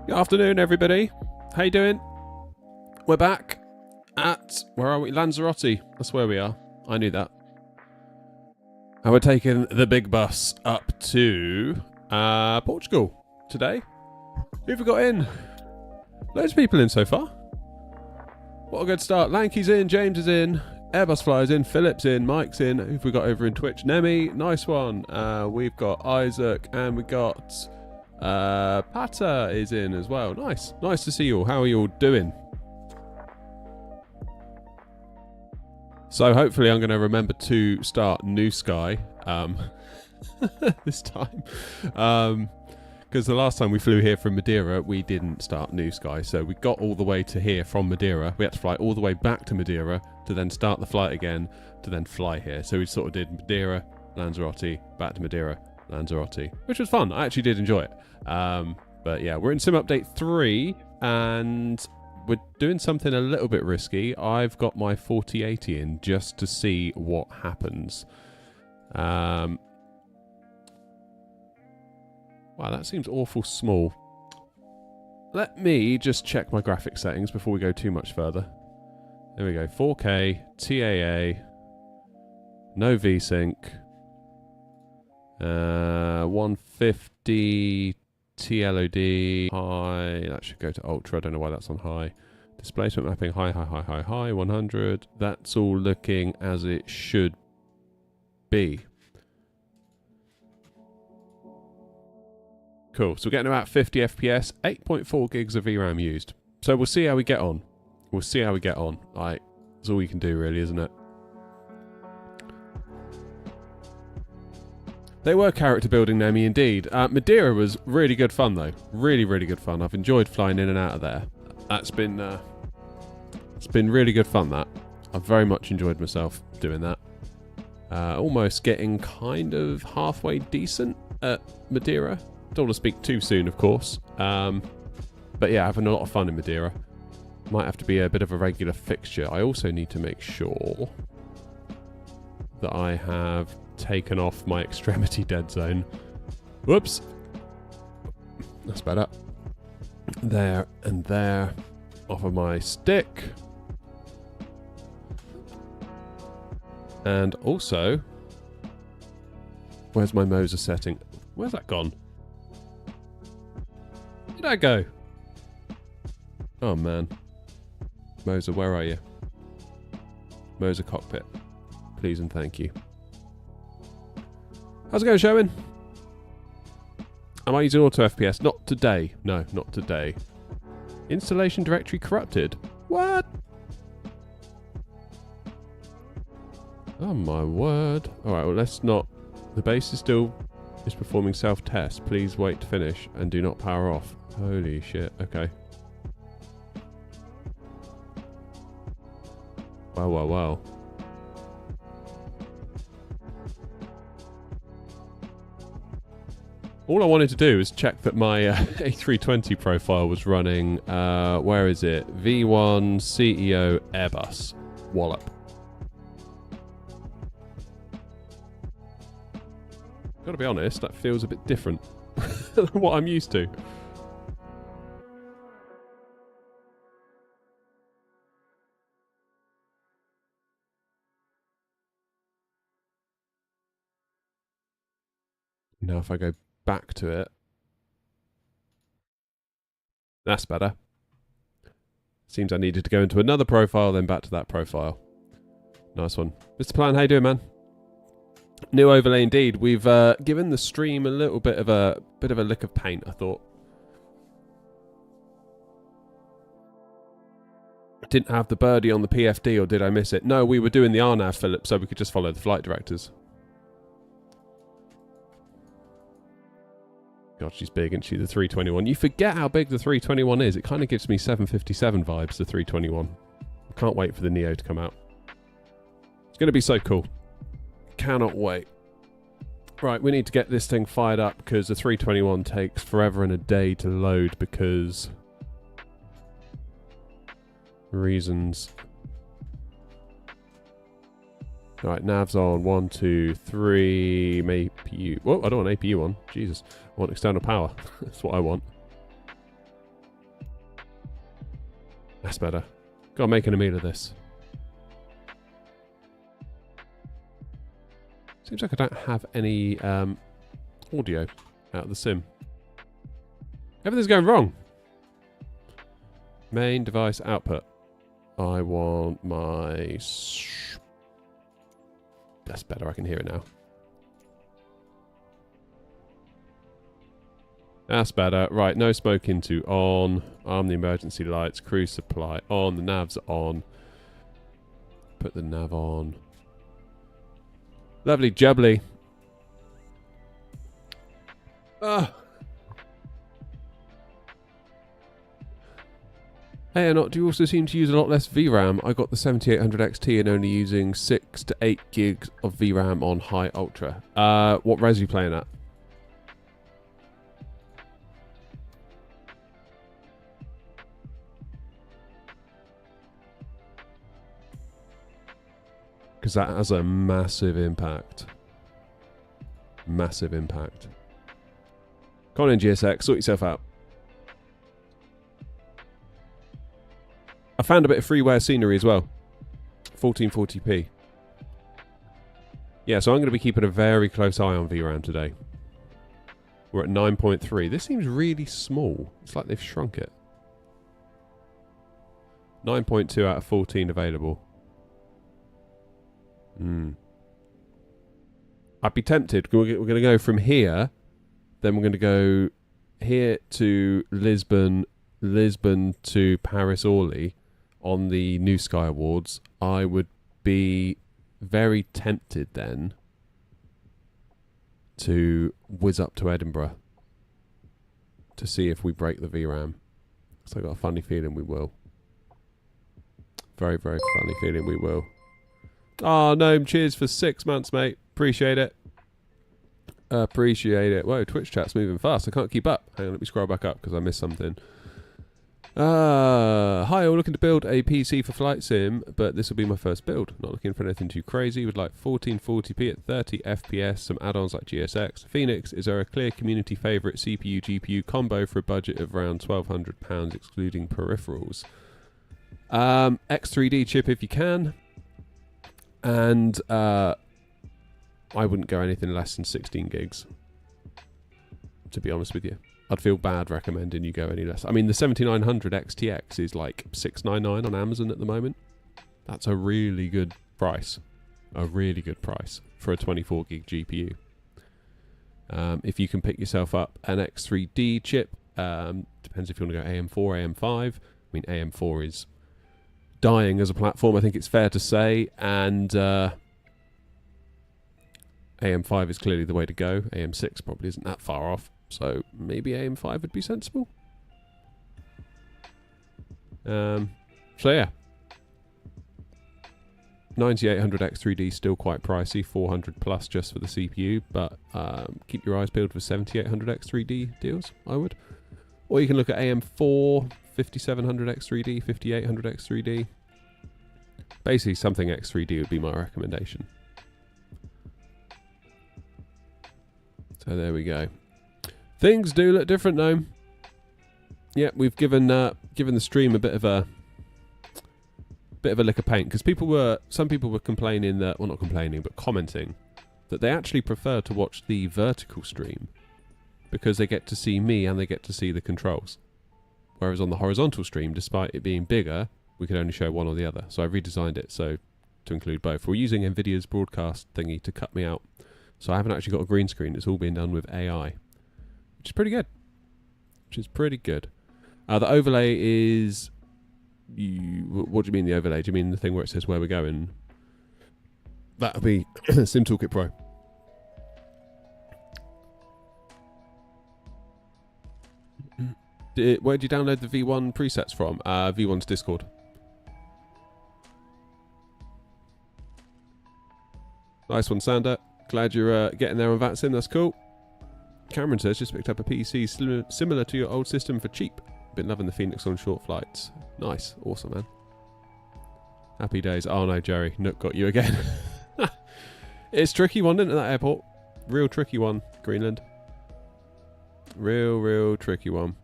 Good afternoon, everybody. How you doing? We're back at, where are we? Lanzarote. That's where we are. I knew that. And we're taking the big bus up to Portugal today. Who've we got in? Loads of people in so far. What a good start. Lanky's in, James is in, Airbus Flyer's in, Philip's in, Mike's in. Who've we got over in Twitch? Nemi, nice one. We've got Isaac and we got Pata is in as well. Nice. Nice to see you all. How are you all doing? So hopefully I'm going to remember to start New Sky this time. Because the last time we flew here from Madeira, we didn't start New Sky. So we got all the way to here from Madeira. We had to fly all the way back to Madeira to then start the flight again to then fly here. So we sort of did Madeira, Lanzarote, back to Madeira, Lanzarote, which was fun. I actually did enjoy it. But yeah, we're in Sim Update 3 and we're doing something a little bit risky. I've got my 4080 in just to see what happens. Wow, that seems awful small. Let me just check my graphics settings before we go too much further. There we go, 4K, TAA, no VSync, 150 TLOD, high, that should go to ultra, I don't know why that's on high. Displacement mapping, high, 100. That's all looking as it should be. Cool, so we're getting about 50 FPS, 8.4 gigs of VRAM used. So we'll see how we get on. We'll see how we get on. Like, that's all we can do really, isn't it? They were character building, Nemi, indeed. Madeira was really good fun, though. Really, really good fun. I've enjoyed flying in and out of there. That's been, it's been really good fun, that. I've very much enjoyed myself doing that. Almost getting kind of halfway decent at Madeira. Don't want to speak too soon, of course. But yeah, having a lot of fun in Madeira. Might have to be a bit of a regular fixture. I also need to make sure that I have taken off my extremity dead zone. Whoops. That's better. There and there. Off of my stick. And also, where's my Moser setting? Where's that gone? Where'd that go? Oh man. Moser, where are you? Moser cockpit. Please and thank you. How's it going, Sherwin? Am I using auto FPS? Not today. No, not today. Installation directory corrupted. What? Oh my word. Alright, well let's not... The base is performing self-test. Please wait to finish and do not power off. Holy shit. Okay. Wow. All I wanted to do is check that my A320 profile was running, where is it? V1 CEO Airbus. Wallop. Gotta be honest, that feels a bit different than what I'm used to. Now if I go back to it, that's better. Seems I needed to go into another profile, then back to that profile. Nice one. Mr. Plan, how you doing, man? New overlay indeed. We've given the stream a little bit of a lick of paint, I thought. Didn't have the birdie on the PFD, or did I miss it? No, we were doing the RNAV, Philip, so we could just follow the flight directors. God, she's big, isn't she, the 321? You forget how big the 321 is. It kind of gives me 757 vibes, the 321. I can't wait for the Neo to come out. It's going to be so cool. Cannot wait. Right, we need to get this thing fired up because the 321 takes forever and a day to load because... reasons. Alright, nav's on. 1, 2, 3. APU. Whoa, I don't want APU on. Jesus. I want external power. That's what I want. That's better. Gotta make an meal of this. Seems like I don't have any audio out of the sim. Everything's going wrong. Main device output. I want my... That's better, I can hear it now. That's better. Right, no smoking to on. Arm the emergency lights. Cruise supply on. The nav's on. Put the nav on. Lovely jubbly. Ah. Hey, Anot, do you also seem to use a lot less VRAM? I got the 7800 XT and only using 6 to 8 gigs of VRAM on high ultra. What res are you playing at? Because that has a massive impact. Massive impact. Come on in, GSX. Sort yourself out. I found a bit of freeware scenery as well. 1440p. Yeah, so I'm going to be keeping a very close eye on VRAM today. We're at 9.3. This seems really small. It's like they've shrunk it. 9.2 out of 14 available. I'd be tempted. We're going to go from here. Then we're going to go here to Lisbon. Lisbon to Paris Orly on the New Sky Awards. I would be very tempted then to whiz up to Edinburgh to see if we break the VRAM. So I've got a funny feeling we will. Very, very funny feeling we will. Oh, Gnome, cheers for 6 months, mate. Appreciate it. Appreciate it. Whoa, Twitch chat's moving fast. I can't keep up. Hang on, let me scroll back up because I missed something. Hi, I'm looking to build a PC for Flight Sim, but this will be my first build. Not looking for anything too crazy. Would like 1440p at 30 FPS, some add-ons like GSX. Fenix, is there a clear community favourite CPU-GPU combo for a budget of around £1,200 excluding peripherals? X3D chip if you can. And I wouldn't go anything less than 16 gigs, to be honest with you. I'd feel bad recommending you go any less. I mean, the 7900 XTX is like $699 on Amazon at the moment. That's a really good price. A really good price for a 24 gig GPU. If you can pick yourself up an X3D chip, depends if you want to go AM4, AM5. I mean, AM4 is dying as a platform, I think it's fair to say, and AM5 is clearly the way to go. AM6 probably isn't that far off, so maybe AM5 would be sensible. So yeah, 9800 X3D still quite pricey, 400 plus just for the CPU, but keep your eyes peeled for 7800 X3D deals, I would. Or you can look at AM4, 5700 X3D, 5800 X3D. Basically, something X3D would be my recommendation. So there we go. Things do look different, though. Yeah, we've given the stream a bit of a lick of paint because some people were complaining that, well, not complaining, but commenting that they actually prefer to watch the vertical stream because they get to see me and they get to see the controls. Whereas on the horizontal stream, despite it being bigger, we could only show one or the other. So I redesigned it so to include both. We're using NVIDIA's broadcast thingy to cut me out. So I haven't actually got a green screen. It's all being done with AI, which is pretty good. The overlay is... what do you mean the overlay? Do you mean the thing where it says where we're going? That'll be Sim Toolkit Pro. Where did you download the V1 presets from? V1's Discord. Nice one, Sander. Glad you're getting there on VATSIM. That's cool. Cameron says, just picked up a PC similar to your old system for cheap. Been loving the Fenix on short flights. Nice. Awesome, man. Happy days. Oh no, Jerry. Nook got you again. It's tricky one, isn't it, that airport? Real tricky one, Greenland. Real tricky one.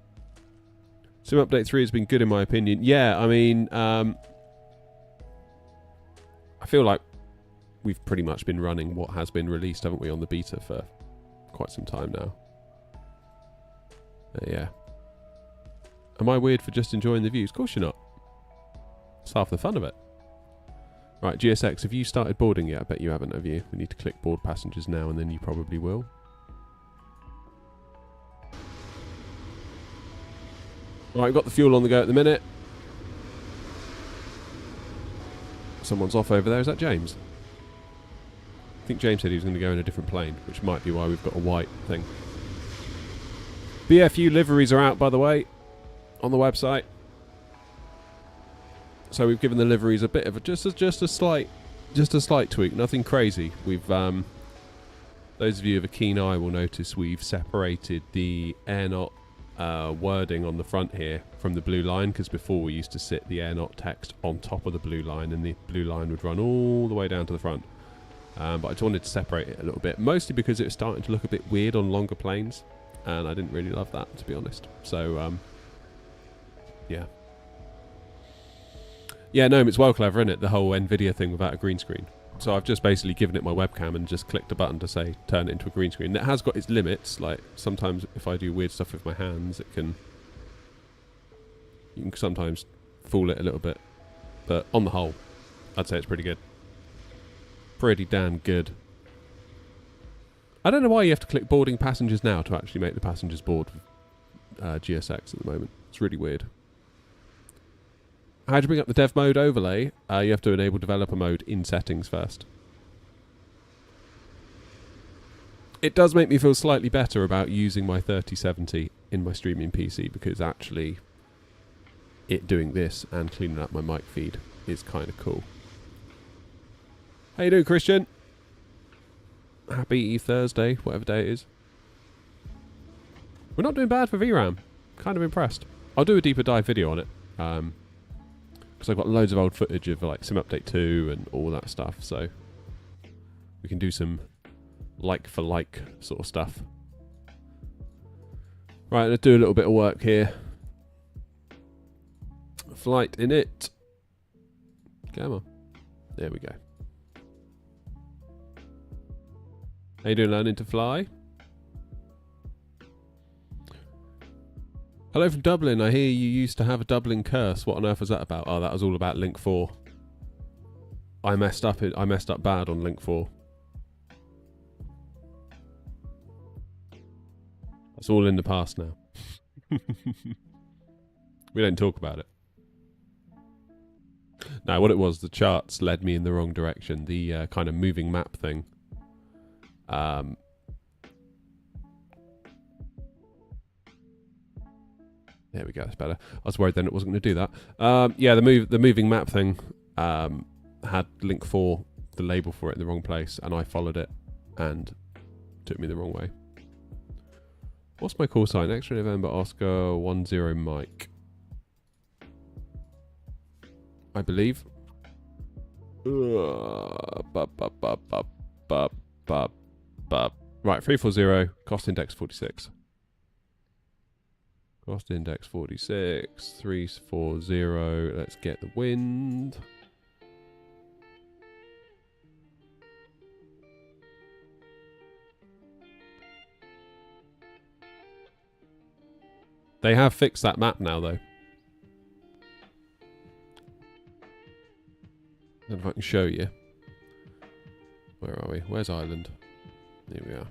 Sim Update 3 has been good in my opinion. Yeah, I mean, I feel like we've pretty much been running what has been released, haven't we, on the beta for quite some time now. Yeah. Am I weird for just enjoying the views? Of course you're not. It's half the fun of it. Right, GSX, have you started boarding yet? I bet you haven't, have you? We need to click board passengers now, and then you probably will. Right, we've got the fuel on the go at the minute. Someone's off over there. Is that James? I think James said he was going to go in a different plane, which might be why we've got a white thing. BFU liveries are out, by the way, on the website. So we've given the liveries a bit of a just a slight tweak, nothing crazy. We've those of you with a keen eye will notice we've separated the airnaut wording on the front here from the blue line, because before we used to sit the airnaut text on top of the blue line, and the blue line would run all the way down to the front. But I just wanted to separate it a little bit, mostly because it was starting to look a bit weird on longer planes, and I didn't really love that, to be honest. So yeah. Yeah, no, it's well clever, isn't it? The whole NVIDIA thing without a green screen. So I've just basically given it my webcam and just clicked a button to say turn it into a green screen. It has got its limits. Like sometimes if I do weird stuff with my hands, you can sometimes fool it a little bit. But on the whole, I'd say it's pretty good. Pretty damn good. I don't know why you have to click boarding passengers now to actually make the passengers board GSX at the moment. It's really weird. How do you bring up the dev mode overlay? You have to enable developer mode in settings first. It does make me feel slightly better about using my 3070 in my streaming PC, because actually it doing this and cleaning up my mic feed is kind of cool. How you doing, Christian? Happy Thursday, whatever day it is. We're not doing bad for VRAM. Kind of impressed. I'll do a deeper dive video on it. Because I've got loads of old footage of like Sim Update 2 and all that stuff, so we can do some like for like sort of stuff. Right, let's do a little bit of work here. Flight in it. Come on. There we go. How you doing, learning to fly? Hello from Dublin. I hear you used to have a Dublin curse. What on earth was that about? Oh, that was all about Link 4. I messed up bad on Link 4. That's all in the past now. We don't talk about it. No, what it was, the charts led me in the wrong direction. The kind of moving map thing. There we go, that's better. I was worried then it wasn't going to do that. Yeah, the moving map thing had Link 4, the label for it, in the wrong place, and I followed it and took me the wrong way. What's my call sign? Extra November Oscar 10 Mike. I believe. Right, 340, cost index 46. Cost index 46, 340, let's get the wind. They have fixed that map now though. I don't know if I can show you. Where are we? Where's Ireland? Here we are.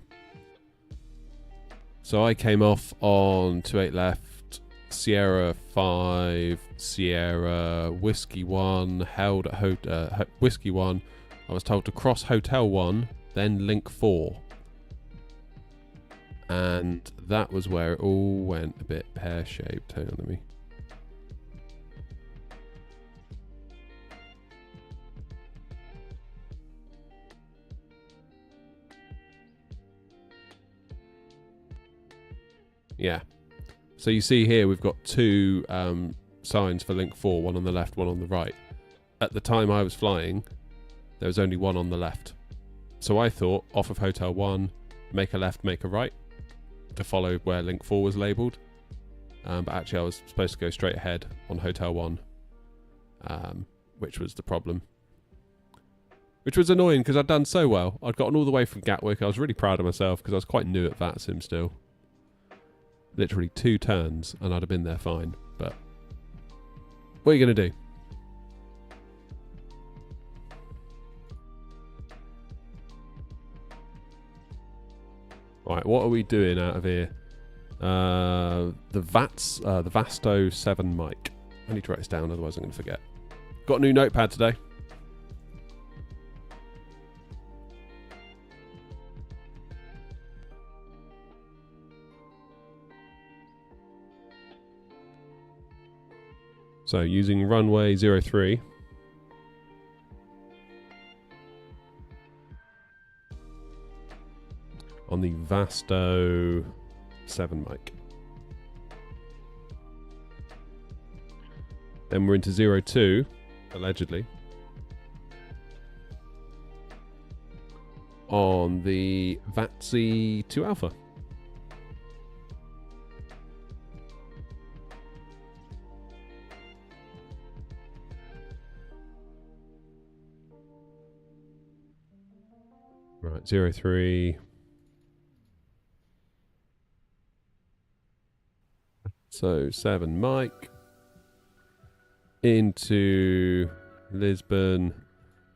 So I came off on 28 left, Sierra 5, Sierra, Whiskey 1, held at Whiskey 1. I was told to cross Hotel 1, then Link 4. And that was where it all went a bit pear-shaped. Hang on, let me... Yeah. So you see here we've got two signs for Link 4, one on the left, one on the right. At the time I was flying, there was only one on the left. So I thought, off of Hotel 1, make a left, make a right, to follow where Link 4 was labelled. but actually I was supposed to go straight ahead on Hotel 1, which was the problem. Which was annoying because I'd done so well. I'd gotten all the way from Gatwick. I was really proud of myself because I was quite new at VATSIM still. Literally 2 turns and I'd have been there fine. But what are you going to do? Right, what are we doing out of here? The Vasto 7 mic. I need to write this down, otherwise I'm going to forget. Got a new notepad today. So using runway 03. On the Vasto 7 mic. Then we're into 02, allegedly. On the VATSIM 2 Alpha. Right, 03. So 7 mic. Into Lisbon,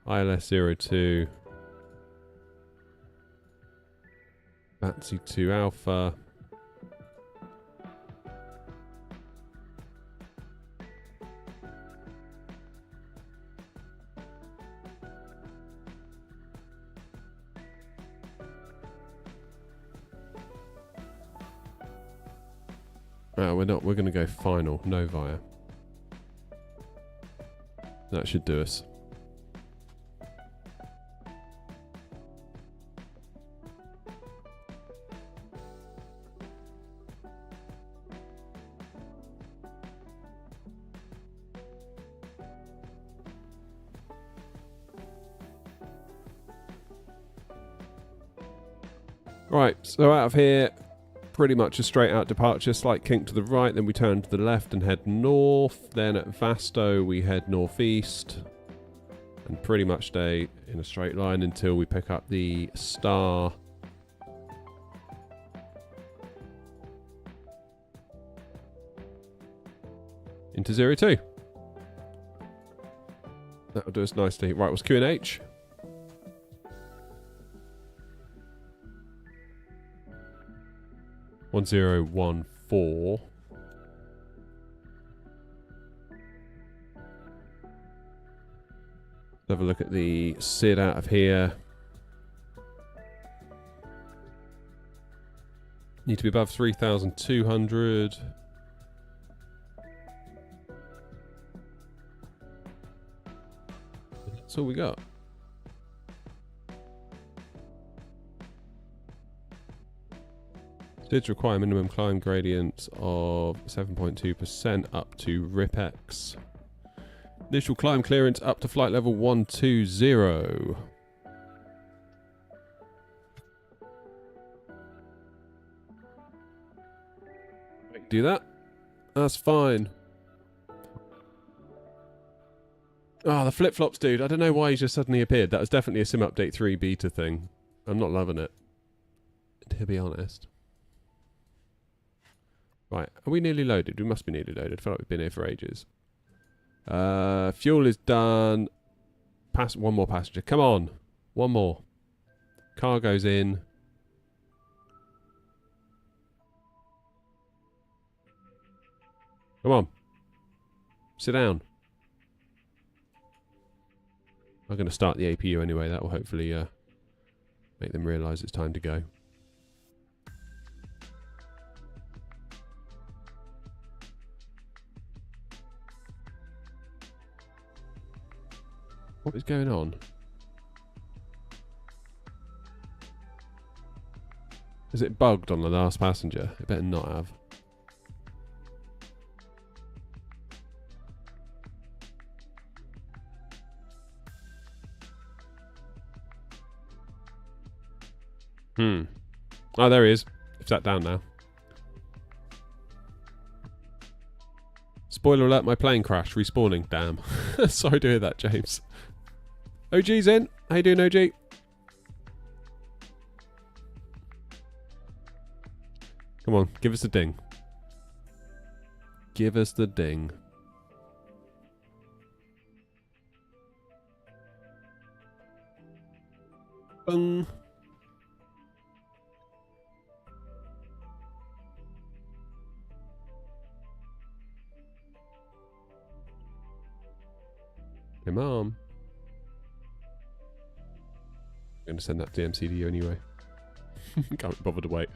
ILS 02. VATSIM 2 Alpha. We're not. We're going to go final. No via. That should do us. Right, so out of here, pretty much a straight out departure, slight kink to the right, then we turn to the left and head north. Then at Vasto we head northeast and pretty much stay in a straight line until we pick up the star into 02. That'll do us nicely. Right, what's Q&H? One 1014. Let's have a look at the SID out of here. Need to be above 3,200. That's all we got. SIDs require minimum climb gradient of 7.2% up to RIPX. Initial climb clearance up to flight level 120. Do that. That's fine. Ah, the flip-flops, dude. I don't know why he just suddenly appeared. That was definitely a Sim Update 3 beta thing. I'm not loving it, to be honest. Right, are we nearly loaded? We must be nearly loaded. I feel like we've been here for ages. Fuel is done. One more passenger. Come on. One more. Cargo's in. Come on. Sit down. I'm going to start the APU anyway. That will hopefully make them realise it's time to go. What is going on? Is it bugged on the last passenger? It better not have. Oh, there he is. He's sat down now. Spoiler alert, my plane crashed, respawning. Damn. Sorry to hear that, James. OG's in. How you doing, OG? Come on, give us a ding. Give us the ding. Bung. Hey, Mom. I'm going to send that DMC to you anyway. Can't bother to wait.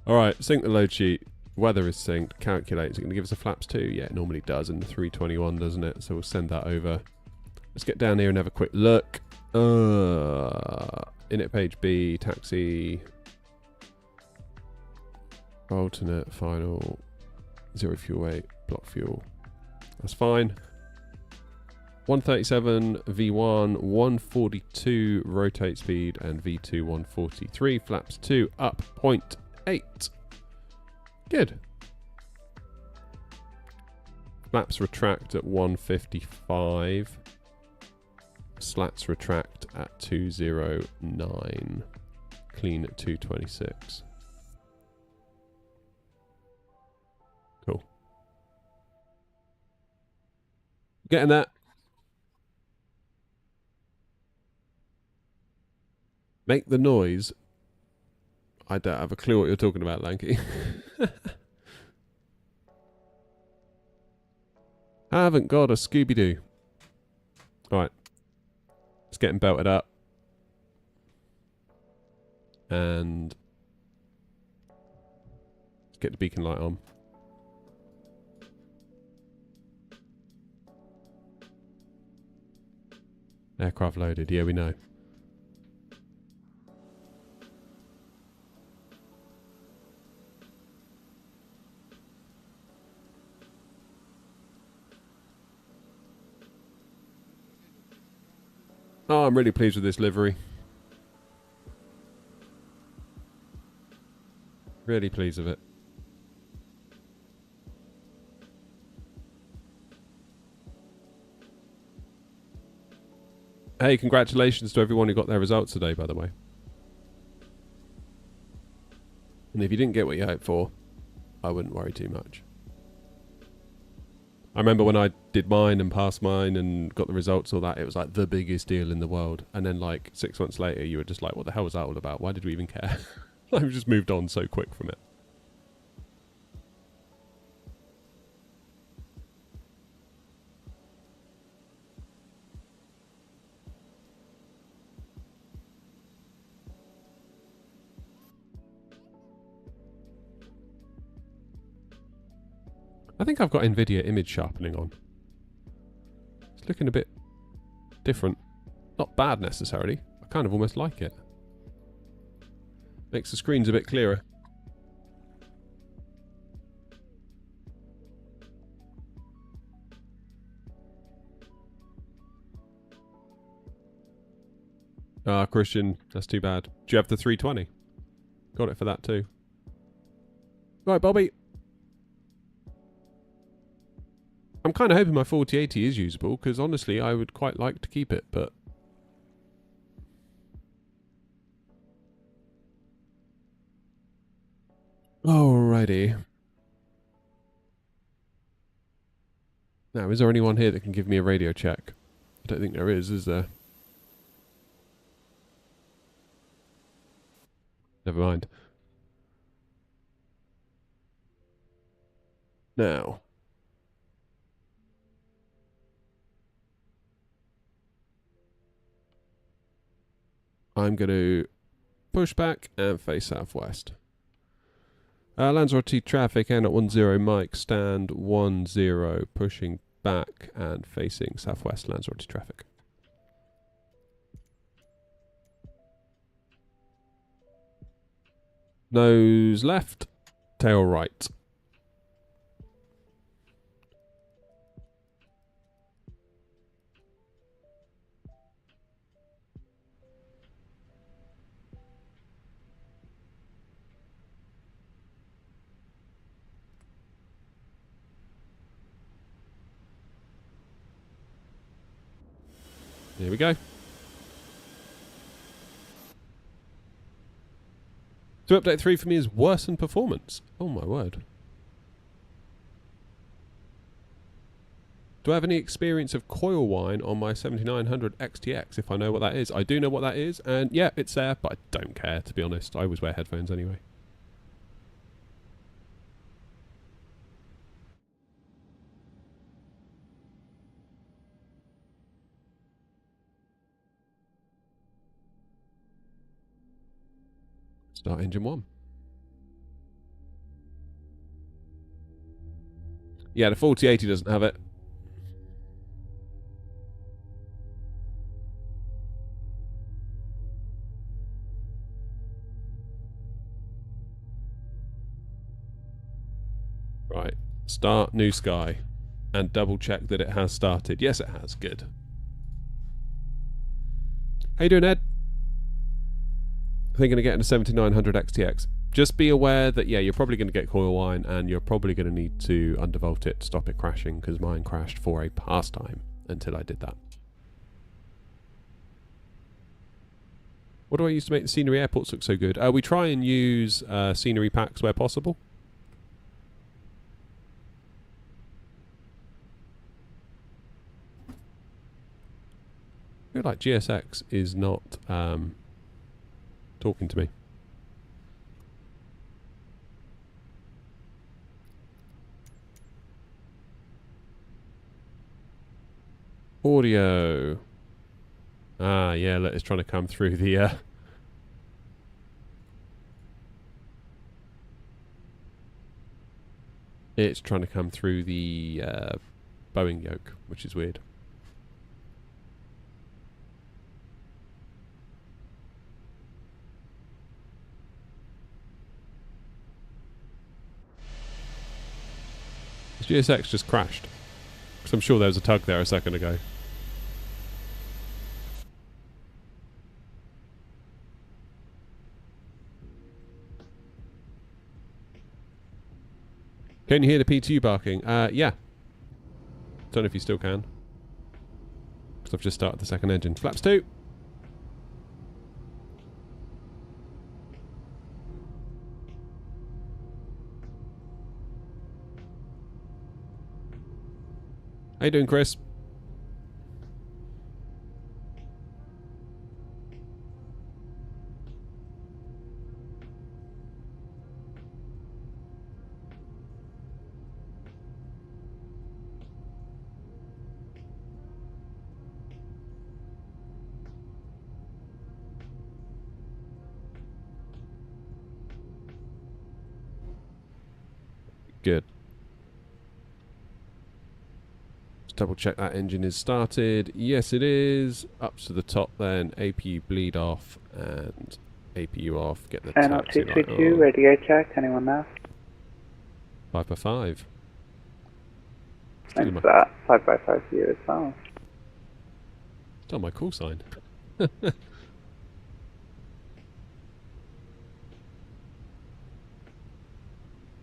Alright, sync the load sheet. Weather is synced. Calculate. Is it going to give us a flaps too? Yeah, it normally does in the 321, doesn't it? So we'll send that over. Let's get down here and have a quick look. Init page B, taxi. Alternate, final. Zero fuel weight, block fuel. That's fine. 137 V1, 142 rotate speed, and V2 143. Flaps 2 up 0.8. Good. Flaps retract at 155. Slats retract at 209. Clean at 226. Cool. Getting that. Make the noise. I don't have a clue what you're talking about, Lanky. Haven't got a Scooby-Doo. Alright. It's getting belted up. And let's get the beacon light on. Aircraft loaded, yeah, we know. Oh, I'm really pleased with this livery. Really pleased with it. Hey, congratulations to everyone who got their results today, by the way. And if you didn't get what you hoped for, I wouldn't worry too much. I remember when I did mine and passed mine and got the results, all that, it was like the biggest deal in the world. And then like 6 months later, you were just like, what the hell was that all about? Why did we even care? I've just moved on so quick from it. I think I've got NVIDIA image sharpening on. It's looking a bit different. Not bad necessarily. I kind of almost like it. Makes the screens a bit clearer. Ah, Christian, that's too bad. Do you have the 320? Got it for that too. Right, Bobby. I'm kind of hoping my 4080 is usable, because honestly, I would quite like to keep it, but... Alrighty. Now, is there anyone here that can give me a radio check? I don't think there is there? Never mind. Now... I'm going to push back and face southwest. Lanzarote traffic, and at 10 Mike, stand 10, pushing back and facing southwest Lanzarote traffic. Nose left, tail right. Here we go. So update 3 for me is worsened performance. Oh my word. Do I have any experience of coil whine on my 7900 XTX? If I know what that is. I do know what that is, and yeah, it's there, but I don't care, to be honest. I always wear headphones anyway. Start engine 1. Yeah, the 4080 doesn't have it. Right, start new sky and double check that it has started. Yes, it has. Good. How you doing, Ed? Thinking of getting a 7900 XTX. Just be aware that, yeah, you're probably going to get coil whine and you're probably going to need to undervolt it to stop it crashing, because mine crashed for a pastime until I did that. What do I use to make the scenery airports look so good? We try and use scenery packs where possible. I feel like GSX is not talking to me. Audio. Ah, yeah, look, it's trying to come through the... It's trying to come through the Boeing yoke, which is weird. GSX just crashed. Because I'm sure there was a tug there a second ago. Can you hear the P2 barking? Yeah. Don't know if you still can. Because I've just started the second engine. Flaps 2. How you doing, Chris? Good. Let's double check that engine is started. Yes, it is. Up to the top then. APU bleed off and APU off. Get the taxi light on. Radio check. Anyone there? 5x5. Thanks for that. 5x5 for you as well. It's on my call sign.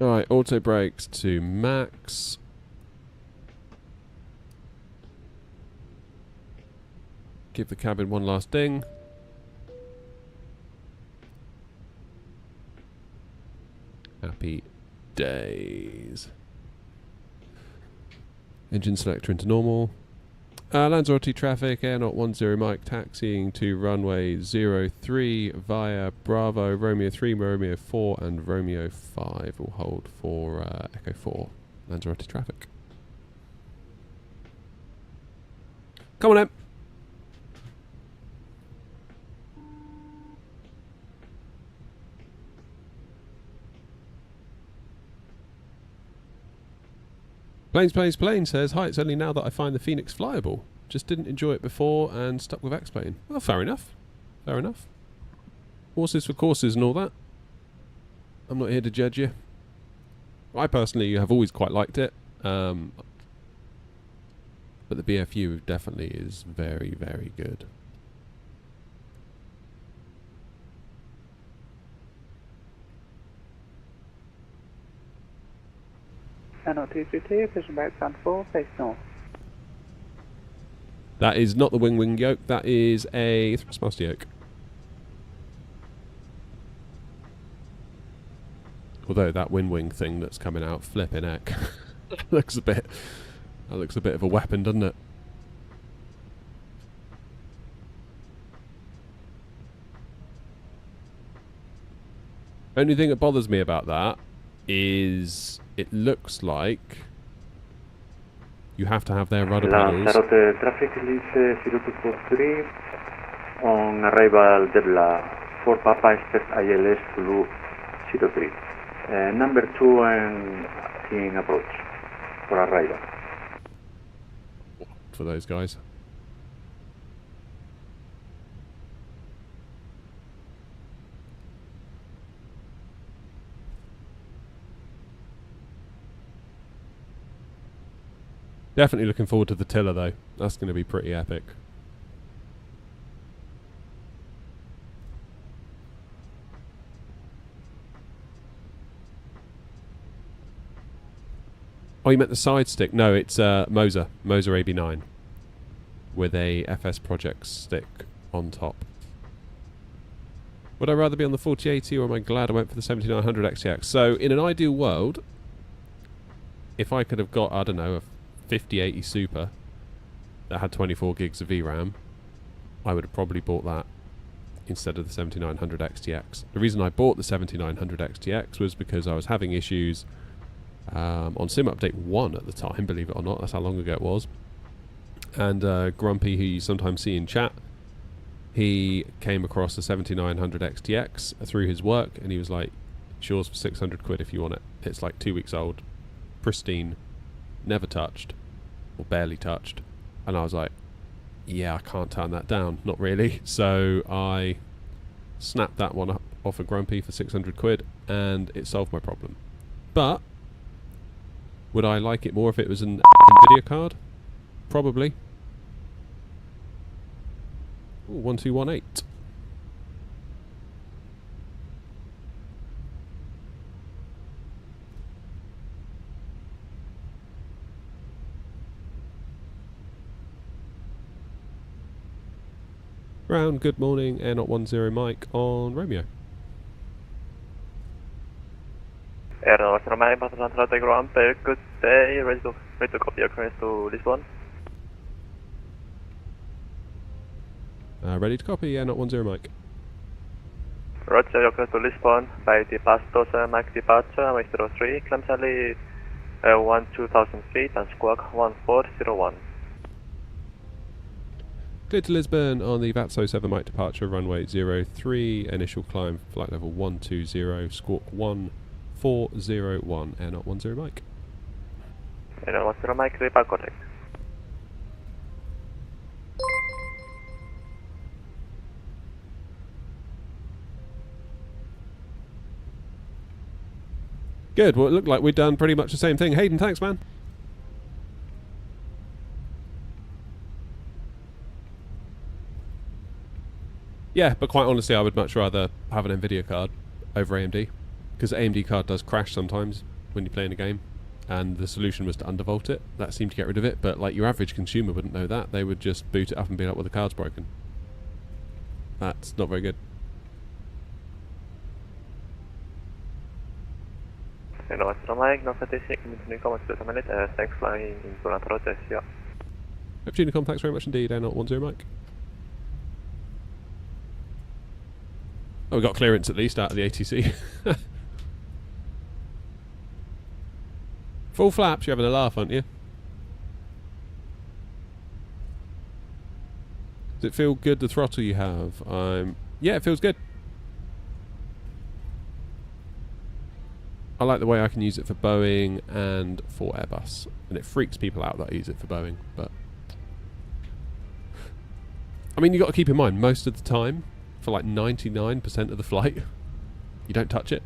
Alright, auto brakes to max. Give the cabin one last ding. Happy days. Engine selector into normal. Lanzarote traffic, Air 010 Mike taxiing to runway 03 via Bravo, Romeo 3, Romeo 4 and Romeo 5 will hold for Echo 4, Lanzarote traffic. Come on in. Planes says, hi, it's only now that I find the Fenix flyable. Just didn't enjoy it before and stuck with X-Plane. Well, fair enough. Fair enough. Horses for courses and all that. I'm not here to judge you. I personally have always quite liked it. But the BFU definitely is very, very good. NO222, pushing back stand 4, face north. That is not the wing yoke, that is a thrustmaster yoke. Although that wing thing that's coming out, flipping heck, looks a bit of a weapon, doesn't it? Only thing that bothers me about that is it looks like you have to have their rudder pedals. Lanzarote traffic is 0243 on arrival della 4 Papa expect ILS Zulu 03. Number 2 and in approach for arrival. For those guys. Definitely looking forward to the tiller though. That's going to be pretty epic. Oh, you meant the side stick? No, it's Moser AB9 with a FS Project stick on top. Would I rather be on the 4080 or am I glad I went for the 7900 XTX? So in an ideal world, if I could have got, I don't know, a 5080 Super that had 24 gigs of VRAM, I would have probably bought that instead of the 7900 XTX. The reason I bought the 7900 XTX was because I was having issues on Sim Update 1 at the time, believe it or not, that's how long ago it was. And Grumpy, who you sometimes see in chat, he came across the 7900 XTX through his work and he was like, it's yours for 600 quid if you want it. It's like 2 weeks old, pristine, never touched, or barely touched. And I was like, yeah, I can't turn that down, not really. So I snapped that one up off a Grumpy for 600 quid and it solved my problem. But would I like it more if it was an NVIDIA card? Probably. Ooh, 1218. Round, good morning, Air Not 10 Mike on Romeo. Air Not 10 Mike, Lanzarote ground, good day, ready to copy your clearance to Lisbon. Ready to copy, Air Not 10 Mike. Roger, your clearance to Lisbon, by the past Mike departure, Mr. 03, clumsily 12,000 feet and squawk 1401. Clear to Lisbon on the VATSIM Mike departure, runway 03, initial climb, flight level 120, squawk 1401, Air Not 10 Mike. Air Not 10 Mike, report correct. Good, well it looked like we'd done pretty much the same thing. Hayden, thanks man. Yeah, but quite honestly I would much rather have an NVIDIA card over AMD, because the AMD card does crash sometimes when you're playing a game, and the solution was to undervolt it. That seemed to get rid of it, but like your average consumer wouldn't know that. They would just boot it up and be like, well, the card's broken. That's not very good. Air Not 10 Mike, no statistic, Unicom, thanks flying into Lanzarote, yeah. Unicom, thanks very much indeed, Air Not 10 Mike. Oh, we got clearance at least out of the ATC. Full flaps, you're having a laugh, aren't you? Does it feel good, the throttle you have? Yeah, it feels good. I like the way I can use it for Boeing and for Airbus. And it freaks people out that I use it for Boeing, but... I mean, you've got to keep in mind, most of the time, for like 99% of the flight, you don't touch it.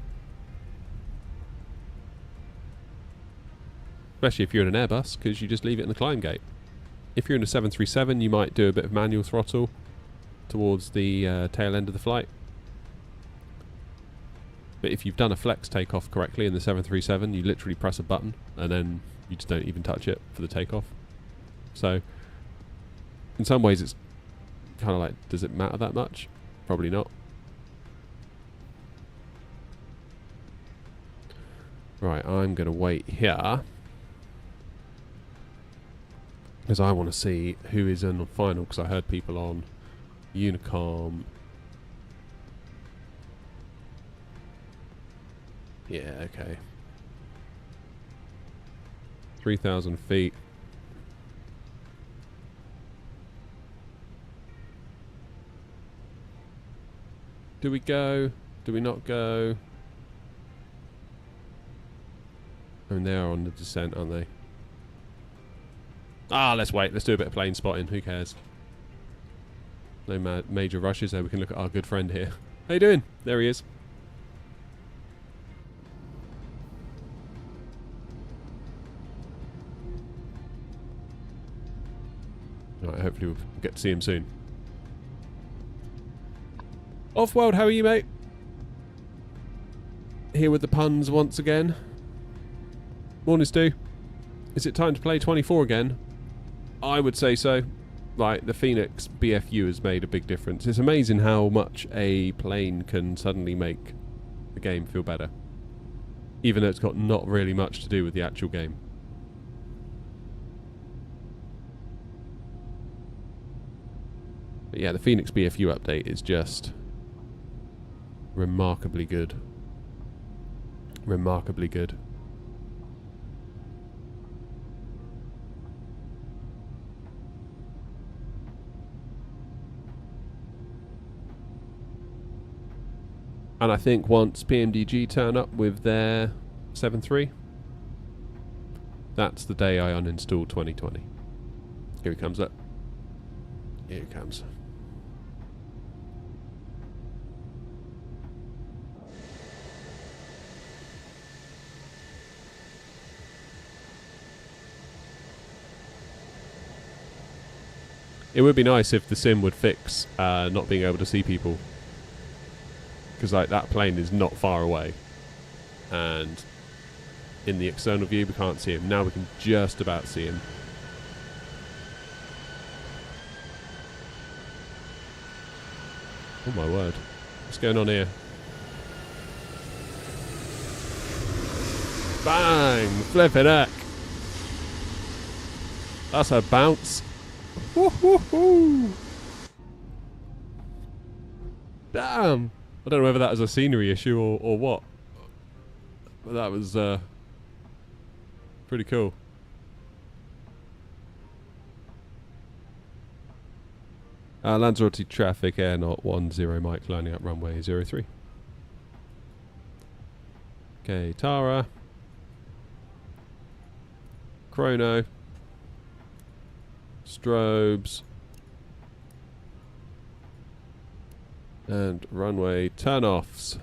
Especially if you're in an Airbus, because you just leave it in the climb gate. If you're in a 737, you might do a bit of manual throttle towards the tail end of the flight. But if you've done a flex takeoff correctly in the 737, you literally press a button and then you just don't even touch it for the takeoff. So in some ways it's kind of like, does it matter that much? Probably not. Right, I'm going to wait here because I want to see who is in the final, because I heard people on Unicom. Yeah, okay. 3,000 feet. Do we go? Do we not go? I mean, they are on the descent, aren't they? Ah, let's wait. Let's do a bit of plane spotting. Who cares? No major rushes there. We can look at our good friend here. How you doing? There he is. Right, hopefully we'll get to see him soon. Off-world, how are you, mate? Here with the puns once again. Morning, Stu. Is it time to play 24 again? I would say so. Like, the Fenix BFU has made a big difference. It's amazing how much a plane can suddenly make the game feel better. Even though it's got not really much to do with the actual game. But yeah, the Fenix BFU update is just remarkably good. Remarkably good. And I think once PMDG turn up with their 7.3, that's the day I uninstall 2020. Here he comes up. Here he comes. It would be nice if the sim would fix not being able to see people. Because like that plane is not far away. And in the external view we can't see him. Now we can just about see him. Oh my word. What's going on here? Bang! Flippin' heck! That's a bounce. Woo-hoo-hoo! Damn! I don't know whether that was a scenery issue or what. But that was pretty cool. Lanzarote traffic, air not 10 Mike, lining up runway 03. Okay, Tara. Chrono. Strobes. And runway turn-offs.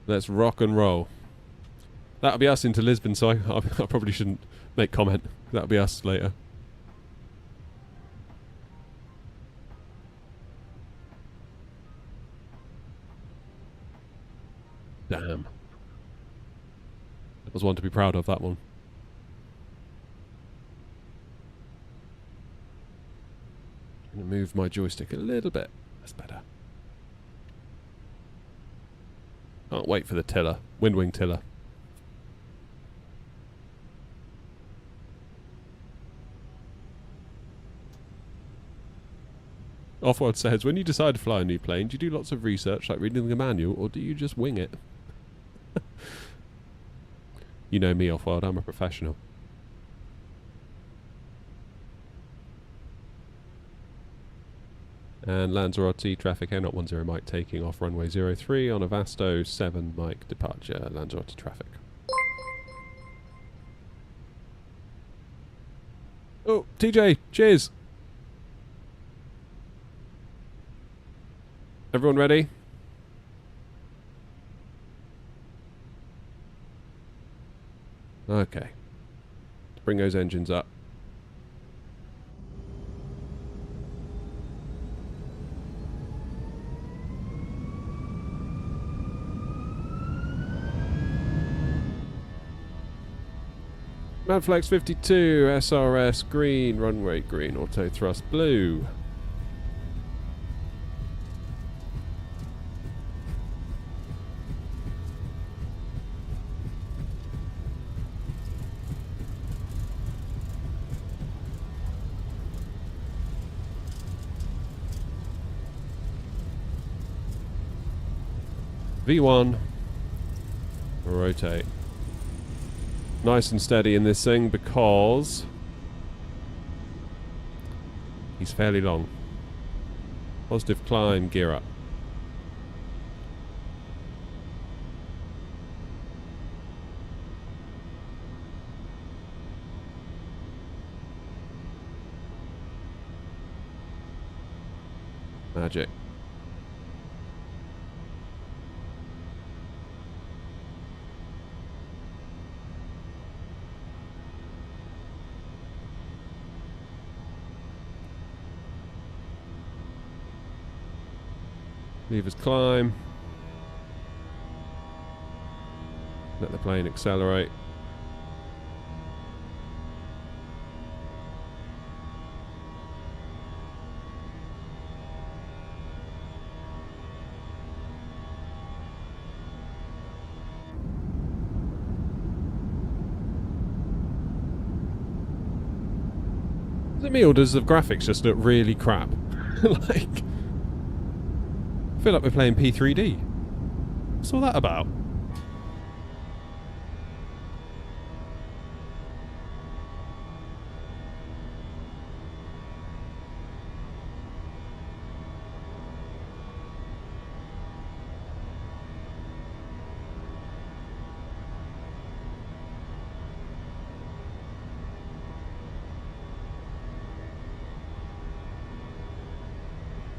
Let's rock and roll. That'll be us into Lisbon, so I probably shouldn't make comment. That'll be us later. Damn. That was one to be proud of, that one. I'm going to move my joystick a little bit. That's better. Can't wait for the tiller. Wind wing tiller. Offworld says, when you decide to fly a new plane, do you do lots of research like reading the manual, or do you just wing it? You know me, Offworld, I'm a professional. And Lanzarote traffic air not 10 Mike taking off runway 03 on a Vasto 7 Mike departure Lanzarote traffic. Oh, TJ, cheers. Everyone ready? Okay. Let's bring those engines up. Madflex 52, SRS green, runway green, auto thrust blue. V1, rotate. Nice and steady in this thing because he's fairly long. Positive climb, gear up. Magic. Levers climb. Let the plane accelerate. Is it me or does the graphics just look really crap? Like, I feel like we're playing P3D. What's all that about?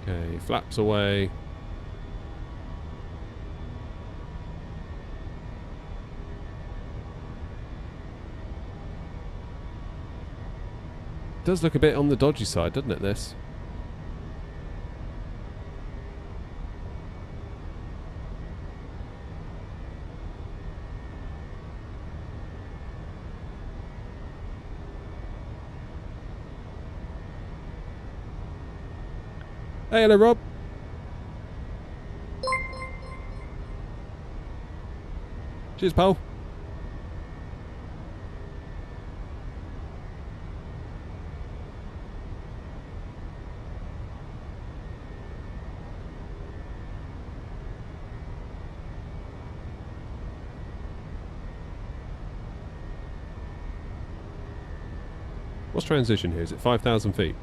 Okay, flaps away. Does look a bit on the dodgy side, doesn't it, this? Hey, hello, Rob. Cheers, pal. What's transition here? Is it 5,000 feet?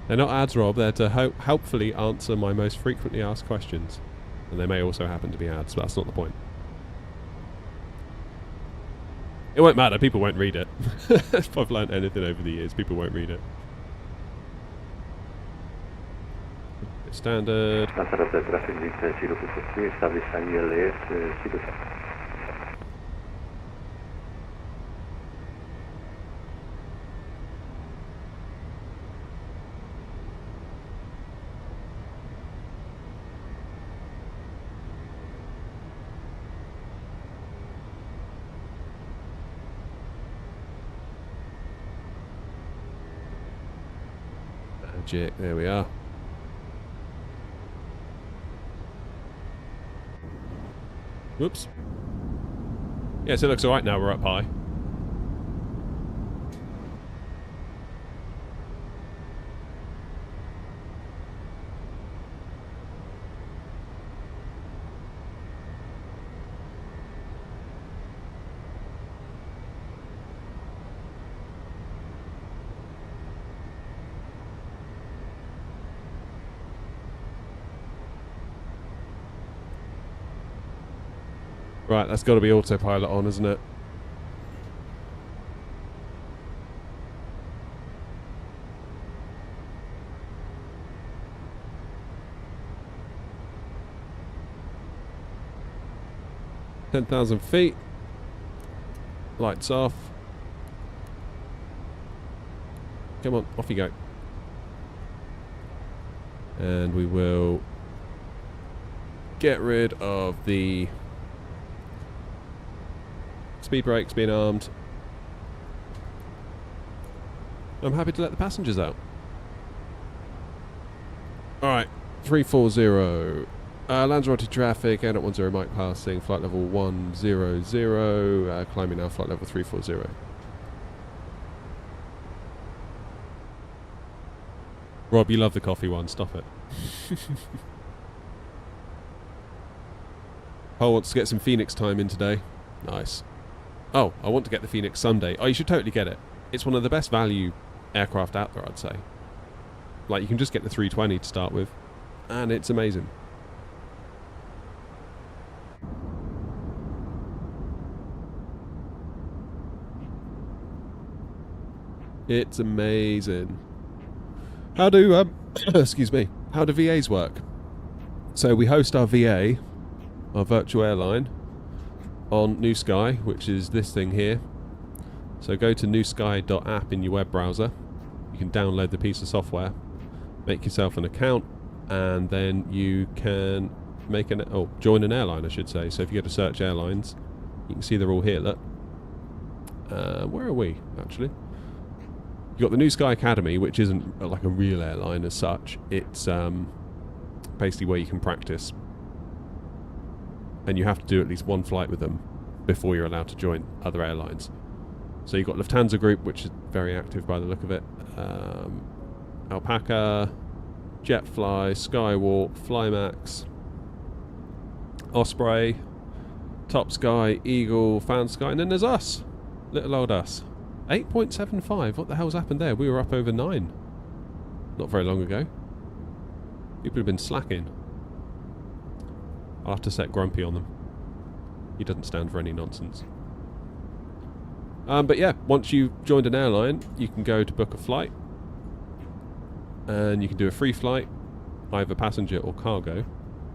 They're not ads, Rob. They're to helpfully answer my most frequently asked questions. And they may also happen to be ads, but that's not the point. It won't matter. People won't read it. If I've learned anything over the years, people won't read it. Standard. Traffic lead 0.3, establish ILS 0. Magic. There we are. Whoops. Yes, it looks alright now we're up high. Right, that's got to be autopilot on, isn't it? $10,000 feet. Lights off. Come on, off you go. And we will get rid of the speed brakes being armed. I'm happy to let the passengers out. Alright, 340. Lanzarote traffic, 810 Mike passing, flight level 100, climbing now, flight level 340. Rob, you love the coffee one, stop it. Paul wants to get some Fenix time in today. Nice. Oh, I want to get the Fenix Sunday. Oh, you should totally get it. It's one of the best value aircraft out there, I'd say. Like, you can just get the 320 to start with, and it's amazing. It's amazing. How do, excuse me, how do VAs work? So we host our VA, our virtual airline, on New Sky, which is this thing here. So go to newsky.app in your web browser. You can download the piece of software, make yourself an account, and then you can make join an airline, I should say. So if you go to search airlines, you can see they're all here. Look, where are we actually? You've got the New Sky Academy, which isn't like a real airline as such. It's basically where you can practice, and you have to do at least one flight with them before you're allowed to join other airlines. So you've got Lufthansa Group, which is very active by the look of it, Alpaca, Jetfly, Skywalk, Flymax, Osprey, Top Sky, Eagle, Fan Sky, and then there's us, little old us. 8.75, what the hell's happened there? We were up over 9 not very long ago. People have been slacking. I'll have to set Grumpy on them. He doesn't stand for any nonsense. But yeah, once you've joined an airline, you can go to book a flight, and you can do a free flight, either passenger or cargo,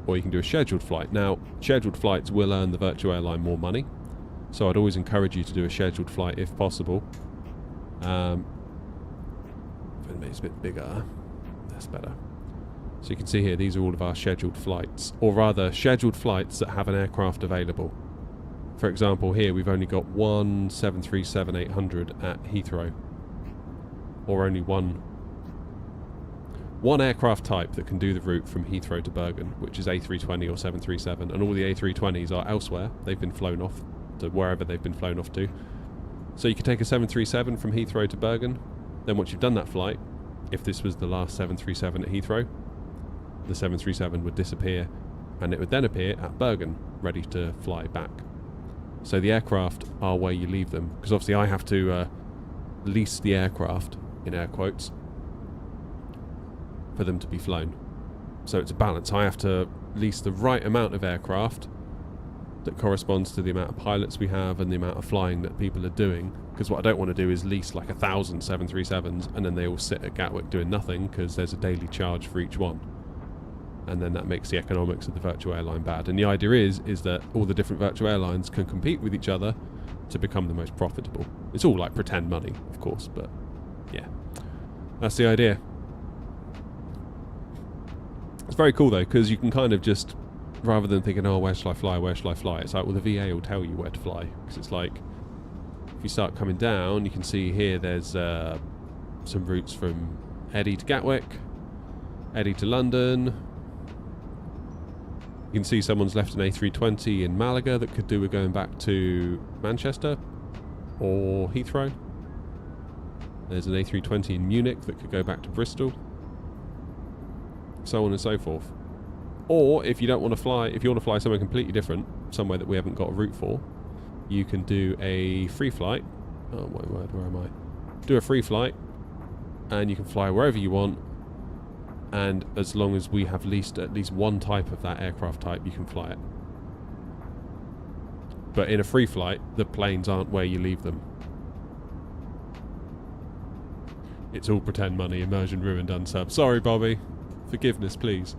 or you can do a scheduled flight. Now, scheduled flights will earn the virtual airline more money, so I'd always encourage you to do a scheduled flight if possible. If it makes it a bit bigger, that's better. So you can see here, these are all of our scheduled flights, or rather scheduled flights that have an aircraft available. For example, here we've only got one 737-800 at Heathrow, or only one aircraft type that can do the route from Heathrow to Bergen, which is A320 or 737, and all the A320s are elsewhere. They've been flown off to wherever they've been flown off to. So you could take a 737 from Heathrow to Bergen. Then once you've done that flight, if this was the last 737 at Heathrow, the 737 would disappear, and it would then appear at Bergen, ready to fly back. So the aircraft are where you leave them, because obviously I have to lease the aircraft, in air quotes, for them to be flown. So it's a balance. I have to lease the right amount of aircraft that corresponds to the amount of pilots we have and the amount of flying that people are doing, because what I don't want to do is lease like 1,000 737s and then they all sit at Gatwick doing nothing, because there's a daily charge for each one, and then that makes the economics of the virtual airline bad. And the idea is that all the different virtual airlines can compete with each other to become the most profitable. It's all like pretend money, of course, but yeah, that's the idea. It's very cool though, because you can kind of just, rather than thinking, oh, where shall I fly, it's like, well, the VA will tell you where to fly, because it's like, if you start coming down, you can see here there's some routes from Eddie to Gatwick, Eddie to London. You can see someone's left an A320 in Malaga that could do with going back to Manchester or Heathrow. There's an A320 in Munich that could go back to Bristol, so on and so forth. Or if you don't want to fly, if you want to fly somewhere completely different, somewhere that we haven't got a route for, you can do a free flight. Oh my word, where am I? Do a free flight, and you can fly wherever you want, and as long as we have leased at least one type of that aircraft type, you can fly it. But in a free flight, the planes aren't where you leave them. It's all pretend money, immersion ruined unsub. Sorry, Bobby. Forgiveness, please.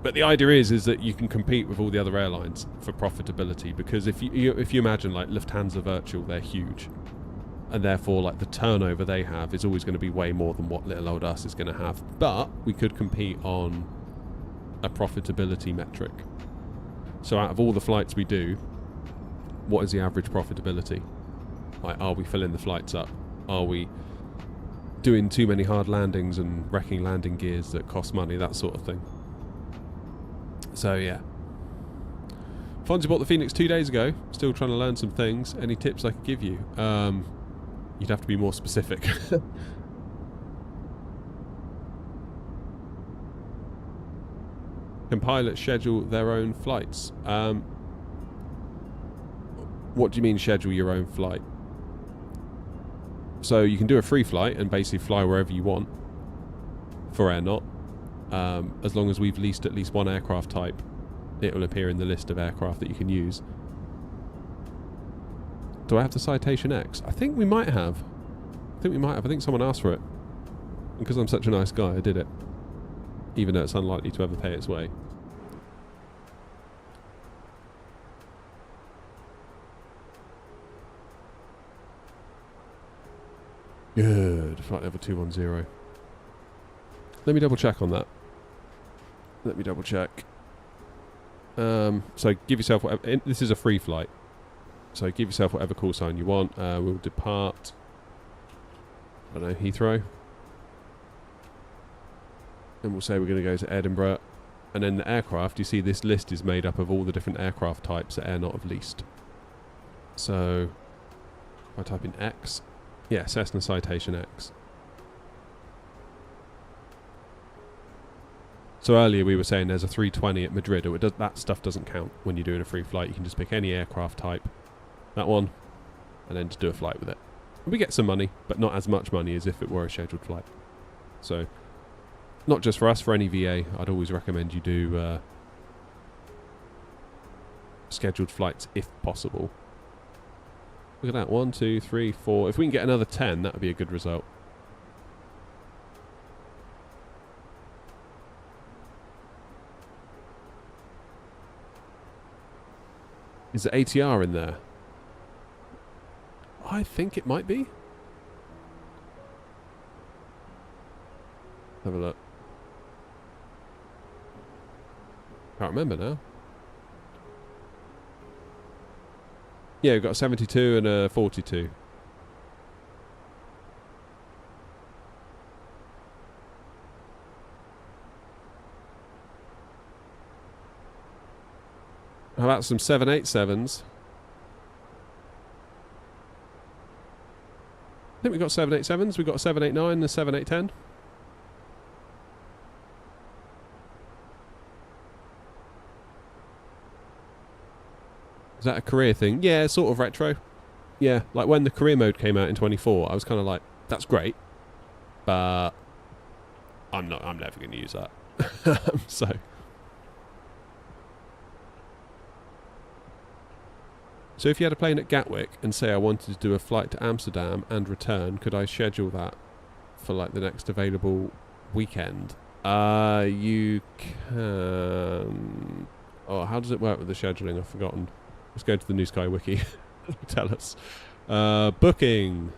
But the idea is that you can compete with all the other airlines for profitability, because if you imagine like Lufthansa Virtual, they're huge. and therefore like the turnover they have is always going to be way more than what little old us is going to have. But we could compete on a profitability metric. So out of all the flights we do, what is the average profitability? Like, are we filling the flights up? Are we doing too many hard landings and wrecking landing gears that cost money, that sort of thing? So yeah. Fonzie bought the Fenix 2 days ago. Still trying to learn some things. Any tips I could give you? You'd have to be more specific. Can pilots schedule their own flights? What do you mean schedule your own flight? So you can do a free flight and basically fly wherever you want for AirNot. As long as we've leased at least one aircraft type, it will appear in the list of aircraft that you can use. Do I have the Citation X? I think we might have. I think someone asked for it. And because I'm such a nice guy, I did it. Even though it's unlikely to ever pay its way. Good. Flight level 210. Let me double check on that. Let me double check. So give yourself whatever. This is a free flight. So give yourself whatever call sign you want. We'll depart. I don't know, Heathrow. And we'll say we're going to go to Edinburgh. And then the aircraft, you see this list is made up of all the different aircraft types that AirNot have leased. So if I type in X. Yeah, Cessna Citation X. So earlier we were saying there's a 320 at Madrid. That stuff doesn't count when you're doing a free flight. You can just pick any aircraft type, that one, and then just do a flight with it. We get some money, but not as much money as if it were a scheduled flight. So, not just for us, for any VA, I'd always recommend you do scheduled flights if possible. Look at that, 1, 2, 3, 4. If we can get another 10, that would be a good result. Is the ATR in there? I think it might be. Have a look. Can't remember now. Yeah, we've got a 72 and a 42. How about some 787s? I think we've got 787s. We've got a 789 and a 7810. Is that a career thing? Yeah, sort of retro. Yeah, like when the career mode came out in 24, I was kind of like, that's great, but I'm never going to use that. So if you had a plane at Gatwick and say I wanted to do a flight to Amsterdam and return, could I schedule that for like the next available weekend? You can. Oh, how does it work with the scheduling? I've forgotten. Let's go to the New Sky Wiki. Tell us. Booking.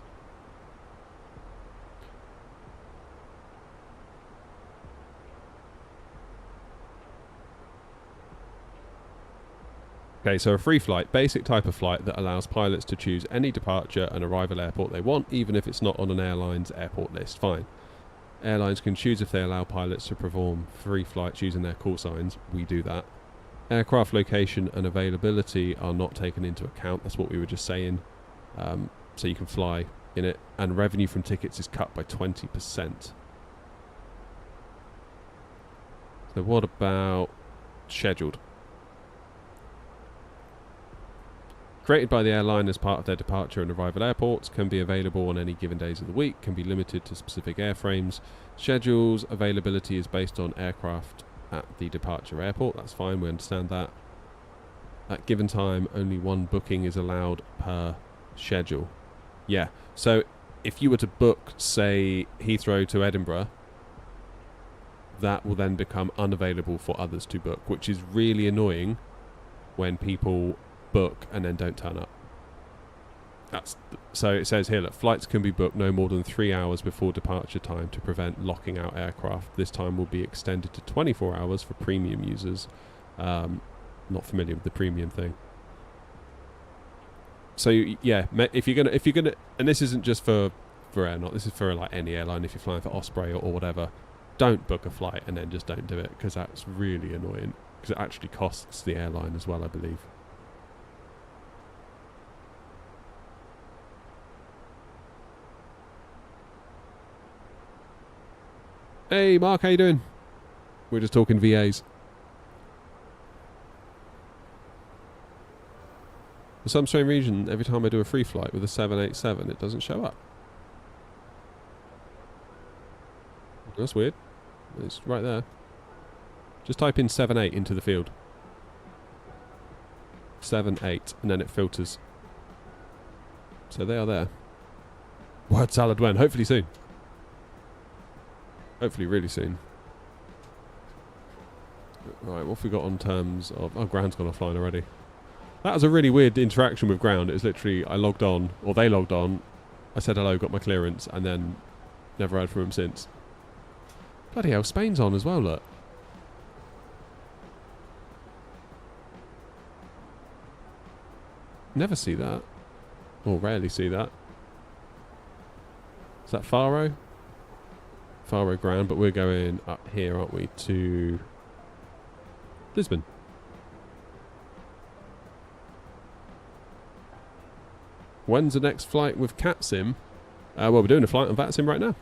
Okay, so a free flight, basic type of flight that allows pilots to choose any departure and arrival airport they want, even if it's not on an airline's airport list. Fine. Airlines can choose if they allow pilots to perform free flights using their call signs. We do that. Aircraft location and availability are not taken into account. That's what we were just saying. So you can fly in it. And revenue from tickets is cut by 20%. So what about scheduled? Created by the airline as part of their departure and arrival airports, can be available on any given days of the week, can be limited to specific airframes. Schedules availability is based on aircraft at the departure airport. That's fine, we understand that. At given time, only one booking is allowed per schedule. Yeah, so if you were to book, say, Heathrow to Edinburgh, that will then become unavailable for others to book, which is really annoying when people book and then don't turn up. So it says here that flights can be booked no more than 3 hours before departure time to prevent locking out aircraft. This time will be extended to 24 hours for premium users. Not familiar with the premium thing. So yeah, if you're gonna, and this isn't just for Airnaut, this is for like any airline. If you're flying for Osprey or whatever, don't book a flight and then just don't do it, because that's really annoying. Because it actually costs the airline as well, I believe. Hey Mark, how you doing? We're just talking VAs. For some strange reason, every time I do a free flight with a 787, it doesn't show up. That's weird. It's right there. Just type in 78 into the field. 78, and then it filters. So they are there. Word salad when? Hopefully soon. Hopefully really soon. Right, what have we got on terms of... Oh, ground's gone offline already. That was a really weird interaction with ground. It was literally, I logged on, or they logged on, I said hello, got my clearance, and then never heard from them since. Bloody hell, Spain's on as well, look. Never see that. Or rarely see that. Is that Faro? Faro ground, but we're going up here, aren't we, to Lisbon. When's the next flight with VATSIM? Well, we're doing a flight on VATSIM right now.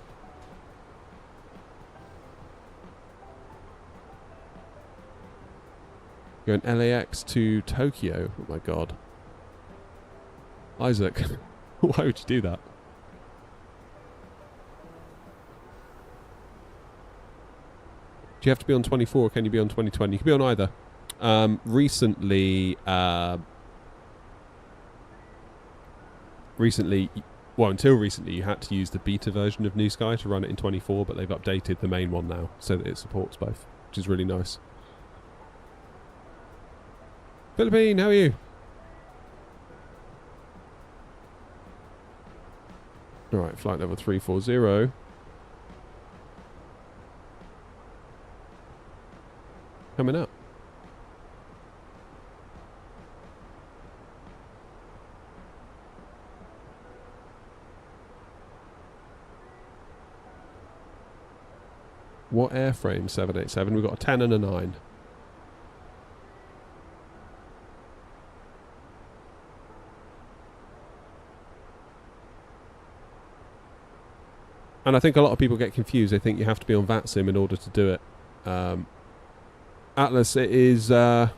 Going LAX to Tokyo. Oh my god. Isaac, why would you do that? Do you have to be on 24 or can you be on 2020? You can be on either. Recently, well, until recently, you had to use the beta version of New Sky to run it in 24, but they've updated the main one now so that it supports both, which is really nice. Philippine, how are you? Alright, flight level 340. Coming up. What airframe? 787. We've got a 10 and a 9. And I think a lot of people get confused. They think you have to be on VATSIM in order to do it. Atlas, it is... what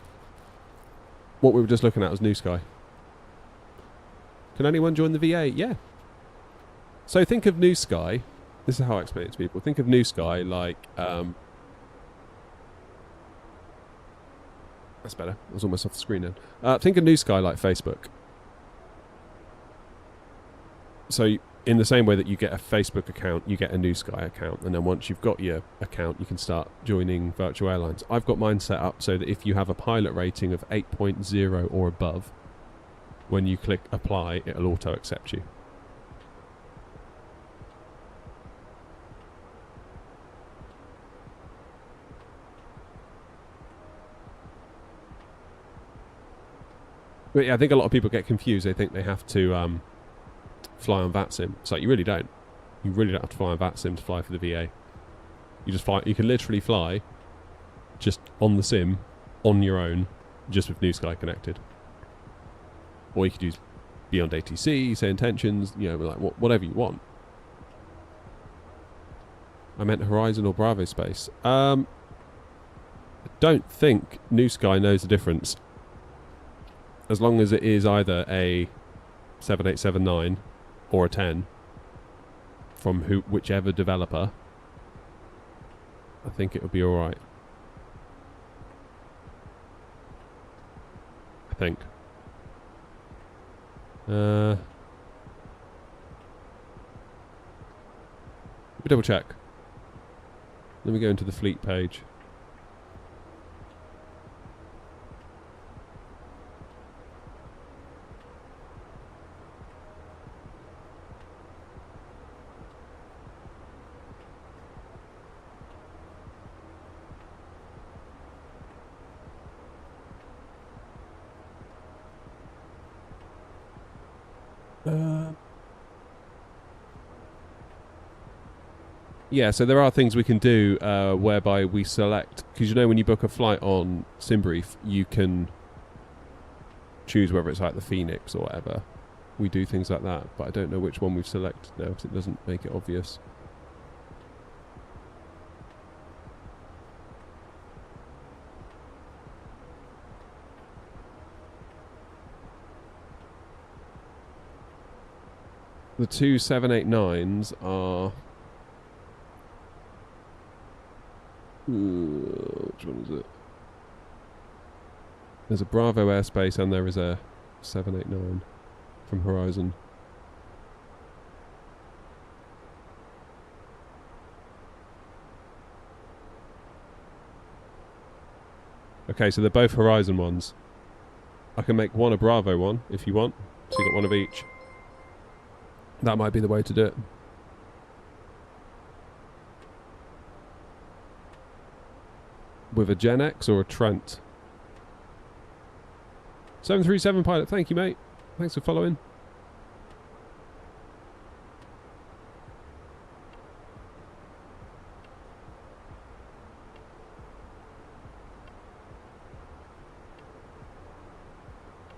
we were just looking at was New Sky. Can anyone join the VA? Yeah. So think of New Sky... This is how I explain it to people. Think of New Sky like... that's better. I was almost off the screen then. Think of New Sky like Facebook. So in the same way that you get a Facebook account, you get a New Sky account. And then once you've got your account, you can start joining virtual airlines. I've got mine set up so that if you have a pilot rating of 8.0 or above, when you click apply, it'll auto accept you. But yeah, I think a lot of people get confused. They think they have to fly on VATSIM. It's like, you really don't. You really don't have to fly on VATSIM to fly for the VA. You just fly. You can literally fly just on the sim, on your own, just with New Sky connected. Or you could use Beyond ATC, say intentions, you know, like whatever you want. I meant Horizon or Bravo Space. I don't think New Sky knows the difference. As long as it is either a 7879 or a 10 from whichever developer, I think it would be alright. I think. Let me double check. Let me go into the fleet page. Yeah, so there are things we can do whereby we select, because you know when you book a flight on SimBrief, you can choose whether it's like the Fenix or whatever. We do things like that, but I don't know which one we've selected now because it doesn't make it obvious. The two 789s are... which one is it? There's a Bravo airspace and there is a 789 from Horizon. Okay, so they're both Horizon ones. I can make one a Bravo one if you want. So you got one of each. That might be the way to do it. With a Gen X or a Trent? 737 pilot, thank you, mate. Thanks for following.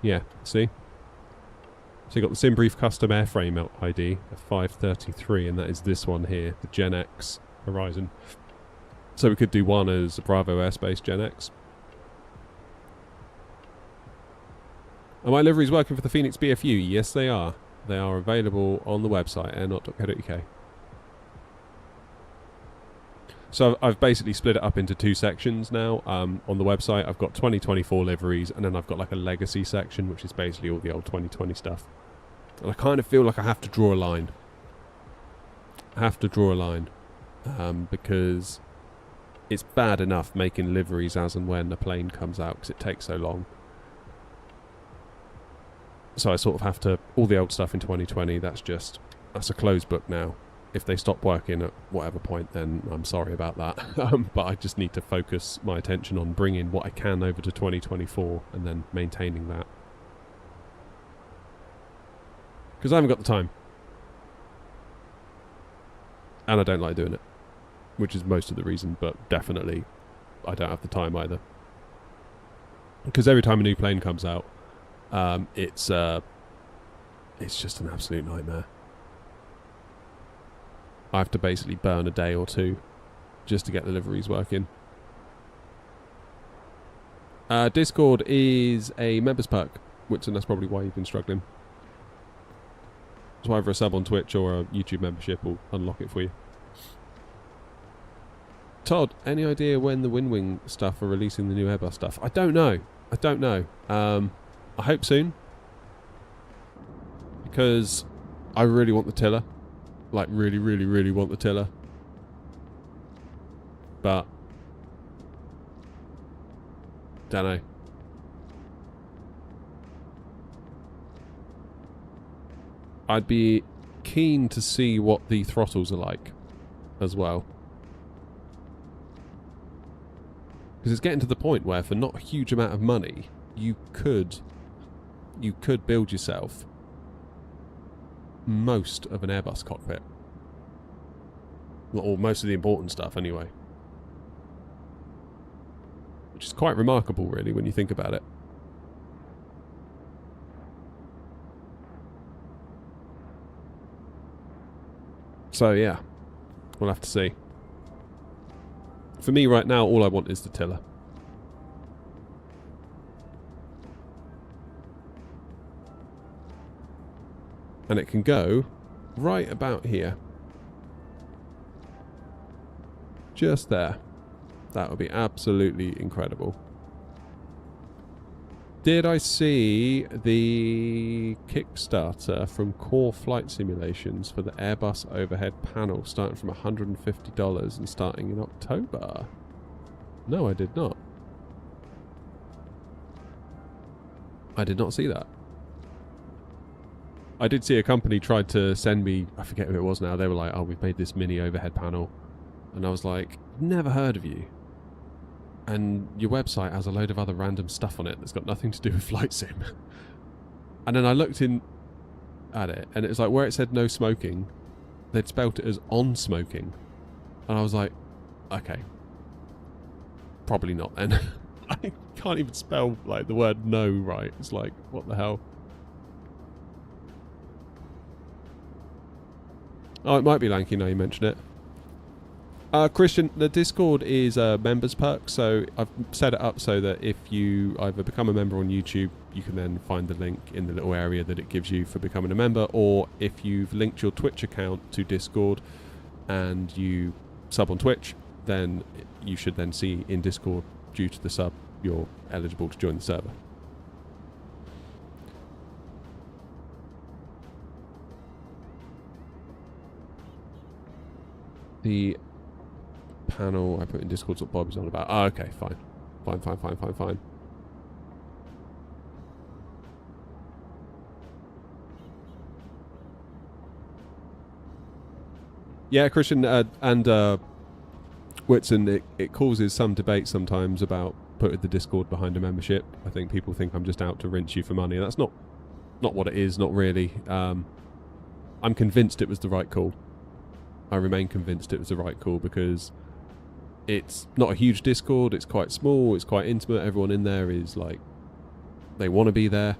Yeah, see? So you got the SimBrief custom airframe ID of 533, and that is this one here, the Gen X Horizon. So we could do one as a Bravo airspace Gen X. Are my liveries working for the Fenix BFU? Yes, they are. They are available on the website, airnaut.co.uk. So I've basically split it up into two sections now. On the website, I've got 2024 liveries, and then I've got like a legacy section, which is basically all the old 2020 stuff. And I kind of feel like I have to draw a line. Because it's bad enough making liveries as and when the plane comes out, because it takes so long. So I sort of have to... all the old stuff in 2020, that's a closed book now. If they stop working at whatever point, then I'm sorry about that. But I just need to focus my attention on bringing what I can over to 2024 and then maintaining that. Because I haven't got the time. And I don't like doing it. Which is most of the reason, but definitely I don't have the time either. Because every time a new plane comes out, it's just an absolute nightmare. I have to basically burn a day or two just to get the liveries working. Discord is a members perk, and that's probably why you've been struggling. So either a sub on Twitch or a YouTube membership will unlock it for you. Todd, any idea when the Winwing stuff are releasing the new Airbus stuff? I don't know. I hope soon. Because I really want the tiller. Like, really, really, really want the tiller. But don't know. I'd be keen to see what the throttles are like as well. Because it's getting to the point where for not a huge amount of money, you could build yourself most of an Airbus cockpit. Or most of the important stuff anyway. Which is quite remarkable really when you think about it. So yeah, we'll have to see. For me right now, all I want is the tiller. And it can go right about here. Just there. That would be absolutely incredible. Did I see the Kickstarter from Core Flight Simulations for the Airbus overhead panel starting from $150 and starting in October? No, I did not. I did not see that. I did see a company tried to send me, I forget who it was now, they were like, oh, we've made this mini overhead panel. And I was like, never heard of you. And your website has a load of other random stuff on it that's got nothing to do with flight sim. And then I looked in at it, and it was like where it said no smoking, they'd spelt it as on smoking, and I was like, okay, probably not then. I can't even spell like the word no right. It's like, what the hell? Oh, it might be Lanky now you mention it. Christian, the Discord is a members perk, so I've set it up so that if you either become a member on YouTube, you can then find the link in the little area that it gives you for becoming a member, or if you've linked your Twitch account to Discord and you sub on Twitch, then you should then see in Discord, due to the sub, you're eligible to join the server. The panel I put in Discord's what Bob's on about. Oh, okay, fine. Fine. Yeah, Christian and Whitson, it causes some debate sometimes about putting the Discord behind a membership. I think people think I'm just out to rinse you for money. That's not what it is, not really. I'm convinced it was the right call. I remain convinced it was the right call because it's not a huge Discord, it's quite small, it's quite intimate, everyone in there is like, they want to be there,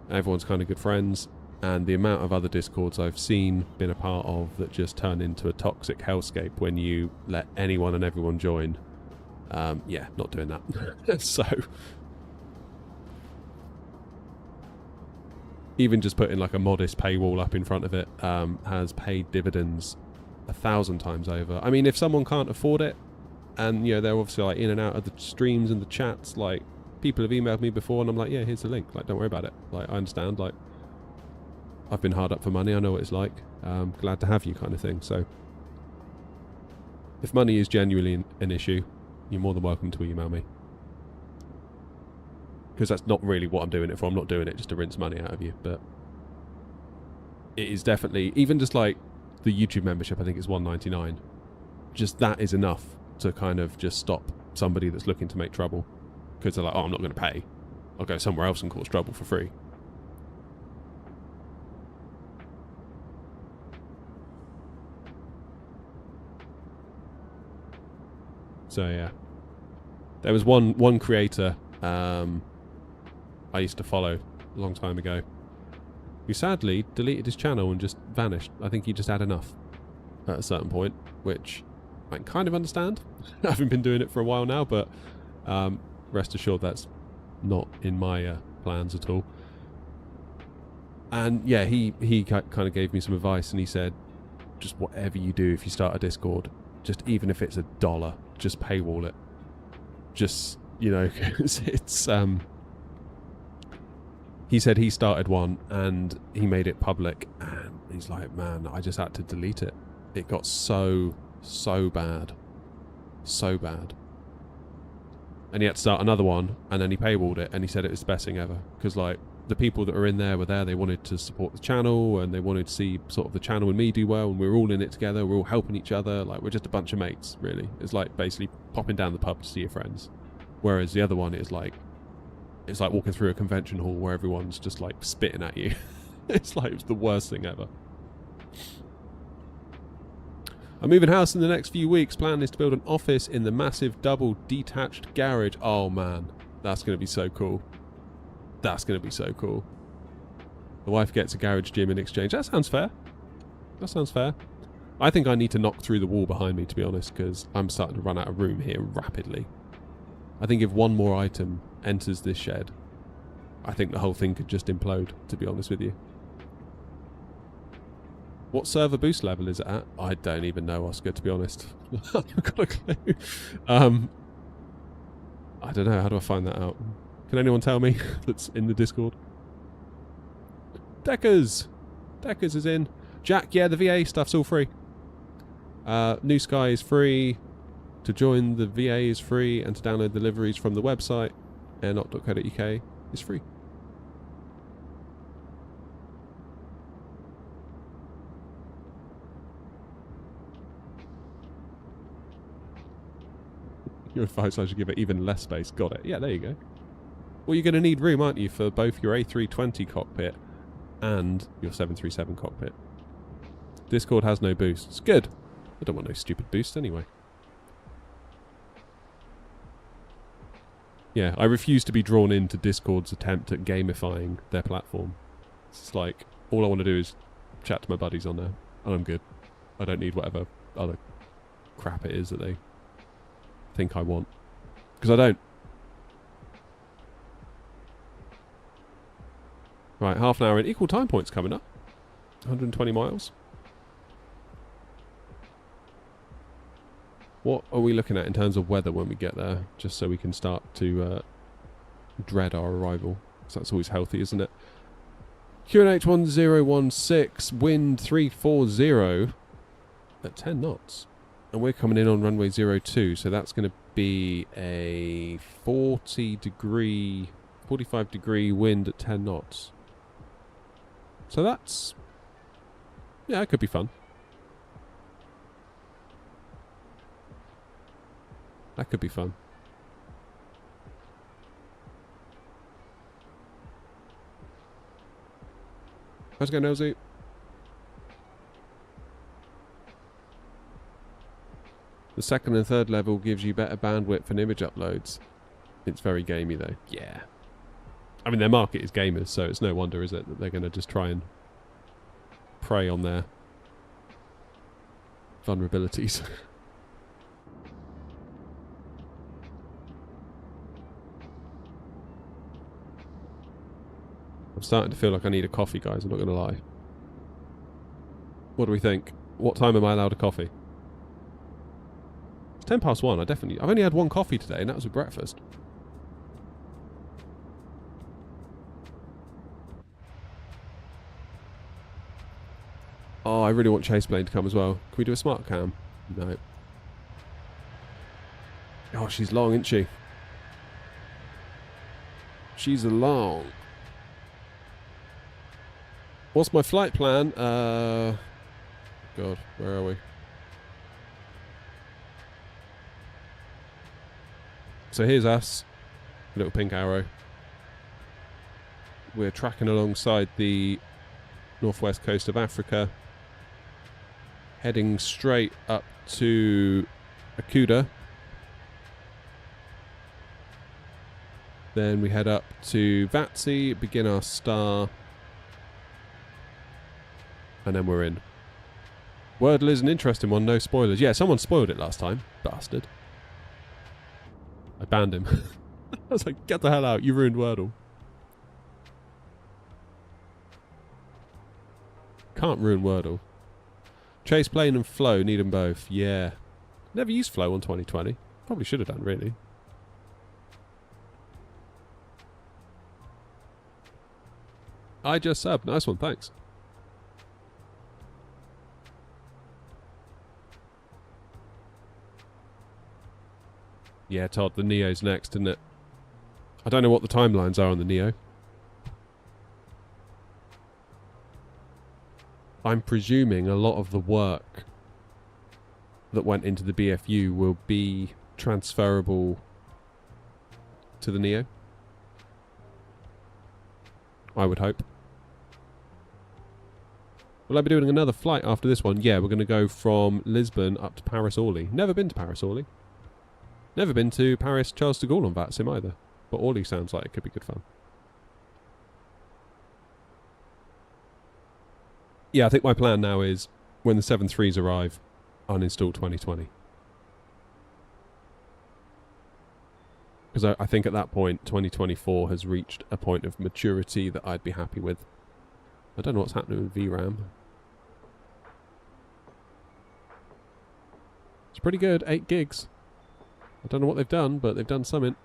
everyone's kind of good friends, and the amount of other Discords I've seen, been a part of, that just turn into a toxic hellscape when you let anyone and everyone join. Yeah, not doing that. So, even just putting like a modest paywall up in front of it has paid dividends 1,000 times over. I mean, if someone can't afford it, and you know they're obviously like in and out of the streams and the chats, like people have emailed me before, and I'm like, yeah, here's the link. Like, don't worry about it. Like, I understand. Like, I've been hard up for money. I know what it's like. Glad to have you, kind of thing. So, if money is genuinely an issue, you're more than welcome to email me. Because that's not really what I'm doing it for. I'm not doing it just to rinse money out of you. But it is definitely, even just like the YouTube membership, I think it's $1.99. Just that is enough to kind of just stop somebody that's looking to make trouble. Because they're like, oh, I'm not going to pay. I'll go somewhere else and cause trouble for free. So yeah. There was one creator I used to follow a long time ago, who sadly deleted his channel and just vanished. I think he just had enough at a certain point, which I can kind of understand. I haven't been doing it for a while now, but rest assured that's not in my plans at all. And yeah, he kind of gave me some advice, and he said, just whatever you do, if you start a Discord, just even if it's $1, just paywall it. Just, you know, it's he said he started one and he made it public, and he's like, man, I just had to delete it. It got so bad. So bad. And he had to start another one, and then he paywalled it, and he said it was the best thing ever. Because, like, the people that were in there were there, they wanted to support the channel, and they wanted to see sort of the channel and me do well, and we're all in it together, we're all helping each other, like, we're just a bunch of mates, really. It's like basically popping down the pub to see your friends. Whereas the other one is like, it's like walking through a convention hall where everyone's just like spitting at you. It's like, it's the worst thing ever. I'm moving house in the next few weeks. Plan is to build an office in the massive double detached garage. Oh man, that's going to be so cool. That's going to be so cool. The wife gets a garage gym in exchange. That sounds fair. That sounds fair. I think I need to knock through the wall behind me, to be honest, because I'm starting to run out of room here rapidly. I think if one more item enters this shed, I think the whole thing could just implode, to be honest with you. What server boost level is it at? I don't even know, Oscar, to be honest. I've got a clue. I don't know. How do I find that out? Can anyone tell me that's in the Discord? Deckers! Deckers is in. Jack, yeah, the VA stuff's all free. New Sky is free. To join the VA is free, and to download the deliveries from the website, airnot.co.uk, is free. Your advice, I should give it even less space. Got it. Yeah, there you go. Well, you're going to need room, aren't you, for both your A320 cockpit and your 737 cockpit. Discord has no boosts. Good. I don't want no stupid boosts anyway. Yeah, I refuse to be drawn into Discord's attempt at gamifying their platform. It's like, all I want to do is chat to my buddies on there, and I'm good. I don't need whatever other crap it is that they think I want. Because I don't. Right, half an hour in. Equal time points coming up. 120 miles. What are we looking at in terms of weather when we get there? Just so we can start to dread our arrival. So that's always healthy, isn't it? QNH 1016, wind 340 at 10 knots. And we're coming in on runway 02, so that's going to be a 45 degree wind at 10 knots. So that's, yeah, it could be fun. That could be fun. How's it going, Nosy? The second and third level gives you better bandwidth and image uploads. It's very gamey though. Yeah. I mean, their market is gamers, so it's no wonder, is it, that they're going to just try and prey on their vulnerabilities. I'm starting to feel like I need a coffee, guys. I'm not going to lie. What do we think? What time am I allowed a coffee? It's 1:10. I've only had one coffee today, and that was with breakfast. Oh, I really want Chase Plane to come as well. Can we do a smart cam? No. Oh, she's long, isn't she? She's long. What's my flight plan? God, where are we? So here's us. A little pink arrow. We're tracking alongside the northwest coast of Africa. Heading straight up to Akuda. Then we head up to VATSIM, begin our star. And then we're in. Wordle is an interesting one, no spoilers. Yeah, someone spoiled it last time. Bastard. I banned him. I was like, get the hell out, you ruined Wordle. Can't ruin Wordle. Chase Plane and Flow, need them both. Yeah. Never used Flow on 2020. Probably should have done, really. I just subbed. Nice one, thanks. Yeah, Todd, the Neo's next, isn't it? I don't know what the timelines are on the Neo. I'm presuming a lot of the work that went into the BFU will be transferable to the Neo. I would hope. Will I be doing another flight after this one? Yeah, we're going to go from Lisbon up to Paris-Orly. Never been to Paris-Orly. Never been to Paris Charles de Gaulle on VATSIM either. But Orly sounds like it could be good fun. Yeah, I think my plan now is when the 7.3s arrive, uninstall 2020. Because I think at that point, 2024 has reached a point of maturity that I'd be happy with. I don't know what's happening with VRAM. It's pretty good, 8 gigs. I don't know what they've done, but they've done something.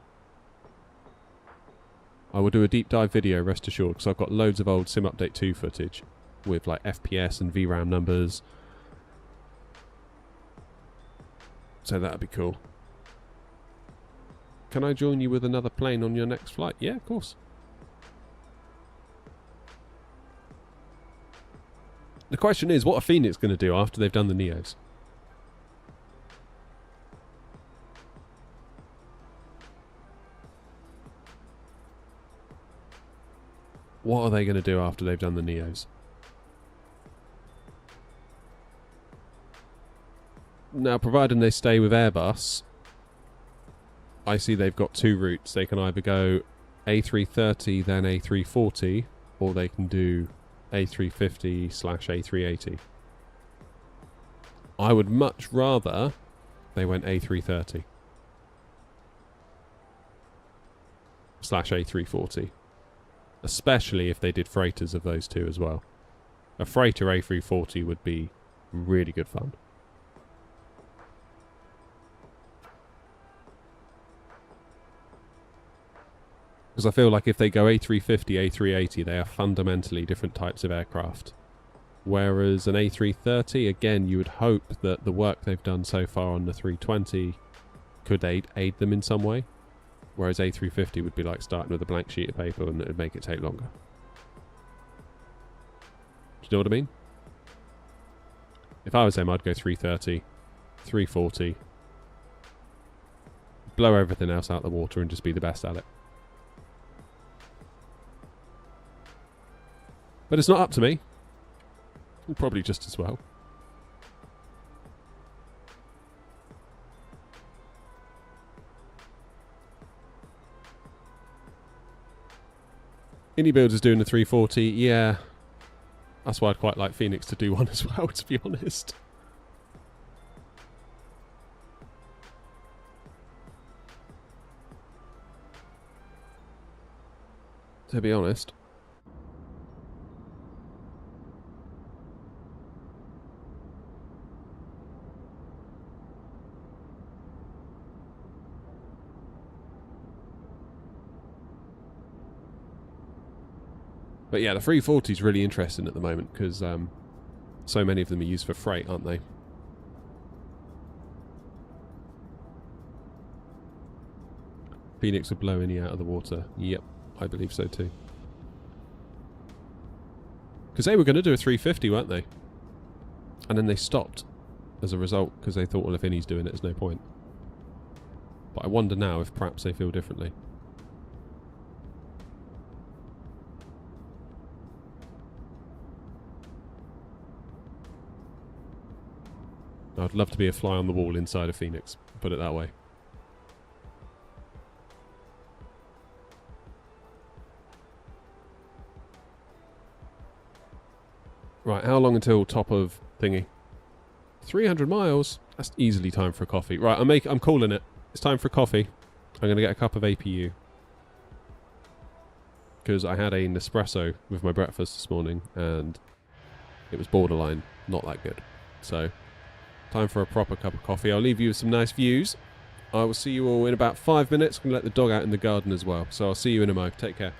I will do a deep dive video, rest assured, because I've got loads of old Sim Update 2 footage with like FPS and VRAM numbers. So that'd be cool. Can I join you with another plane on your next flight? Yeah, of course. The question is, what are Fenix going to do after they've done the Neos? What are they going to do after they've done the Neos? Now, providing they stay with Airbus, I see they've got two routes. They can either go A330 then A340, or they can do A350/A380. I would much rather they went A330/A340, especially if they did freighters of those two as well. A freighter A340 would be really good fun. Because I feel like if they go A350, A380, they are fundamentally different types of aircraft. Whereas an A330, again, you would hope that the work they've done so far on the 320 could aid them in some way. Whereas A350 would be like starting with a blank sheet of paper and it would make it take longer. Do you know what I mean? If I was them, I'd go 330, 340, blow everything else out the water and just be the best at it. But it's not up to me. Probably just as well. Indie Builder's doing the 340, yeah. That's why I'd quite like Fenix to do one as well, to be honest. To be honest. But yeah, the 340 is really interesting at the moment because so many of them are used for freight, aren't they? Fenix would blow any out of the water. Yep, I believe so too. Because they were going to do a 350, weren't they? And then they stopped as a result because they thought, well, if Innie's doing it, there's no point. But I wonder now if perhaps they feel differently. I'd love to be a fly on the wall inside of Fenix, put it that way. Right, how long until top of thingy? 300 miles? That's easily time for a coffee. Right, I'm calling it. It's time for coffee. I'm going to get a cup of APU. Because I had a Nespresso with my breakfast this morning, and it was borderline not that good. So, time for a proper cup of coffee. I'll leave you with some nice views. I will see you all in about 5 minutes. I'm going to let the dog out in the garden as well. So I'll see you in a mo. Take care.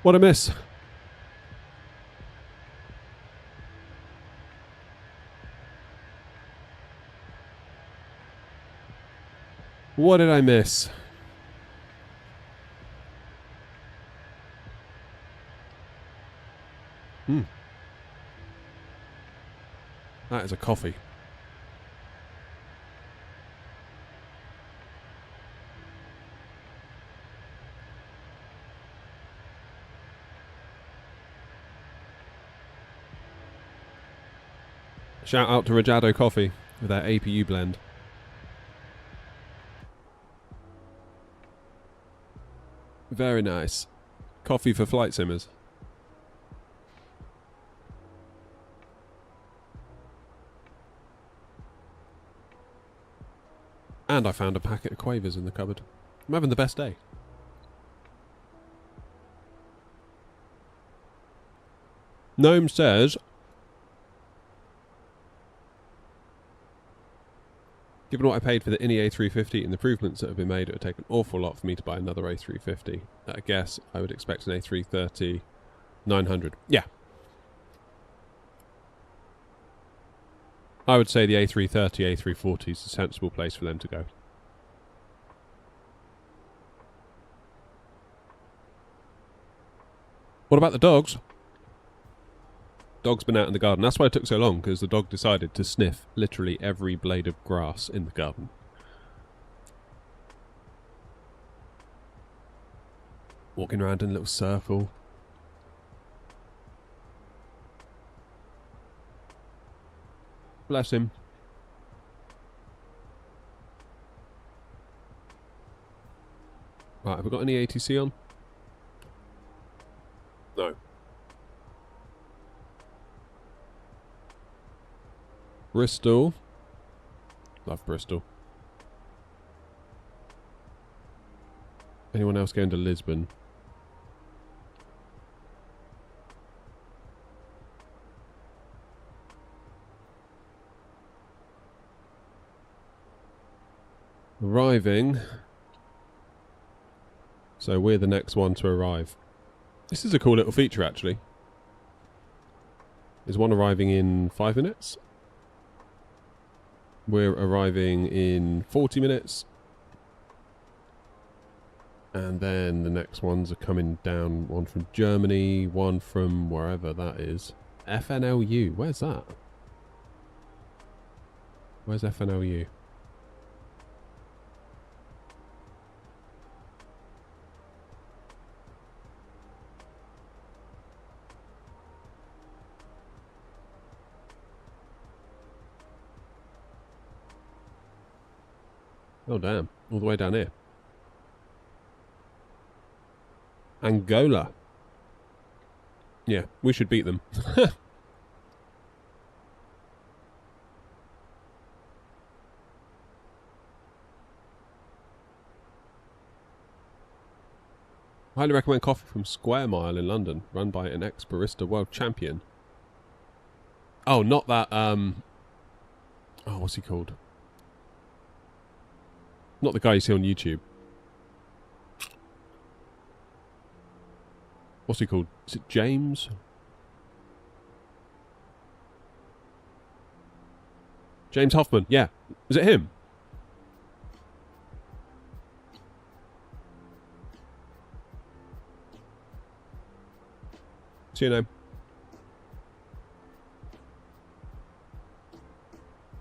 What a miss. What did I miss? That is a coffee. Shout out to Rajado Coffee with their APU blend. Very nice. Coffee for flight simmers. And I found a packet of quavers in the cupboard. I'm having the best day. Gnome says, given what I paid for the INI A350 and the improvements that have been made, it would take an awful lot for me to buy another A350. At a guess, I would expect an A330 900. Yeah. I would say the A330, A340 is a sensible place for them to go. What about the dogs? Dog's been out in the garden. That's why it took so long, because the dog decided to sniff literally every blade of grass in the garden. Walking around in a little circle. Bless him. Right, have we got any ATC on? No. Bristol. Love Bristol. Anyone else going to Lisbon? Arriving. So we're the next one to arrive. This is a cool little feature, actually. Is one arriving in 5 minutes? We're arriving in 40 minutes. And then the next ones are coming down. One from Germany, one from wherever that is. FNLU. Where's that? Where's FNLU? Oh damn, all the way down here. Angola. Yeah, we should beat them. Highly recommend coffee from Square Mile in London, run by an ex-barista world champion. Oh, not that, oh, what's he called? Not the guy you see on YouTube. What's he called? Is it James? James Hoffman, yeah. Is it him? What's your name?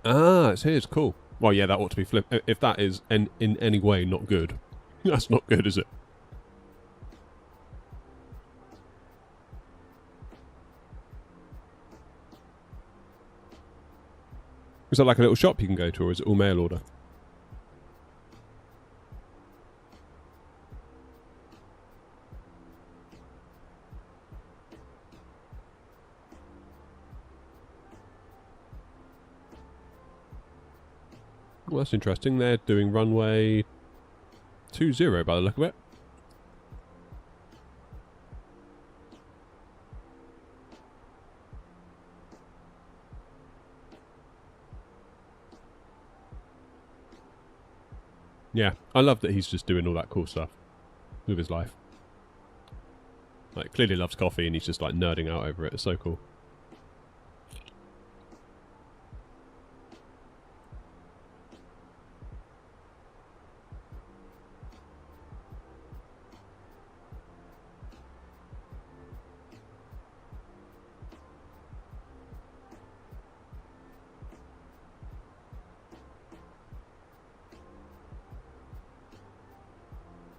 Ah, it's his. Cool. Well, yeah, that ought to be flipped. If that is in any way not good, that's not good, is it? Is that like a little shop you can go to, or is it all mail order? Well, that's interesting. They're doing runway 20 by the look of it. Yeah, I love that he's just doing all that cool stuff with his life. Like, clearly loves coffee and he's just like nerding out over it. It's so cool.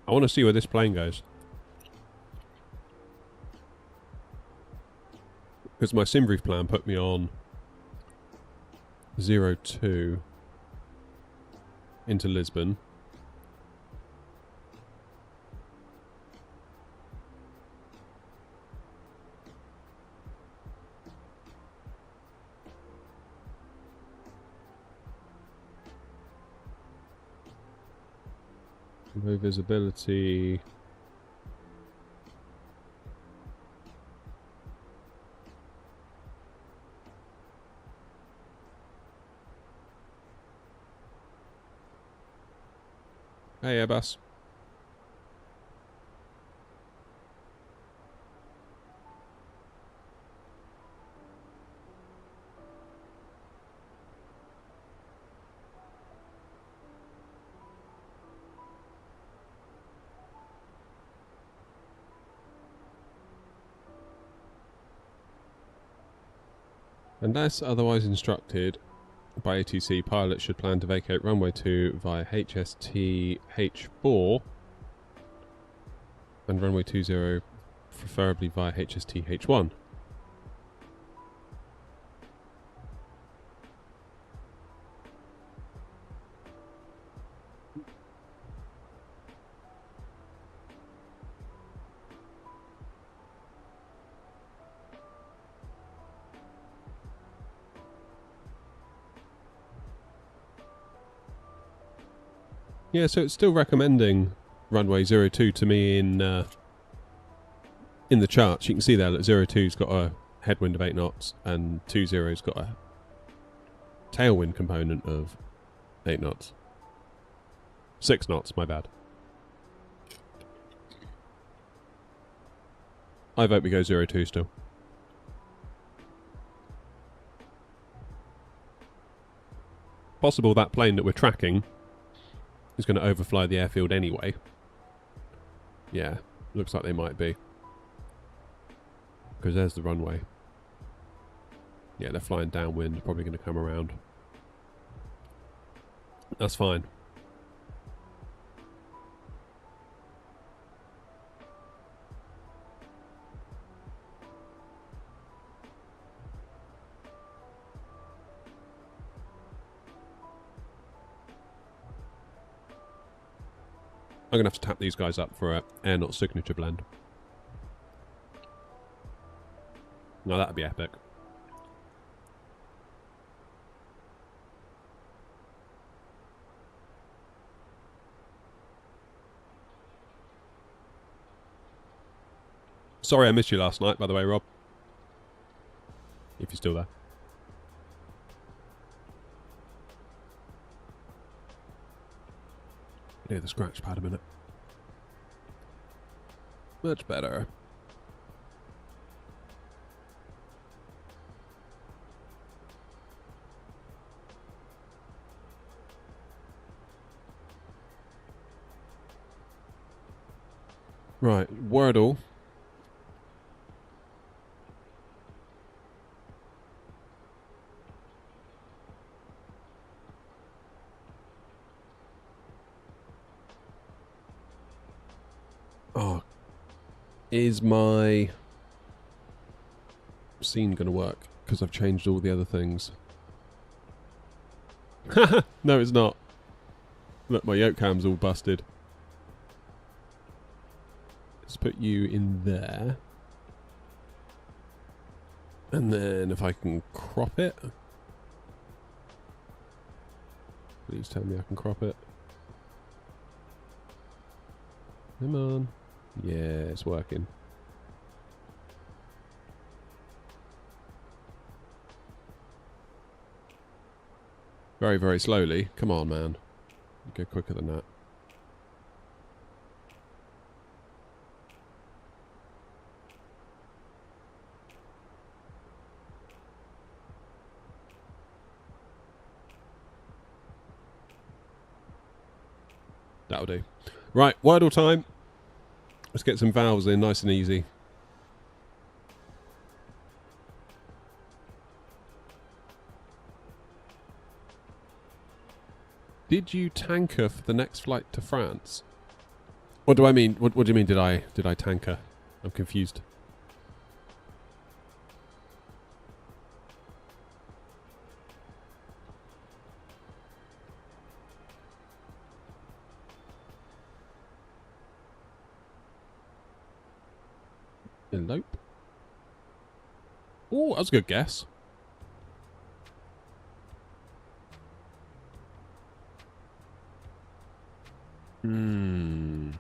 I want to see where this plane goes. Because my SimBrief plan put me on 02 into Lisbon. Low visibility. Hey, Airbus. Unless otherwise instructed by ATC, pilots should plan to vacate runway 2 via HST H4 and runway 20 preferably via HST H1. Yeah, so it's still recommending runway 02 to me in the charts. You can see there that 02's got a headwind of 8 knots and 20's got a tailwind component of 8 knots. 6 knots, my bad. I vote we go 02 still. Possible that plane that we're tracking is going to overfly the airfield anyway. Yeah, looks like they might be. Because there's the runway. Yeah, they're flying downwind, probably going to come around. That's fine. I'm going to have to tap these guys up for a air knot signature blend. Now that'd be epic. Sorry I missed you last night, by the way, Rob. If you're still there. Yeah, the scratch pad a minute. Much better. Right, Wordle. Oh, is my scene going to work? Because I've changed all the other things. No, it's not. Look, my yoke cam's all busted. Let's put you in there. And then if I can crop it. Please tell me I can crop it. Come on. Yeah, it's working. Very, very slowly. Come on, man. Go quicker than that. That'll do. Right, Wordle time. Let's get some vowels in, nice and easy. Did you tanker for the next flight to France? What do I mean? What do you mean? Did I tanker? I'm confused. Elope. Oh, that was a good guess. Hmm.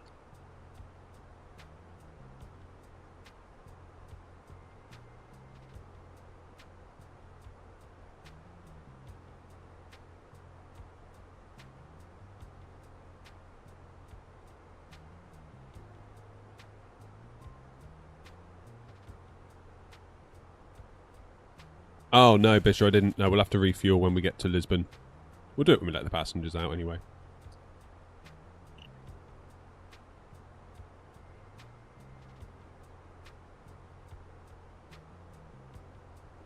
Oh, no, Bishop, I didn't. No, we'll have to refuel when we get to Lisbon. We'll do it when we let the passengers out anyway.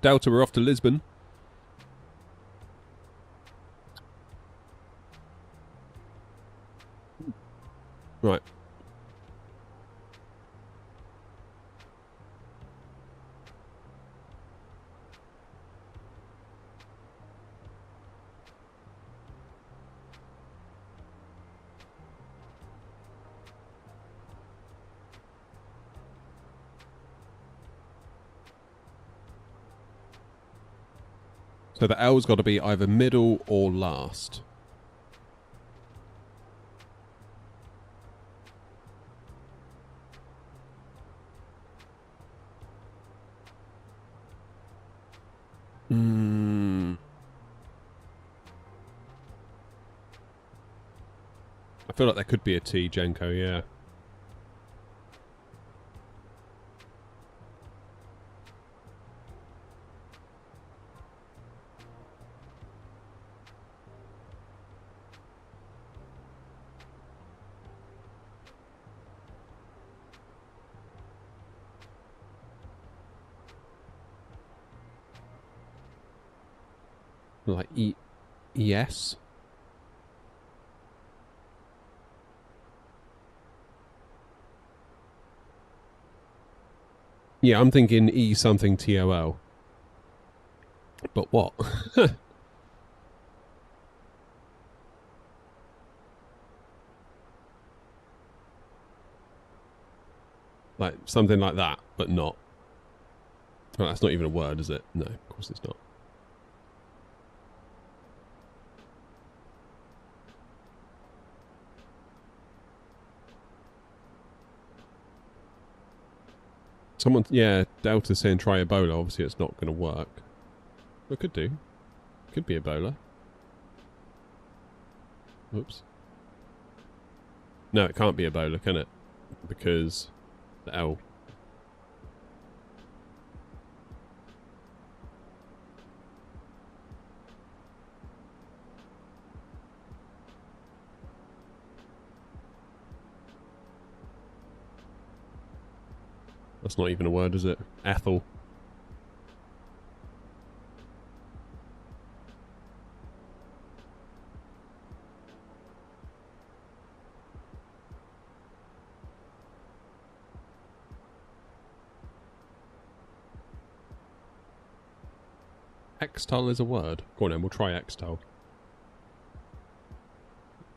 Delta, we're off to Lisbon. Right. So the L's got to be either middle or last. I feel like there could be a T, Jenko, yeah. Like ES. Yeah, I'm thinking E something TOL. But what? Like something like that, but not. Oh, that's not even a word, is it? No, of course it's not. Someone, yeah, Delta's saying try Ebola. Obviously, it's not going to work. Well, it could do. Could be Ebola. Oops. No, it can't be Ebola, can it? Because the L. That's not even a word, is it? Ethel. Extol is a word. Go on then, we'll try Extol.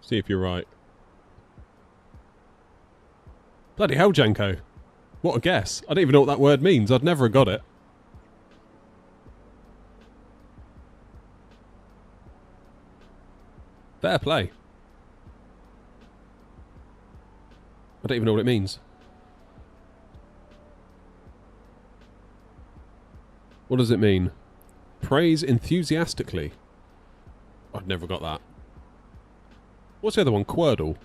See if you're right. Bloody hell, Janko. What a guess. I don't even know what that word means. I'd never have got it. Fair play. I don't even know what it means. What does it mean? Praise enthusiastically. I've never got that. What's the other one? Wordle.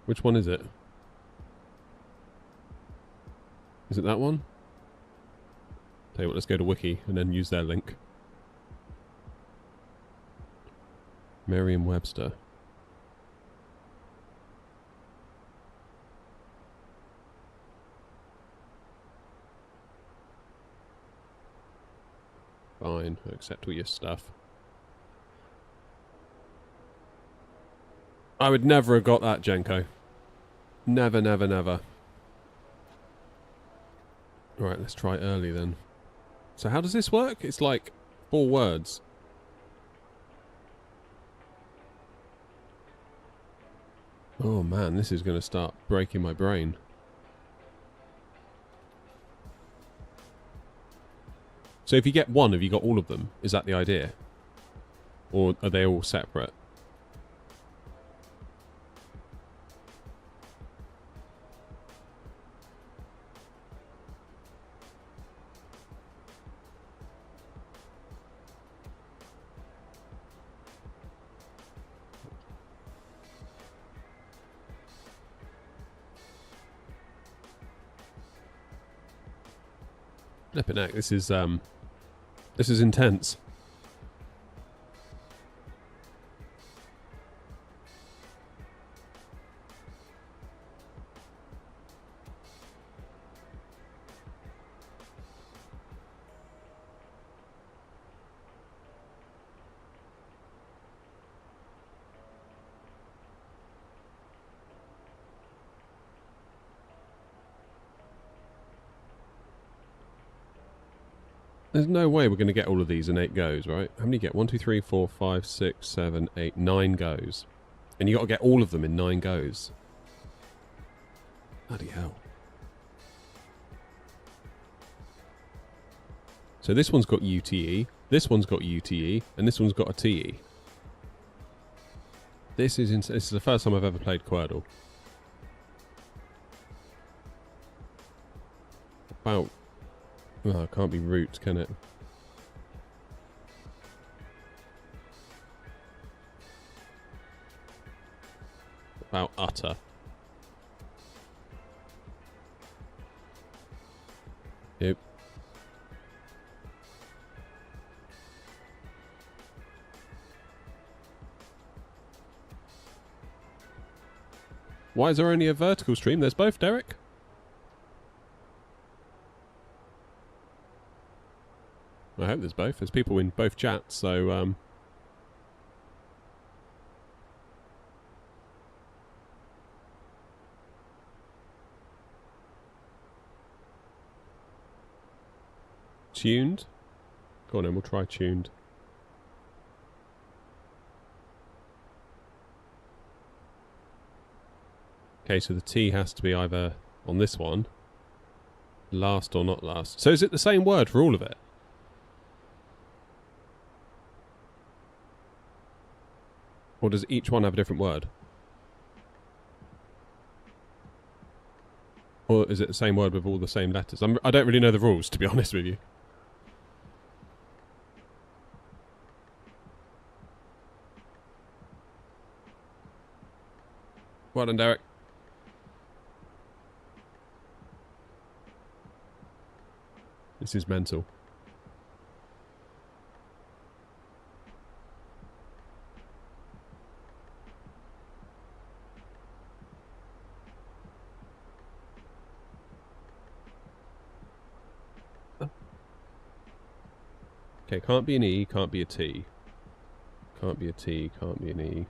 Which one is it? Is it that one? Tell you what, let's go to Wiki and then use their link. Merriam-Webster. Fine, I accept all your stuff. I would never have got that, Jenko. Never, never, never. Alright, let's try early then. So how does this work? It's like 4 words. Oh man, this is going to start breaking my brain. So if you get one, have you got all of them? Is that the idea? Or are they all separate? Flippin' heck, this is intense. There's no way we're going to get all of these in 8 goes, right? How many you get? 1, 2, 3, 4, 5, 6, 7, 8, 9 goes. And you got to get all of them in 9 goes. Bloody hell. So this one's got UTE, this one's got UTE, and this one's got a TE. This is the first time I've ever played Wordle. About... Oh, it can't be root, can it? About utter. Yep. Why is there only a vertical stream? There's both, Derek. I hope there's both. There's people in both chats, so tuned? Go on then, we'll try tuned. Okay, so the T has to be either on this one, last or not last. So is it the same word for all of it? Or does each one have a different word? Or is it the same word with all the same letters? I don't really know the rules, to be honest with you. Well done, Derek. This is mental. Okay, can't be an E, can't be a T. Can't be a T, can't be an E.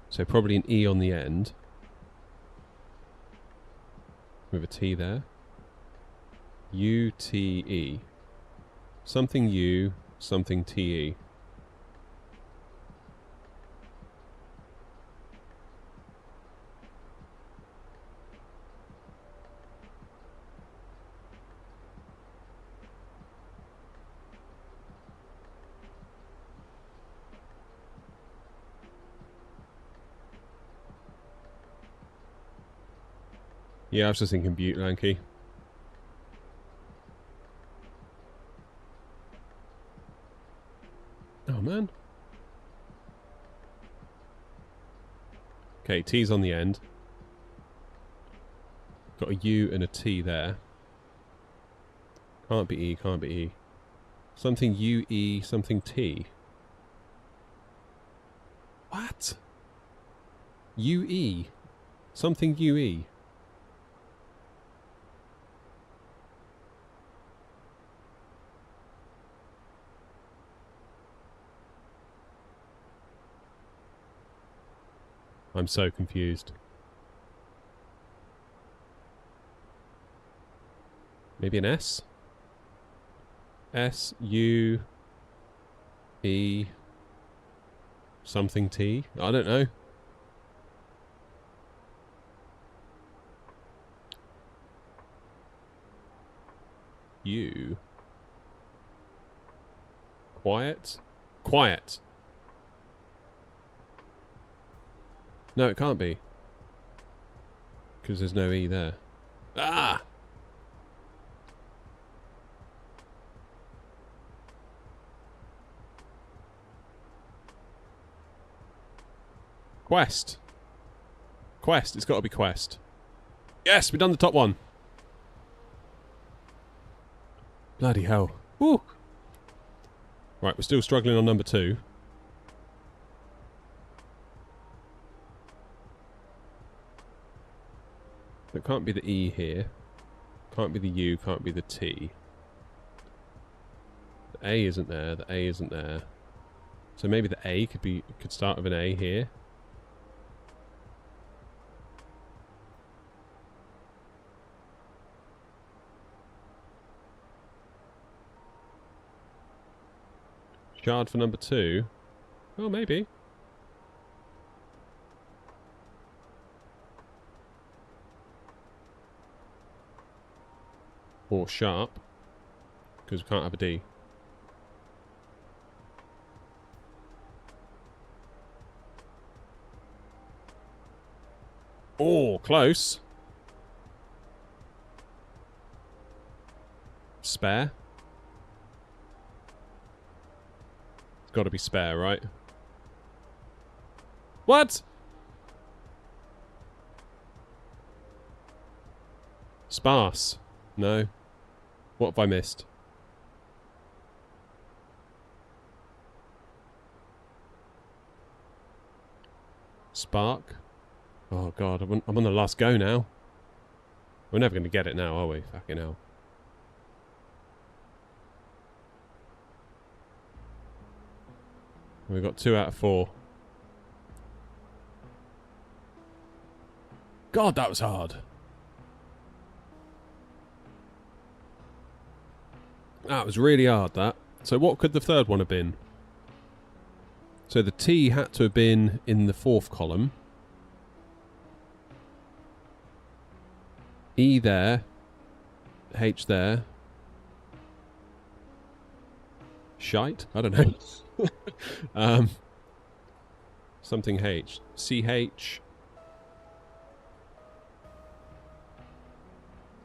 So probably an E on the end. With a T there. U-T-E. Something U, something T-E. Yeah, I was just thinking Butte Lanky. Oh, man. Okay, T's on the end. Got a U and a T there. Can't be E, can't be E. Something U-E, something T. UE. Something UE. I'm so confused. Maybe an S? S, U, E, something T? I don't know. U. Quiet? Quiet. No, it can't be. Because there's no E there. Ah! Quest. Quest. It's got to be Quest. Yes, we've done the top one. Bloody hell. Woo! Right, we're still struggling on number 2. It can't be the E here. Can't be the U, can't be the T. The A isn't there, the A isn't there. So maybe the A could start with an A here. Shard for number 2. Oh, maybe. Or sharp. Because we can't have a D. Oh, close. Spare. It's got to be spare, right? What? Sparse. No. What have I missed? Spark? Oh god, I'm on the last go now. We're never going to get it now, are we? Fucking hell. We've got 2 out of 4. God, that was hard. That was really hard, that. So what could the third one have been? So the T had to have been in the 4th column. E there. H there. Shite? I don't know. Something H. CH.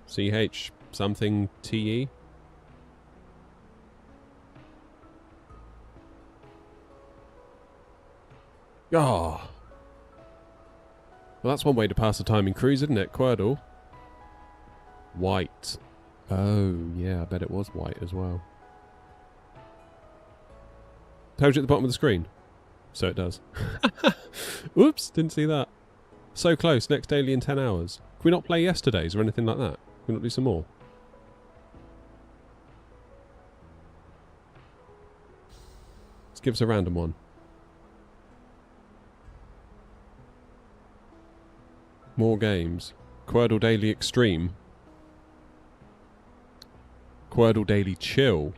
CH something TE. Oh. Well, that's one way to pass the time in cruise, isn't it? Wordle. White. Oh, yeah, I bet it was white as well. Told you at the bottom of the screen. So it does. Oops, didn't see that. So close, next daily in 10 hours. Can we not play yesterday's or anything like that? Can we not do some more? Let's give us a random one. More games. Wordle Daily Extreme. Wordle Daily Chill.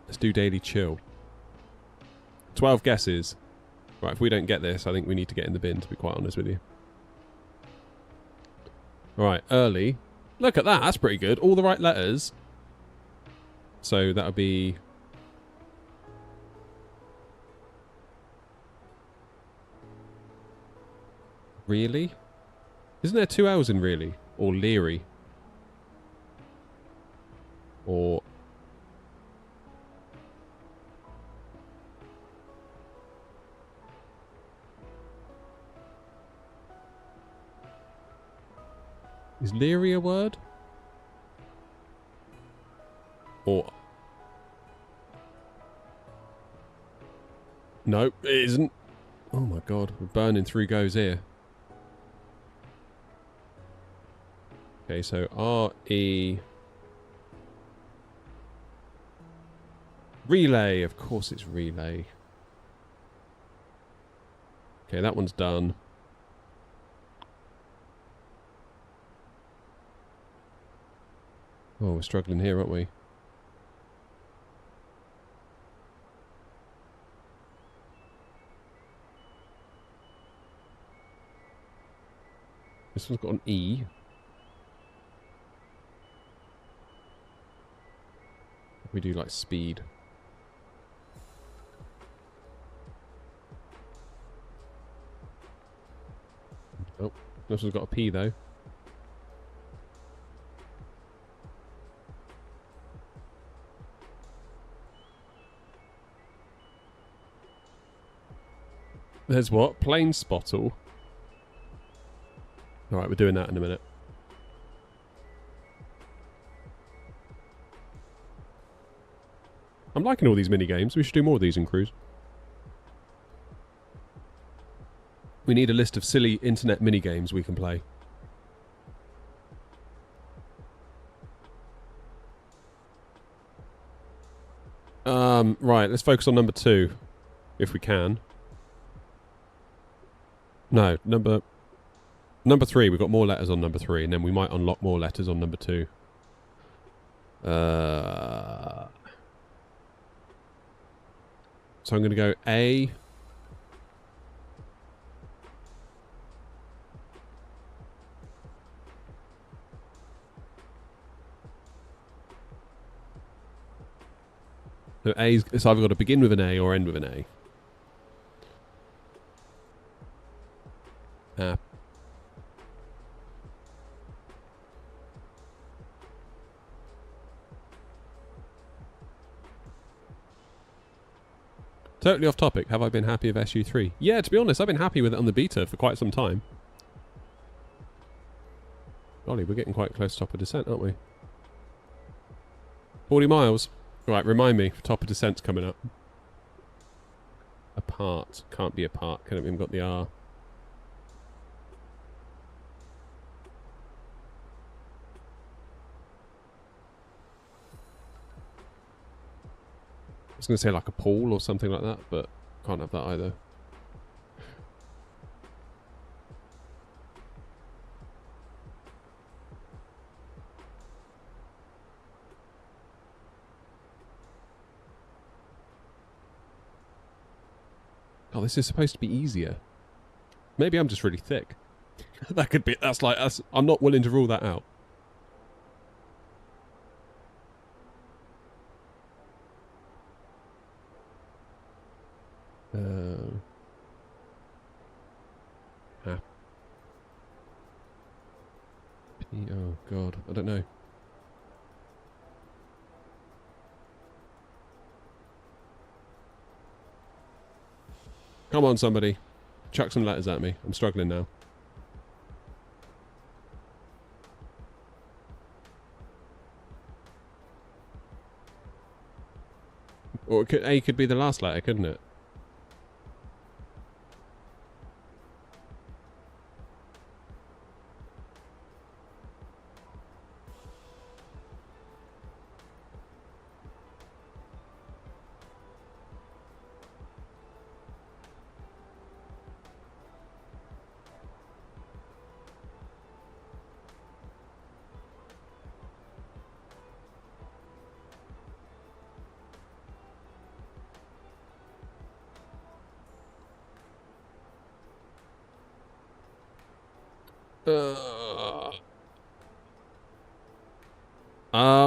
Let's do Daily Chill. 12 guesses. Right, if we don't get this, I think we need to get in the bin, to be quite honest with you. Right, early. Look at that, that's pretty good. All the right letters. So that would be... Really? Isn't there 2 L's in really? Or Leary? Or... Is Leary a word? Or... No, it isn't. Oh my god, we're burning through goes here. Okay, so RE... Relay, of course it's relay. Okay, that one's done. Oh, we're struggling here, aren't we? This one's got an E. We do like speed. Oh, this one's got a P though. There's what? Plane spottle. Alright, we're doing that in a minute. I'm liking all these mini games. We should do more of these in Cruise. We need a list of silly internet mini games we can play. Right, let's focus on number 2, if we can. No, number 3. We've got more letters on number 3, and then we might unlock more letters on number 2. So I'm going to go A. So A's, it's either got to begin with an A or end with an A. Totally off topic. Have I been happy with SU3? Yeah, to be honest, I've been happy with it on the beta for quite some time. Golly, we're getting quite close to top of descent, aren't we? 40 miles. Right, remind me. Top of descent's coming up. Apart. Can't be apart. Can't have even got the R. I was going to say like a pool or something like that, but can't have that either. Oh, this is supposed to be easier. Maybe I'm just really thick. That could be. That's like. I'm not willing to rule that out. Oh God, I don't know. Come on, somebody. Chuck some letters at me. I'm struggling now. Or it could, A could be the last letter, couldn't it?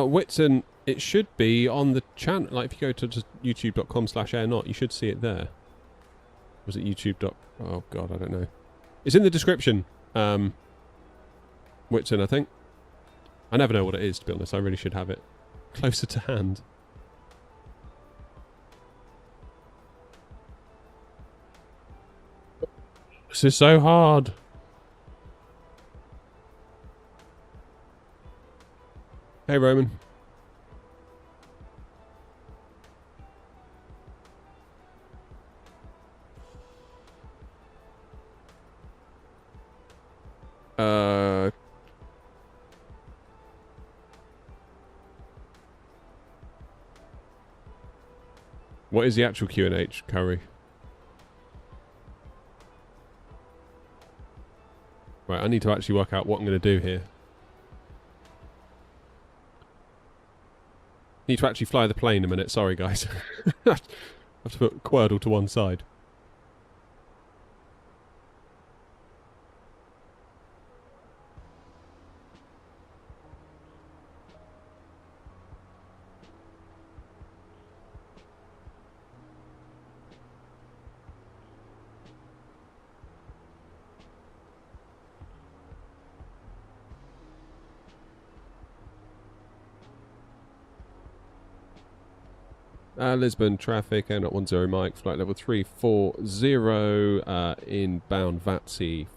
Whitson, it should be on the channel. Like, if you go to just youtube.com/airnot, you should see it there. Was it YouTube. Oh, God, I don't know. It's in the description. Whitson, I think. I never know what it is, to be honest. I really should have it closer to hand. This is so hard. Hey, Roman. What is the actual QNH, Curry? Right, I need to actually work out what I'm going to do here. Need to actually fly the plane a minute. Sorry, guys. I have to put Wordle to one side. Lisbon traffic, airline 10 Mike, flight level 340, inbound VATSIM,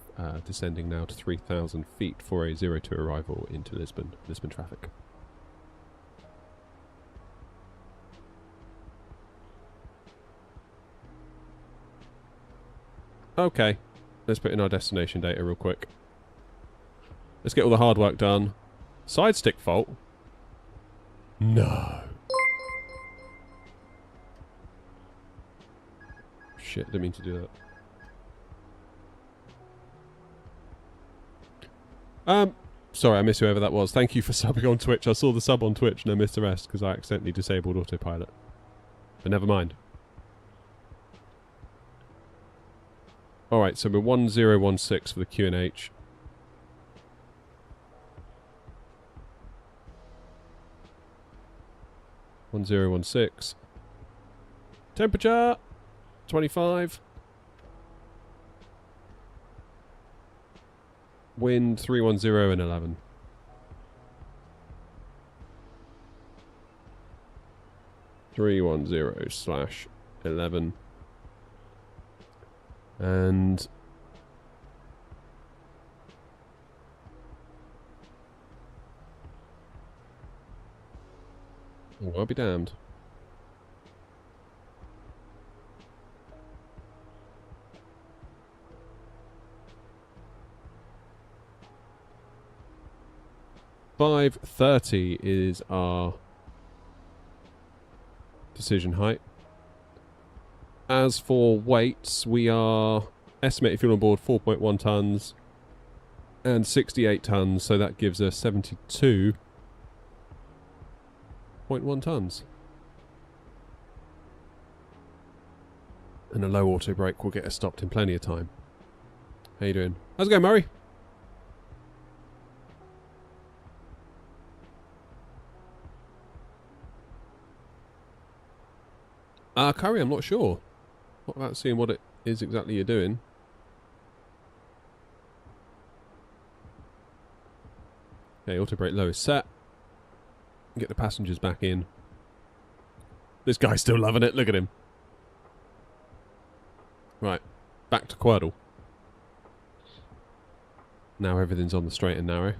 descending now to 3,000 feet for a 02 arrival into Lisbon. Lisbon traffic. Okay, let's put in our destination data real quick. Let's get all the hard work done. Side stick fault? No. Shit, didn't mean to do that. Sorry, I missed whoever that was. Thank you for subbing on Twitch. I saw the sub on Twitch and I missed the rest because I accidentally disabled autopilot. But never mind. Alright, so we're 1016 for the QNH. (1016). Temperature 25. Wind 310 and 11. (310/11). And oh, I'll be damned. (530) is our decision height. As for weights, we are estimated fuel on board 4.1 tons and 68 tons, so that gives us 72.1 tons. And a low auto brake will get us stopped in plenty of time. How you doing? How's it going, Murray? Curry, I'm not sure. Not about seeing what it is exactly you're doing. Okay, auto brake low is set. Get the passengers back in. This guy's still loving it. Look at him. Right, back to Wordle. Now everything's on the straight and narrow.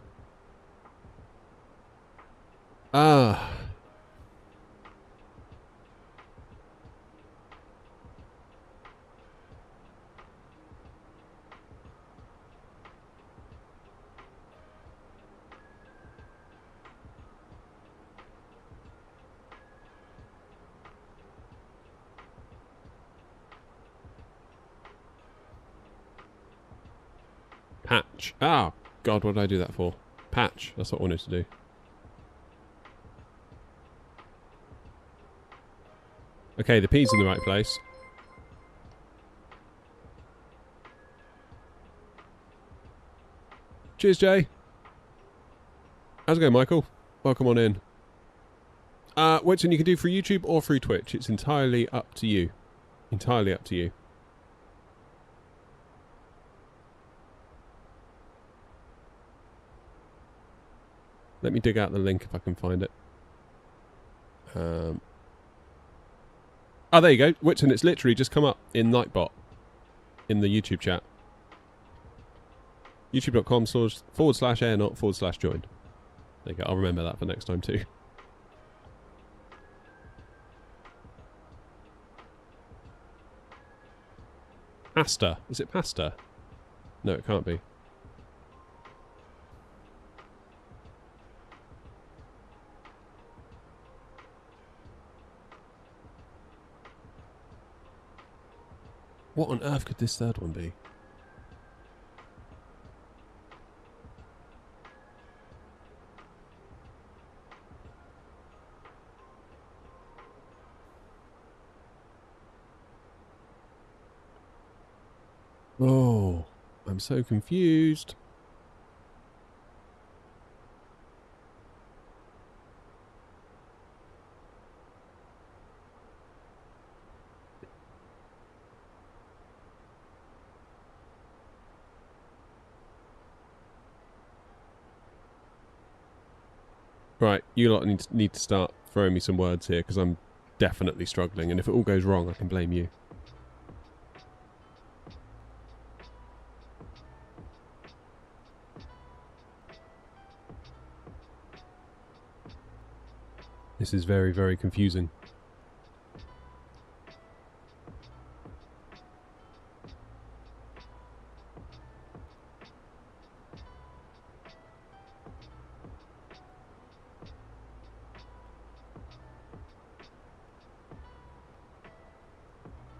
Patch. Ah, God, what did I do that for? Patch. That's what I wanted to do. Okay, the P's in the right place. Cheers, Jay. How's it going, Michael? Welcome on in. Which one you can do through YouTube or through Twitch. It's entirely up to you. Entirely up to you. Let me dig out the link if I can find it. Oh, there you go. Whitson, it's literally just come up in Nightbot in the YouTube chat. youtube.com//airnot/join. There you go. I'll remember that for next time too. Pasta. Is it pasta? No, it can't be. What on earth could this third one be? Oh, I'm so confused. Right, you lot need to start throwing me some words here because I'm definitely struggling, and if it all goes wrong, I can blame you. This is very, very confusing.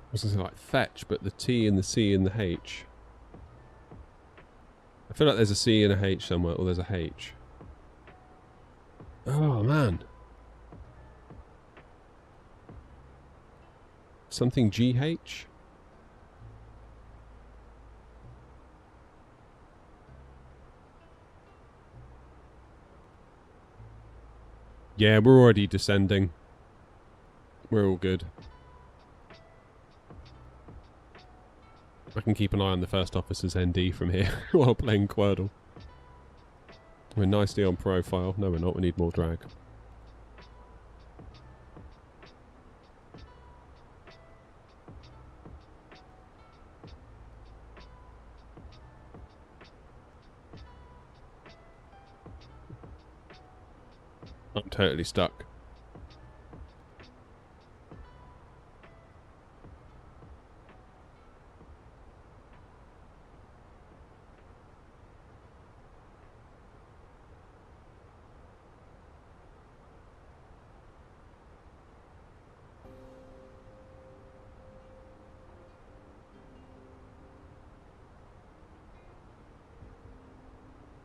I was going to say like fetch, but the T and the C and the H. I feel like there's a C and a H somewhere, or there's a H. Oh, man. Something GH? Yeah, we're already descending. We're all good. I can keep an eye on the first officer's ND from here while playing Wordle. We're nicely on profile. No, we're not. We need more drag. I'm totally stuck.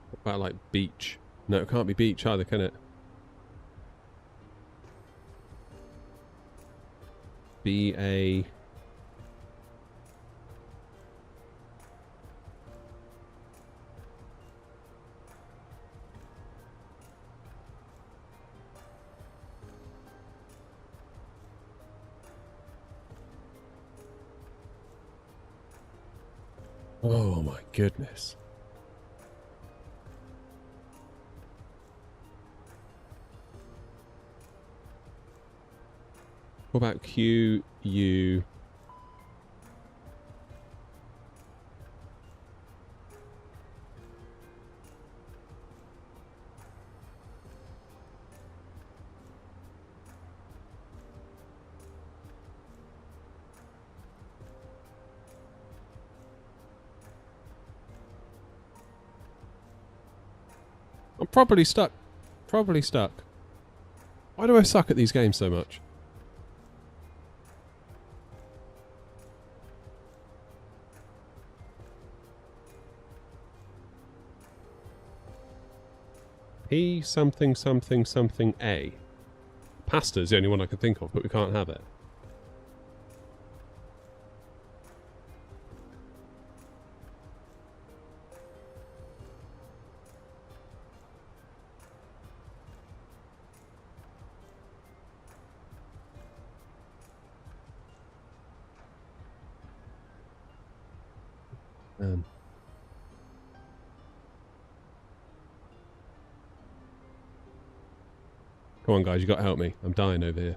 What about like beach? No, it can't be beach either, can it? B-A... Oh my goodness. What about Q, U... I'm probably stuck. Probably stuck. Why do I suck at these games so much? P something something something A. Pasta's the only one I can think of, but we can't have it. Come on, guys, you got to help me. I'm dying over here.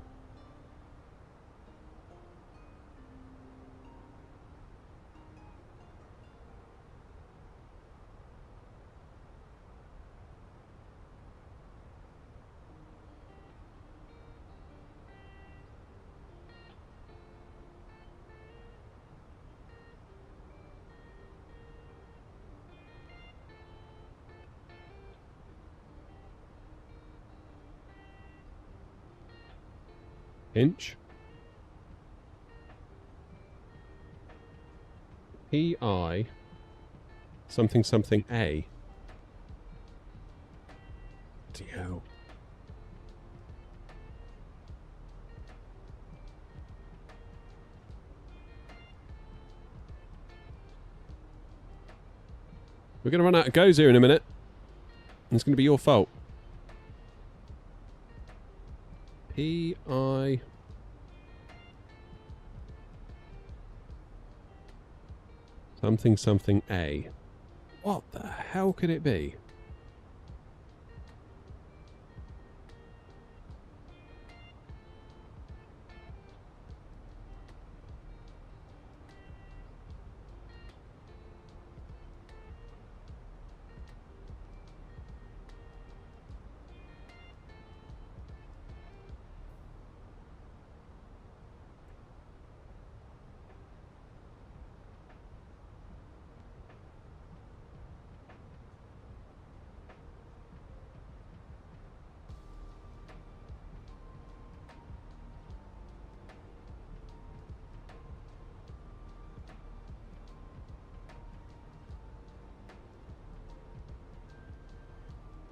Inch. PI something something A. Bloody hell. We're going to run out of goes here in a minute. And it's going to be your fault. PI something something A. What the hell could it be?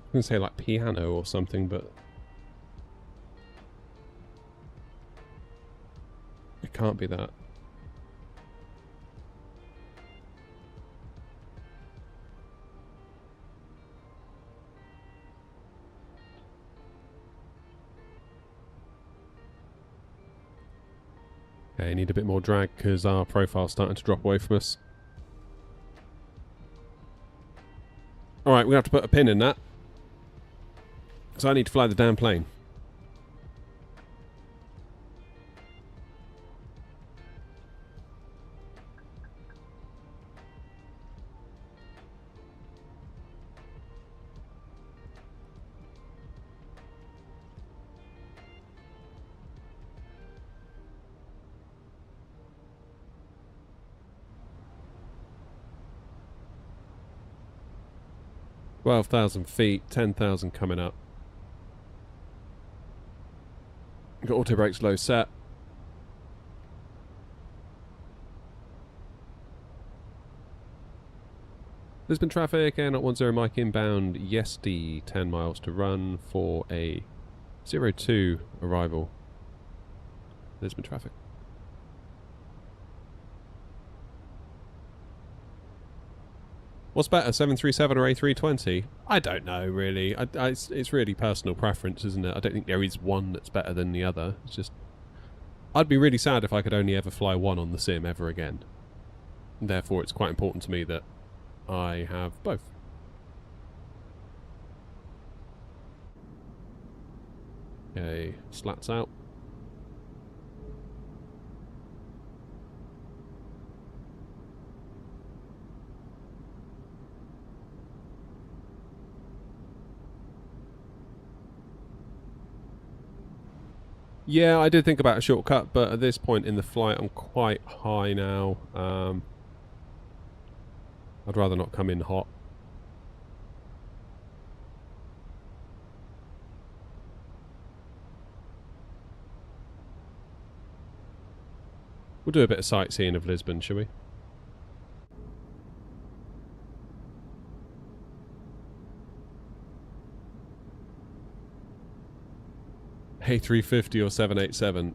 I'm going to say like piano or something, but it can't be that. Okay, need a bit more drag because our profile's starting to drop away from us. Alright, we're going to have to put a pin in that. So I need to fly the damn plane. $12,000 feet, 10,000 coming up. Got auto brakes low set. Lisbon traffic, Air not 10 Mike inbound, Yesty, 10 miles to run for a 02 arrival. Lisbon traffic. What's better, 737 or A320? I don't know, really. It's really personal preference, isn't it? I don't think there is one that's better than the other. It's just... I'd be really sad if I could only ever fly one on the sim ever again. Therefore, it's quite important to me that I have both. Okay, slats out. Yeah, I did think about a shortcut, but at this point in the flight, I'm quite high now. I'd rather not come in hot. We'll do a bit of sightseeing of Lisbon, shall we? A350 or 787.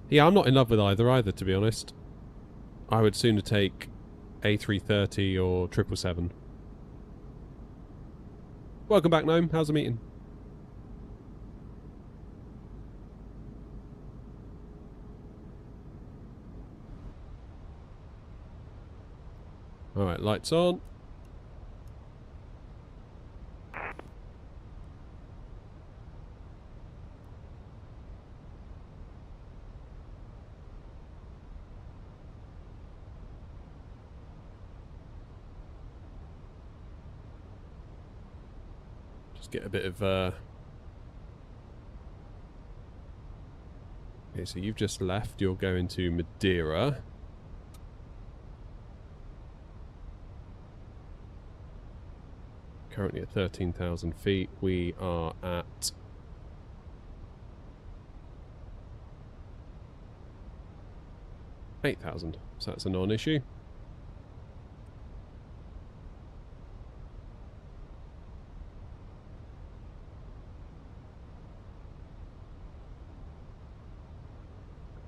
Yeah, I'm not in love with either, to be honest. I would sooner take A330 or 777. Welcome back, Gnome. How's the meeting? Alright, lights on. Get a bit of okay, so you've just left, you're going to Madeira. Currently at 13,000 feet. We are at 8,000. So that's a non-issue.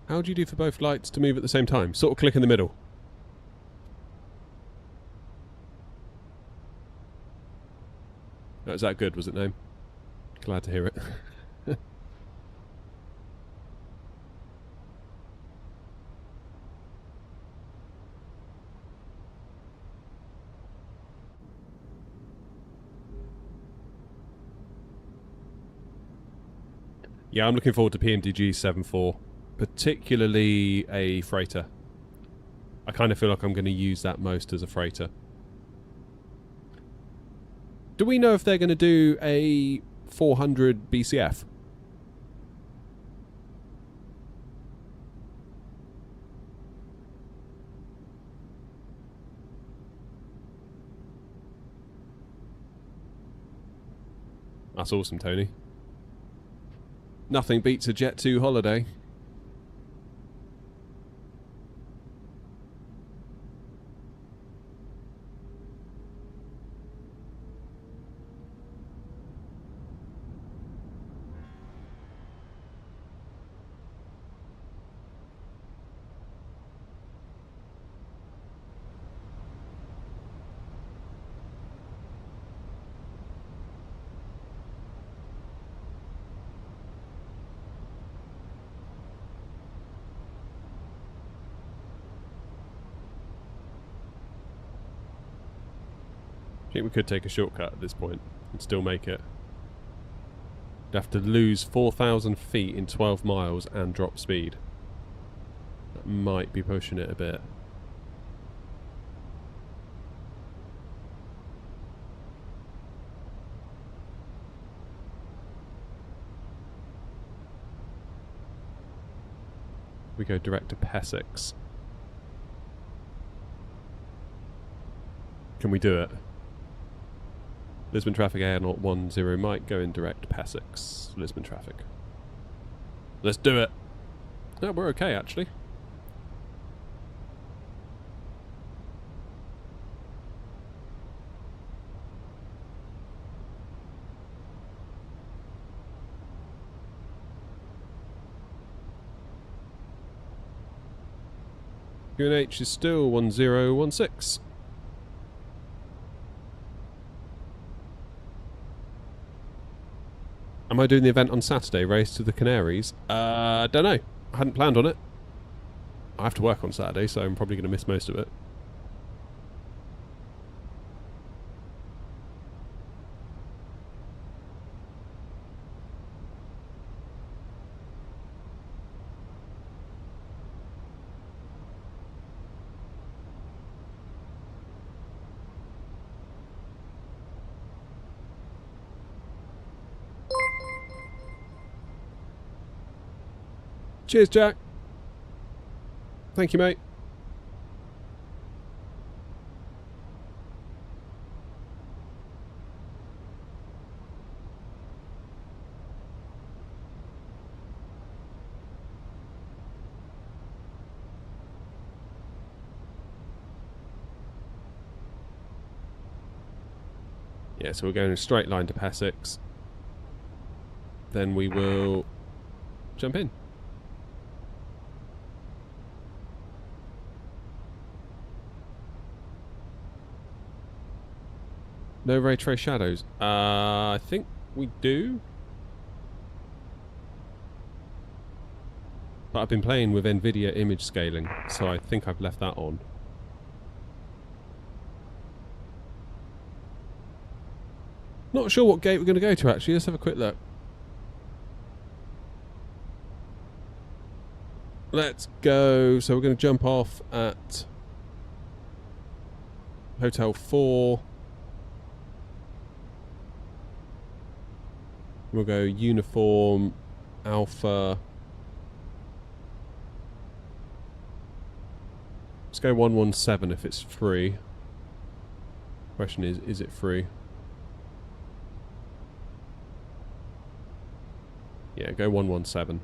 How do you do for both lights to move at the same time? Sort of click in the middle. Oh, is that good, was it, Name? Glad to hear it. Yeah, I'm looking forward to PMDG 7.4, particularly a freighter. I kind of feel like I'm going to use that most as a freighter. Do we know if they're going to do a 400 BCF? That's awesome, Tony. Nothing beats a Jet 2 holiday. I think we could take a shortcut at this point and still make it. We'd have to lose 4,000 feet in 12 miles and drop speed. That might be pushing it a bit. We go direct to Essex. Can we do it? Lisbon traffic Air010 might go in direct Essex. Lisbon traffic. Let's do it. No, we're okay actually. QNH is still 1016. Am I doing the event on Saturday, Race to the Canaries? Don't know. I hadn't planned on it. I have to work on Saturday, so I'm probably going to miss most of it. Cheers, Jack. Thank you, mate. Yeah, so we're going in a straight line to Essex. Then we will jump in. No ray trace shadows. I think we do. But I've been playing with NVIDIA image scaling, so I think I've left that on. Not sure what gate we're going to go to actually. Let's have a quick look. Let's go. So we're going to jump off at Hotel 4. We'll go uniform, alpha. Let's go 117 if it's free. Question is it free? Yeah, go 117.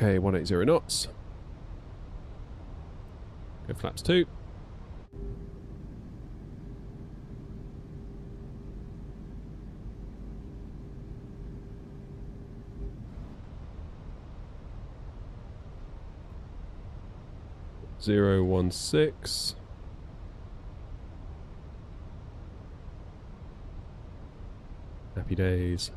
Okay, 180 knots. Go flaps 2. Zero 16. Happy days.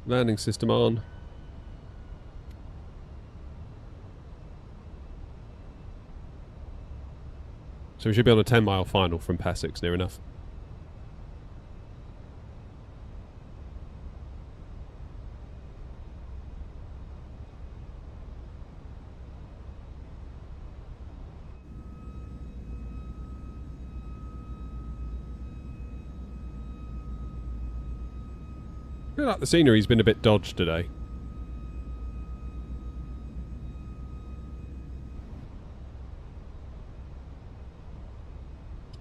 Landing system on. So we should be on a 10-mile final from Passix, near enough. I feel like the scenery's been a bit dodged today.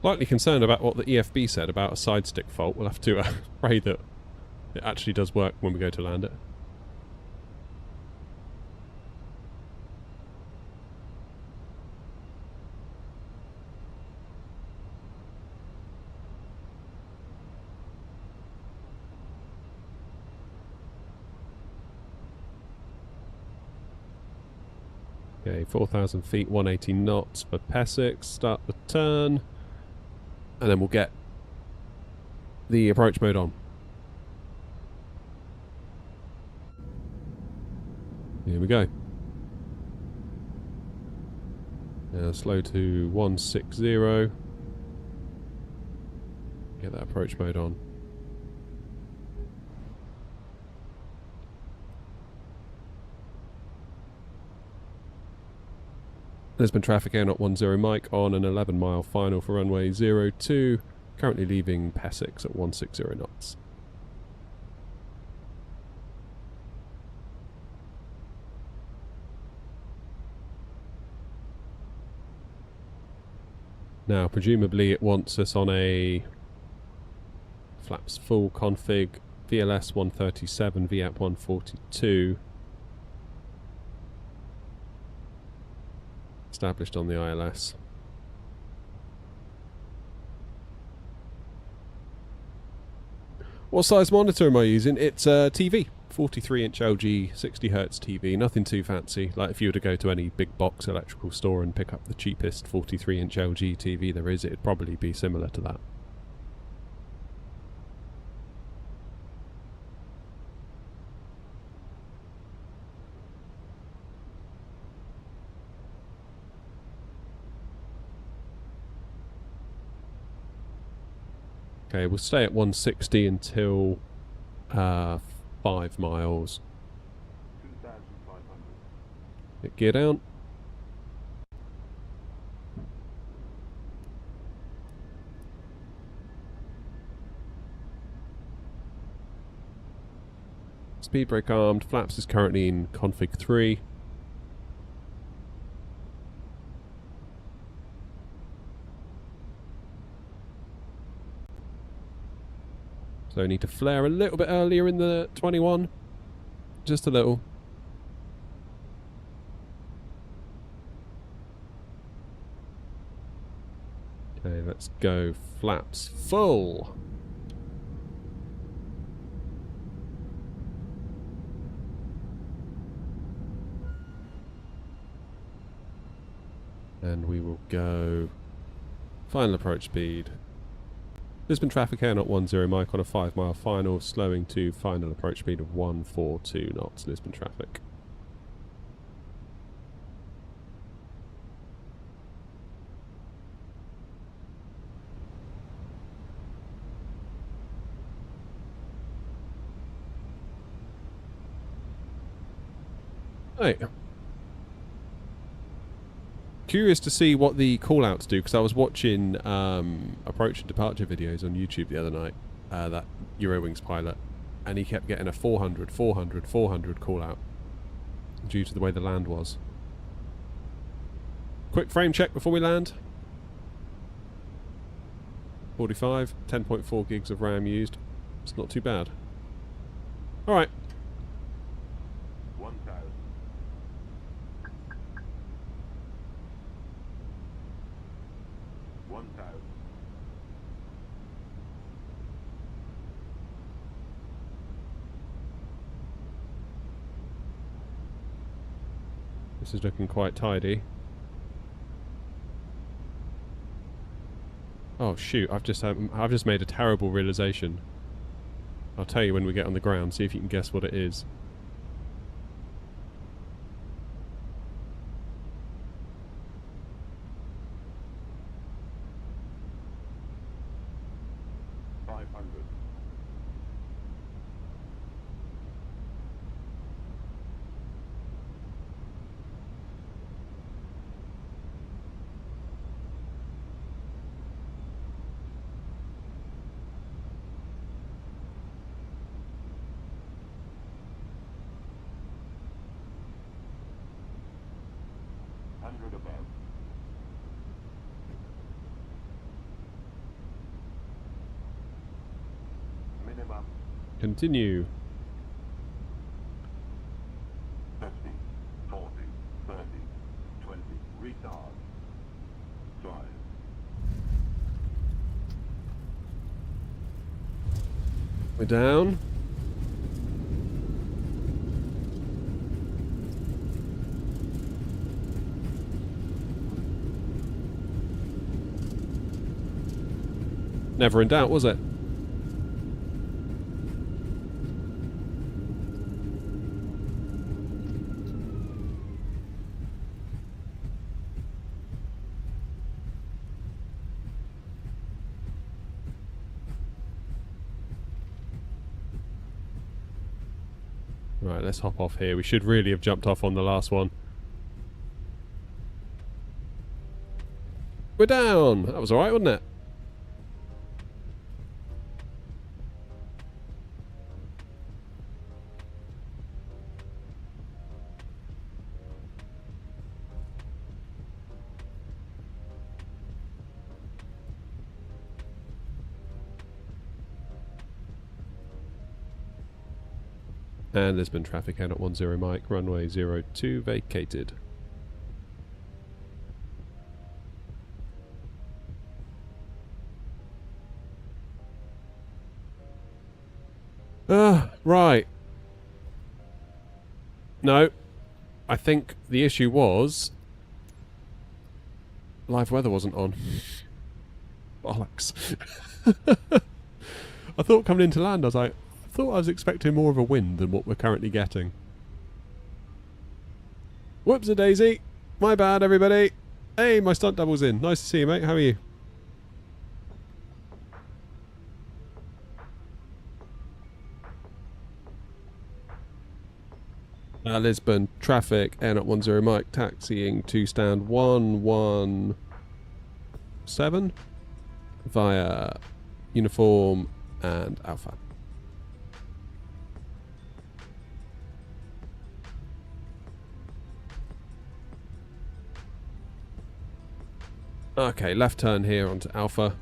Slightly concerned about what the EFB said about a side stick fault. We'll have to pray that it actually does work when we go to land it. Okay, 4,000 feet, 180 knots for Passix. Start the turn. And then we'll get the approach mode on. Here we go. Now slow to 160. Get that approach mode on. Lisbon traffic air not 10 Mike on an 11-mile final for runway 02. Currently leaving Passix at 160 knots. Now, presumably it wants us on a flaps full config, VLS 137, VAP 142. Established on the ILS. What size monitor am I using? It's a TV, 43-inch LG 60Hz TV, nothing too fancy. Like if you were to go to any big box electrical store and pick up the cheapest 43-inch LG TV there is, it'd probably be similar to that. Okay, we'll stay at 160 until 5 miles. 2,500. Get gear down. Speed brake armed. Flaps is currently in config 3. So I need to flare a little bit earlier in the 21. Just a little. Okay, let's go flaps full. And we will go final approach speed. Lisbon traffic air not 10 Mike on a 5-mile final, slowing to final approach speed of 142 knots, Lisbon traffic. Hey. Curious to see what the call-outs do, because I was watching approach and departure videos on YouTube the other night, that Eurowings pilot, and he kept getting a 400, 400, 400 call-out due to the way the land was. Quick frame check before we land. 45, 10.4 gigs of RAM used. It's not too bad. Alright. 1,000. This is looking quite tidy. Oh shoot, I've just made a terrible realization. I'll tell you when we get on the ground, see if you can guess what it is. Above. Minimum Continue. 50, 40, 30, 20. Retard. Drive. We're down. Never in doubt, was it? Right, let's hop off here. We should really have jumped off on the last one. We're down! That was alright, wasn't it? And Lisbon traffic out at 10 Mike, runway 02 vacated. Right. No. I think the issue was live weather wasn't on. Bollocks. I thought coming into land, I thought I was expecting more of a wind than what we're currently getting. Whoops-a-daisy. My bad, everybody. Hey, my stunt double's in. Nice to see you, mate. How are you? Lisbon, traffic, Air at 10 Mike, taxiing to stand 117 via uniform and Alpha. Okay, left turn here onto Alpha.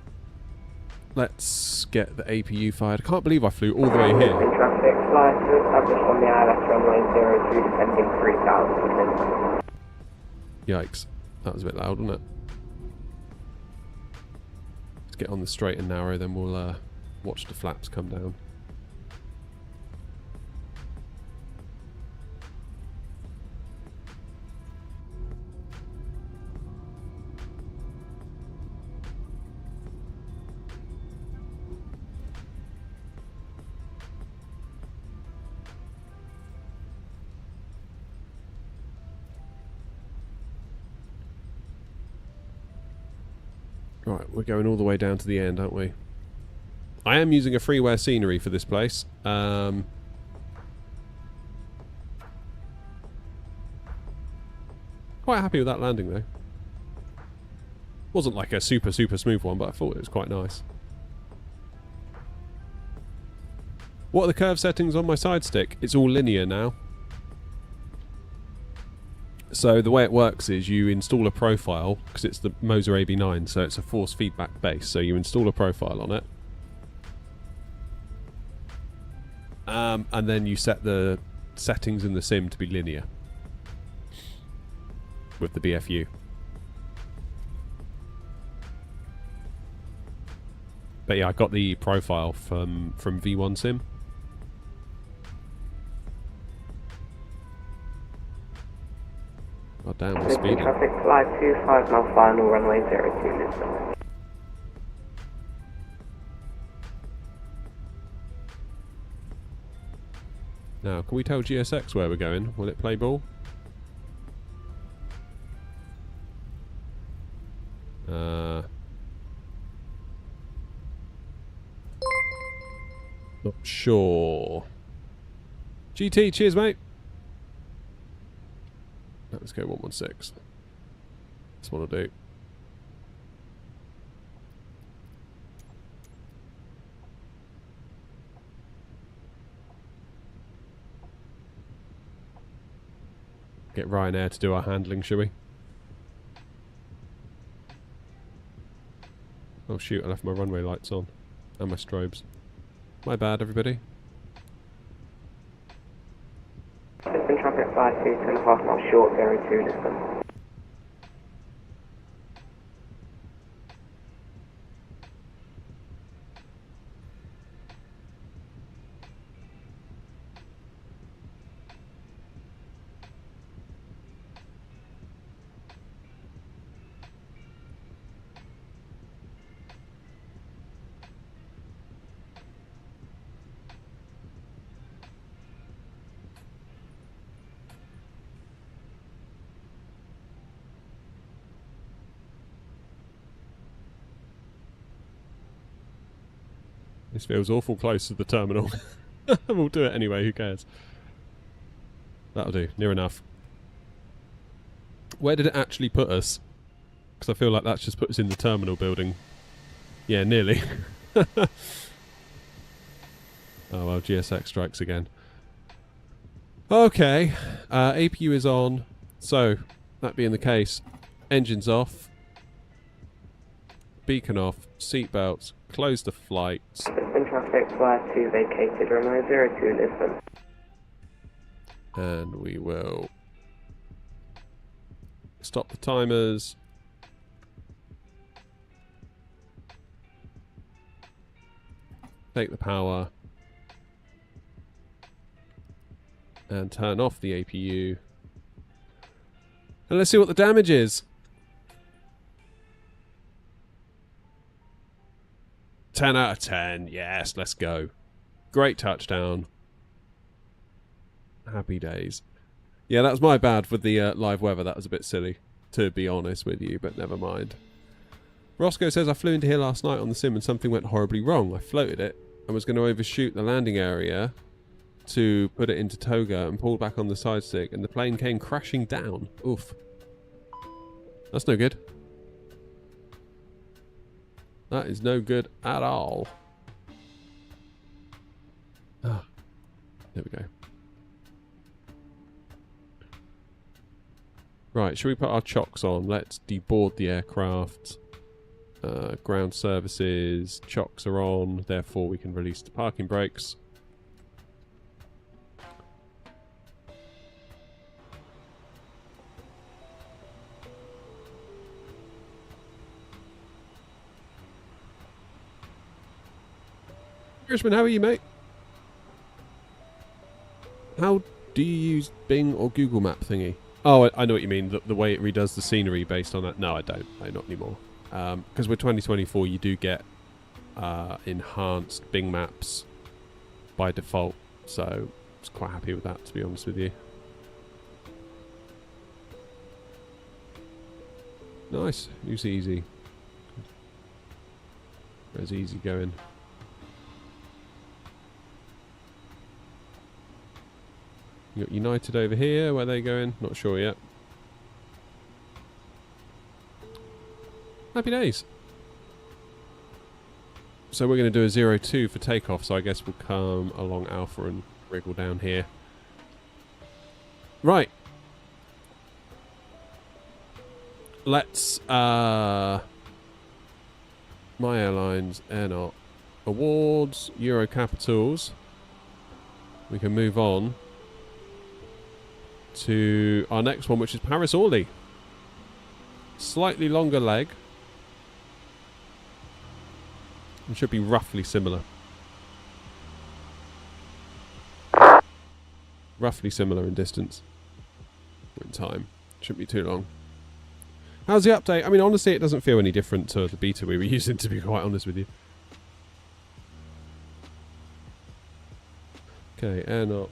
Let's get the APU fired. I can't believe I flew all the way here. Traffic, flight established on the ILS runway 02 descending 3000. Yikes. That was a bit loud, wasn't it? Let's get on the straight and narrow, then we'll watch the flaps come down. Right, we're going all the way down to the end, aren't we? I am using a freeware scenery for this place. Quite happy with that landing, though. Wasn't like a super smooth one, but I thought it was quite nice. What are the curve settings on my side stick? It's all linear now. So the way it works is you install a profile, because it's the Moser AB9, so it's a force feedback base. So you install a profile on it. And then you set the settings in the sim to be linear with the BFU. But yeah, I got the profile from V1 Sim. God damn, we're speeding. Traffic flight 25 mile final runway 02 Lisbon. Now, can we tell GSX where we're going? Will it play ball? Not sure. GT, cheers, mate. Let's go 116. That's what I'll do. Get Ryanair to do our handling, shall we? Oh shoot, I left my runway lights on. And my strobes. My bad, everybody. Lisbon traffic flight 2.5 miles short 02 Lisbon. This feels awful close to the terminal. We'll do it anyway, who cares? That'll do, near enough. Where did it actually put us? Because I feel like that's just put us in the terminal building. Yeah, nearly. Oh well, GSX strikes again. Okay, APU is on. So, that being the case, engines off. Beacon off, seatbelts, close the flight. Lisbon traffic flight 2 vacated runway 02 Lisbon. And we will stop the timers. Take the power. And turn off the APU. And let's see what the damage is. 10 out of 10. Yes, let's go. Great touchdown. Happy days. Yeah, that was my bad with the live weather. That was a bit silly, to be honest with you, but never mind. Roscoe says, I flew into here last night on the sim and something went horribly wrong. I floated it and was going to overshoot the landing area to put it into toga and pulled back on the side stick and the plane came crashing down. Oof. That's no good. That is no good at all. Ah, there we go. Right, should we put our chocks on? Let's deboard the aircraft. Ground services, chocks are on, therefore we can release the parking brakes. Irishman, how are you, mate? How do you use Bing or Google Map thingy? Oh, I know what you mean. The way it redoes the scenery based on that. No, I don't. No, not anymore. Because with 2024, you do get enhanced Bing Maps by default. So I was quite happy with that, to be honest with you. Nice. Use easy. Where's easy going? You got United over here. Where are they going? Not sure yet. Happy days. So we're going to do a 02 for takeoff. So I guess we'll come along Alpha and wriggle down here. Right. let's My Airlines, Airnaut, Awards, Euro Capitals. We can move on to our next one, which is Paris Orly. Slightly longer leg. It should be roughly similar. Roughly similar in distance. In time. Shouldn't be too long. How's the update? I mean, honestly, it doesn't feel any different to the beta we were using, to be quite honest with you. Okay, Airnaut.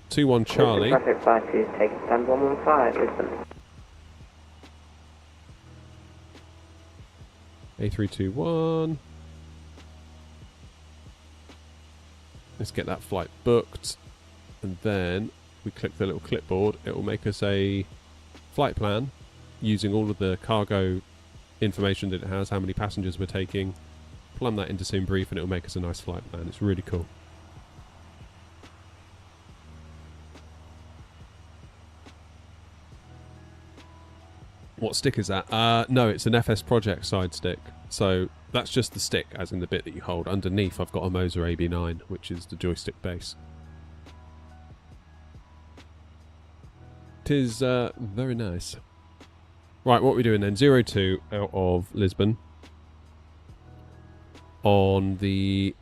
2-1 Charlie. Traffic 52, taking stand 115, Lisbon. A321. Let's get that flight booked. And then we click the little clipboard. It will make us a flight plan using all of the cargo information that it has, how many passengers we're taking. Plumb that into SimBrief and it will make us a nice flight plan. It's really cool. What stick is that? No, it's an FS Project side stick. So that's just the stick, as in the bit that you hold. Underneath, I've got a Moser AB9, which is the joystick base. Tis very nice. Right, what are we doing then? 02 out of Lisbon. On the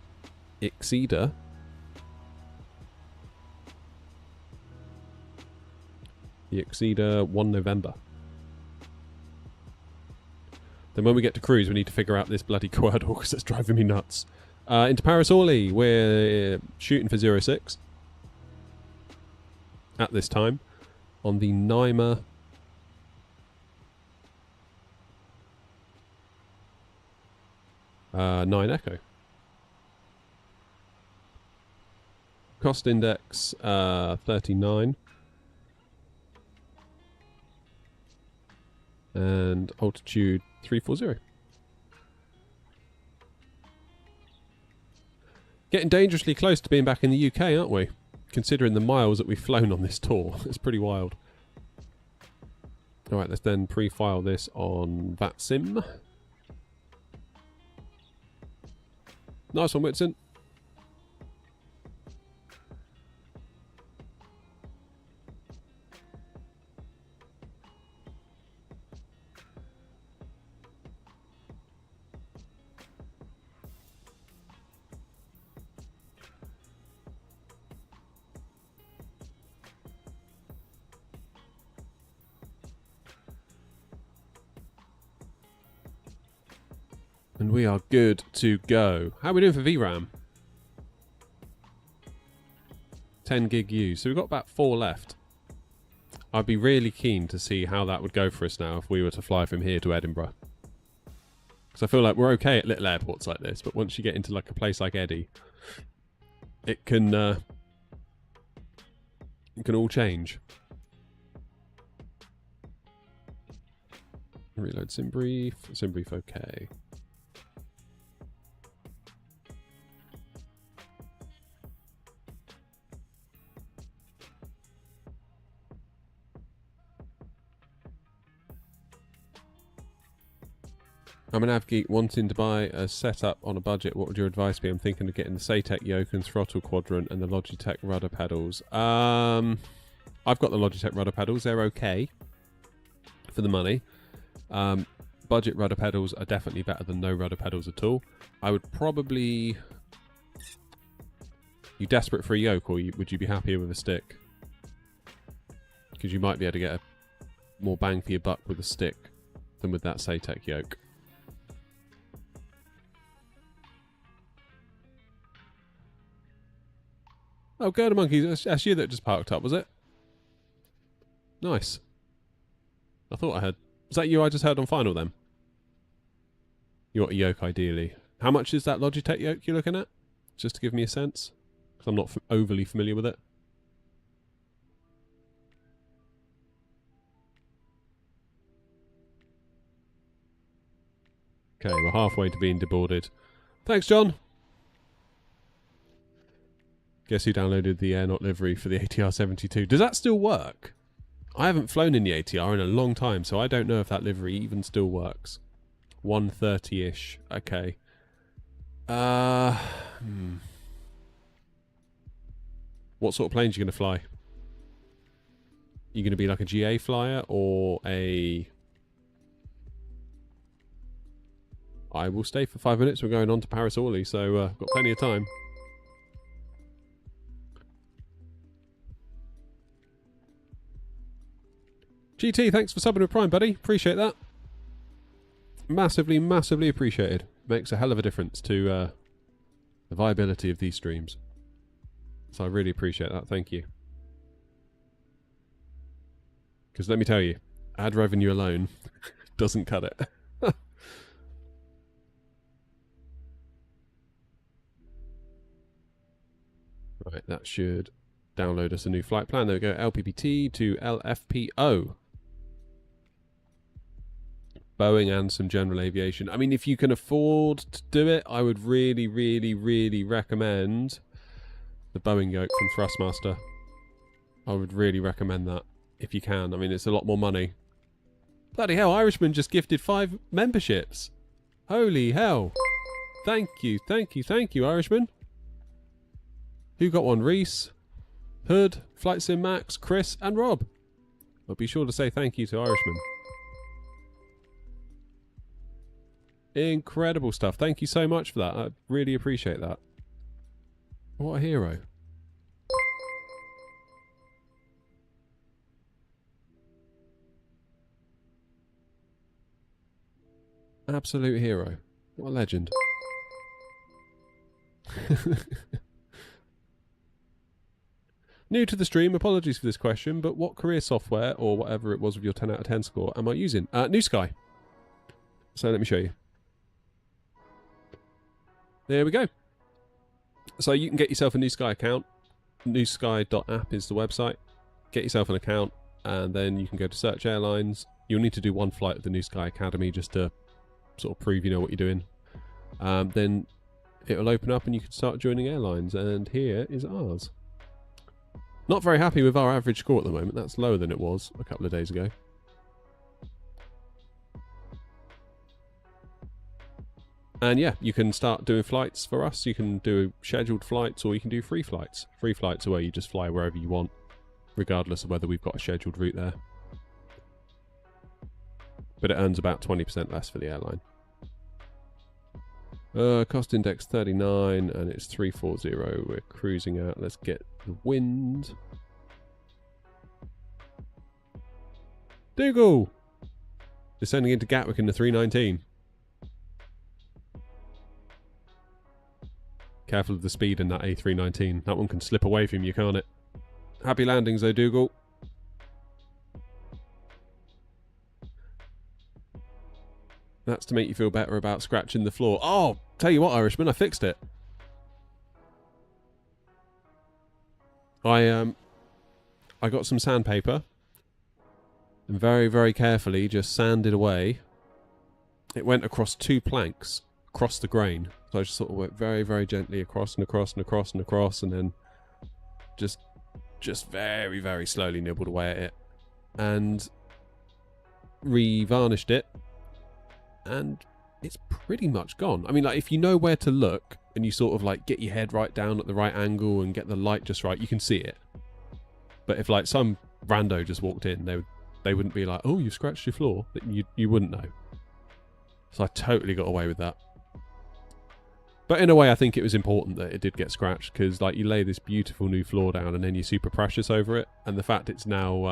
Exceeder. The Exceeder 1 November. Then when we get to cruise, we need to figure out this bloody Wordle because it's driving me nuts. Into Paris Orly, we're shooting for 06 at this time on the Naima 9 Echo. Cost index 39. And altitude 340. Getting dangerously close to being back in the UK, aren't we? Considering the miles that we've flown on this tour. It's pretty wild. Alright, let's then pre-file this on VATSIM. Nice one, Whitson. And we are good to go. How are we doing for VRAM? 10 gig used. So we've got about 4 left. I'd be really keen to see how that would go for us now if we were to fly from here to Edinburgh. Because I feel like we're okay at little airports like this, but once you get into like a place like Eddie, it can all change. Reload SimBrief. SimBrief okay. I'm an av geek wanting to buy a setup on a budget. What would your advice be? I'm thinking of getting the Satec yoke and throttle quadrant and the Logitech rudder pedals. I've got the Logitech rudder pedals. They're okay for the money. Budget rudder pedals are definitely better than no rudder pedals at all. I would probably... You desperate for a yoke, or would you be happier with a stick? Because you might be able to get a more bang for your buck with a stick than with that Satec yoke. Oh, Girder Monkeys, that's you that just parked up, was it? Nice. I thought I heard... Was that you I just heard on final then? You want a yoke ideally. How much is that Logitech yoke you're looking at? Just to give me a sense. Because I'm not overly familiar with it. Okay, we're halfway to being deboarded. Thanks, John. Guess who downloaded the Airnaut livery for the ATR 72? Does that still work? I haven't flown in the ATR in a long time, so I don't know if that livery even still works. 130-ish. Okay. What sort of planes are you going to fly? You going to be like a GA flyer or a... I will stay for 5 minutes. We're going on to Paris Orly, so got plenty of time. GT, thanks for subbing with Prime, buddy. Appreciate that. Massively, massively appreciated. Makes a hell of a difference to the viability of these streams. So I really appreciate that. Thank you. Because let me tell you, ad revenue alone doesn't cut it. Right, that should download us a new flight plan. There we go, LPPT to LFPO. Boeing and some general aviation. I mean, if you can afford to do it, I would really, really, really recommend the Boeing yoke from Thrustmaster. I would really recommend that if you can. I mean, it's a lot more money. Bloody hell, Irishman just gifted 5 memberships. Holy hell. Thank you, thank you, thank you, Irishman. Who got one? Reese, Hood, Flight Sim Max, Chris, and Rob. But be sure to say thank you to Irishman. Incredible stuff. Thank you so much for that. I really appreciate that. What a hero. Absolute hero. What a legend. New to the stream, apologies for this question, but what career software, or whatever it was with your 10 out of 10 score, am I using? New Sky. So let me show you. There we go. So you can get yourself a New Sky account. newsky.app is the website. Get yourself an account, and then you can go to search airlines. You'll need to do one flight with the New Sky Academy just to sort of prove you know what you're doing. Then it'll open up and you can start joining airlines, and here is ours. Not very happy with our average score at the moment. That's lower than it was a couple of days ago. And yeah, you can start doing flights for us. You can do scheduled flights or you can do free flights. Free flights are where you just fly wherever you want, regardless of whether we've got a scheduled route there. But it earns about 20% less for the airline. Cost index 39 and it's 340. We're cruising out. Let's get the wind. Dougal! Descending into Gatwick in the 319. Careful of the speed in that A319. That one can slip away from you, can't it? Happy landings though, Dougal. That's to make you feel better about scratching the floor. Oh, tell you what, Irishman, I fixed it. I got some sandpaper and very, very carefully just sanded away. It went across 2 planks, across the grain. So I just sort of went very, very gently across and across and across and across, and then just very, very slowly nibbled away at it and re-varnished it. And it's pretty much gone. I mean, like, if you know where to look and you sort of like get your head right down at the right angle and get the light just right, you can see it. But if like some rando just walked in, they wouldn't be like, oh, you scratched your floor. You wouldn't know. So I totally got away with that. But in a way, I think it was important that it did get scratched, because like you lay this beautiful new floor down and then you're super precious over it, and the fact it's now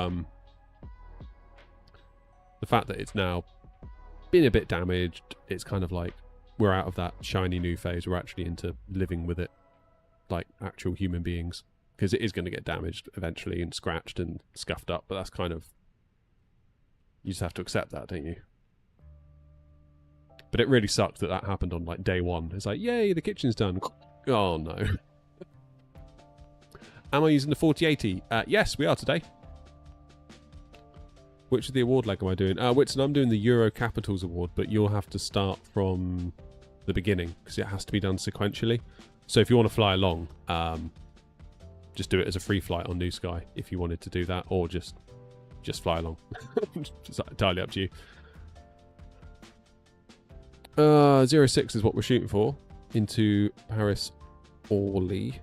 been a bit damaged, it's kind of like we're out of that shiny new phase. We're actually into living with it like actual human beings, because it is going to get damaged eventually and scratched and scuffed up, but that's kind of, you just have to accept that, don't you? But it really sucked that that happened on like day one. It's like, yay, the kitchen's done. Oh no. Am I using the 4080? Yes, we are today. Which of the award leg am I doing? Whitson, I'm doing the Euro Capitals Award, but you'll have to start from the beginning because it has to be done sequentially. So if you want to fly along, just do it as a free flight on New Sky if you wanted to do that, or just just fly along. It's entirely up to you. 06 is what we're shooting for into Paris Orly.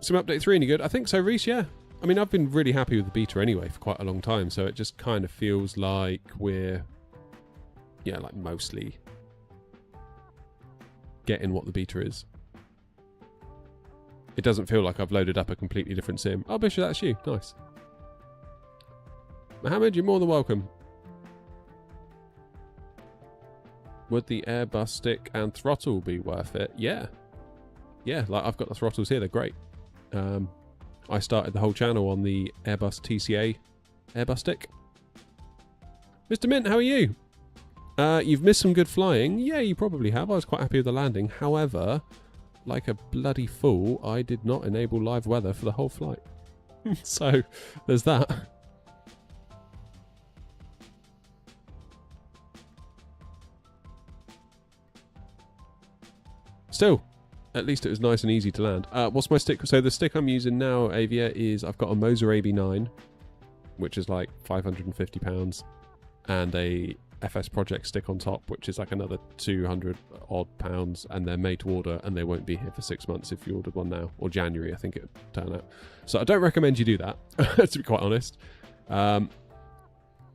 Sim Update 3 any good? I think so, Reese, yeah. I mean, I've been really happy with the beta anyway for quite a long time, so it just kind of feels like we're, yeah, like mostly getting what the beta is. It doesn't feel like I've loaded up a completely different sim. Oh, Bishop, that's you. Nice. Mohammed, you're more than welcome. Would the Airbus stick and throttle be worth it? Yeah. Yeah, like I've got the throttles here. They're great. I started the whole channel on the Airbus TCA Airbus stick. Mr. Mint, how are you? You've missed some good flying. Yeah, you probably have. I was quite happy with the landing. However, like a bloody fool, I did not enable live weather for the whole flight. So, there's that. Still, at least it was nice and easy to land. What's my stick? So the stick I'm using now, Avia, is I've got a Moser AB9, which is like £550, and a FS Project stick on top, which is like another 200 odd pounds, and they're made to order, and they won't be here for 6 months if you ordered one now, or January, I think it would turn out. So I don't recommend you do that, to be quite honest.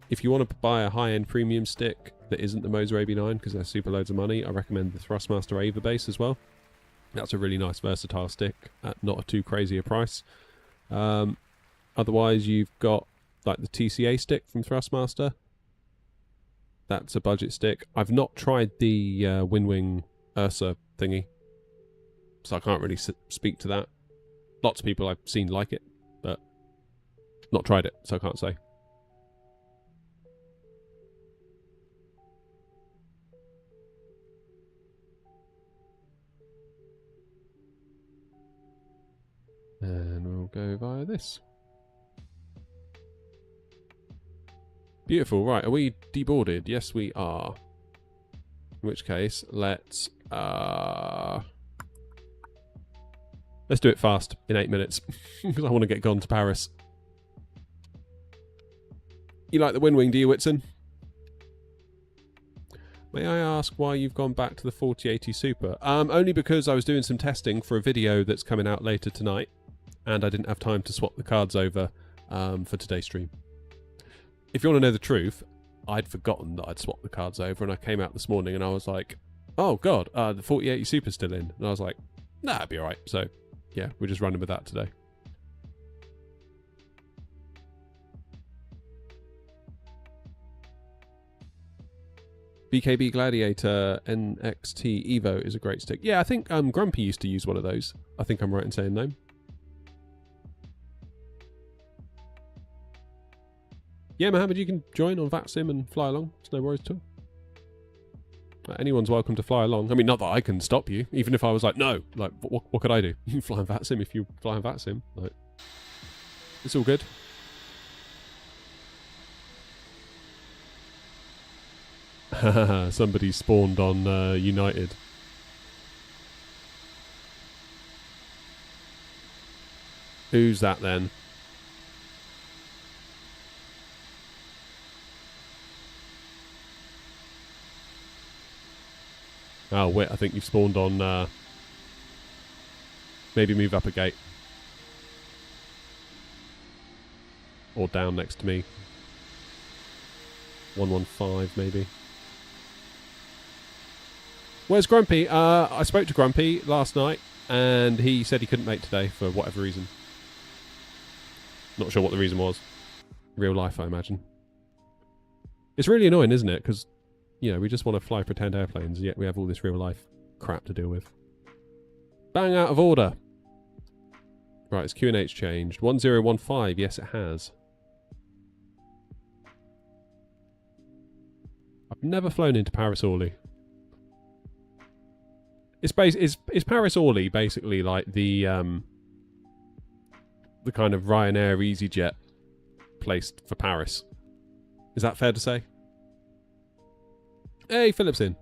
If you want to buy a high-end premium stick that isn't the Moser AB9, because they're super loads of money, I recommend the Thrustmaster Ava base as well. That's a really nice versatile stick at not a too crazy a price. Otherwise, you've got like the TCA stick from Thrustmaster. That's a budget stick. I've not tried the Winwing Ursa thingy, so I can't really speak to that. Lots of people I've seen like it, but not tried it, so I can't say. And we'll go via this. Beautiful. Right, are we deboarded? Yes, we are. In which case, let's do it fast in 8 minutes because I want to get gone to Paris. You like the Winwing, do you, Whitson? May I ask why you've gone back to the 4080 Super? Only because I was doing some testing for a video that's coming out later tonight, and I didn't have time to swap the cards over for today's stream. If you want to know the truth, I'd forgotten that I'd swapped the cards over, and I came out this morning and I was like, oh god, the 4080 Super's still in. And I was like, nah, it'll be alright. So, yeah, we're just running with that today. BKB Gladiator NXT Evo is a great stick. Yeah, I think Grumpy used to use one of those. I think I'm right in saying no. Yeah, Mohammed, you can join on VATSIM and fly along. It's no worries at all. Anyone's welcome to fly along. I mean, not that I can stop you. Even if I was like, no, like, what could I do? You can fly on VATSIM if you fly on VATSIM. Like, it's all good. Somebody spawned on United. Who's that then? Oh, wait, I think you've spawned on... maybe move up a gate. Or down next to me. 115, maybe. Where's Grumpy? I spoke to Grumpy last night, and he said he couldn't make today for whatever reason. Not sure what the reason was. Real life, I imagine. It's really annoying, isn't it? Because... you know, we just want to fly pretend airplanes, yet we have all this real life crap to deal with. Bang out of order. Right, it's QNH changed. 1015, yes it has. I've never flown into Paris Orly. Is Paris Orly basically like the kind of Ryanair EasyJet place for Paris? Is that fair to say? Hey, Philip's in.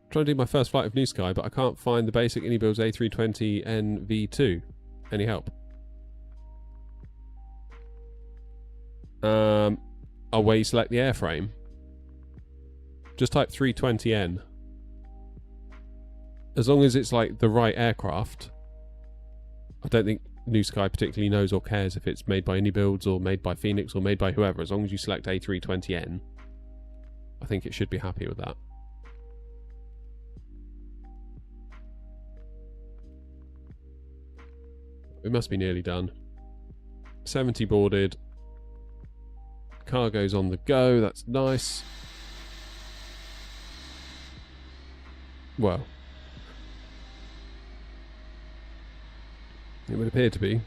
Trying to do my first flight of New Sky, but I can't find the basic Unibuilds A320 NV2. Any help? where you select the airframe. Just type 320N. As long as it's like the right aircraft, I don't think New Sky particularly knows or cares if it's made by Indie Builds or made by Fenix or made by whoever. As long as you select A320N, I think it should be happy with that. We must be nearly done. 70 boarded. Cargo's on the go. That's nice. Well, it would appear to be.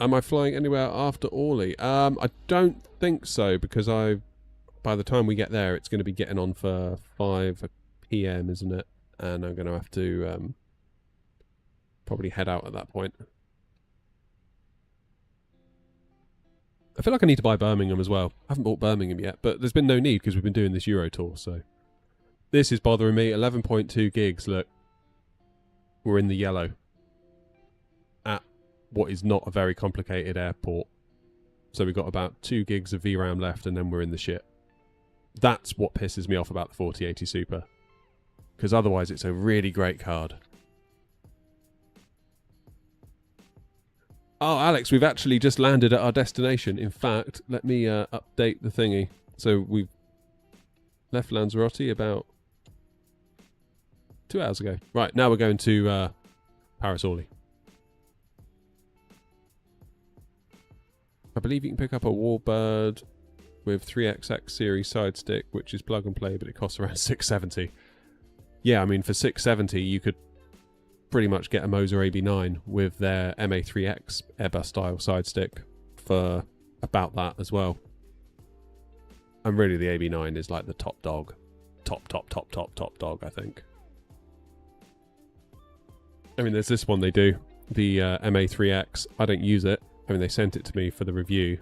Am I flying anywhere after Orly? I don't think so, because by the time we get there, it's going to be getting on for 5 PM, isn't it? And I'm going to have to probably head out at that point. I feel like I need to buy Birmingham as well. I haven't bought Birmingham yet, but there's been no need because we've been doing this Euro tour, so. This is bothering me. 11.2 gigs, look. We're in the yellow. At what is not a very complicated airport. So we've got about 2 gigs of VRAM left and then we're in the shit. That's what pisses me off about the 4080 Super. Because otherwise it's a really great card. Oh, Alex, we've actually just landed at our destination. In fact, let me update the thingy. So we've left Lanzarote about 2 hours ago. Right, now we're going to Paris Orly. I believe you can pick up a Warbird with 3XX series side stick, which is plug and play, but it costs around 670. Yeah, I mean, for 670, you could pretty much get a Moser AB9 with their MA3X Airbus style side stick for about that as well. And really the AB9 is like the top dog. Top dog, I think. I mean, there's this one they do, the MA3X. I don't use it. I mean, they sent it to me for the review.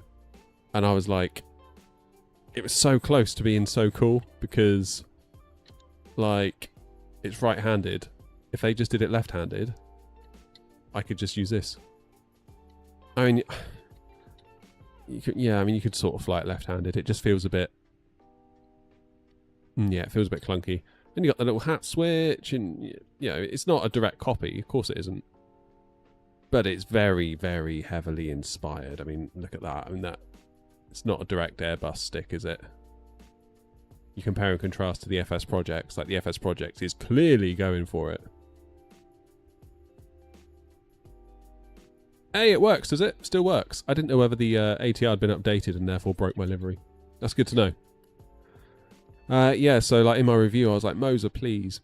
And I was like, it was so close to being so cool because, like, it's right-handed. If they just did it left-handed, I could just use this. I mean, you could, yeah, I mean, you could sort of fly it left-handed. It just feels a bit, yeah, it feels a bit clunky. Then you got the little hat switch, and you know, it's not a direct copy. Of course, it isn't. But it's very, very heavily inspired. I mean, look at that. I mean, that it's not a direct Airbus stick, is it? You compare and contrast to the FS projects. Like the FS project is clearly going for it. Hey, it works, does it? Still works. I didn't know whether the ATR had been updated and therefore broke my livery. That's good to know. Yeah, so like in my review, I was like, Moser, please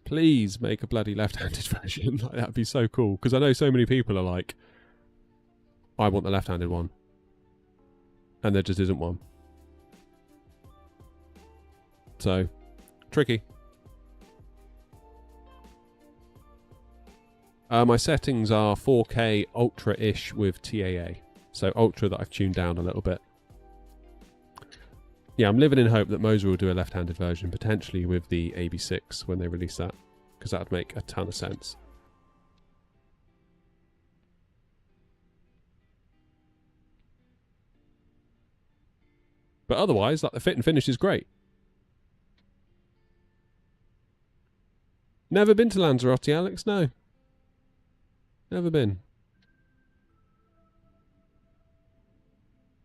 make a bloody left-handed version. Like, that'd be so cool. Because I know so many people are like, I want the left-handed one. And there just isn't one. So, tricky. My settings are 4K Ultra-ish with TAA. So Ultra that I've tuned down a little bit. Yeah, I'm living in hope that Moser will do a left-handed version, potentially with the AB6 when they release that. Because that would make a ton of sense. But otherwise, like, the fit and finish is great. Never been to Lanzarote, Alex? No. Never been.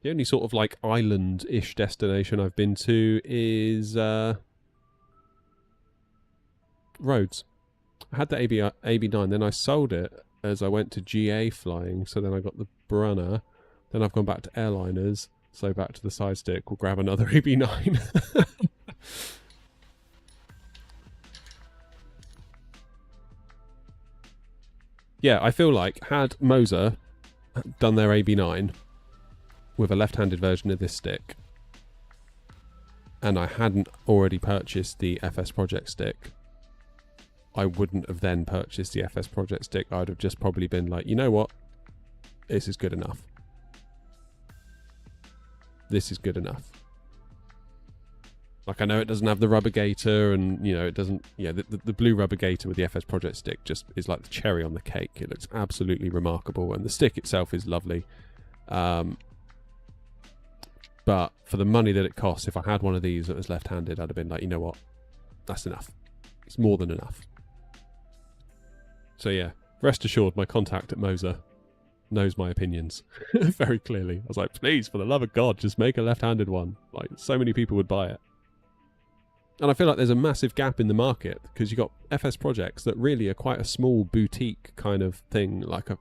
The only sort of like island-ish destination I've been to is Rhodes. I had the AB9, then I sold it as I went to GA flying, so then I got the Brunner. Then I've gone back to airliners, so back to the side stick. We'll grab another AB9. Yeah, I feel like had Moser done their AB9 with a left-handed version of this stick, and I hadn't already purchased the FS Project stick, I wouldn't have then purchased the FS Project stick. I'd have just probably been like, you know what? This is good enough. This is good enough. Like, I know it doesn't have the rubber gator, and, you know, it doesn't... Yeah, the blue rubber gator with the FS Project stick just is like the cherry on the cake. It looks absolutely remarkable, and the stick itself is lovely. But for the money that it costs, if I had one of these that was left-handed, I'd have been like, you know what? That's enough. It's more than enough. So yeah, rest assured, my contact at Moser knows my opinions very clearly. I was like, please, for the love of God, just make a left-handed one. Like, so many people would buy it. And I feel like there's a massive gap in the market, because you've got FS projects that really are quite a small boutique kind of thing, like a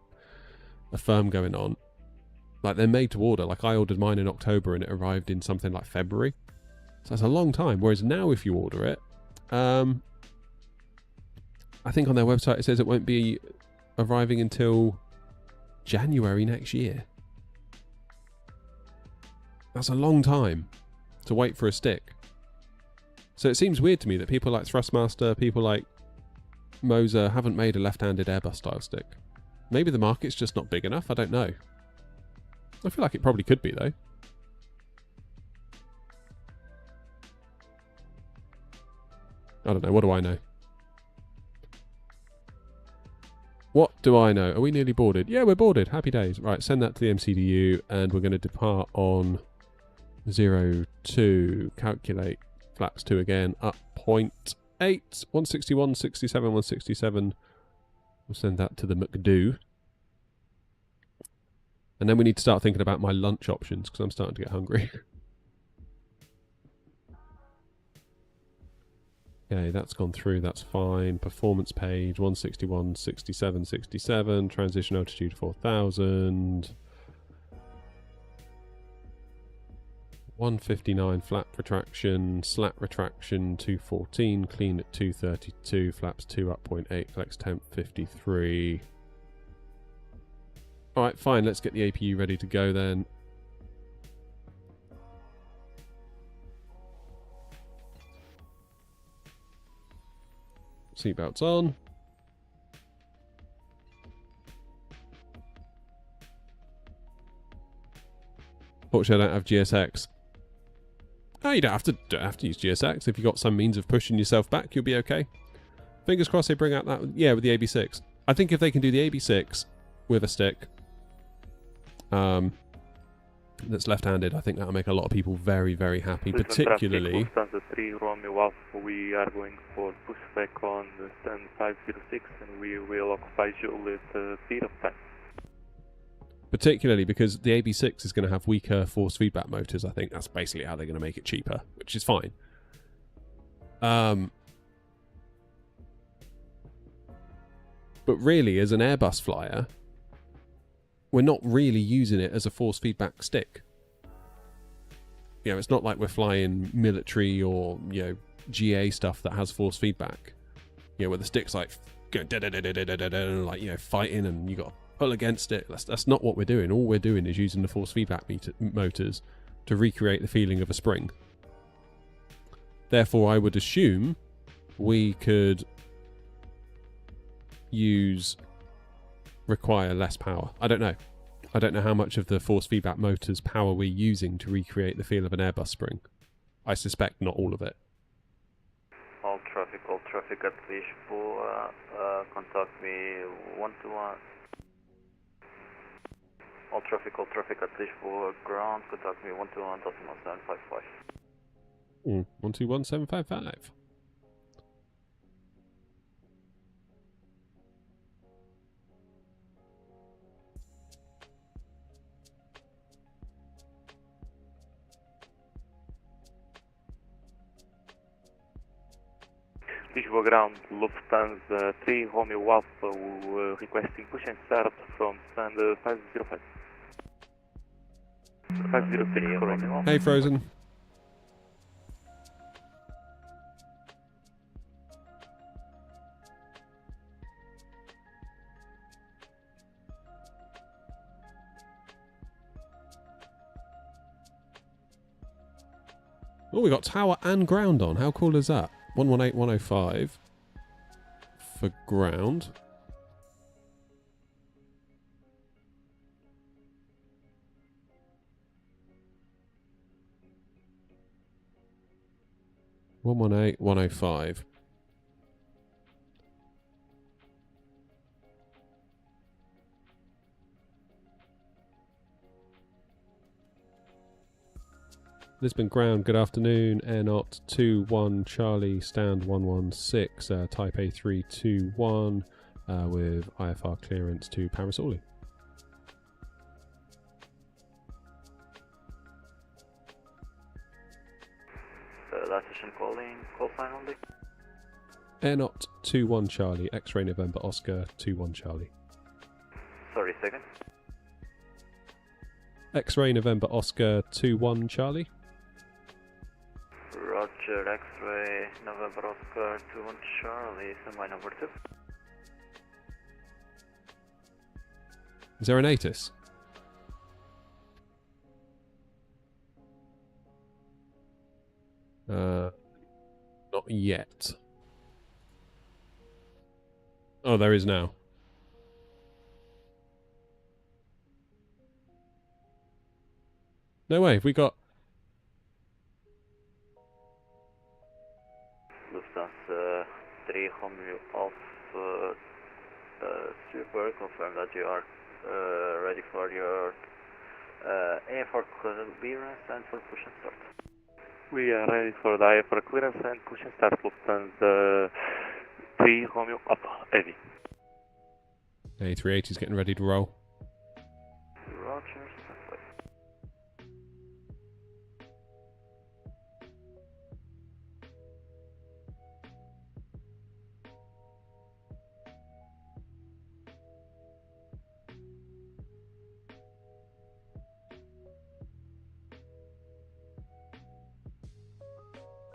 firm going on. Like, they're made to order. Like, I ordered mine in October and it arrived in something like February. So that's a long time. Whereas now, if you order it, I think on their website it says it won't be arriving until January next year. That's a long time to wait for a stick. So it seems weird to me that people like Thrustmaster, people like Moser haven't made a left-handed Airbus style stick. Maybe the market's just not big enough, I don't know. I feel like it probably could be though. I don't know, what do I know? What do I know? Are we nearly boarded? Yeah, we're boarded. Happy days. Right, send that to the MCDU, and we're going to depart on 02. Calculate flaps 2 again. Up 0.8. 161, 67, 167. We'll send that to the McDo. And then we need to start thinking about my lunch options, because I'm starting to get hungry. Okay, that's gone through, that's fine. Performance page, 161, 67, 67. Transition altitude, 4,000. 159, flap retraction. Slat retraction, 214. Clean at 232. Flaps 2 up 0.8. Flex temp, 53. Alright, fine, let's get the APU ready to go then. Seatbelts on. Fortunately, I don't have GSX. Oh, you don't have to use GSX. If you've got some means of pushing yourself back, you'll be okay. Fingers crossed they bring out that... Yeah, with the AB6. I think if they can do the AB6 with a stick that's left-handed, I think that'll make a lot of people very, very happy, particularly... Lufthansa 3 Romeo Alpha, we are going for pushback on stand 506, and we will occupy Juliet speed of 10. Particularly because the AB6 is going to have weaker force feedback motors. I think that's basically how they're going to make it cheaper, which is fine. But really, as an Airbus flyer, we're not really using it as a force feedback stick. You know, it's not like we're flying military or, you know, GA stuff that has force feedback. You know, where the stick's like going like, you know, fighting and you got to pull against it. That's not what we're doing. All we're doing is using the force feedback motors to recreate the feeling of a spring. Therefore, I would assume we could require less power. I don't know. I don't know how much of the force feedback motor's power we're using to recreate the feel of an Airbus spring. I suspect not all of it. All traffic at least for contact me 121. All traffic at least for ground, contact me 121.755. 121.755. Visual ground, Lufthansa 3 Romeo Alpha, requesting push and start from stand 505. 506 Romeo. Hey, Frozen. Oh, we got tower and ground on. How cool is that? 118.105 for ground. 118, 105. Lisbon ground, good afternoon. Air Not 21 Charlie, stand 116, Type A321 with IFR clearance to Paris Orly. Last session calling, call sign only. Air Not 21 Charlie, X-Ray November Oscar 21 Charlie. Sorry, second. X-Ray November Oscar 21 Charlie. Roger, X-Ray, November Oscar, 21 Charlie, standby number 2. Is there an ATIS? Not yet. Oh, there is now. No way, we got... Lufthansa 3 Romeo Alpha Super, confirm that you are ready for your AFR clearance and for push and start. We are ready for the AFR clearance and push and start. Lufthansa 3 Romeo Alpha Heavy. A380 is getting ready to roll. Roger, standby.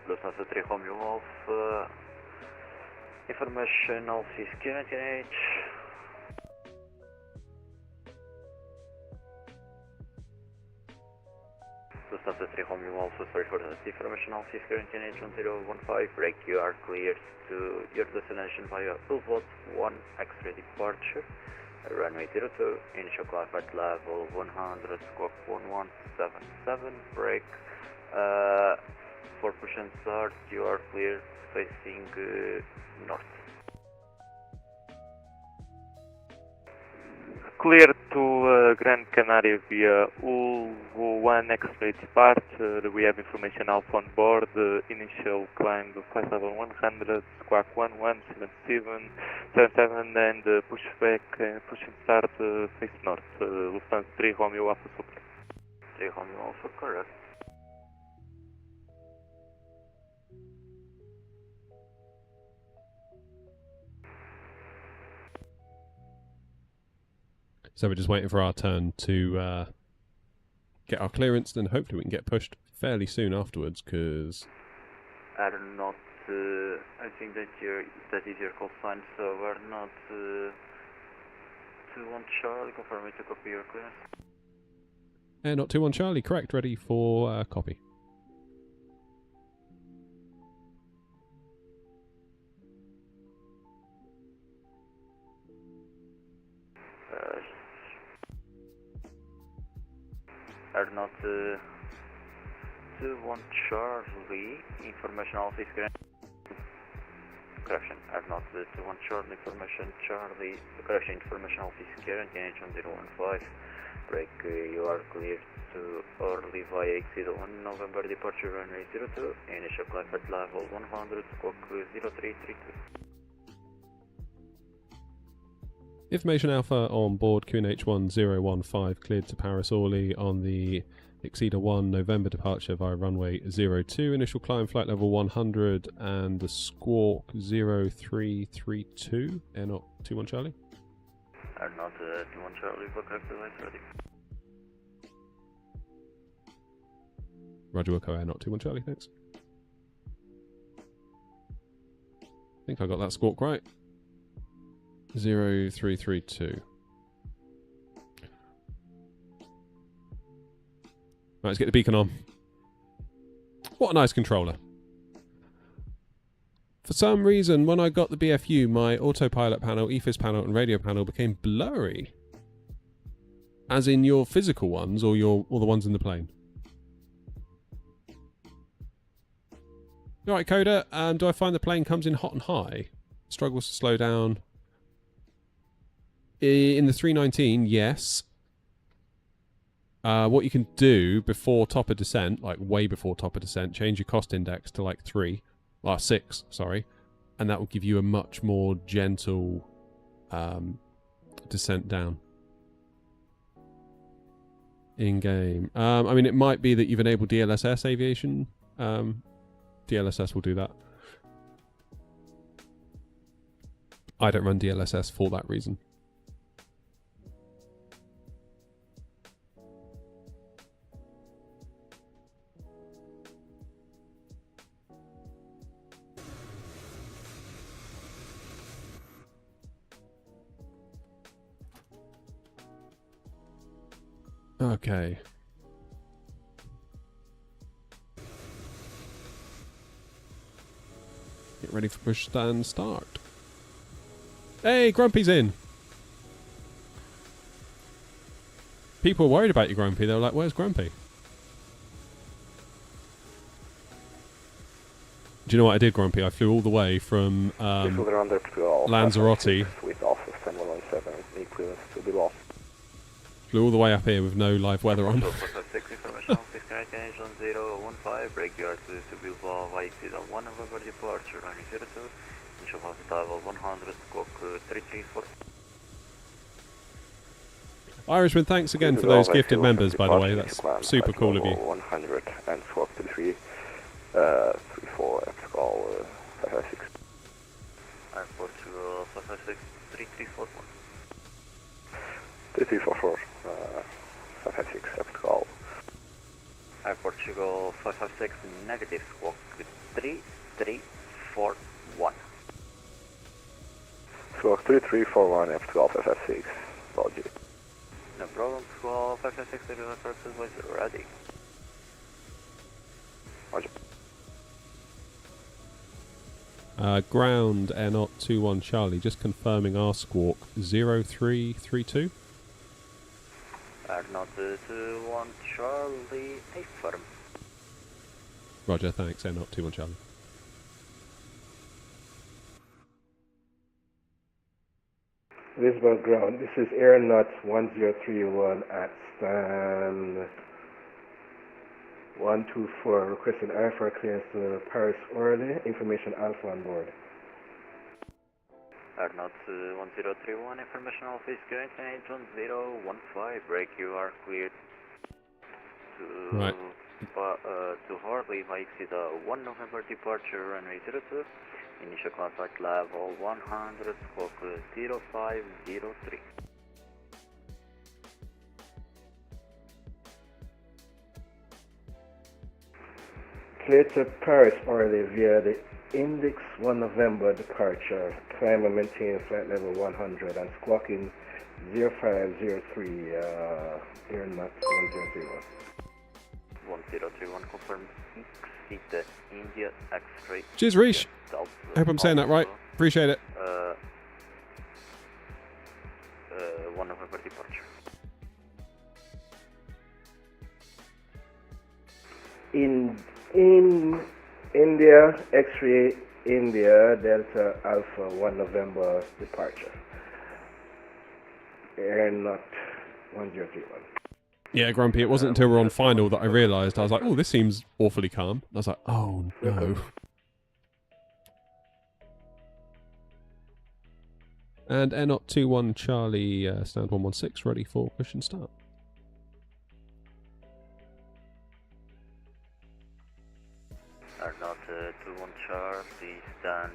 Lufthansa 3 Romeo Alpha, information all is current in H. Lufthansa 3 Romeo Alpha, sorry for that, information all is current in H1015, break, you are cleared to your destination via Ulvot 1 X-ray departure, runway 02, initial climb at level 100, squawk 1177, break. For push and start, you are clear facing north. Clear to Gran Canaria via UL1 X-ray departure. We have information Alpha on board. Initial climb flight level 100, squawk 1177, 77, and pushback, push and start face north. Lufthansa 3 Romeo Alpha Super. 3 Romeo Alpha, correct. So we're just waiting for our turn to get our clearance, then hopefully we can get pushed fairly soon afterwards, because... I don't know, I think that is your call sign, so we're not 21 Charlie, confirm me to copy your clearance. Air Not 21 Charlie, correct, ready for copy. Are not 21 Charlie, information office correction, are not 21 Charlie, information Charlie, correction, information office current, NH1015, break, you are cleared to Orly via exit 1 November departure runway 02, initial climb at level 100, squawk 0332. Information Alpha on board QNH1015 cleared to Paris Orly on the Exceeder 1 November departure via runway 02, initial climb flight level 100 and the squawk 0332, Air Not 21 Charlie. Air Not 21 Charlie, for correct device ready. Roger Wilco, Air Not 21 Charlie, thanks. I think I got that squawk right. 0332. Right, let's get the beacon on. What a nice controller. For some reason, when I got the BFU, my autopilot panel, EFIS panel, and radio panel became blurry. As in your physical ones or the ones in the plane. Alright, Coda, do I find the plane comes in hot and high? Struggles to slow down. In the 319, yes. What you can do before top of descent, like way before top of descent, change your cost index to like 6, sorry. And that will give you a much more gentle descent down. In-game. I mean, it might be that you've enabled DLSS aviation. DLSS will do that. I don't run DLSS for that reason. Okay. Get ready for push stand start. Hey, Grumpy's in. People were worried about you, Grumpy. They were like, where's Grumpy? Do you know what I did, Grumpy? I flew all the way from Lanzarote. With Alpha 117, equivalence to be lost. Flew all the way up here with no live weather on. 456 information, disconnect engine 015, break yard to Bilbao, YXZ 1 November departure, running 02, initial flight level 100, squawk 334. Irishman, thanks again for those gifted members, by the way. That's super cool of you. 100 and squawk 34, call 556. Airport to 556, 3341. 3344, 556, call. Airport to go 556, negative, squawk 3341. Squawk 3341, call 556, apology. No problem, squawk 556, deliver purposes was ready. Roger. Ground Air Not 21 Charlie, just confirming our squawk 0332. Air Not 21 Charlie, affirm. Roger, thanks. Air Not 21 Charlie. Lisbon ground, this is Air Not 1031 at stand 124, requesting IFR clearance to Paris early, information Alpha on board. Air Not 1031, information office, current engine 015, break, you are cleared to Right. To Harley, YXZ 1 November departure, runway 02, initial contact level 100, squawk 0503. Clear to Paris early via the Index 1 November departure, climb and maintain flight level 100 and squawking 0503, Air Not 1031. 1031, confirm exceed India X-ray. Cheers, Rish. I hope I'm saying that right. Appreciate it. 1 November departure. In India, X-ray India, Delta Alpha 1 November departure. Air Not 1031. Yeah, Grumpy, it wasn't until we're on final that I realised. I was like, oh, this seems awfully calm. I was like, oh, no. And Air Not 21 Charlie, stand 116, ready for push and start. Air Not 21 Charlie, stand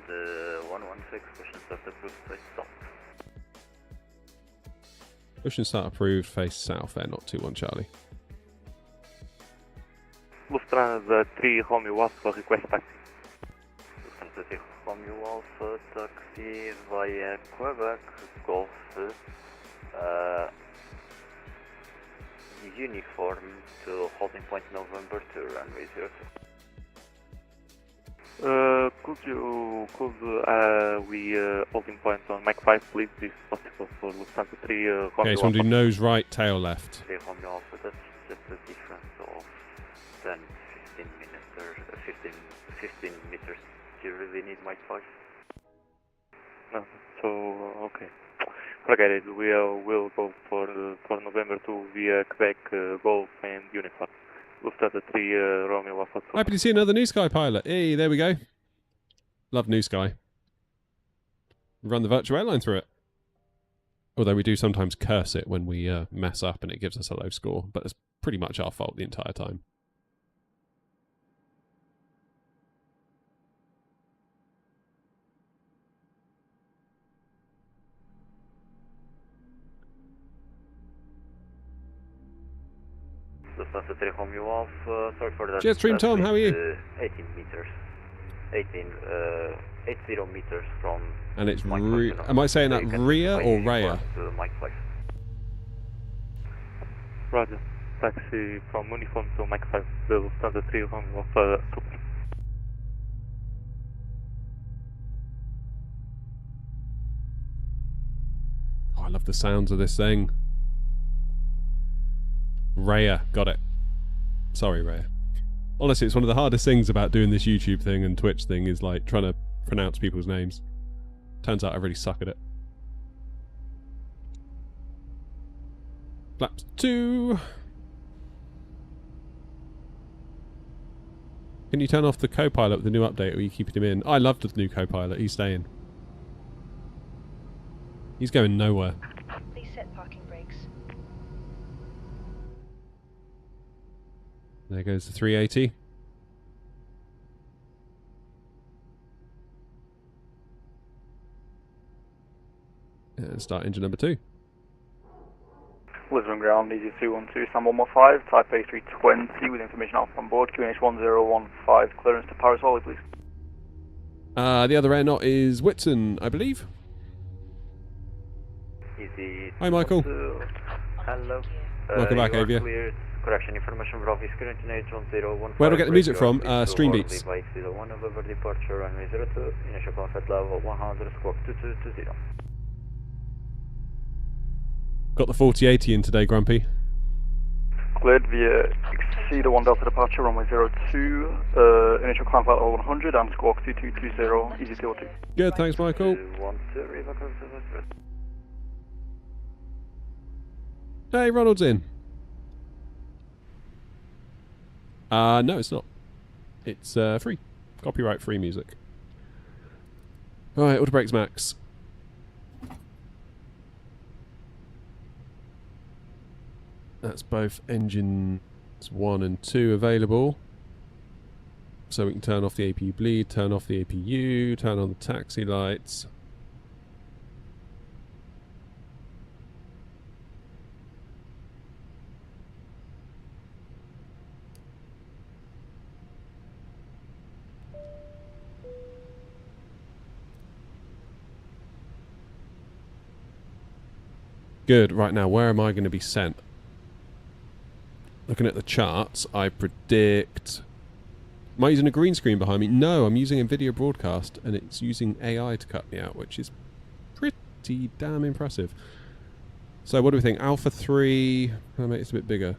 116, push and start approved, face stop. Push and start approved, face south, Air Not 21 Charlie. Lufthansa 3 Romeo Alpha, request taxi. Lufthansa 3 Romeo Alpha, taxi via Quebec, Golf, uniform to holding point November to runway 02. Could we holding point on Mach 5, please, if possible, for Lufthansa 3 Romeo Okay, so I'm Alpha. doing nose right, tail left. 3 Romeo Alpha, that's just a difference of 10-15 minutes. after 15 meters. Do you really need Mike 5? No, so, okay. Forget it, we'll go for November 2 via Quebec, Golf and Uniform. Lufthansa 3, Romeo Alpha 2. Happy to see another New Sky pilot. Hey, there we go. Love New Sky. Run the virtual airline through it. Although we do sometimes curse it when we mess up and it gives us a low score, but it's pretty much our fault the entire time. Lufthansa 3 Romeo Alpha, sorry for that. Jetstream Tom, how are you? 18 meters. 80 meters from... And it's Mike am I saying that Rhea or Rhea? Mike 5. Roger. Taxi from Uniform to Mike 5, the Lufthansa 3 Romeo Alpha 2. Oh, I love the sounds of this thing. Rhea, got it. Sorry, Rhea. Honestly, it's one of the hardest things about doing this YouTube thing and Twitch thing is like trying to pronounce people's names. Turns out I really suck at it. Flaps 2. Can you turn off the co-pilot with the new update, or are you keeping him in? I loved the new co-pilot. He's staying. He's going nowhere. Please set parking brakes. There goes the 380. And start engine number 2. Lisbon Ground, easy 312, San 115, type A320 with information off on board, QNH 1015, clearance to Paris Holly, please. The other air knot is Whitson, I believe. Easy. Hi, Michael. Hello. Welcome back, Avia. Cleared. Correction information, Bravo is current in H1015. Where do I get the music from? Stream Beats. One over departure, runway 02, initial comfort level 100, squawk 2220. Got the 4080 in today, Grumpy. Cleared via exceed 1 Delta departure, runway 02, initial climb level 100 and squawk 2220, easy 202. Good, thanks, Michael. Hey, Ronald's in. No, it's not. It's free. Copyright free music. Alright, auto brakes max. That's both engines 1 and 2 available. So we can turn off the APU bleed, turn off the APU, turn on the taxi lights. Good. Right now, where am I going to be sent? Looking at the charts, I predict... Am I using a green screen behind me? No, I'm using a video broadcast, and it's using AI to cut me out, which is pretty damn impressive. So what do we think? Alpha 3... I'll make this a bit bigger.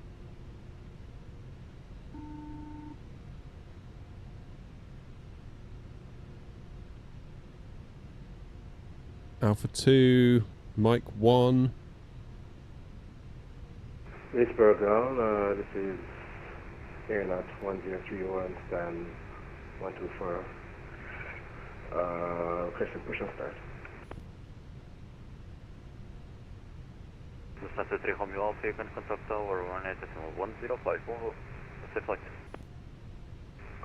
Alpha 2... Mike 1... Leesburg ground, this is airline 1031, stand 124, requesting push and start. Lufthansa 3 Romeo Alpha, you can contact tower 18.1051, safe flight.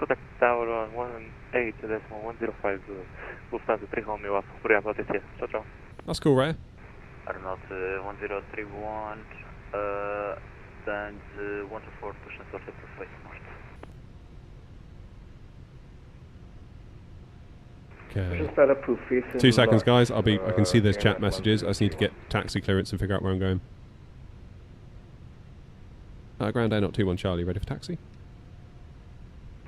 Contact tower 18.105, Lufthansa 3 Romeo Alpha, Korea ATC. Ciao, ciao. That's cool, Ray. Aeronaut 1031, stand 124, push and start at flight north. Okay. 2 seconds, guys. I can see those chat messages. I just need to get taxi clearance and figure out where I'm going. Ground Air Not 21 Charlie, ready for taxi?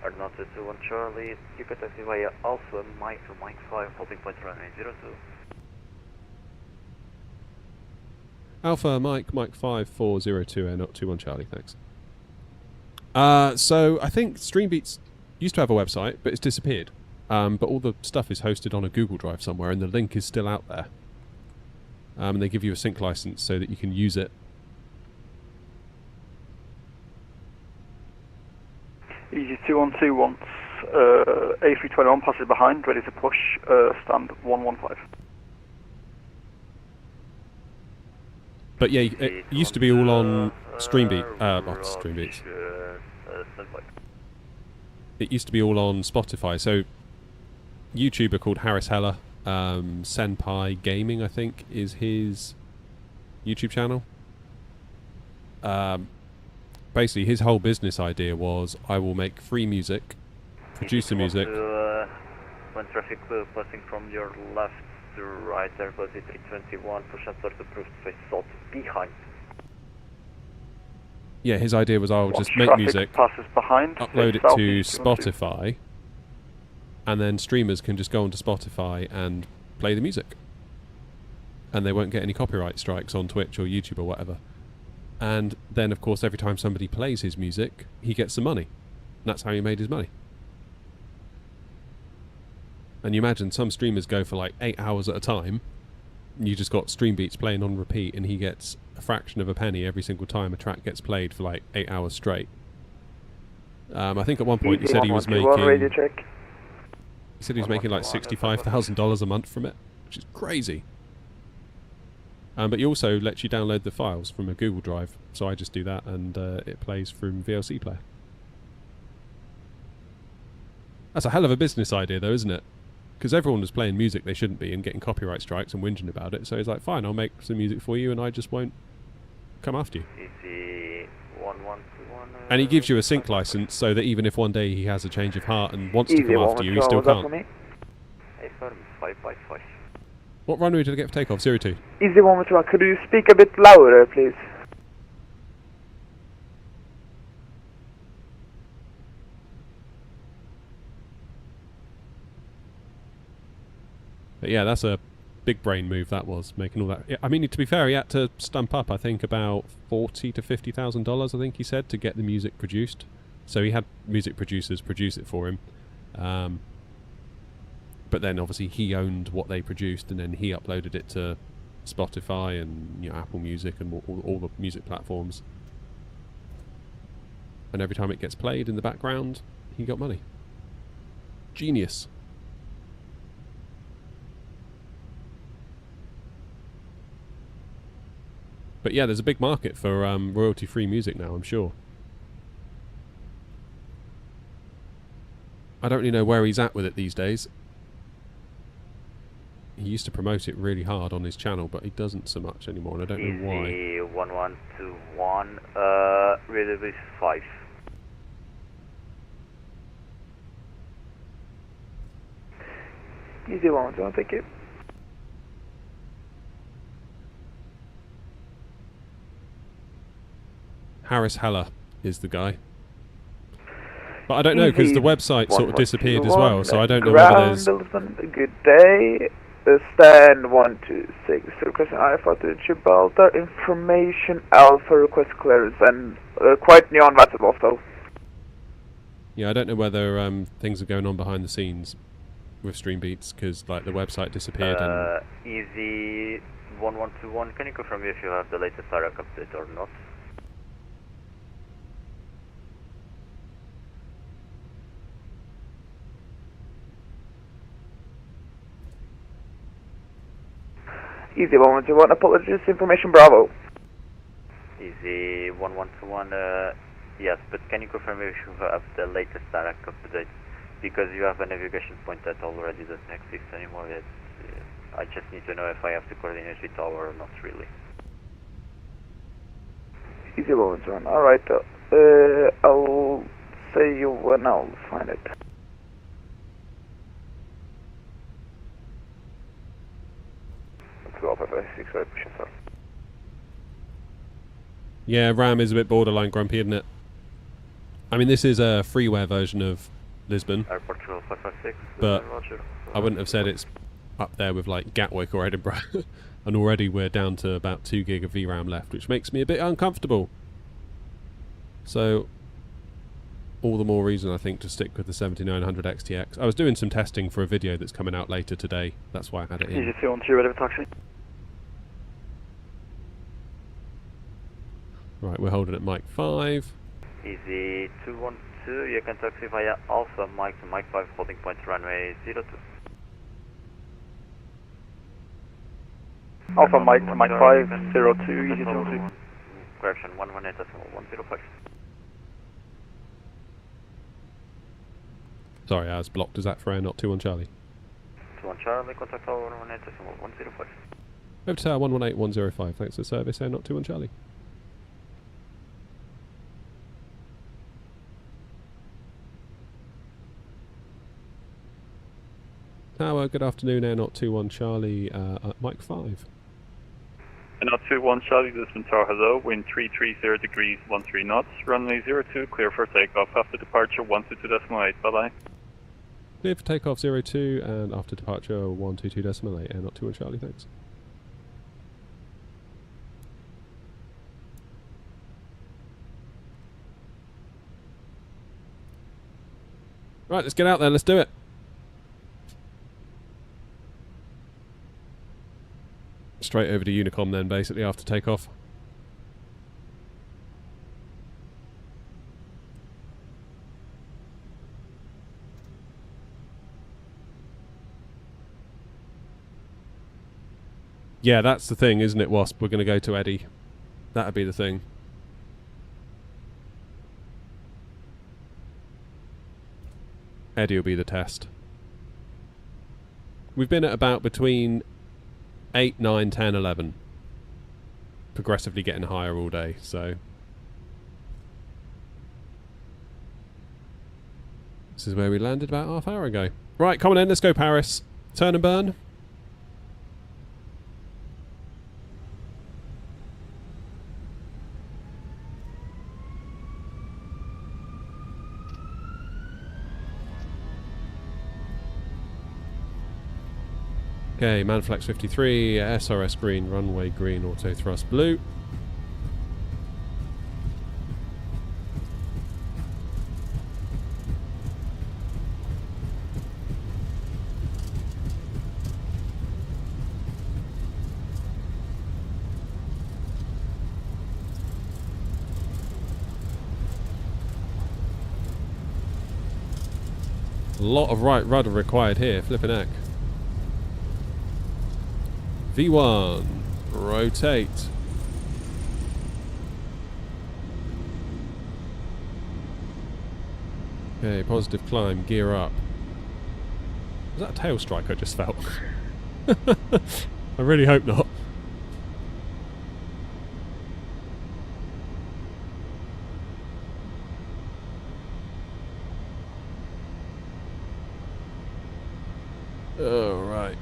Aeronaut 21 Charlie, you can taxi via Alpha Mike 5, holding point runway 02. Alpha Mike 5402 Air Not 21 Charlie, thanks. So I think Streambeats used to have a website, but it's disappeared. But all the stuff is hosted on a Google Drive somewhere, and the link is still out there. And they give you a sync license so that you can use it. Easy 212 once A321 passes behind, ready to push, stand 115. But yeah, it used to be all on Streambeat. It used to be all on Spotify. So YouTuber called Harris Heller, Senpai Gaming, I think, is his YouTube channel. Basically, his whole business idea was, I will make free music, produce the music. When traffic passing from your left to right, Airbus A321, push and start approved, face south behind. Yeah, his idea was, I'll just make music, passes behind, upload it to Spotify, and then streamers can just go onto Spotify and play the music. And they won't get any copyright strikes on Twitch or YouTube or whatever. And then, of course, every time somebody plays his music, he gets some money. And that's how he made his money. And you imagine some streamers go for like 8 hours at a time. And you just got stream beats playing on repeat, and he gets a fraction of a penny every single time a track gets played for like 8 hours straight. I think at one point he said he was making... He said he was making like $65,000 a month from it, which is crazy. But he also lets you download the files from a Google Drive, so I just do that, and it plays from VLC Player. That's a hell of a business idea, though, isn't it? Because everyone was playing music they shouldn't be and getting copyright strikes and whinging about it, so he's like, fine, I'll make some music for you and I just won't come after you. And he gives you a sync license so that even if one day he has a change of heart and wants to come after you, he still can't. What runway did I get for takeoff? 02. Easy 112, could you speak a bit louder, please? But yeah, that's a big brain move, that was, making all that. I mean, to be fair, he had to stump up, I think, about $40,000 to $50,000, I think he said, to get the music produced. So he had music producers produce it for him. But then obviously he owned what they produced, and then he uploaded it to Spotify and Apple Music and all the music platforms. And every time it gets played in the background, he got money. Genius. But yeah, there's a big market for royalty-free music now, I'm sure. I don't really know where he's at with it these days. He used to promote it really hard on his channel, but he doesn't so much anymore, and I don't know why. Easy 1121, release 5. Easy 112, thank you. Harris Heller is the guy. But I don't know, because the website sort of disappeared as well, so I don't know whether there's... Good day. Stand 126, requesting Alpha to Gibraltar, information Alpha, request clearance, and quite new on VATSIM also. Yeah, I don't know whether things are going on behind the scenes with Streambeats, because like the website disappeared and... Easy 1121, can you confirm if you have the latest IRAC update or not? Easy 1121, apologies, information Bravo. Easy 1121, yes, but can you confirm if you have the latest IRAC up to date? Because you have a navigation point that already doesn't exist anymore. I just need to know if I have to coordinate with tower or not, really. Easy 1121, alright, I'll say you when I'll find it. Yeah, RAM is a bit borderline grumpy, isn't it? I mean, this is a freeware version of Lisbon, but I wouldn't have said it's up there with like Gatwick or Edinburgh. And already we're down to about 2 gig of VRAM left, which makes me a bit uncomfortable. So all the more reason I think to stick with the 7900 XTX. I was doing some testing for a video that's coming out later today. That's why I had it in. Easy 212, ready for taxi. Right, we're holding at Mike 5. Easy 212, you can taxi via Alpha Mike to Mike 5, holding point runway 02. Alpha Mike to Mike 5, 02, easy 212. Correction, 118.105. Sorry, I was blocked. Is that for Air Not 21 Charlie? 21 Charlie, contact tower 118.105. Over to tower 118105. Thanks for the service, Air Not 21 Charlie. Tower, good afternoon, Air Not 21 Charlie, Mike 5. Air Not 21 Charlie, Lisbon Tower, hello, wind 330 degrees, 13 knots, runway 02, clear for takeoff, after departure 122.8, bye-bye. Clear for takeoff 02 and after departure 122.8, Air Not 21 Charlie, thanks. Right, let's get out there, let's do it. Straight over to Unicom then, basically, after takeoff. Yeah, that's the thing, isn't it, Wasp? We're going to go to Eddie. That'd be the thing. Eddie will be the test. We've been at about between 8, 9, 10, 11. Progressively getting higher all day, so... This is where we landed about half hour ago. Right, come on in, let's go Paris. Turn and burn. Okay, Manflex 53, SRS green, runway green, auto thrust blue. A lot of right rudder required here, flipping heck. V1, rotate. Okay, positive climb, gear up. Was that a tail strike I just felt? I really hope not. Oh, right.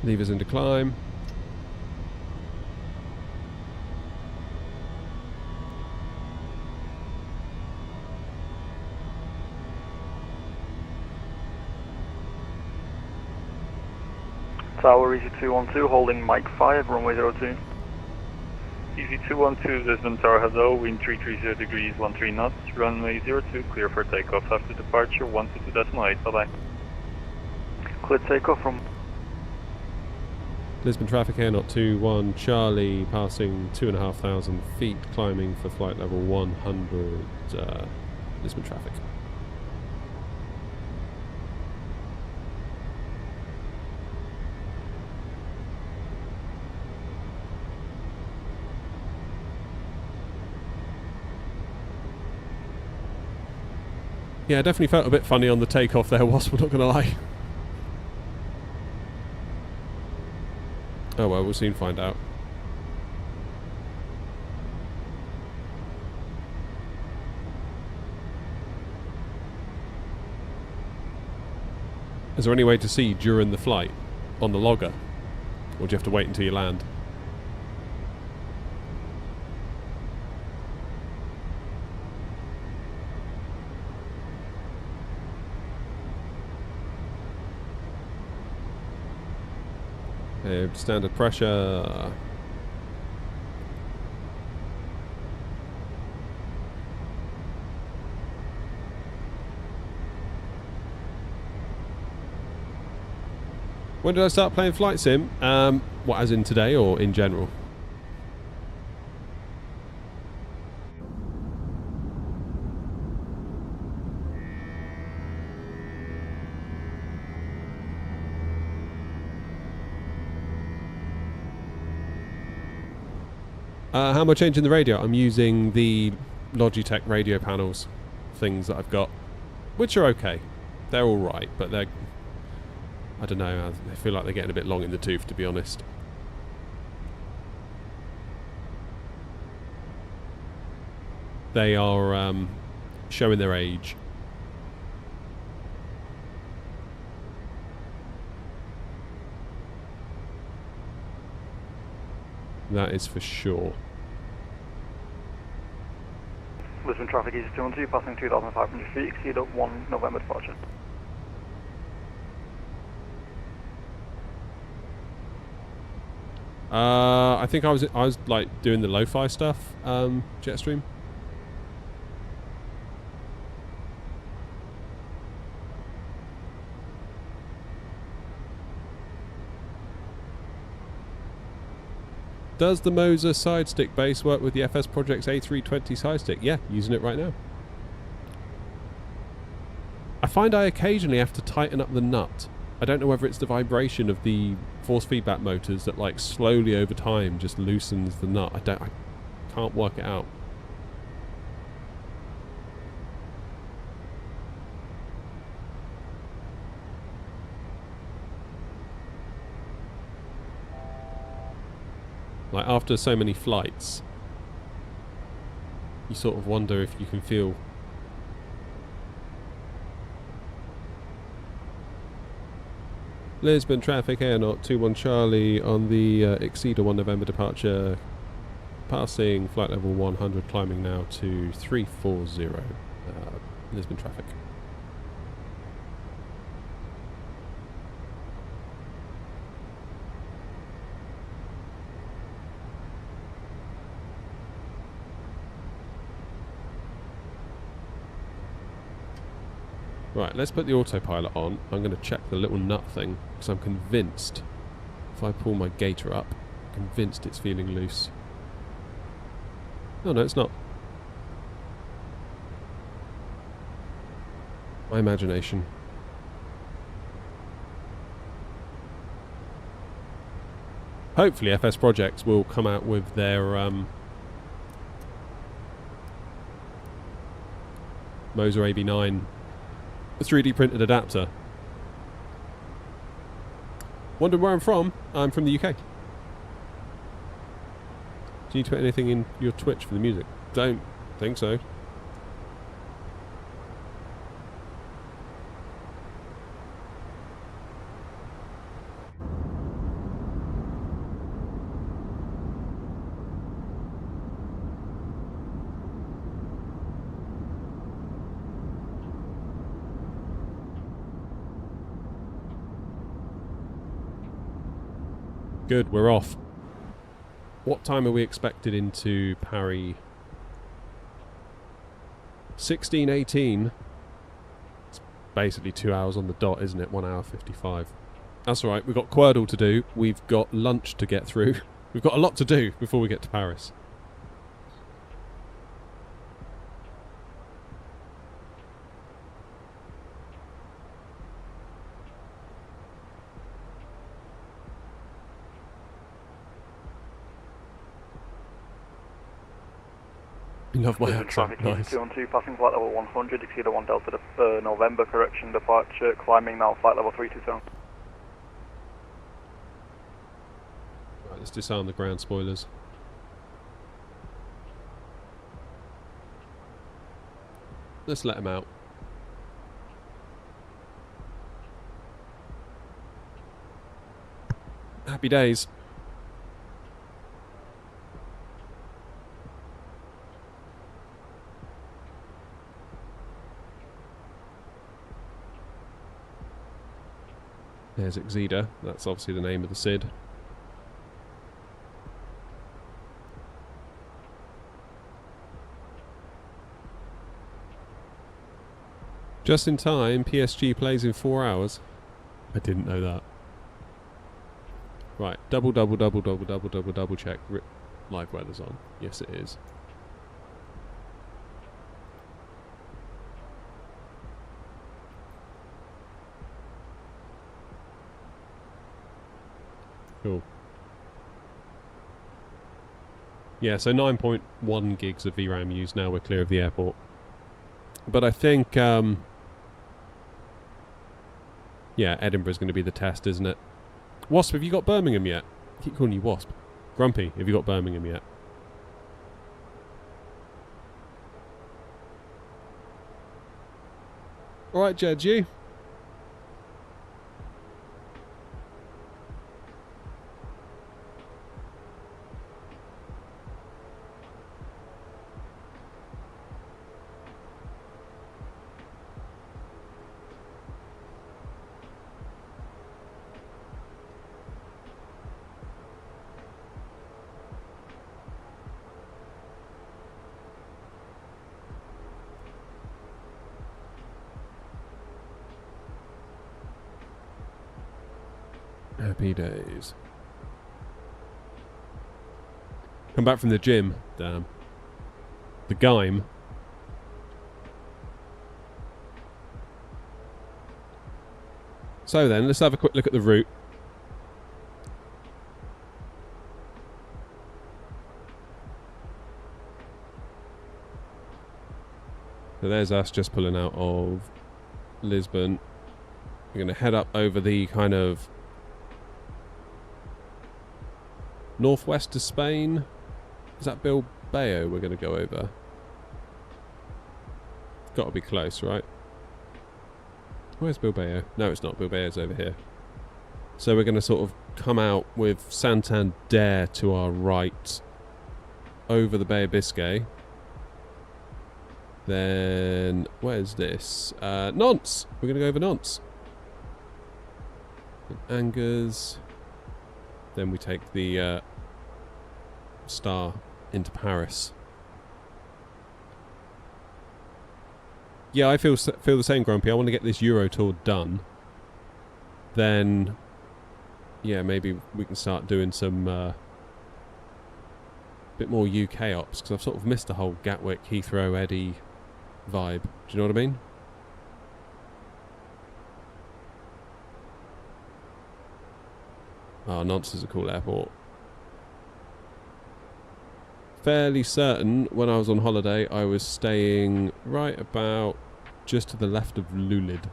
Levers into climb. Tower Easy 212, holding Mike 5, runway 02. Easy 212, Lisbon Tower, hello, wind 330 degrees, 13 knots, runway 02, clear for takeoff, after departure 122.8, bye-bye. Clear takeoff from Lisbon traffic Air Not 21 Charlie, passing 2,500 feet, climbing for flight level 100, Lisbon traffic. Yeah, definitely felt a bit funny on the takeoff there, Wasp, we're not going to lie. Oh well, we'll soon find out. Is there any way to see during the flight on the logger? Or do you have to wait until you land? 5, standard pressure. When did I start playing Flight Sim? What, as in today or in general? How am I changing the radio? I'm using the Logitech radio panels things that I've got, which are okay. They're alright, but they're... I don't know, I feel like they're getting a bit long in the tooth, to be honest. They are showing their age. That is for sure. Lisbon traffic is 212, passing 2,500 feet, exceed at 1 November departure. I think I was like doing the lo-fi stuff, Jetstream. Does the Moser side stick base work with the FS Project's A320 side stick? Yeah, using it right now. I find I occasionally have to tighten up the nut. I don't know whether it's the vibration of the force feedback motors that like slowly over time just loosens the nut. I can't work it out. Like after so many flights, you sort of wonder if you can feel Lisbon traffic air knot 21 Charlie on the Exceeder 1 November departure, passing flight level 100, climbing now to 340 Lisbon traffic. Right, let's put the autopilot on. I'm going to check the little nut thing, because I'm convinced, if I pull my gator up, I'm convinced it's feeling loose. Oh no, it's not. My imagination. Hopefully FS Projects will come out with their Moser AB9 3D printed adapter. Wonder where I'm from? I'm from the UK. Do you need to put anything in your Twitch for the music? Don't think so. Good, we're off. What time are we expected into Paris? 16:18. It's basically 2 hours on the dot, isn't it? 1 hour 55. That's alright, we've got Wordle to do. We've got lunch to get through. We've got a lot to do before we get to Paris. Love my accent. Traffic Nice. 212, passing flight level 100, exceed 1 Delta November, correction departure, climbing now flight level 327. Right, let's disarm the ground spoilers. Let's let them out. Happy days. There's Exeter. That's obviously the name of the SID. Just in time, PSG plays in 4 hours. I didn't know that. Right, double check. Live weather's on. Yes, it is. Cool. Yeah, so 9.1 gigs of VRAM used now. We're clear of the airport. But I think, yeah, Edinburgh's going to be the test, isn't it? Wasp, have you got Birmingham yet? I keep calling you Wasp. Grumpy, have you got Birmingham yet? Alright, Jed, you? Happy days. Come back from the gym. Damn. The Gime. So then, let's have a quick look at the route. So there's us just pulling out of Lisbon. We're going to head up over the kind of northwest of Spain. Is that Bilbao we're going to go over? Got to be close, right? Where's Bilbao? No, it's not. Bilbao's over here. So we're going to sort of come out with Santander to our right over the Bay of Biscay. Then, where's this? Nantes! We're going to go over Nantes. Angers. Then we take the Star into Paris. Yeah, I feel the same, Grumpy. I want to get this Euro tour done. Then, yeah, maybe we can start doing some bit more UK ops, because I've sort of missed the whole Gatwick, Heathrow, Eddie vibe. Do you know what I mean? Oh, Nantes is a cool airport. Fairly certain when I was on holiday I was staying right about just to the left of Lulid.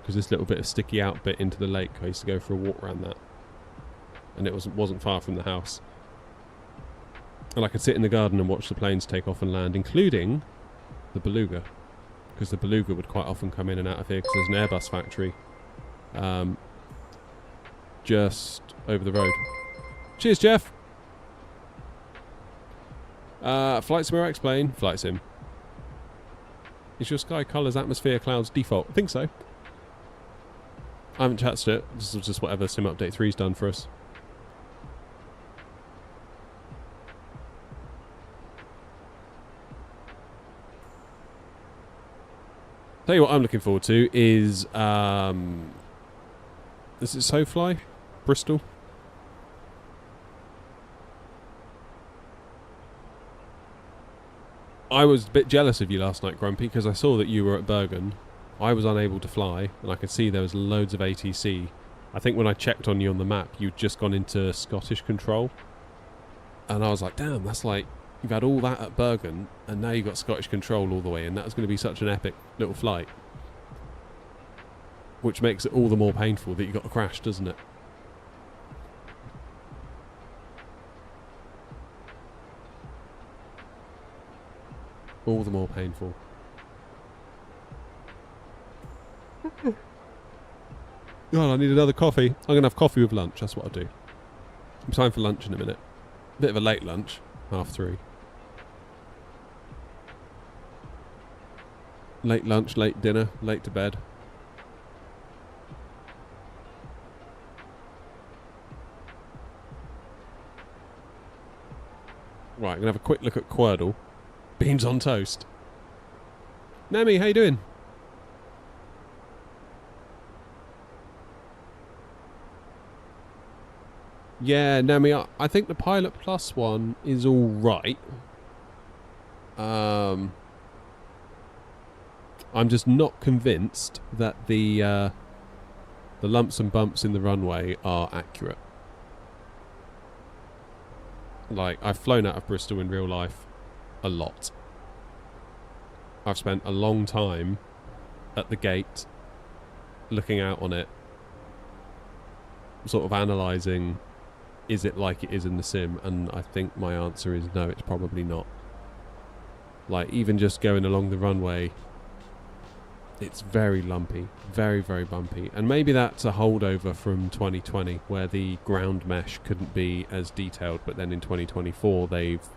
Because this little bit of sticky out bit into the lake, I used to go for a walk around that. And it wasn't far from the house. And I could sit in the garden and watch the planes take off and land, including the Beluga. Because the Beluga would quite often come in and out of here because there's an Airbus factory just over the road. Cheers, Jeff. Flight Sim or X-Plane? Flight Sim. Is your sky colours, atmosphere, clouds default? I think so. I haven't chatted it. This is just whatever Sim Update 3's done for us. Tell you what I'm looking forward to is it SoFly? Bristol? I was a bit jealous of you last night, Grumpy, because I saw that you were at Bergen. I was unable to fly, and I could see there was loads of ATC. I think when I checked on you on the map, you'd just gone into Scottish control. And I was like, damn, that's like, you've had all that at Bergen, and now you've got Scottish control all the way, and that was going to be such an epic little flight. Which makes it all the more painful that you got to crash, doesn't it? All the more painful. God, I need another coffee. I'm going to have coffee with lunch, that's what I'll do. Time for lunch in a minute. Bit of a late lunch, 3:30. Late lunch, late dinner, late to bed. Right, I'm going to have a quick look at Wordle. Beans on toast. Nami, how you doing? Yeah, Nami, I think the Pilot Plus one is all right. I'm just not convinced that the lumps and bumps in the runway are accurate. Like, I've flown out of Bristol in real life a lot. I've spent a long time at the gate looking out on it, sort of analysing, is it like it is in the sim? And I think my answer is no, it's probably not. Like, even just going along the runway, it's very lumpy, very, very bumpy. And maybe that's a holdover from 2020, where the ground mesh couldn't be as detailed, but then in 2024 they've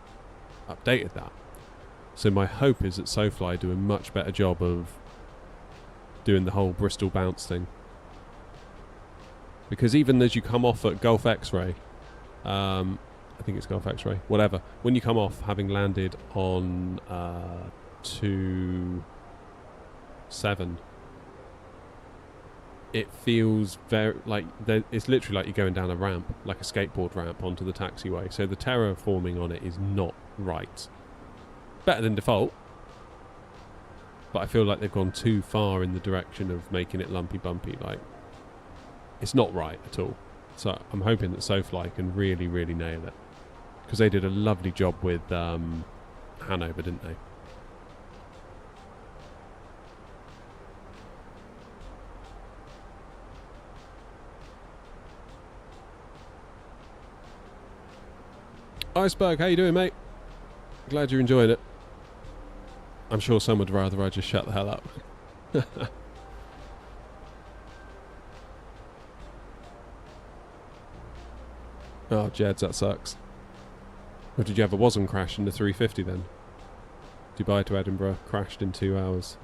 updated that. So my hope is that SoFly do a much better job of doing the whole Bristol bounce thing. Because even as you come off at Gulf X-Ray, I think it's Gulf X-Ray, whatever, when you come off having landed on 27, it feels very like it's literally like you're going down a ramp, like a skateboard ramp onto the taxiway. So the terraforming on it is not right. Better than default, but I feel like they've gone too far in the direction of making it lumpy bumpy. Like, it's not right at all. So I'm hoping that SoFly can really, really nail it, because they did a lovely job with Hanover, didn't they? Iceberg, how you doing, mate? Glad you're enjoying it. I'm sure some would rather I just shut the hell up. Oh, Jeds, that sucks. Or did you have a WASM crash in the 350 then? Dubai to Edinburgh, crashed in 2 hours.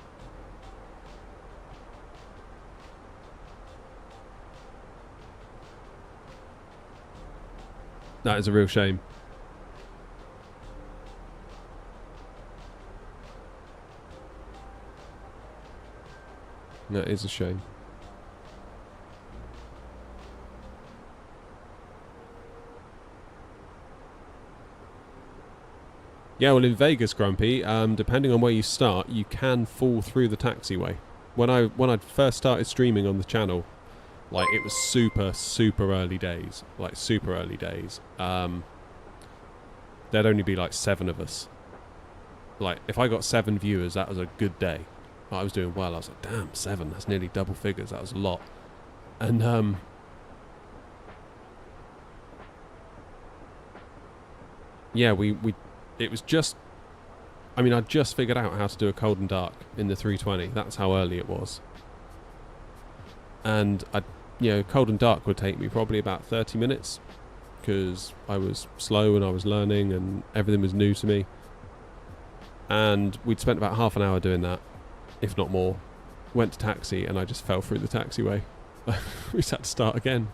That is a real shame. That is a shame. Yeah, well, in Vegas, Grumpy, depending on where you start, you can fall through the taxiway. When I first started streaming on the channel, like, it was super early days, like super early days. There'd only be like 7 of us. Like, if I got 7 viewers, that was a good day. I was doing well. I was like, damn, 7, that's nearly double figures. That was a lot. And yeah, it was just, I mean, I'd just figured out how to do a cold and dark in the 320. That's how early it was. And cold and dark would take me probably about 30 minutes, because I was slow and I was learning and everything was new to me. And we'd spent about half an hour doing that, if not more. Went to taxi and I just fell through the taxiway. We just had to start again.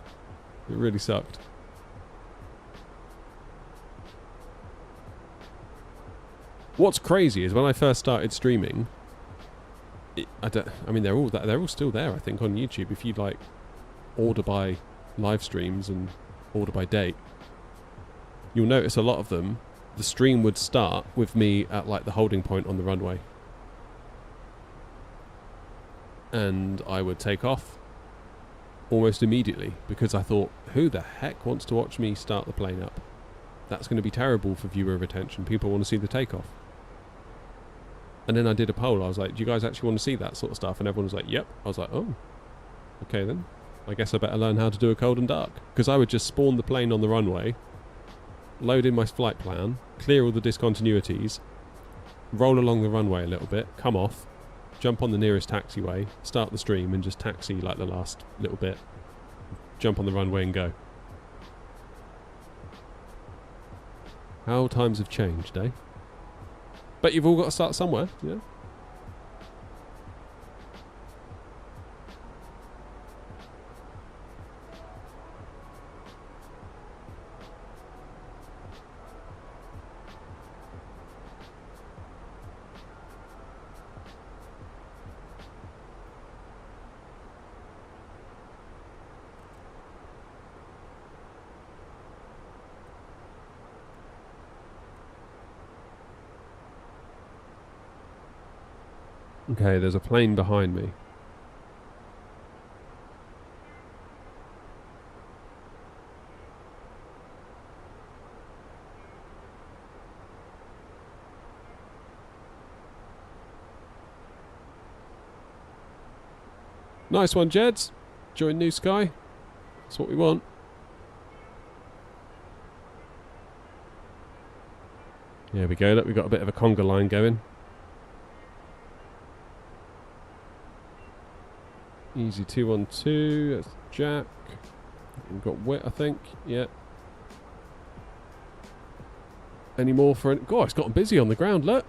It really sucked. What's crazy is when I first started streaming, I mean, they're all still there, I think, on YouTube. If you like order by live streams and order by date, you'll notice a lot of them, the stream would start with me at like the holding point on the runway, and I would take off almost immediately, because I thought, who the heck wants to watch me start the plane up? That's going to be terrible for viewer retention. People want to see the takeoff. And then I did a poll. I was like, do you guys actually want to see that sort of stuff? And everyone was like, yep. I was like, oh, okay then. I guess I better learn how to do a cold and dark. Because I would just spawn the plane on the runway, load in my flight plan, clear all the discontinuities, roll along the runway a little bit, come off, jump on the nearest taxiway, start the stream, and just taxi like the last little bit, jump on the runway and go. How times have changed, eh? But you've all got to start somewhere, yeah? Okay, there's a plane behind me. Nice one, Jeds. Join New Sky. That's what we want. There we go. Look, we've got a bit of a conga line going. Easy 212. That's Jack. We've got wet, I think. Yeah. Any more for it? God, it's gotten busy on the ground. Look.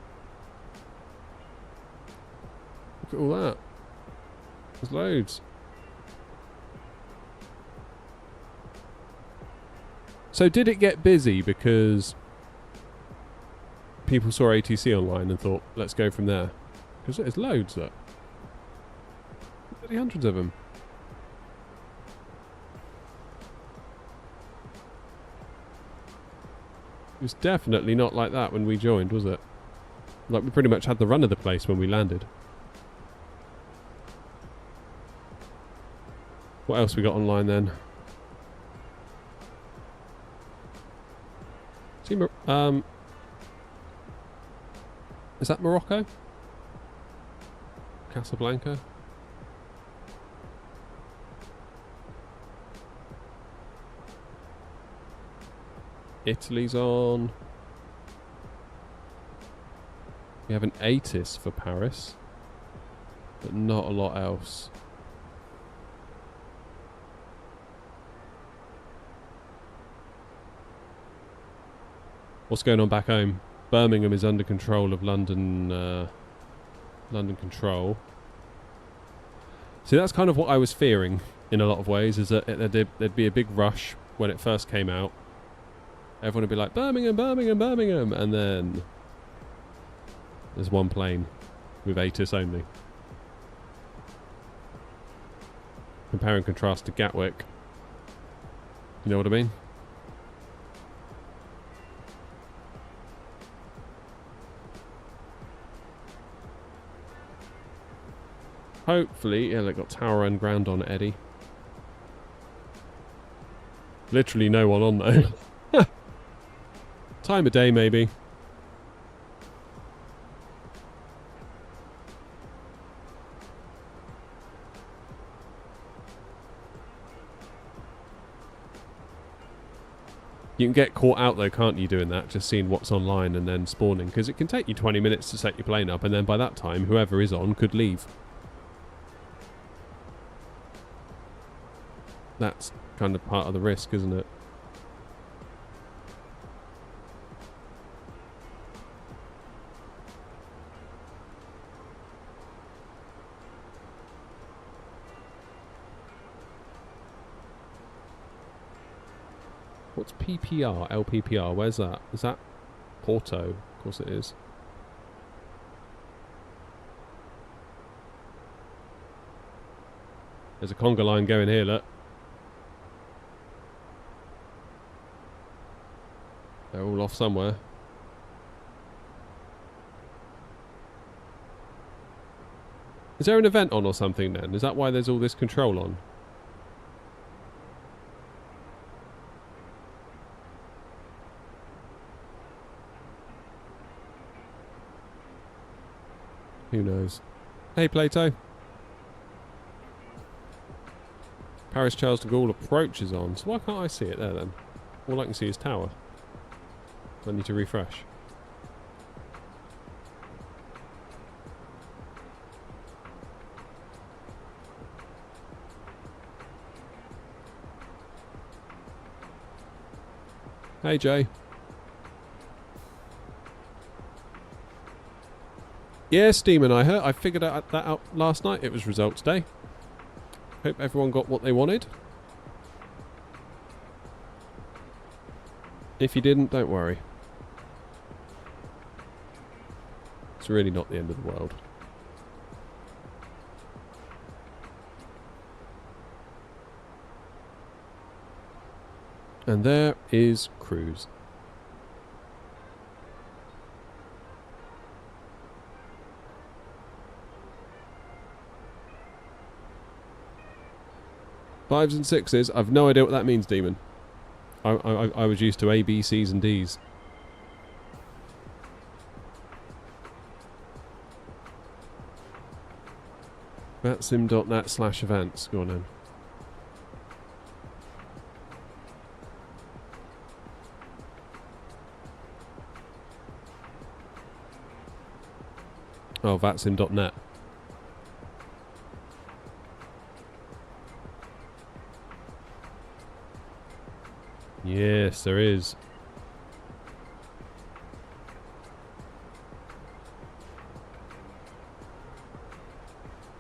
Look at all that. There's loads. So did it get busy because people saw ATC online and thought, let's go from there? Because there's loads, look. Bloody hundreds of them. It was definitely not like that when we joined, was it? Like, we pretty much had the run of the place when we landed. What else we got online then? See, is that Morocco? Casablanca? Italy's on. We have an ATIS for Paris, but not a lot else. What's going on back home? Birmingham is under control of London Control. See, that's kind of what I was fearing in a lot of ways, is that there'd be a big rush when it first came out. Everyone would be like, Birmingham, Birmingham, Birmingham, and then there's one plane with ATIS only. Compare and contrast to Gatwick. You know what I mean? Hopefully, yeah, they got tower and ground on Eddie. Literally no one on though. Time of day maybe. You can get caught out though, can't you, doing that? Just seeing what's online and then spawning. Because it can take you 20 minutes to set your plane up, and then by that time, whoever is on could leave. That's kind of part of the risk, isn't it? What's PPR? LPPR? Where's that? Is that Porto? Of course it is. There's a conga line going here, look. They're all off somewhere. Is there an event on or something then? Is that why there's all this control on? Who knows? Hey, Plato. Paris Charles de Gaulle approach is on. So why can't I see it there then? All I can see is tower. I need to refresh. Hey, Jay. Yeah, Steam and I figured that out last night. It was results day. Hope everyone got what they wanted. If you didn't, don't worry. It's really not the end of the world. And there is Cruise. 5s and 6s. I've no idea what that means, Demon. I was used to A, B, C's and D's. VATSIM.net/events. Go on then. Oh, VATSIM.net. Yes, there is.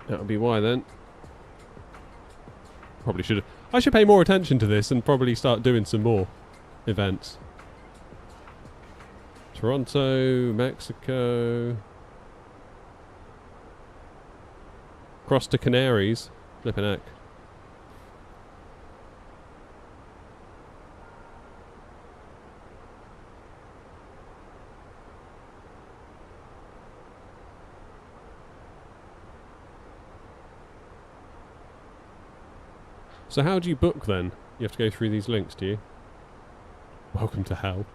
That'll be why then. Probably should. I should pay more attention to this and probably start doing some more events. Toronto, Mexico. Cross to Canaries. Flippin' heck. So how do you book then? You have to go through these links, do you? Welcome to hell.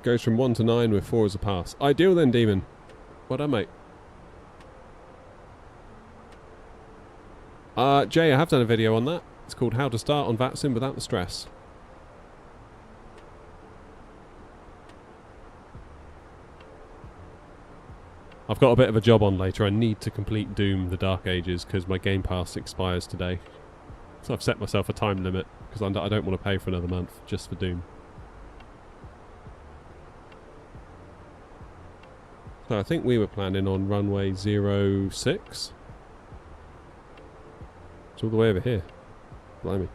Goes from 1 to 9 with 4 as a pass. Ideal then, Demon. Well done, mate. Jay, I have done a video on that. It's called How to Start on VATSIM Without the Stress. I've got a bit of a job on later. I need to complete Doom the Dark Ages because my Game Pass expires today. So I've set myself a time limit because I don't want to pay for another month just for Doom. So I think we were planning on runway 06. It's all the way over here. Blimey.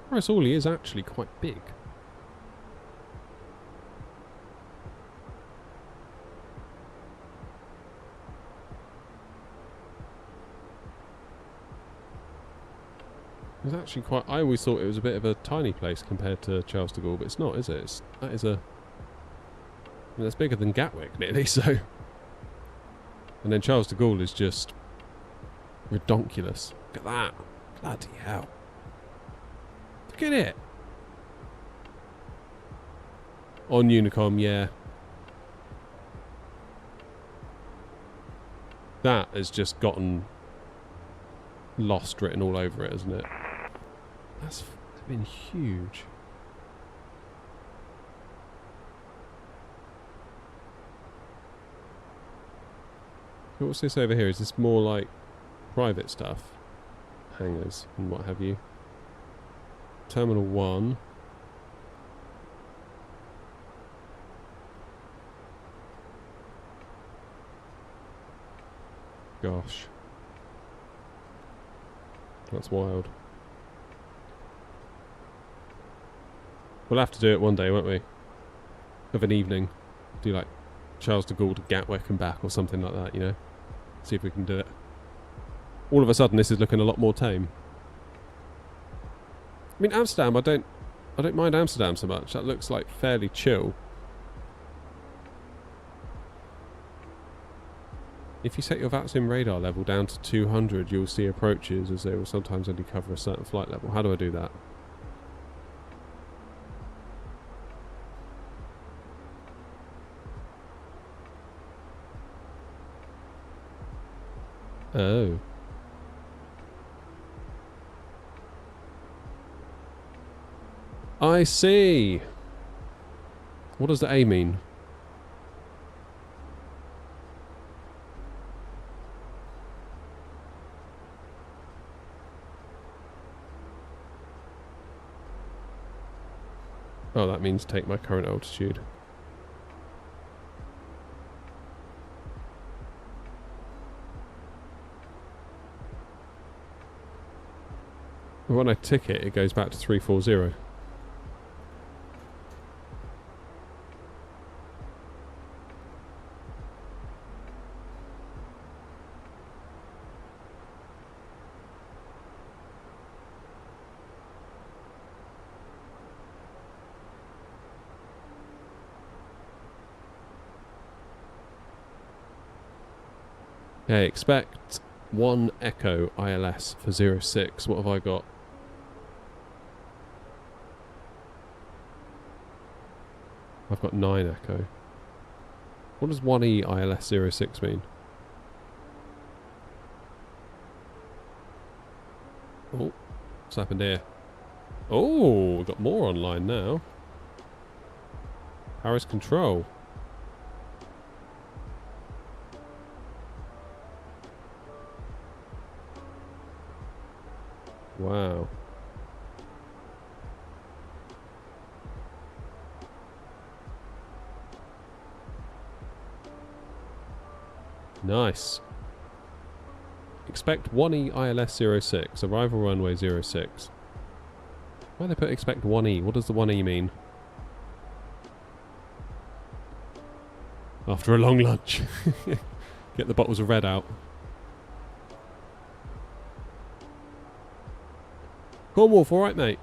Paris Orly is actually quite big. It's actually quite... I always thought it was a bit of a tiny place compared to Charles de Gaulle, but it's not, is it? That is a... I mean, that's bigger than Gatwick, nearly, so... And then Charles de Gaulle is just... redonkulous. Look at that. Bloody hell. Look at it. On Unicom, yeah. That has just gotten... lost written all over it, hasn't it? That's been huge. What's this over here? Is this more like private stuff? Hangars and what have you. Terminal 1. Gosh. That's wild. We'll have to do it one day, won't we? Of an evening. Do like Charles de Gaulle to Gatwick and back or something like that, you know? See if we can do it. All of a sudden this is looking a lot more tame. I mean Amsterdam, I don't mind Amsterdam so much. That looks like fairly chill. If you set your VATSIM radar level down to 200, you'll see approaches as they will sometimes only cover a certain flight level. How do I do that? Oh. I see. What does the A mean? Oh, that means take my current altitude. When I tick it, it goes back to 340. Okay, expect 1 Echo ILS for 06. What have I got? I've got 9 Echo. What does 1E ILS 06 mean? Oh, what's happened here? Oh, we've got more online now. Paris Control. Wow. Nice. Expect 1E ILS 06. Arrival runway 06. Why they put expect 1E? What does the 1E mean? After a long lunch. Get the bottles of red out. Cornwolf, alright mate?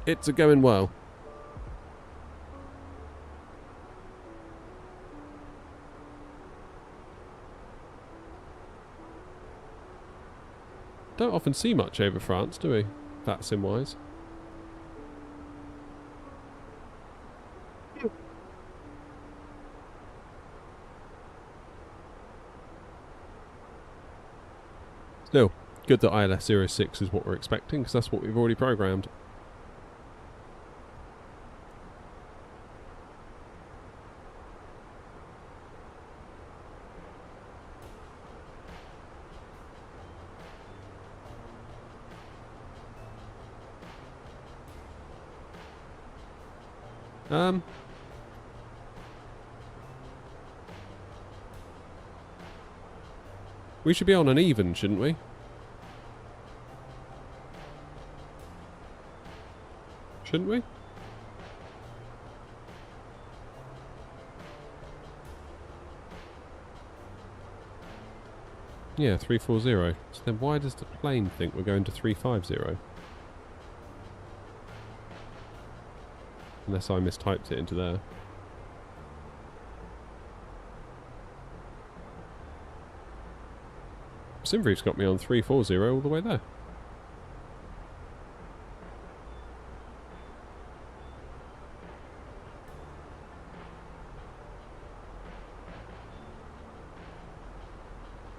It's going well. Don't often see much over France, do we? VATSIM wise. Still, good that ILS 06 is what we're expecting, because that's what we've already programmed. We should be on an even, shouldn't we? Shouldn't we? Yeah, 340. So then why does the plane think we're going to 350? Unless I mistyped it into there. Simbrief's got me on 340 all the way there.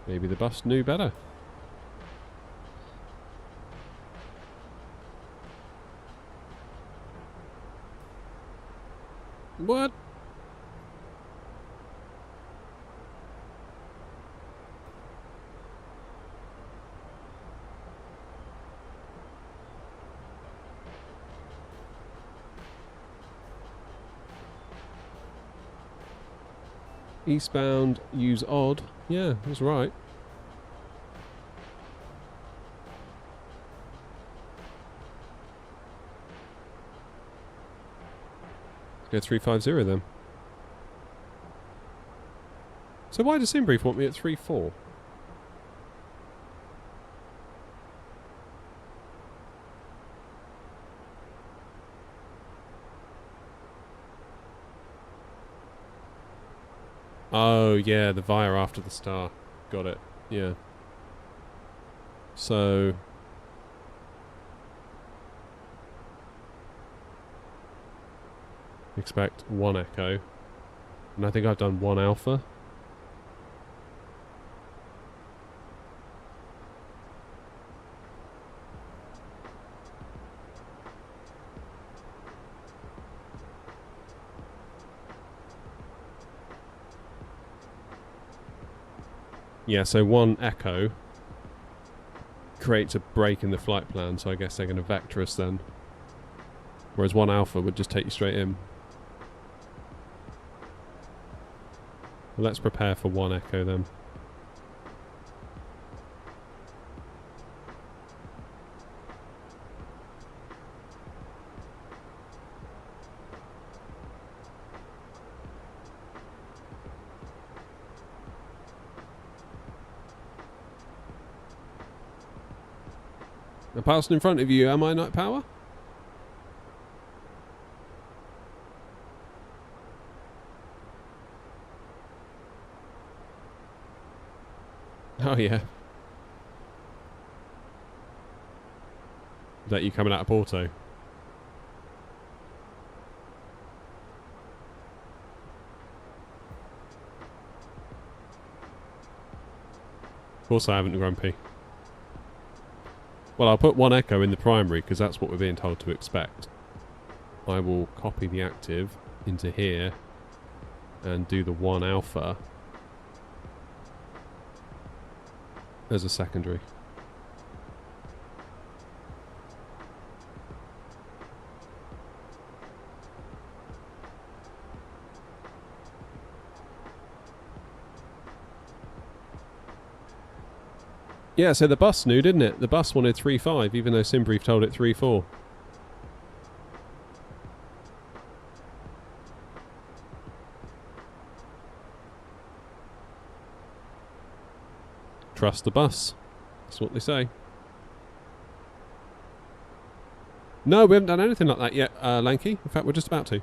Maybe the bus knew better. What? Eastbound, use odd. Yeah, that's right. Let's go 350 then. So why does Simbrief want me at 3.4? Oh, yeah, the via after the star. Got it. Yeah. So... expect 1 Echo. And I think I've done 1 Alpha. Yeah, so 1 Echo creates a break in the flight plan, so I guess they're going to vector us then. Whereas 1 Alpha would just take you straight in. Well, let's prepare for 1 Echo then. I'm passing in front of you, am I, Night Power? Oh, yeah. Is that you coming out of Porto? Of course I haven't, Grumpy. Well, I'll put 1 echo in the primary because that's what we're being told to expect. I will copy the active into here and do the 1 alpha as a secondary. Yeah, so the bus knew, didn't it? The bus wanted 3.5, even though SimBrief told it 3.4. Trust the bus. That's what they say. No, we haven't done anything like that yet, Lanky. In fact, we're just about to.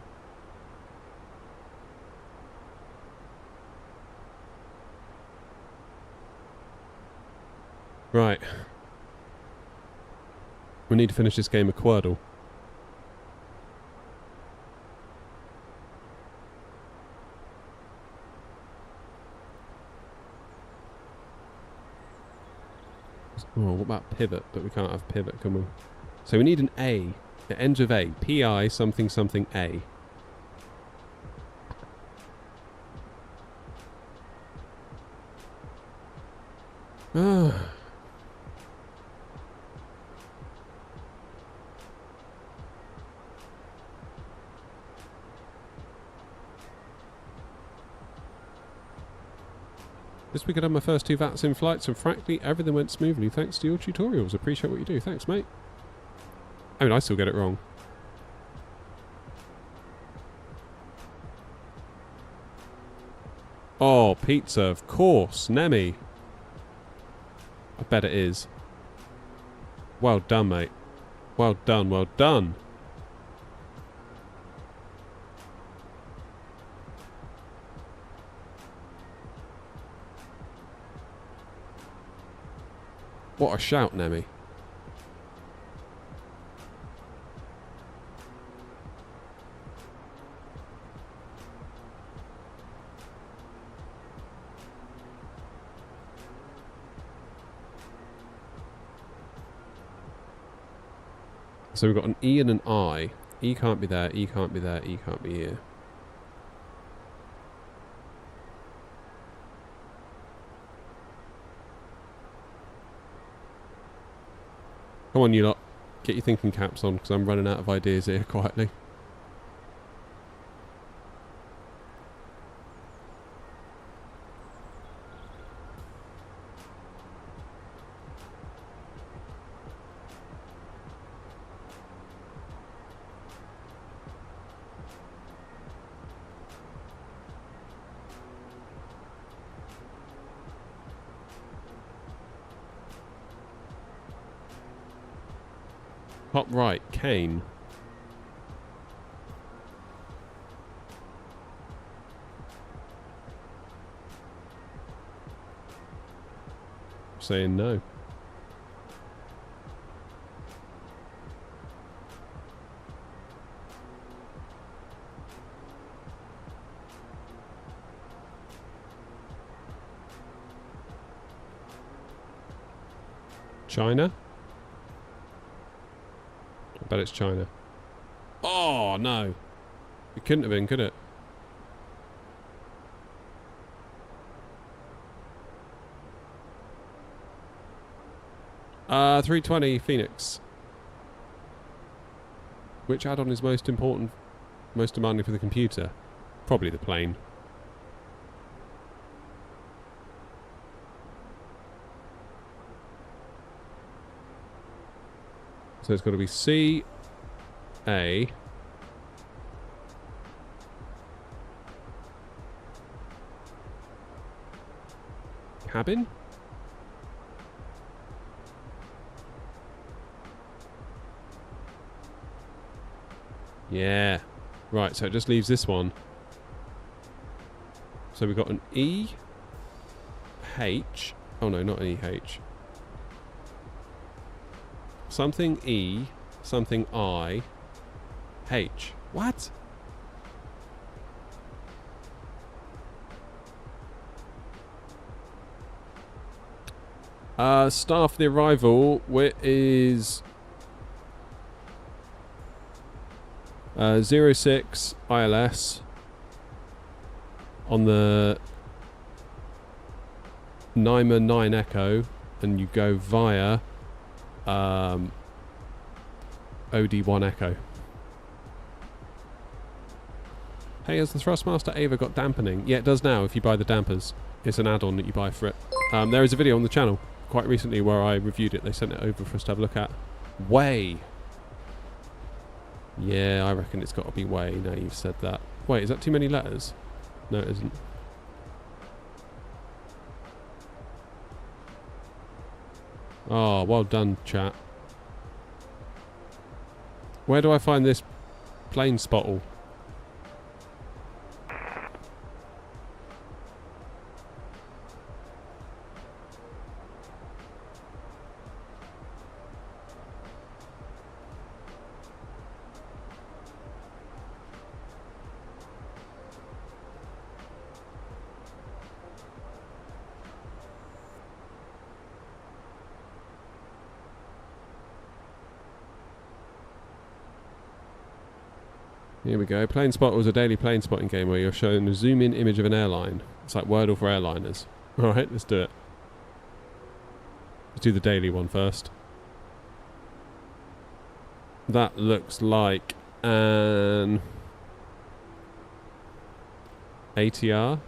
Right. We need to finish this game of Wordle. Oh, what about pivot? But we can't have pivot, can we? So we need an A. It ends with A. P-I something something A. Ah. This week I done my first 2 VATSIM flights and frankly everything went smoothly thanks to your tutorials. Appreciate what you do. Thanks, mate. I mean, I still get it wrong. Oh, pizza, of course. Nemi. I bet it is. Well done, mate. Well done, well done. What a shout, Nemi. So we've got an E and an I. E can't be there, E can't be there, E can't be here. Come on, you lot. Get your thinking caps on, because I'm running out of ideas here quietly. Top right, Kane. Saying no. China? I bet it's China. Oh, no. It couldn't have been, could it? $320 Fenix. Which add-on is most important, most demanding for the computer? Probably the plane. So it's got to be C, A, cabin? Yeah. Right, so it just leaves this one. So we've got an E, H, Oh no, not an EH. Something E, something I, H. What? Star for the arrival is 06 ILS on the Nima 9 Echo, and you go via OD1 Echo. Hey, has the Thrustmaster Ava got dampening? Yeah, it does now if you buy the dampers. It's an add-on that you buy for it. There is a video on the channel quite recently where I reviewed it. They sent it over for us to have a look at. Way. Yeah, I reckon it's got to be way now you've said that. Wait, is that too many letters? No, it isn't. Oh, well done, chat. Where do I find this plane spottle? Here we go. Plane Spot was a daily plane spotting game where you're shown a zoom-in image of an airline. It's like Wordle for airliners. Alright, let's do it. Let's do the daily one first. That looks like an ATR.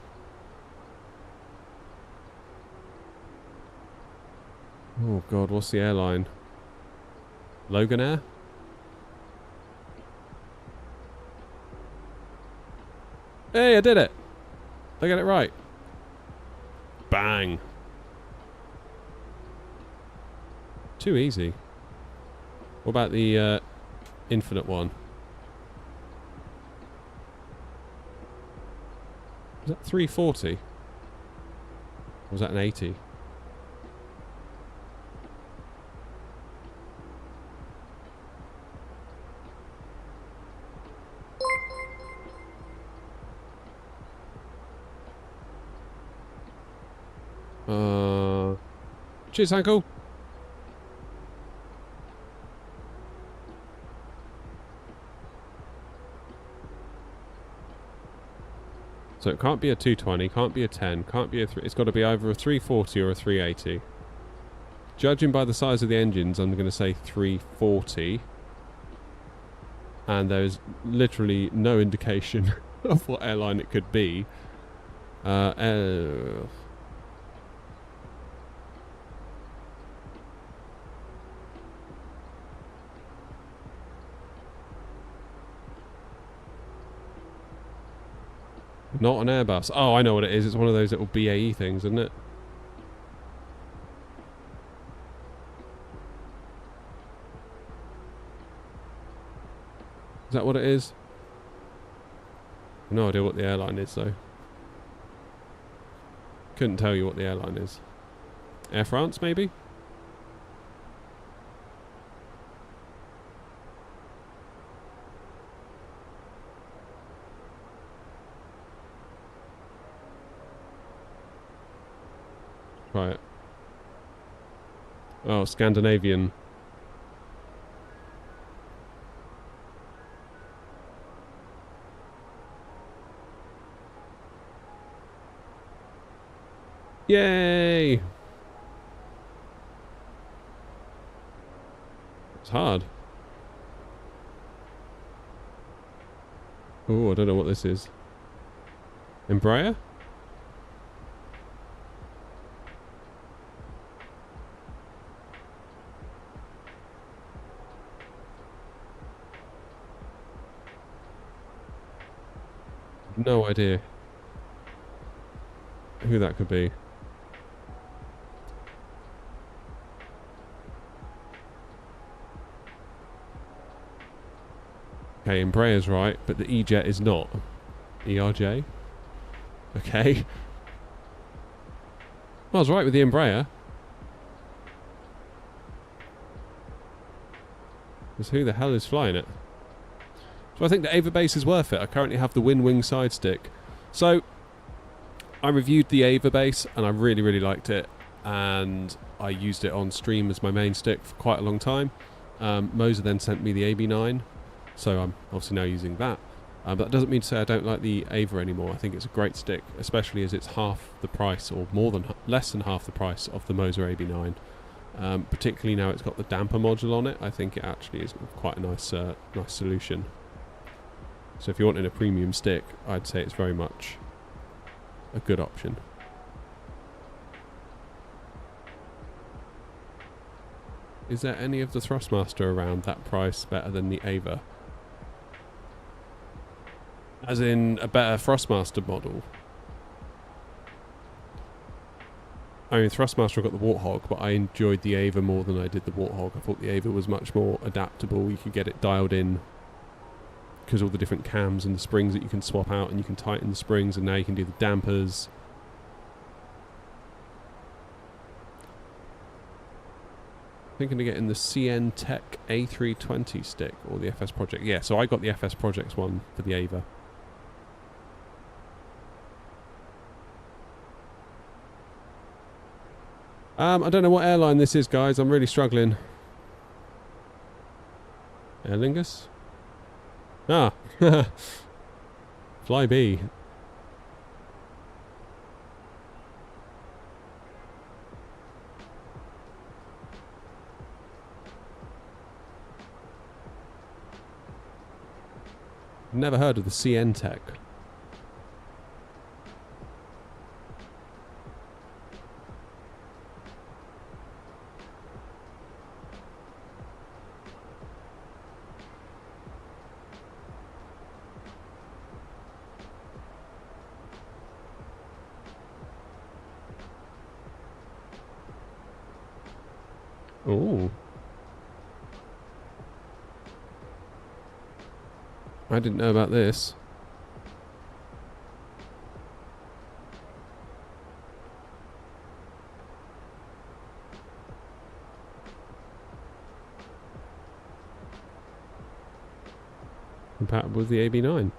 Oh god, what's the airline? Logan Air? Hey, I did it! I got it right. Bang! Too easy. What about the infinite one? Was that 340? Or was that an 80? Cheers, Uncle. So it can't be a 220, can't be a 10, can't be a 3. It's got to be either a 340 or a 380. Judging by the size of the engines, I'm going to say 340. And there's literally no indication of what airline it could be. Not an Airbus. Oh, I know what it is. It's one of those little BAE things, isn't it? Is that what it is? No idea what the airline is, though. Couldn't tell you what the airline is. Air France, maybe? Right. Oh, Scandinavian. Yay! It's hard. Oh, I don't know what this is. Embraer? No idea who that could be. Okay, Embraer's right, but the E-Jet is not. ERJ? Okay. I was right with the Embraer. Because who the hell is flying it? So I think the Ava base is worth it. I currently have the Wind Wing side stick. So I reviewed the Ava base and I really, really liked it. And I used it on stream as my main stick for quite a long time. Moser then sent me the AB9. So I'm obviously now using that. But that doesn't mean to say I don't like the Ava anymore. I think it's a great stick, especially as it's half the price, or less than half the price of the Moser AB9. Particularly now it's got the damper module on it. I think it actually is quite a nice solution. So if you're wanting a premium stick, I'd say it's very much a good option. Is there any of the Thrustmaster around that price better than the Ava? As in a better Thrustmaster model? I mean, Thrustmaster got the Warthog, but I enjoyed the Ava more than I did the Warthog. I thought the Ava was much more adaptable. You could get it dialed in because all the different cams and the springs that you can swap out, and you can tighten the springs, and now you can do the dampers. Thinking of getting the CN Tech A320 stick or the FS Project. Yeah, so I got the FS Projects one for the Ava. I don't know what airline this is, guys. I'm really struggling. Aer Lingus? Ah, Flybe. Never heard of the CN Tech. Oh. I didn't know about this. Compatible with the AB9.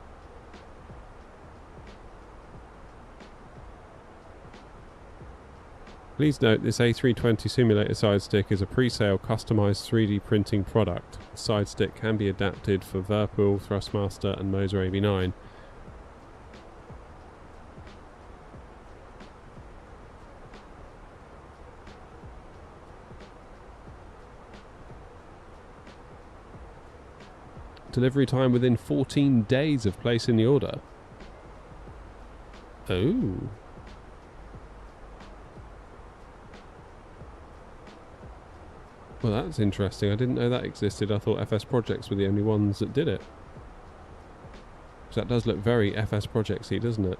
Please note this A320 simulator side stick is a pre-sale customized 3D printing product. The side stick can be adapted for Whirlpool, Thrustmaster and Moser AB9. Delivery time within 14 days of placing the order. Oh. Well, that's interesting. I didn't know that existed. I thought FS Projects were the only ones that did it. So that does look very FS Projects-y, doesn't it?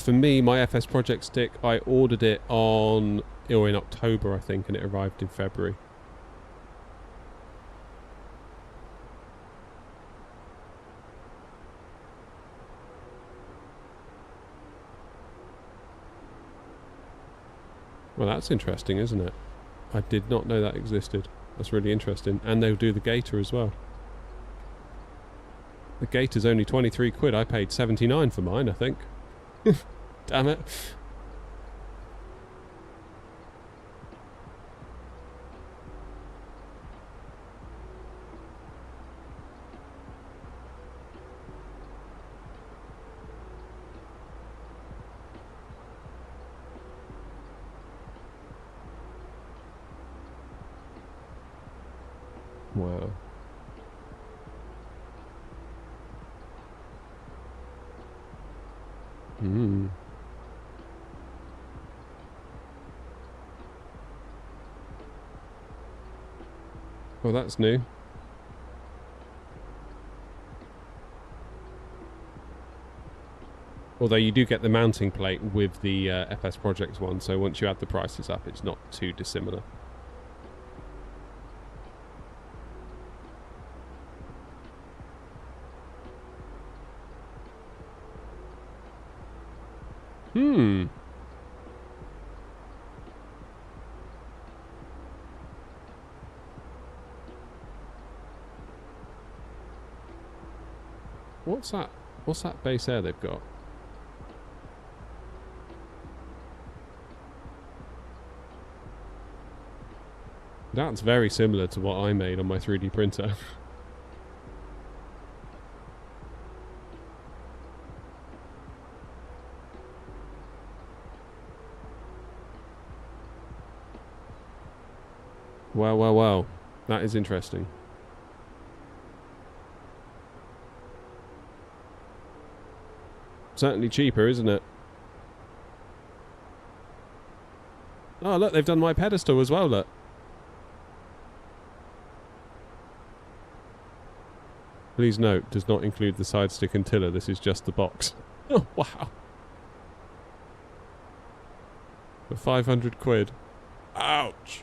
For me, my FS Project stick, I ordered it in October, I think, and it arrived in February. Well, that's interesting, isn't it? I did not know that existed. That's really interesting. And they'll do the Gator as well. The Gator's only 23 quid. I paid 79 for mine, I think. Damn it. Wow. Hmm. Well, that's new. Although you do get the mounting plate with the FS Projects one, so once you add the prices up, it's not too dissimilar. Hmm. What's that? What's that base air they've got? That's very similar to what I made on my 3D printer. Wow, wow, wow. That is interesting. Certainly cheaper, isn't it? Oh, look, they've done my pedestal as well, look. Please note, does not include the side stick and tiller. This is just the box. Oh, wow. For 500 quid. Ouch.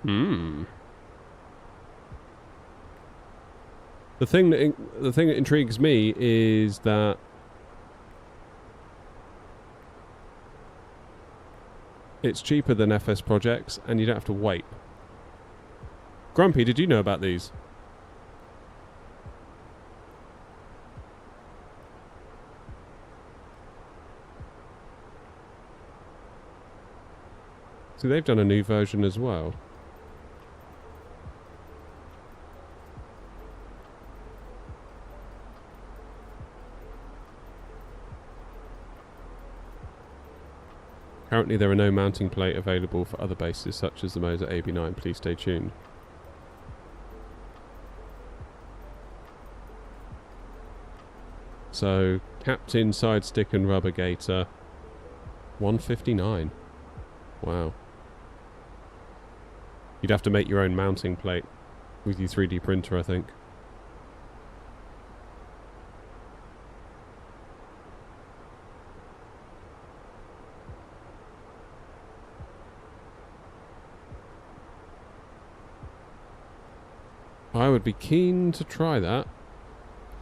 Hmm. The thing that intrigues me is that it's cheaper than FS projects, and you don't have to wait. Grumpy, did you know about these? See, they've done a new version as well. Currently there are no mounting plate available for other bases such as the Moser AB9. Please stay tuned. So, Captain, Side Stick and Rubber Gator, 159. Wow. You'd have to make your own mounting plate with your 3D printer, I think. I would be keen to try that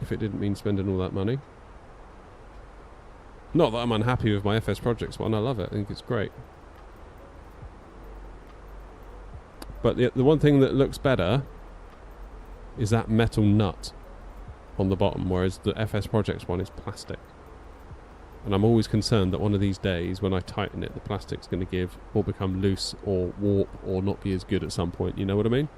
if it didn't mean spending all that money. Not that I'm unhappy with my FS Projects one, I love it, I think it's great. But the one thing that looks better is that metal nut on the bottom, whereas the FS Projects one is plastic. And I'm always concerned that one of these days, when I tighten it, the plastic's going to give or become loose or warp or not be as good at some point, you know what I mean?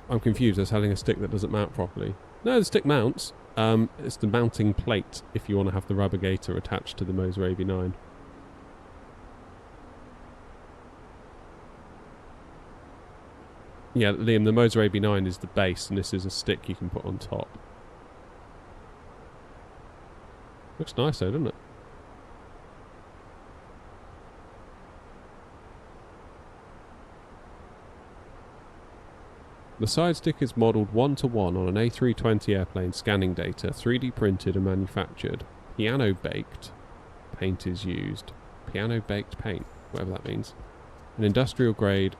I'm confused. They're selling a stick that doesn't mount properly. No, the stick mounts. It's the mounting plate if you want to have the rubber gator attached to the Moser AB9. Yeah, Liam, the Moser AB9 is the base, and this is a stick you can put on top. Looks nice though, doesn't it? The side stick is modelled 1-to-1 on an A320 airplane scanning data, 3D printed and manufactured. Piano baked paint is used. Piano baked paint, whatever that means. An industrial grade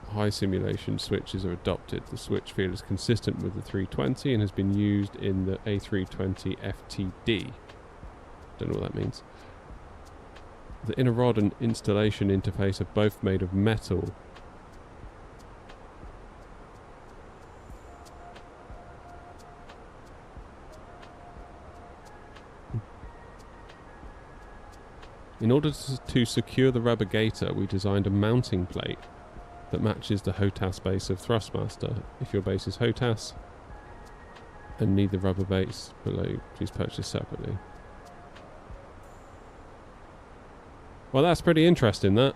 high simulation switches are adopted. The switch field is consistent with the 320 and has been used in the A320 FTD. Don't know what that means. The inner rod and installation interface are both made of metal. In order to secure the rubber gator, we designed a mounting plate that matches the HOTAS base of Thrustmaster. If your base is HOTAS and need the rubber base below, please purchase separately. Well, that's pretty interesting, that.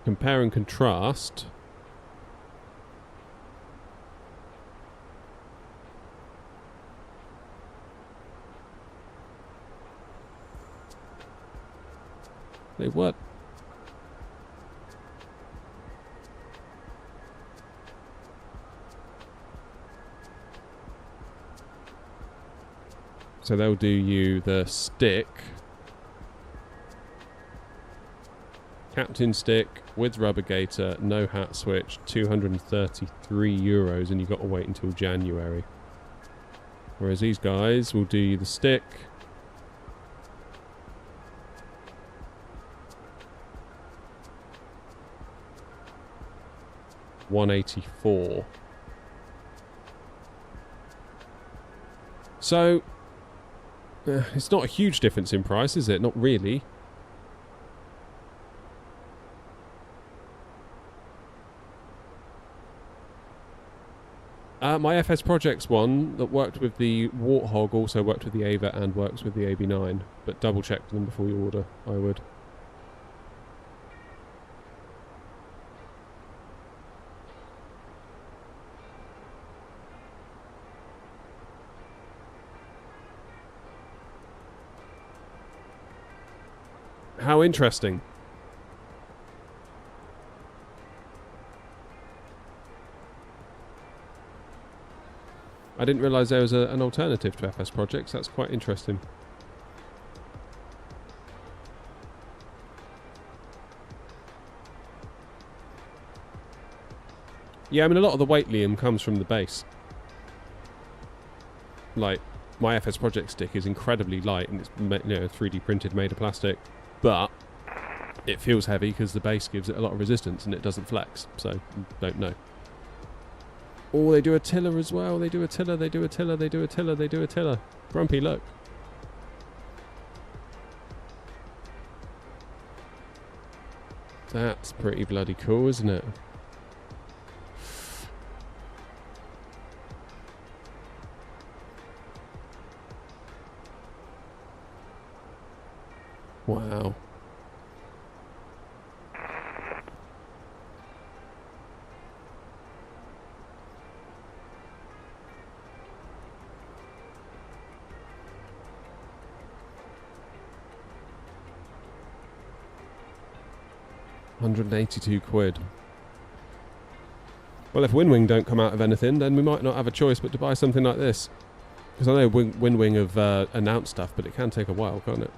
Compare and contrast. They what? So they'll do you the stick, captain stick with rubber gaiter, no hat switch, €233, and you've got to wait until January. Whereas these guys will do you the stick, $184. So it's not a huge difference in price, is it? Not really. My FS Projects one that worked with the Warthog also worked with the Ava and works with the AB9, but double check them before you order, I would. How interesting. I didn't realise there was an alternative to FS Projects. That's quite interesting. Yeah, I mean, a lot of the weight, Liam, comes from the base. Like, my FS Project stick is incredibly light, and it's 3D printed, made of plastic, but it feels heavy because the base gives it a lot of resistance and it doesn't flex, so don't know. Oh, they do a tiller as well. They do a tiller, they do a tiller, they do a tiller, they do a tiller. Grumpy, look. That's pretty bloody cool, isn't it? Wow. £182. Well, if Winwing don't come out of anything, then we might not have a choice but to buy something like this. Because I know Winwing have announced stuff, but it can take a while, can't it?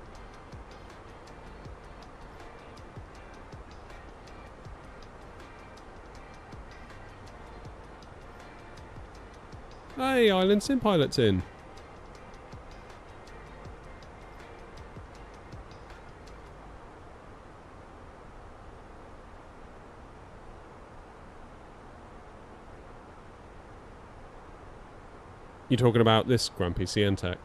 Hey, Island Sim Pilot's in. You talking about this Grumpy CN-Tech?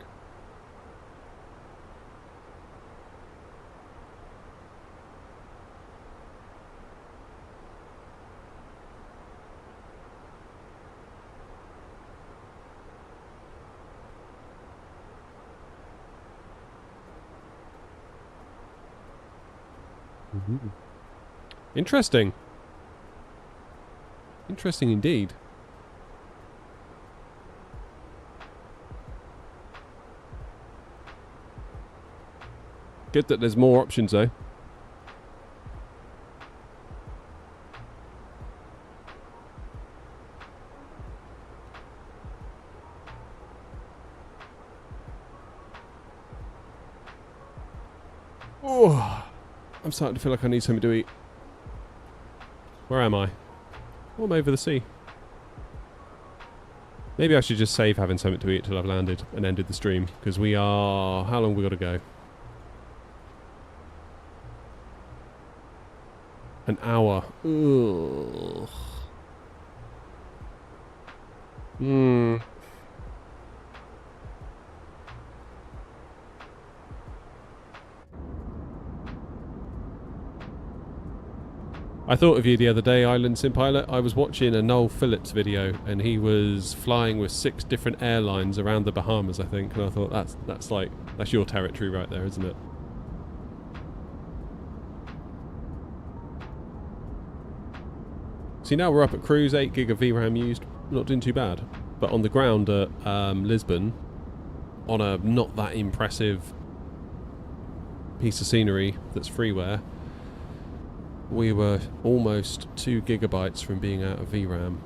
Interesting. Interesting indeed. Good that there's more options though. Oh, I'm starting to feel like I need something to eat. Where am I? Oh, I'm over the sea. Maybe I should just save having something to eat till I've landed and ended the stream, because we are... How long have we got to go? An hour. Ugh. I thought of you the other day, Island Sim Pilot. I was watching a Noel Phillips video, and he was flying with 6 different airlines around the Bahamas, I think. And I thought that's your territory right there, isn't it? See, now we're up at cruise, 8 gig of VRAM used, not doing too bad. But on the ground at Lisbon, on a not that impressive piece of scenery that's freeware, we were almost 2 gigabytes from being out of VRAM.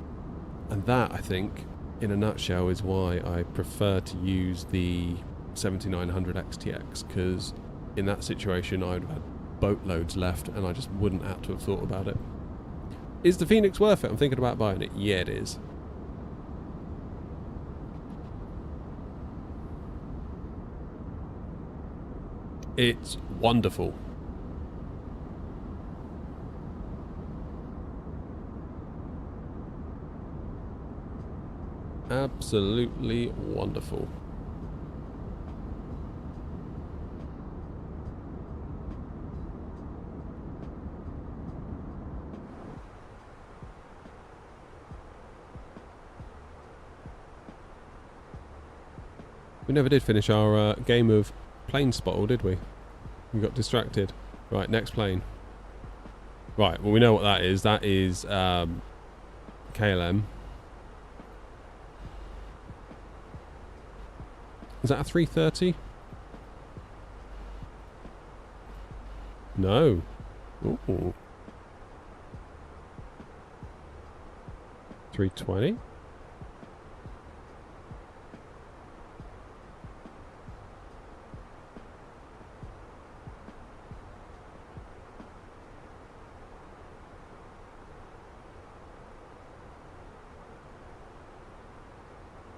And that, I think, in a nutshell, is why I prefer to use the 7900 XTX, because in that situation I'd have had boatloads left and I just wouldn't have to have thought about it. Is the Fenix worth it? I'm thinking about buying it. Yeah, it is. It's wonderful. Absolutely wonderful. We never did finish our game of plane spottle, did we? We got distracted. Right, next plane. Right, well we know what that is. That is KLM. Is that a 330? No. Ooh. 320?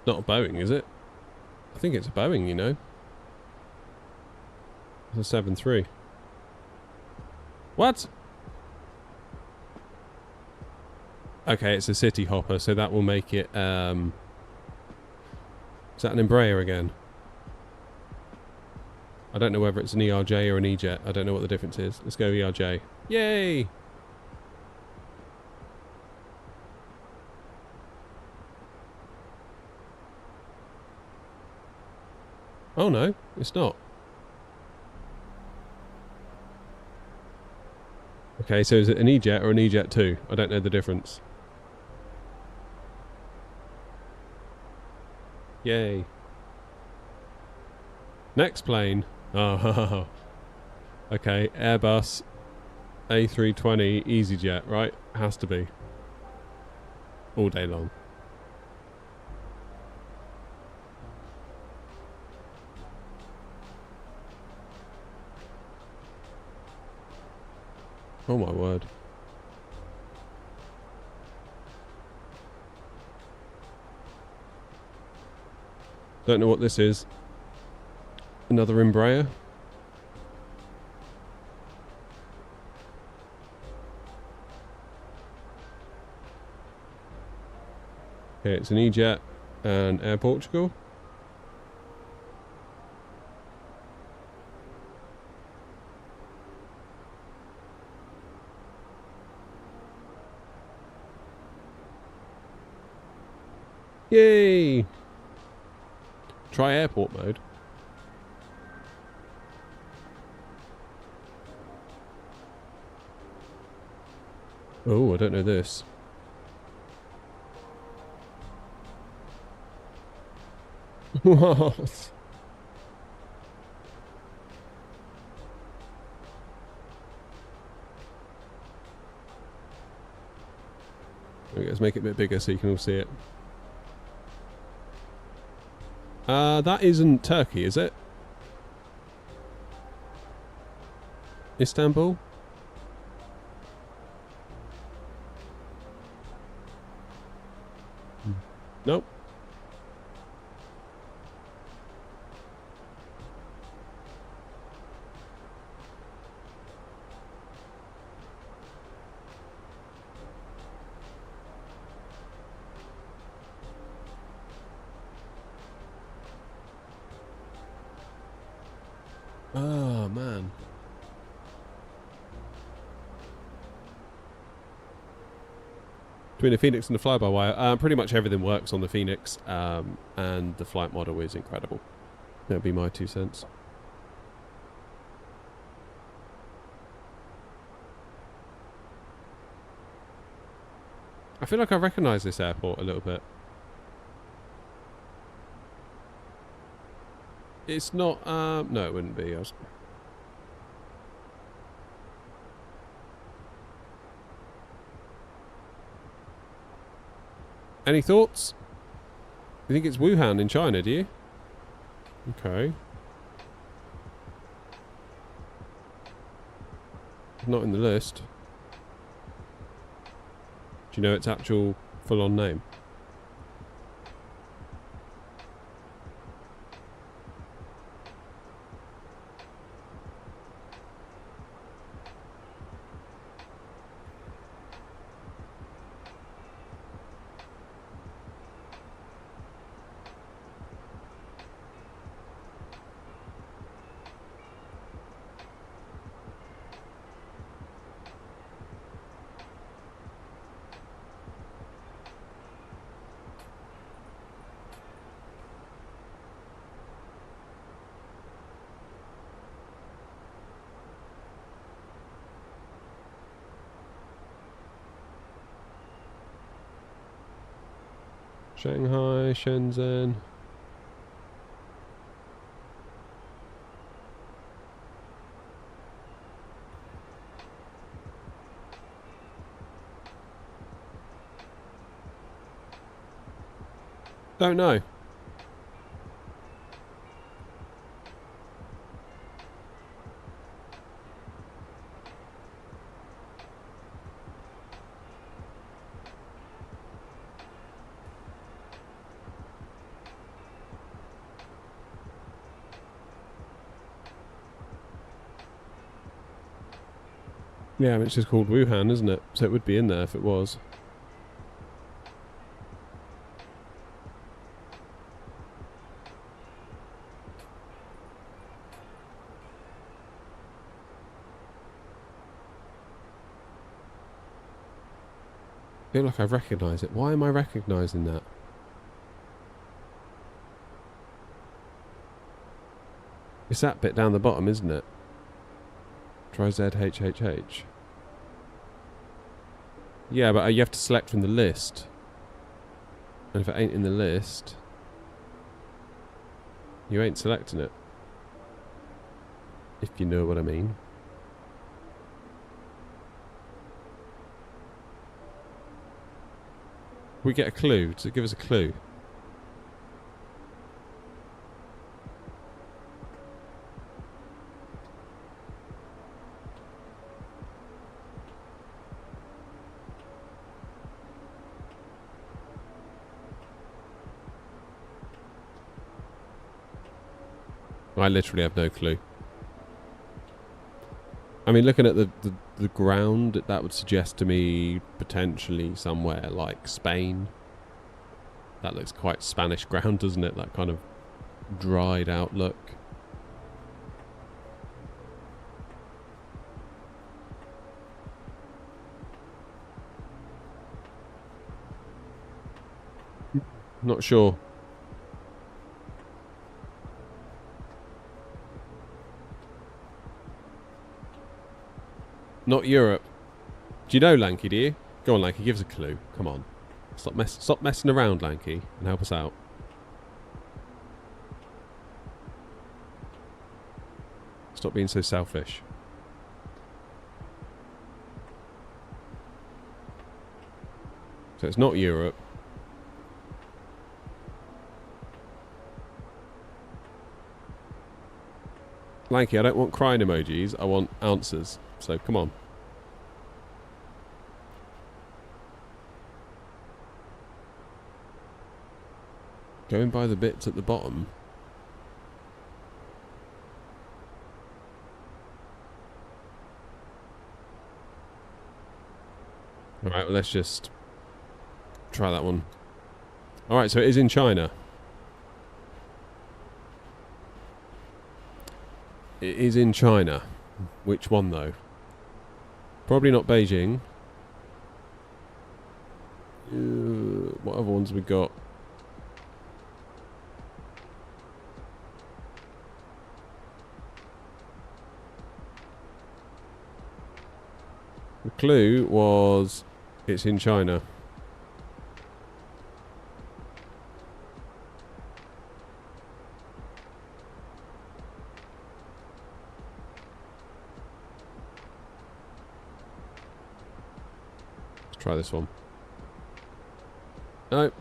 Not a Boeing, is it? I think it's a Boeing, you know. It's a 7.3. What? Okay, it's a city hopper, so that will make it, is that an Embraer again? I don't know whether it's an ERJ or an E-Jet. I don't know what the difference is. Let's go ERJ. Yay! Oh no, it's not. Okay, so is it an E-Jet or an E-Jet 2? I don't know the difference. Yay. Next plane. Oh, okay, Airbus A320 EasyJet, right? Has to be. All day long. Oh my word. Don't know what this is. Another Embraer. Okay, it's an E-Jet and Air Portugal. Yay! Try airport mode. Oh, I don't know this. What? Okay, let's make it a bit bigger so you can all see it. That isn't Turkey, is it? Istanbul? Nope. Oh, man. Between the Fenix and the fly-by-wire, pretty much everything works on the Fenix, and the flight model is incredible. That would be my 2 cents. I feel like I recognise this airport a little bit. It's not, no it wouldn't be. Any thoughts? You think it's Wuhan in China, do you? Okay. Not in the list. Do you know its actual full-on name? Shanghai, Shenzhen. Don't know. Yeah, I mean, it's just called Wuhan, isn't it? So it would be in there if it was. I feel like I recognise it. Why am I recognising that? It's that bit down the bottom, isn't it? Try ZHHH. Yeah, but you have to select from the list. And if it ain't in the list, you ain't selecting it. If you know what I mean. We get a clue. Does it give us a clue? I literally have no clue. I mean, looking at the ground, that would suggest to me potentially somewhere like Spain. That looks quite Spanish ground, doesn't it? That kind of dried out look. Not sure. Not Europe. Do you know Lanky, do you? Go on, Lanky, give us a clue. Come on. Stop messing around, Lanky, and help us out. Stop being so selfish. So it's not Europe. Lanky, I don't want crying emojis, I want answers. So come on. Going by the bits at the bottom. Alright, well, let's just try that one. Alright, so it is in China. It is in China. Which one though? Probably not Beijing. What other ones we got? The clue was it's in China. Let's try this one. No.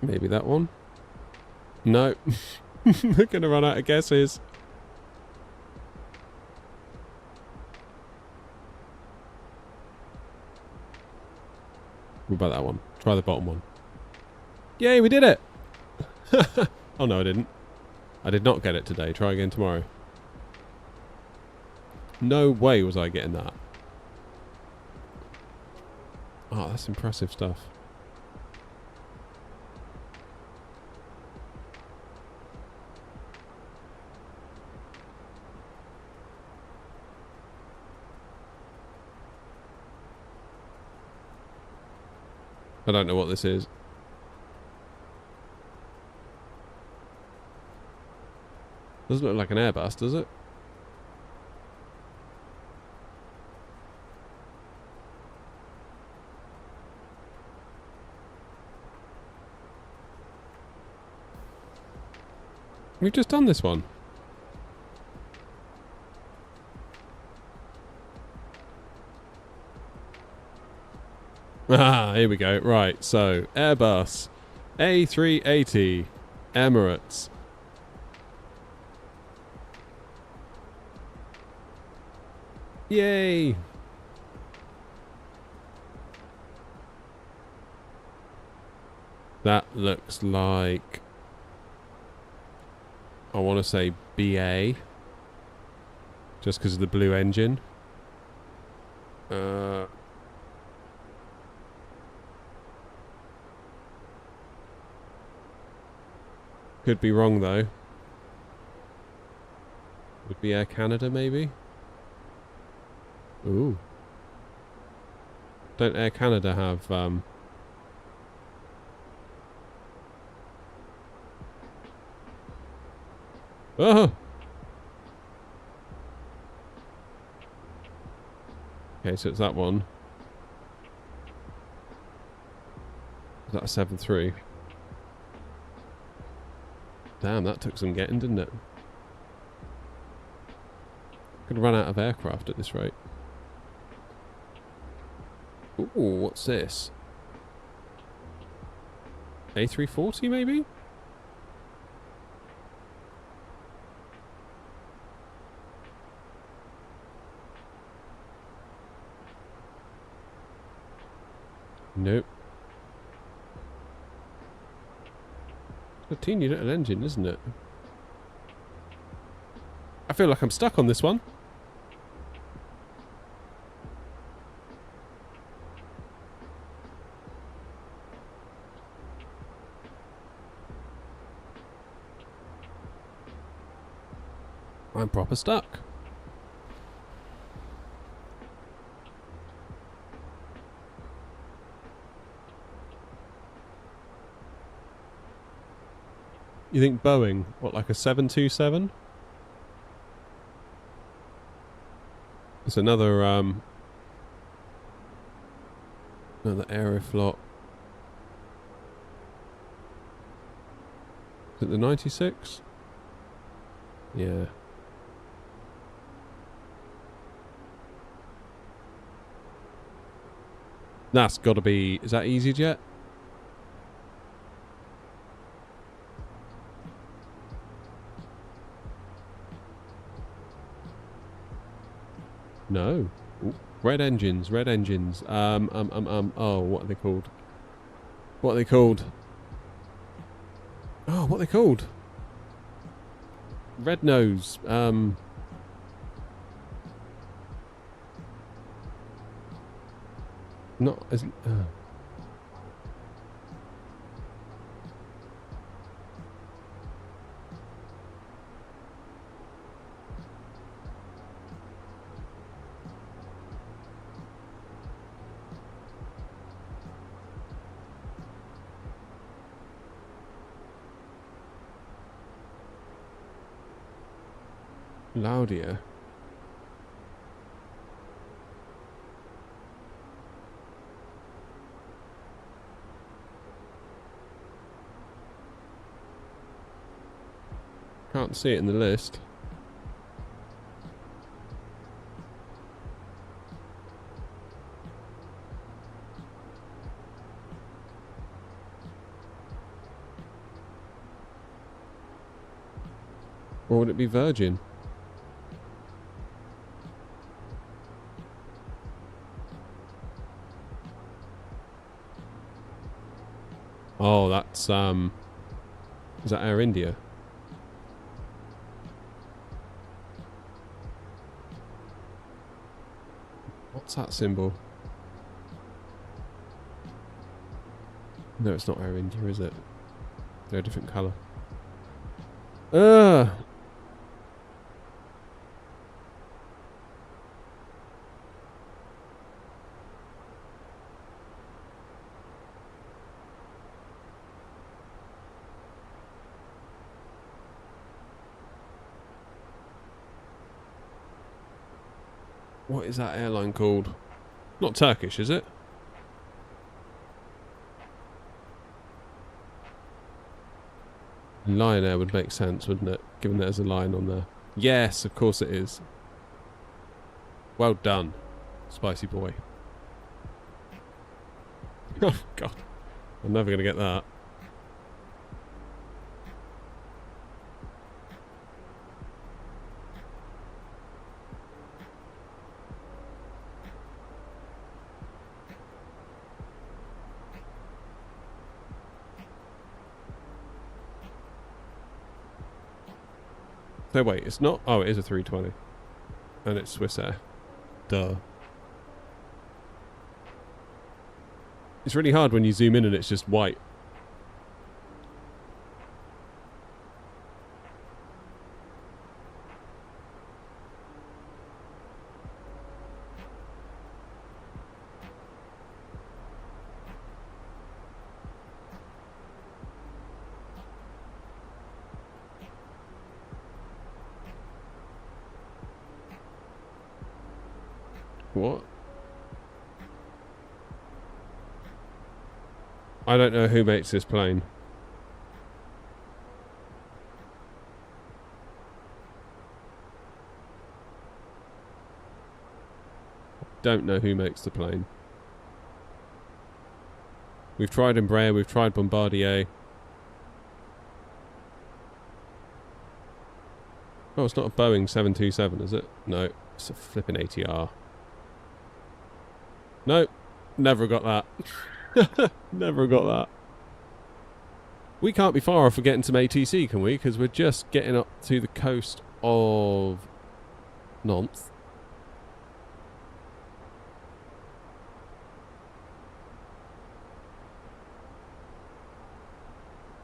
Maybe that one. No. We're going to run out of guesses. What about that one? Try the bottom one. Yay, we did it! Oh no, I didn't. I did not get it today. Try again tomorrow. No way was I getting that. Oh, that's impressive stuff. I don't know what this is. Doesn't look like an Airbus, does it? We've just done this one. Ah, here we go. Right, so Airbus A380 Emirates. Yay! That looks like, I want to say BA, just because of the blue engine. Could be wrong though. Would be Air Canada maybe? Ooh. Don't Air Canada have Oh! Okay, so it's that one. Is that a 7-3? Damn, that took some getting, didn't it? Could run out of aircraft at this rate. Ooh, what's this? A340 maybe? Nope. A teeny little engine, isn't it? I feel like I'm stuck on this one. I'm proper stuck. You think Boeing, what, like a 727? It's another another Aeroflot. Is it the 96? Yeah. That's got to be... Is that EasyJet? No. Ooh, red engines, red engines. Oh, what are they called? What are they called? Oh, what are they called? Red nose. Not as... Laudia. Can't see it in the list. Or would it be Virgin? Oh, that's is that Air India? What's that symbol? No, it's not Air India, is it? They're a different colour. What is that airline called? Not Turkish, is it? Lion Air would make sense, wouldn't it? Given there's a lion on there. Yes, of course it is. Well done, spicy boy. Oh, God. I'm never going to get that. So wait, it's not... Oh, it is a 320. And it's Swiss Air. Duh. It's really hard when you zoom in and it's just white. What? I don't know who makes this plane. Don't know who makes the plane. We've tried Embraer, we've tried Bombardier. Oh, it's not a Boeing 727, is it? No, it's a flipping ATR. No, never got that. Never got that. We can't be far off of getting some ATC, can we? Because we're just getting up to the coast of Nantes.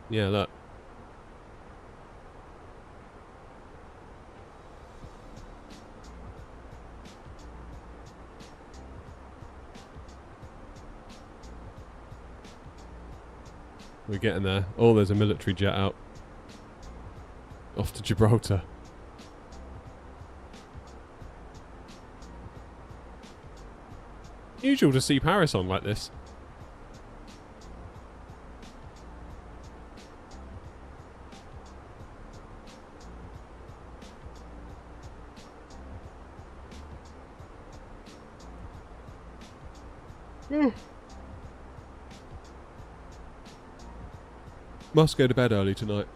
Yeah, look. We're getting there. Oh, there's a military jet out. Off to Gibraltar. Usual to see Paris on like this. Must go to bed early tonight.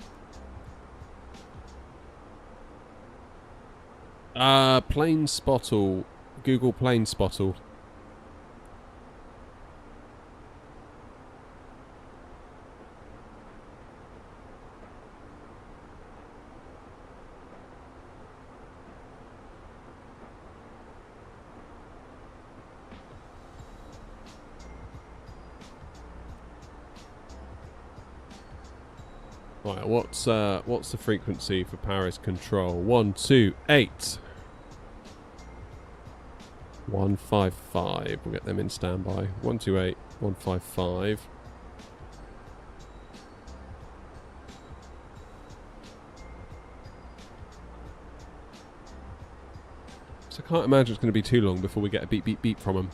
Plane Spottle. Google Plane Spottle. Right, what's the frequency for Paris control? 128. 155. We'll get them in standby. 128, 155. So I can't imagine it's going to be too long before we get a beep beep beep from them.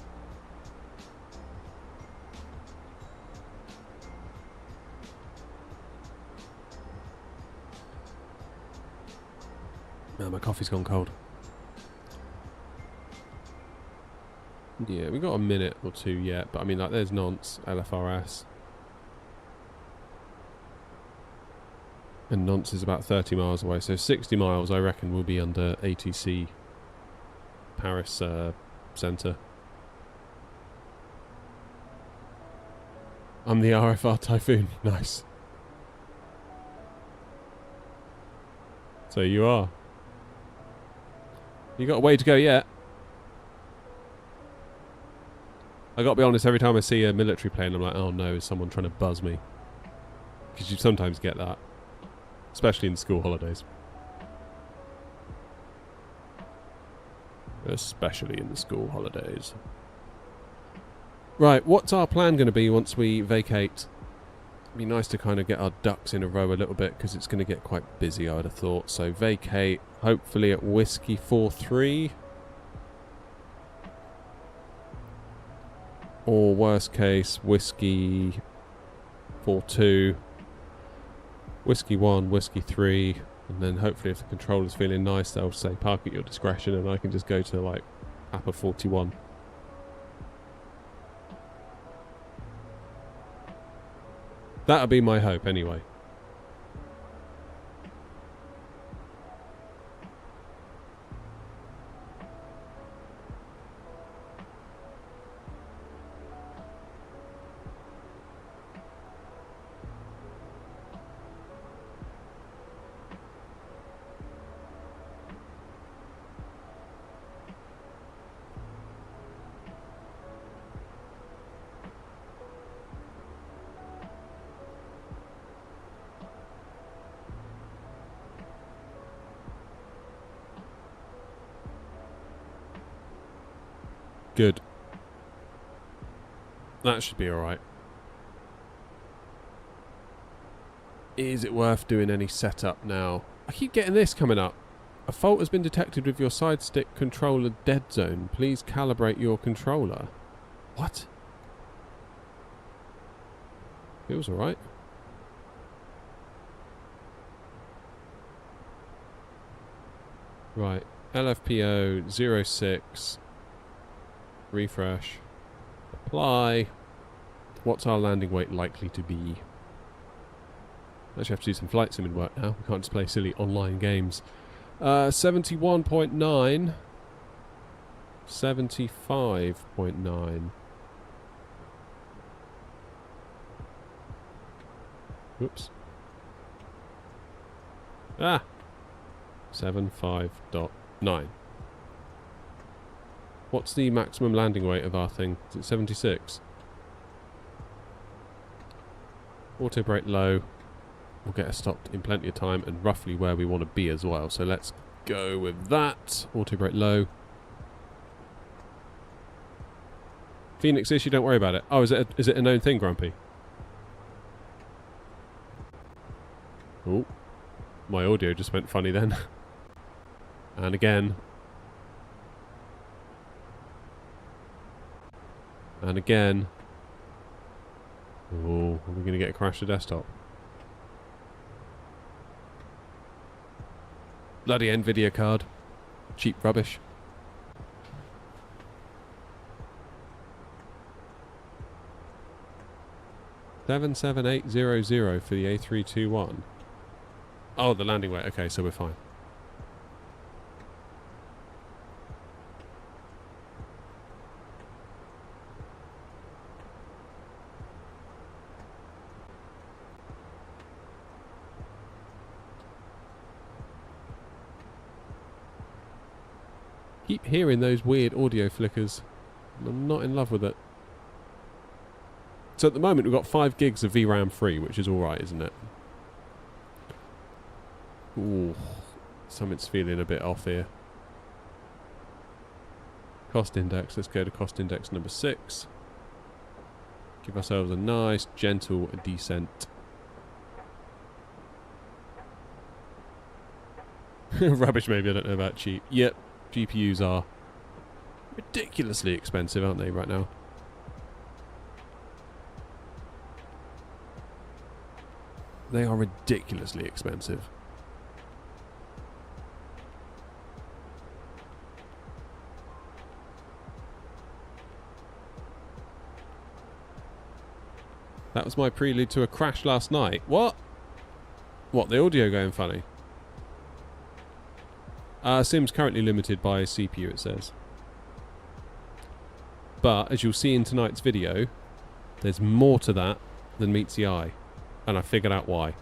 Oh, my coffee's gone cold. Yeah, we got a minute or two yet, but I mean, like, there's Nantes, LFRS. And Nantes is about 30 miles away, so 60 miles I reckon will be under ATC Paris centre. I'm the RFR Typhoon. Nice. So you are. You got a way to go yet. I gotta be honest, every time I see a military plane I'm like, oh no, is someone trying to buzz me? Because you sometimes get that. Especially in school holidays. Especially in the school holidays. Right, what's our plan going to be once we vacate? It'd be nice to kind of get our ducks in a row a little bit because it's going to get quite busy, I would have thought. So vacate, hopefully at Whiskey 4-3. Or worst case, Whiskey 4-2. Whiskey 1, Whiskey 3. And then hopefully if the controller's feeling nice, they'll say park at your discretion and I can just go to like Papa 41. That'll be my hope anyway. Good. That should be alright. Is it worth doing any setup now? I keep getting this coming up. A fault has been detected with your side stick controller dead zone. Please calibrate your controller. What? Feels alright. Right. LFPO 06. Refresh. Apply. What's our landing weight likely to be? Actually have to do some flight sim work now. We can't just play silly online games. 71.9. 75.9. Whoops. Ah! 75.9. What's the maximum landing weight of our thing? Is it 76? Auto brake low. We'll get us stopped in plenty of time and roughly where we want to be as well. So let's go with that. Auto brake low. Phoenix issue, don't worry about it. Oh, is it a known thing, Grumpy? Oh, my audio just went funny then. And again. And again. Oh, are we going to get a crash to desktop? Bloody Nvidia card. Cheap rubbish. $77800 for the A321. Oh, the landing weight. Okay, so we're fine. Keep hearing those weird audio flickers. I'm not in love with it. So at the moment we've got 5 gigs of VRAM free, which is alright, isn't it? Ooh, something's feeling a bit off here. Cost index, let's go to cost index number 6. Give ourselves a nice, gentle descent. Rubbish maybe, I don't know about cheap. Yep, GPUs are ridiculously expensive, aren't they, right now? They are ridiculously expensive. That was my prelude to a crash last night. What? What, the audio going funny? Sim's currently limited by CPU, it says. But, as you'll see in tonight's video, there's more to that than meets the eye. And I figured out why.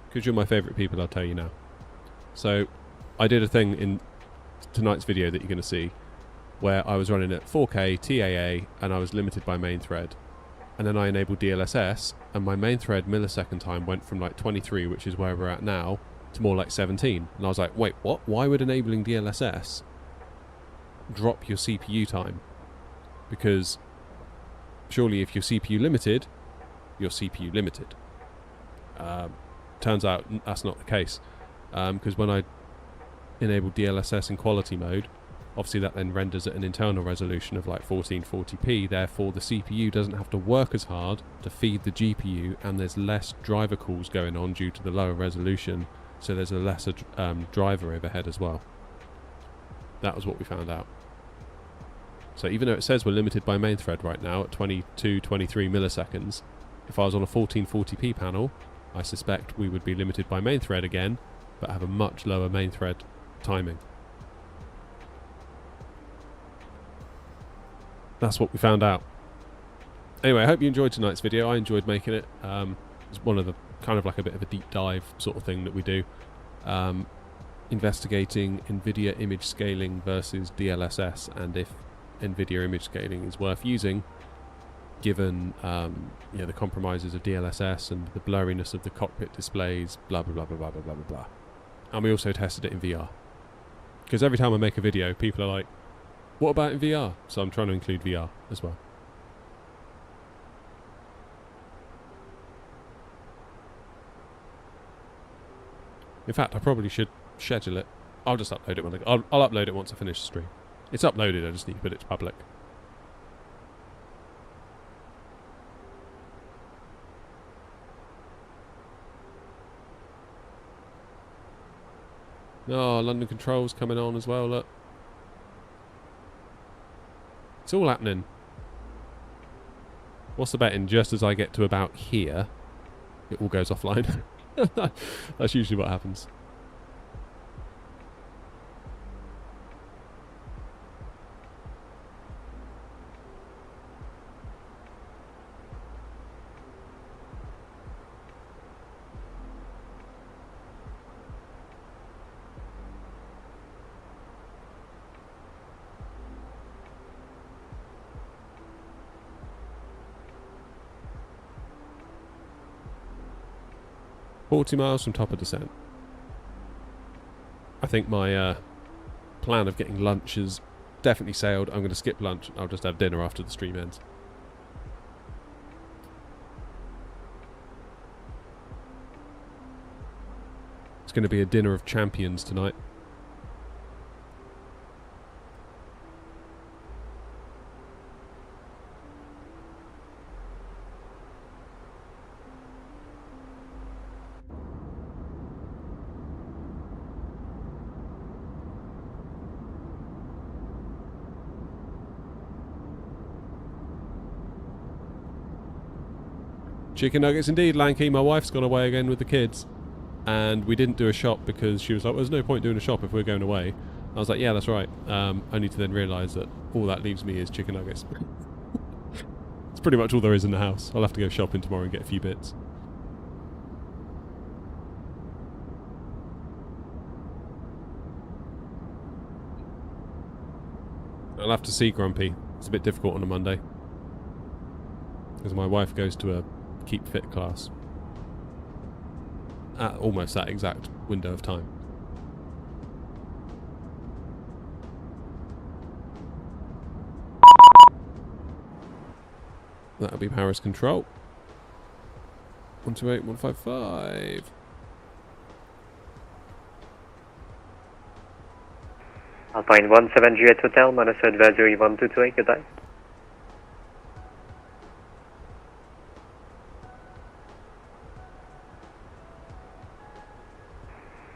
Because you're my favourite people, I'll tell you now. So, I did a thing in tonight's video that you're going to see, where I was running at 4K TAA, and I was limited by main thread. And then I enabled DLSS, and my main thread millisecond time went from like 23, which is where we're at now, to more like 17. And I was like, wait, what? Why would enabling DLSS drop your CPU time? Because surely if you're CPU limited, you're CPU limited. Turns out that's not the case. Because when I enabled DLSS in quality mode, obviously that then renders at an internal resolution of like 1440p, therefore the CPU doesn't have to work as hard to feed the GPU, and there's less driver calls going on due to the lower resolution, so there's a lesser driver overhead as well. That was what we found out. So even though it says we're limited by main thread right now at 22, 23 milliseconds, if I was on a 1440p panel, I suspect we would be limited by main thread again, but have a much lower main thread timing. That's what we found out. Anyway, I hope you enjoyed tonight's video. I enjoyed making it. It's one of the kind of like a bit of a deep dive sort of thing that we do. Investigating NVIDIA image scaling versus DLSS, and if NVIDIA image scaling is worth using, given the compromises of DLSS and the blurriness of the cockpit displays, blah blah blah blah blah blah blah blah. And we also tested it in VR. Because every time I make a video, people are like, what about in VR? So I'm trying to include VR as well. In fact, I probably should schedule it. I'll just upload it when I'll upload it once I finish the stream. It's uploaded, I just need to put it to public. Oh, London Control's coming on as well, look. It's all happening. What's the betting? Just as I get to about here, it all goes offline. That's usually what happens. $40 miles from top of descent. I think my plan of getting lunch has definitely sailed. I'm going to skip lunch. I'll just have dinner after the stream ends. It's going to be a dinner of champions tonight. Chicken nuggets indeed, Lanky. My wife's gone away again with the kids, and we didn't do a shop because she was like, well, there's no point doing a shop if we're going away. I was like, yeah, that's right. Only to then realise that all that leaves me is chicken nuggets. It's pretty much all there is in the house. I'll have to go shopping tomorrow and get a few bits. I'll have to see Grumpy. It's a bit difficult on a Monday, because my wife goes to a keep fit class at almost that exact window of time. That'll be Paris Control. 128, 155. Alpine 17 Juliet Hotel, Manasa Advisory 1228, good day.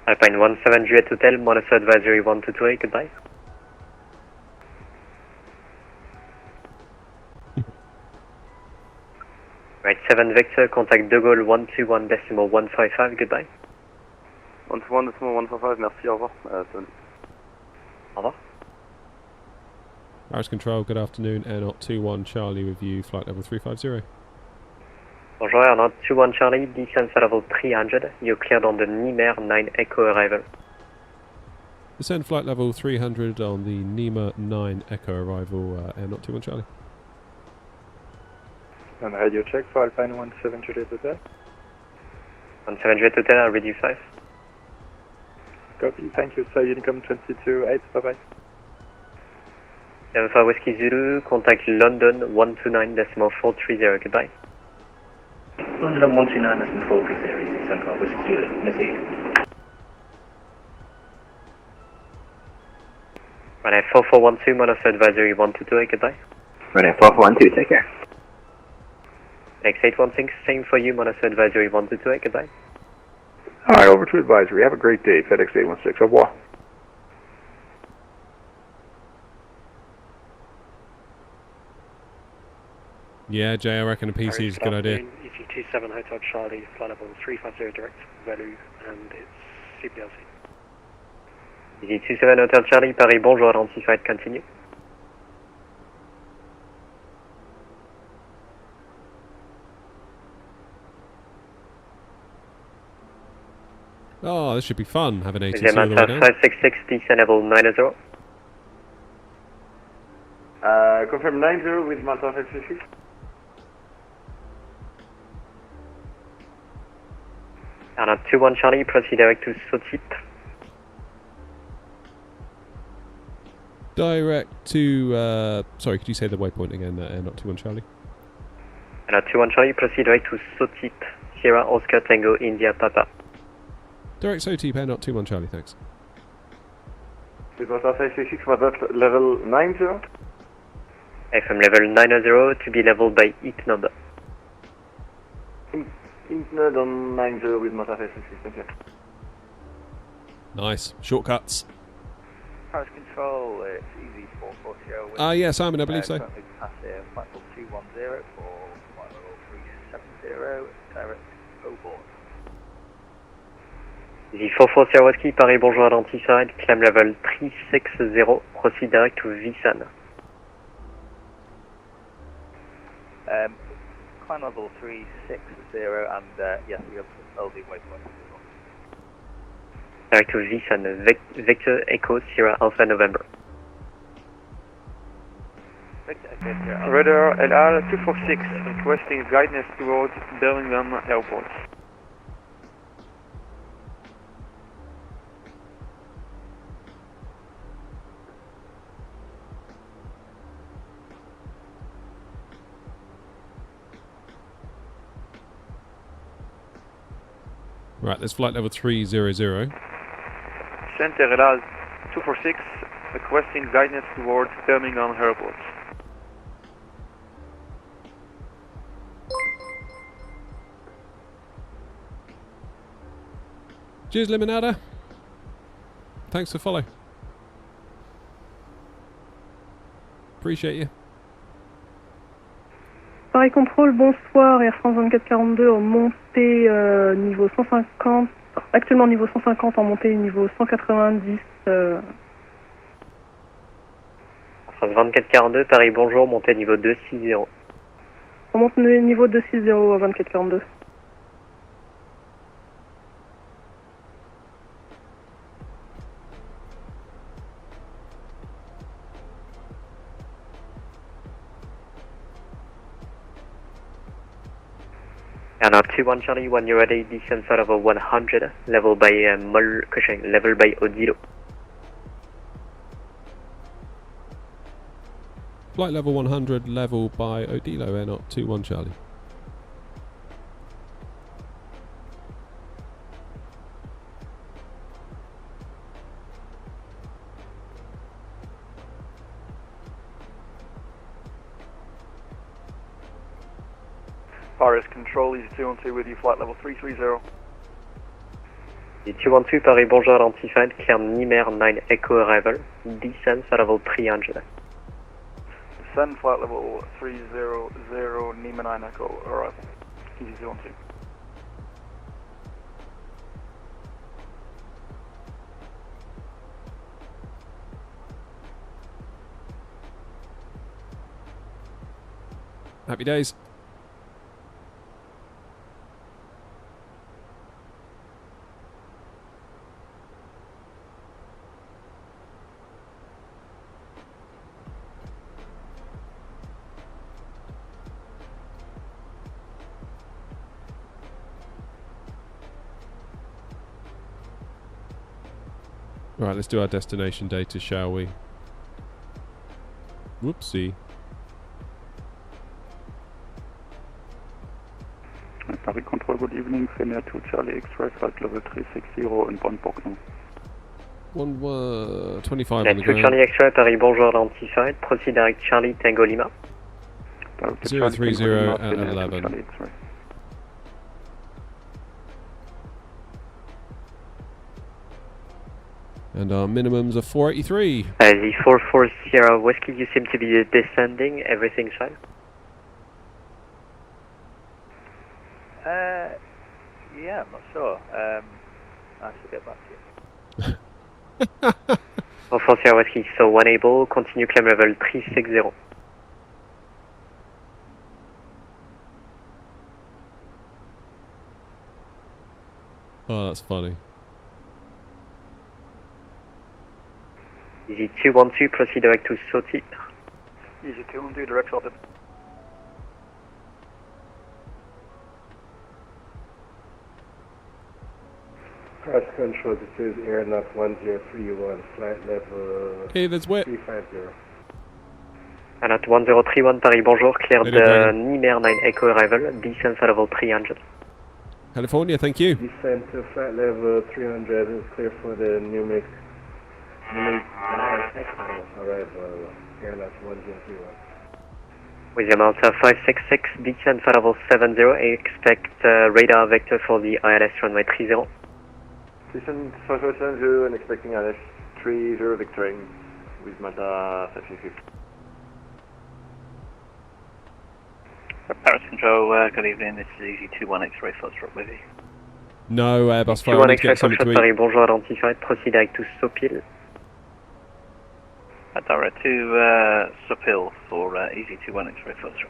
Alpine 17 Juliet Hotel, Manasa Advisory 1228, good day. Right, 7 Victor, contact De Gaulle 121.155, goodbye. 121.155, merci, au revoir. 7. Au revoir. Paris Control, good afternoon. Airnaut 21 Charlie with you, flight level 350. Bonjour, Airnaut 21 Charlie, descent for level 300. You're cleared on the Nimer 9 Echo arrival. Descend flight level 300 on the Nima 9 Echo arrival, Airnaut 21 Charlie. And radio check for Alpine 17 Juliet Hotel. 17 Juliet Hotel, I'll read you 5. Copy, thank you, sir. Unicom 22-8, bye-bye. 75 Whiskey Zulu, contact London 129.430, goodbye. London 129.430, 75 Whiskey Zulu, merci. Runway 4412, Monostar advisory 122, goodbye. Runway 4412, take care. X816, same for you, Monostar advisory 122, goodbye. Hi, over to advisory. Have a great day, FedEx 816. Au revoir. Yeah, Jay, I reckon a PC is a good idea. EG27 Hotel Charlie, flight level 350 direct value, and it's CPLC. EG27 Hotel Charlie, Paris, bonjour, identified, continue. Oh, this should be fun, having ATC all the way down. 566, descent level 90. Confirm 90 with Malta 566. Airnaut 21 Charlie, proceed direct to Sotip. Direct to, sorry, could you say the waypoint again, Airnaut 21 Charlie? Airnaut 21 Charlie, proceed direct to Sotip, Sierra Oscar Tango India Papa. Direct Sotip, Airnaut 21 Charlie, thanks. With Malta 566, was level 90? FM level 90 to be leveled by ITNOD. ITNOD on 90 with Malta 566, thank you. Nice. Shortcuts. Paris Control, it's easy 440. Yeah, Simon, I believe so. Currently passive, flight level 210 for flight level 370, direct O-board. The 440 Whiskey, Paris, bonjour, identified, climb level 360, proceed direct to Visan. Climb level 360 and yes, we have LD waypoint. Direct to Visan, Victor Echo Sierra Alpha November. Victor Echo Sierra Radar LR 246, requesting guidance towards Birmingham Airport. Right, there's flight level 300. Center LR 246, requesting guidance towards Birmingham Airport. Cheers, Limonada. Thanks for follow. Appreciate you. Paris Control, bonsoir, Air France 2442 en montée niveau 150, actuellement niveau 150 en montée niveau 190. France 2442, Paris, bonjour, montée niveau 260. On monte niveau 260 à 2442. Airnaut 21 Charlie, when you're ready, descent sort of a 100, level by level by Odilo. Flight level 100, level by Odilo, Airnaut 21 Charlie. Paris Control, easy 212 with you, flight level 330. The 212, Paris, bonjour, identified, clear Nimer 9 Echo arrival, descent for level 300. Send flight level 300, Nima 9 Echo, arrival. Easy 12. Happy days. Right, let's do our destination data, shall we? Whoopsie. Paris Control, good evening. Fenix 2 Charlie X-ray, flight level 360 in Bonn Boxing. 25 on the Net 2 ground. Charlie X-ray, Paris, bonjour, identified. Proceed direct Charlie, Tango Lima. 030 at 11. And our minimums are 483. The 440 Whiskey, you seem to be descending. Everything's fine? Yeah, I'm not sure. I should get back to you. 440 Whiskey, so one able, continue climb level 360. Oh, that's funny. Easy 212, proceed direct to Soti. Easy 212, direct sorted. Cross control, this is Air Knock 1031, flight level Hey, that's wet. 350. And at 1031 Paris, bonjour, cleared Hey there, Nimer 9 Echo arrival, descent for level 300. California, thank you. Descent to flight level 300 is clear for the Numeric arrival, Air Knock 1031. With the amount of 566, descent for level 70, expect radar vector for the ILS runway 30. Descent 570 and expecting ILS 30 vectoring with Malta 550. Paris Control, good evening. This is Easy 21 X-ray Foxtrot with you. No, Airbus 5, I 21 need to X-ray get something to Foxtrot eat. Paris, bonjour, identified, proceed direct to Sopil. Direct to Sopil for Easy 21 X-ray Foxtrot.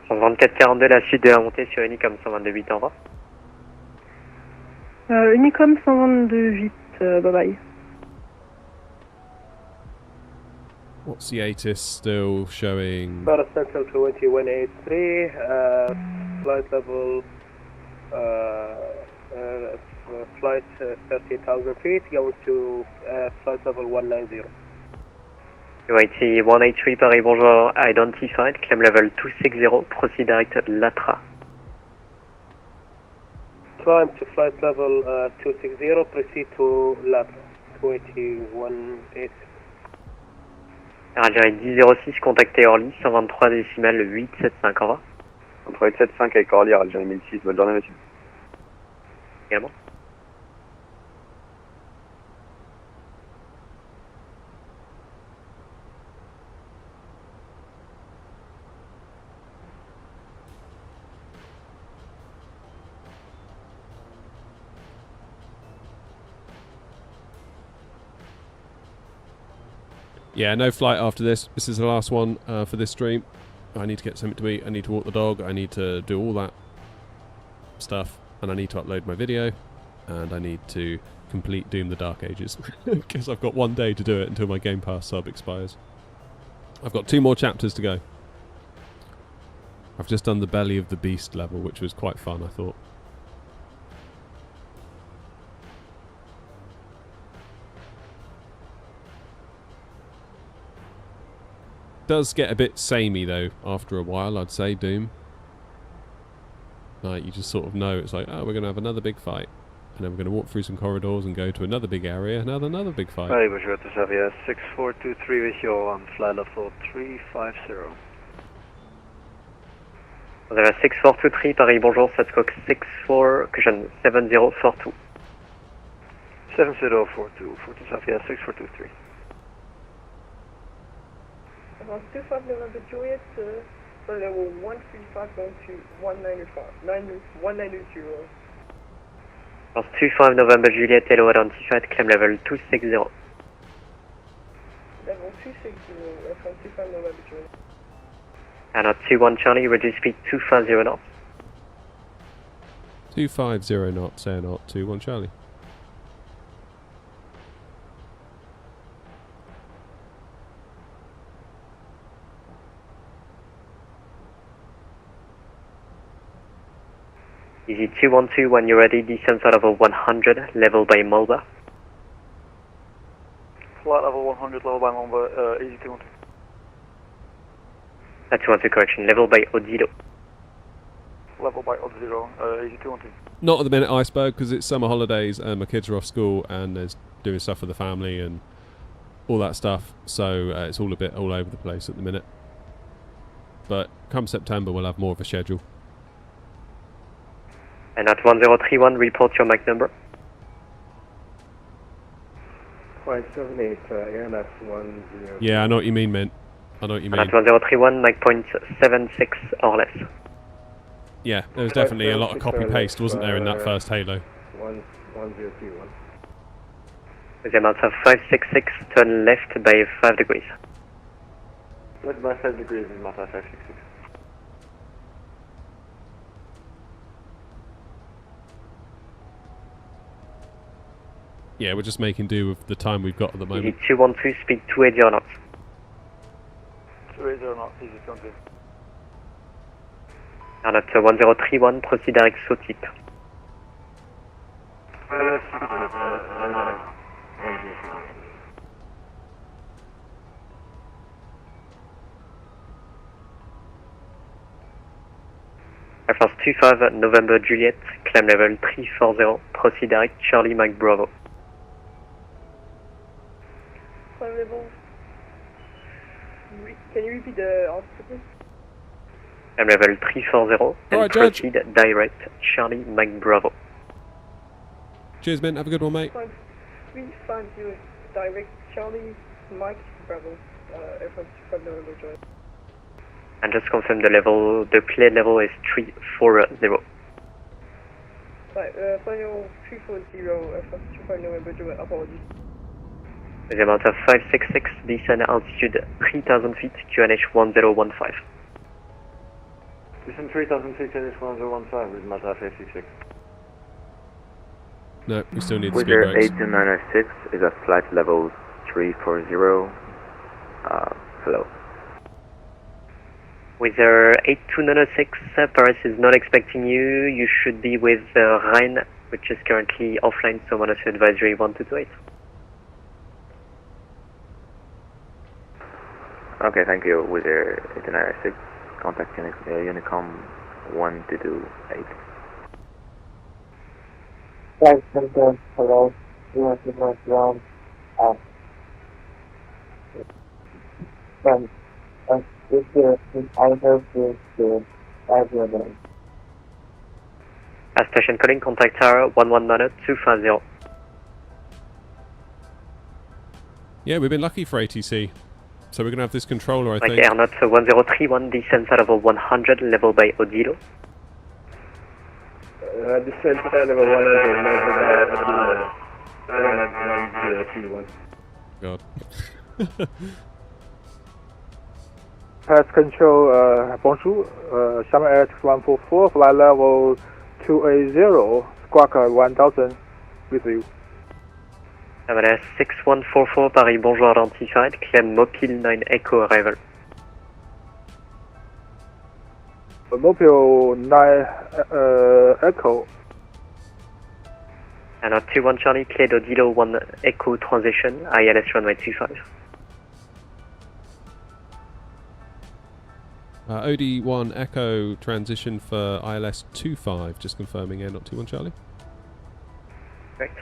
Sur 2442, la suite de la montée sur Unicom 122.8, au revoir. Unicom 122.8, bye bye. What's the ATIS still showing? Paris Central 2183, flight level, flight 30,000 feet, going to flight level 190. UIT 183 Paris, bonjour, identified, climb level 260, proceed direct Latra. Climb to flight level 260, proceed to Latra, 2183. Algérie 1006, contactez Orly, 123 décimales 875, au revoir. 875 avec Orly, Algérie 1006, bonne journée monsieur. Également. Yeah, no flight after this. This is the last one for this stream. I need to get something to eat. I need to walk the dog. I need to do all that stuff. And I need to upload my video. And I need to complete Doom the Dark Ages. Because I've got one day to do it until my Game Pass sub expires. I've got 2 more chapters to go. I've just done the Belly of the Beast level, which was quite fun, I thought. Does get a bit samey though after a while, I'd say, Doom. Like, you just sort of know, it's like, oh, we're going to have another big fight. And then we're going to walk through some corridors and go to another big area and have another big fight. Paris, bonjour, to Xavier, 6423 with you on flight level 350. Vous avez 6423 Paris, bonjour, Setscock 64, cushion 7042. 7042, 42 South, yeah, 6423. Advance 25 November Juliet, for level 135 going to 190. Advance 25 November Juliet, hello identified, climb level 260. Level 260, Advance 25 November Juliet. And at 21 Charlie, reduce speed 250 knots. 250 knots, air knot, 21 Charlie. Easy 212, when you're ready, descend flight level 100, level by Mulva. Flight level 100, level by number, easy 212. 212 correction, level by Odilo. Level by odd 0, easy 212. Not at the minute, Iceberg, because it's summer holidays and my kids are off school and there's doing stuff for the family and all that stuff. So it's all a bit all over the place at the minute. But come September, we'll have more of a schedule. And at 1031, report your mic number. 578, ANS 10. Yeah, I know what you mean, Mint. I know what you mean. And at 1031, mic point 76 or less. Yeah, there was definitely a lot of copy-paste, wasn't there, in that first halo? 1031. With the amount of 566, turn left by 5 degrees. Left by 5 degrees is Mata 566. Yeah, we're just making do with the time we've got at the moment. Easy 212, speed 280 knots. 280 knots, easy 212. And at 1031, proceed direct saut type. Air France 25 November Juliet, climb level 340, proceed direct Charlie Mike Bravo. Climb level. Can you repeat the answer, please? Climb level 340 and right, proceed direct Charlie Mike Bravo. Cheers, Mint. Have a good one, mate. 350 direct Charlie Mike Bravo. Air France 25 November Juliet. And just confirm the level, the cleared level is 340. Final 340, Air France 25 November Juliet, apologies. With the amount of 566, descend altitude 3000 feet, QNH 1015. Descend 3000 feet, QNH 1015 with Mata 566. No, we still need the speed Wizard brakes. 82906 is at flight level 340. Hello. With 82906, Paris is not expecting you. You should be with Rhine, which is currently offline, so monitor advisory 1228. Okay, thank you. Wizard 82906, contact Unicom 1228. Flight center, hello. You want to go ground up. This is I hope this is everyone. Station calling, contact tower 119-250. Yeah, we've been lucky for ATC. So we're going to have this controller, I Mike think. Air Not 1031, descend flight level 100, level by Odilo. Descent flight level 100, level by God. Pass control, bonjour, Summer Air 6144, flight level 280, squawk 1000 with you. Air 6144, Paris, bonjour identified, claim Mopil 9 Echo arrival. Mobile 9 Echo. And at 21 Charlie, cleared Odilo 1 Echo transition, ILS runway 25. OD1 Echo transition for ILS 25, just confirming Air Not 21 Charlie. Correct.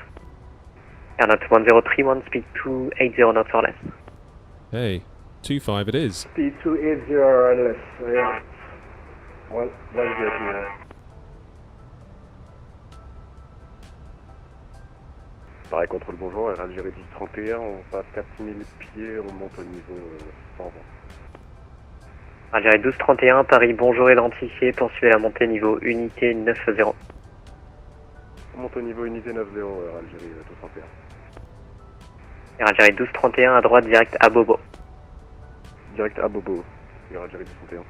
Air Not 1031, speed 280 knots or less. Hey, 25 it is. Speed 280 or less, yeah. 109. Pareil, contrôle bonjour, Algérie 1031, on passe 4000 pieds, on monte au niveau 120. Algérie 1231, Paris, bonjour identifié, poursuivez la montée niveau unité 90. On monte au niveau unité 90, Algérie 1231. Algérie 1231, à droite, direct à Bobo. Direct à Bobo, Algérie 1231.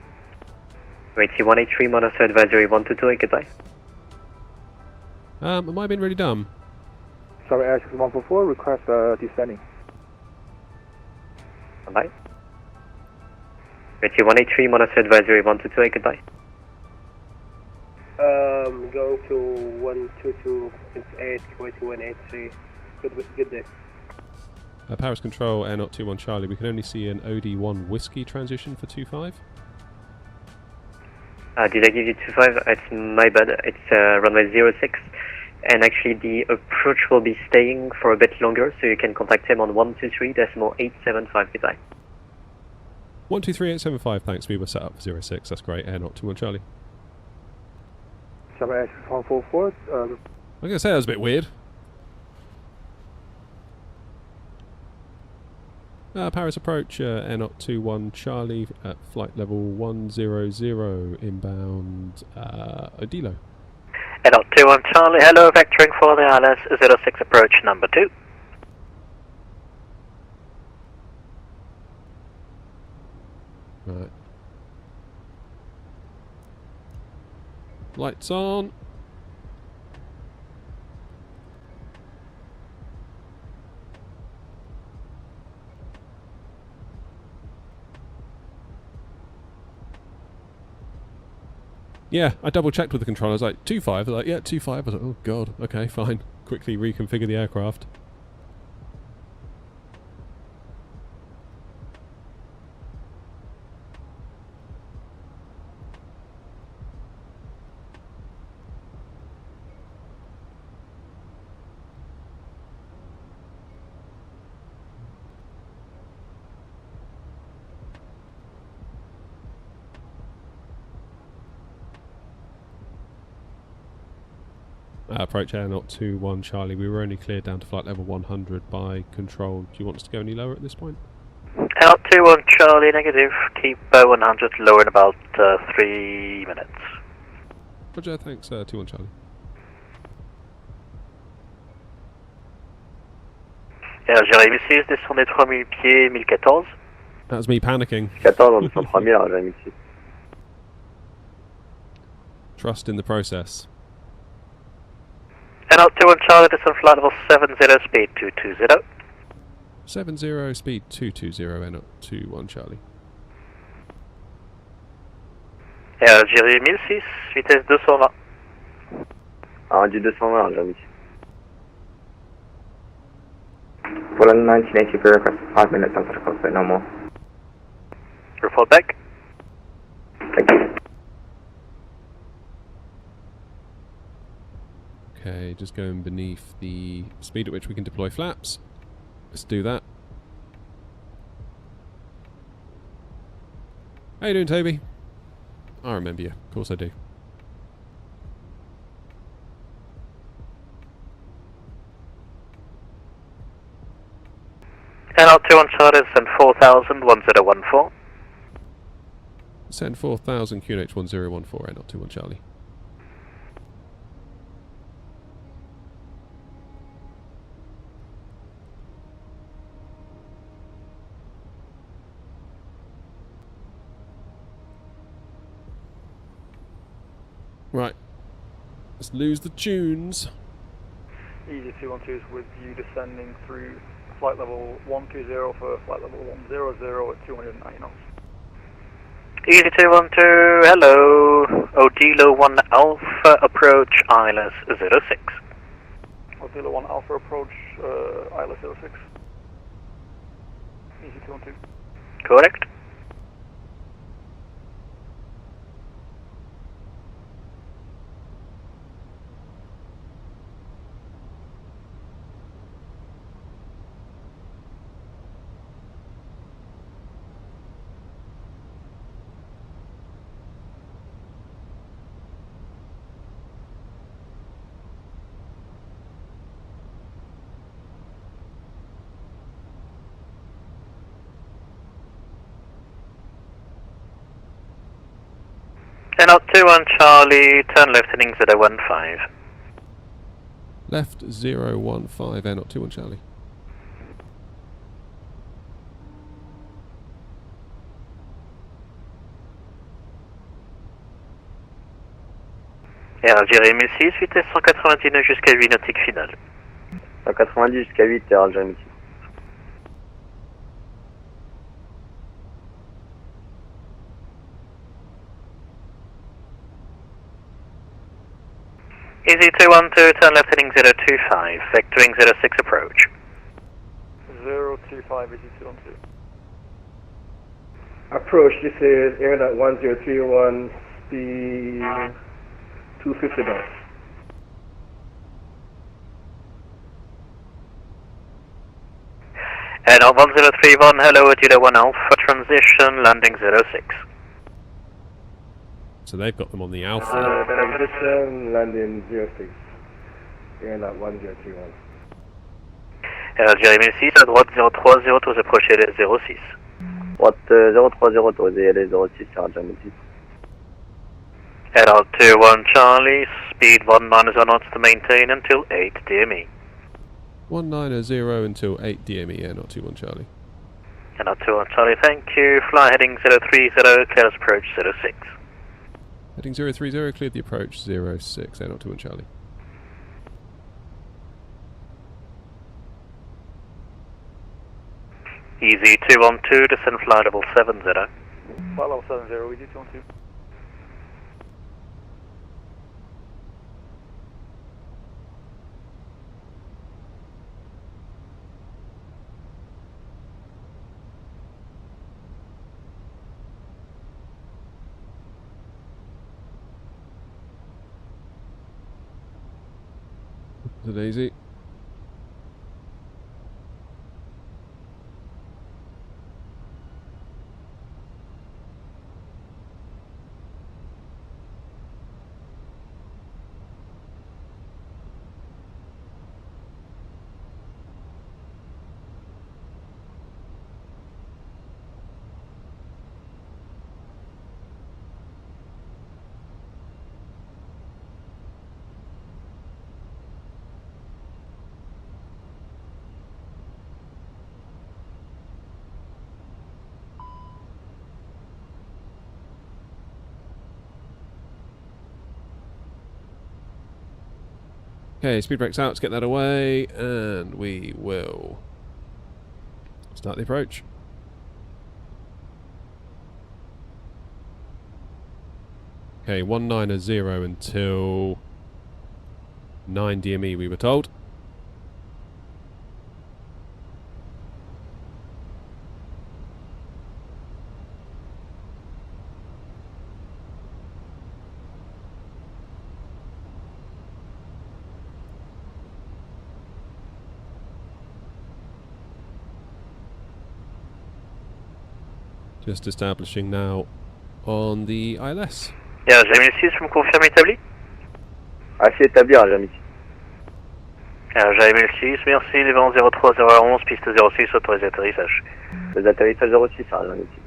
Rate 183, monitor advisory 122, goodbye. Am I being really dumb? Sorry, Air 6144, request descending. Bye. Rate 183, monitor advisory 122, goodbye. Going to 122, it's 8, waiting 183. Good day. Paris Control, Air 21 Charlie. We can only see an OD1 Whiskey transition for 25. Did I give you 25? It's my bad. It's runway 06. And actually the approach will be staying for a bit longer, so you can contact him on 123.875, goodbye. 123.875, thanks. We were set up for 06. That's great. Air 21 Charlie. Sorry, Air 6144. I was going to say that was a bit weird. Paris approach, Air 21 Charlie at flight level 100 inbound Odilo. Air 21 Charlie, hello, vectoring for the ILS 06 approach number 2. Right. Lights on. Yeah, I double checked with the controller. I was like, 25? They're like, yeah, 25. I was like, oh god, okay, fine. Quickly reconfigure the aircraft. Approach Air 21 Charlie. We were only cleared down to flight level 100 by control. Do you want us to go any lower at this point? Air 21 Charlie, negative. Keep 100 lower in about 3 minutes. Roger, thanks, 21 Charlie. Algérie 6, descendez 3000 pieds, 1014. That was me panicking. 14, on descend 3000, Algérie 6. Trust in the process. Air 21 Charlie, descend flight level 70, speed 220. 70, speed 220, Air 21 Charlie. Algérie 1006, vitesse 220. Du 220, Algérie 6. For the 1980 request 5 minutes after the cockpit, no more. Report back. Thank you. Okay, just going beneath the speed at which we can deploy flaps. Let's do that. How you doing, Toby? I remember you. Of course I do. Air 21 Charlie, send 4000, 1014. Send 4000, QNH 1014, Air 21 Charlie. Right, let's lose the tunes. Easy 212 is with you descending through flight level 120 for flight level 100 at 290 knots. Easy 212, hello. Odilo 1 Alpha, approach ILS 06. Odilo 1 Alpha, approach ILS 06. Easy 212. Correct. Out 21 Charlie, turn left heading 015. Left 015, air not 21 Charlie. Air Algérie 1006, vitesse 199 jusqu'à 8 nautiques finale. 190 jusqu'à 8, Air Algérie 1006. Easy 212, turn left heading 025, vectoring 06 approach. 025, easy 212. Approach, this is airline 1031, speed 250 knots. Air 1031, hello at 1 Alpha, transition, landing 06. So they've got them on the Alpha. Transition, landing 06. Airline 1031. Air Algérie 1006, à droite 030, tous approcher les 06. Droite 030, autorisé les 06, Air Algérie 1006. Air 21 Charlie, speed 190 knots to maintain until 8 DME. 190 until 8 DME, air not 21 Charlie. Air 21 Charlie, thank you. Fly heading 030, clears approach 06. Heading 030, cleared the approach 06, air not 21 Charlie. Easy 212, descend flight level 70. Flight level 70, easy 212. Is it easy? Okay, speed brakes out, let's get that away, and we will start the approach. Okay, 190 until 9 DME we were told. Just establishing now on the ILS. Air Algérie 1006, je me confirme établi. Assez établi, Air Algérie 1006. Air Algérie 1006, merci, devant 03011, piste 06, autorisé atterrissage. Les atterrissages 06, Air Algérie 1006.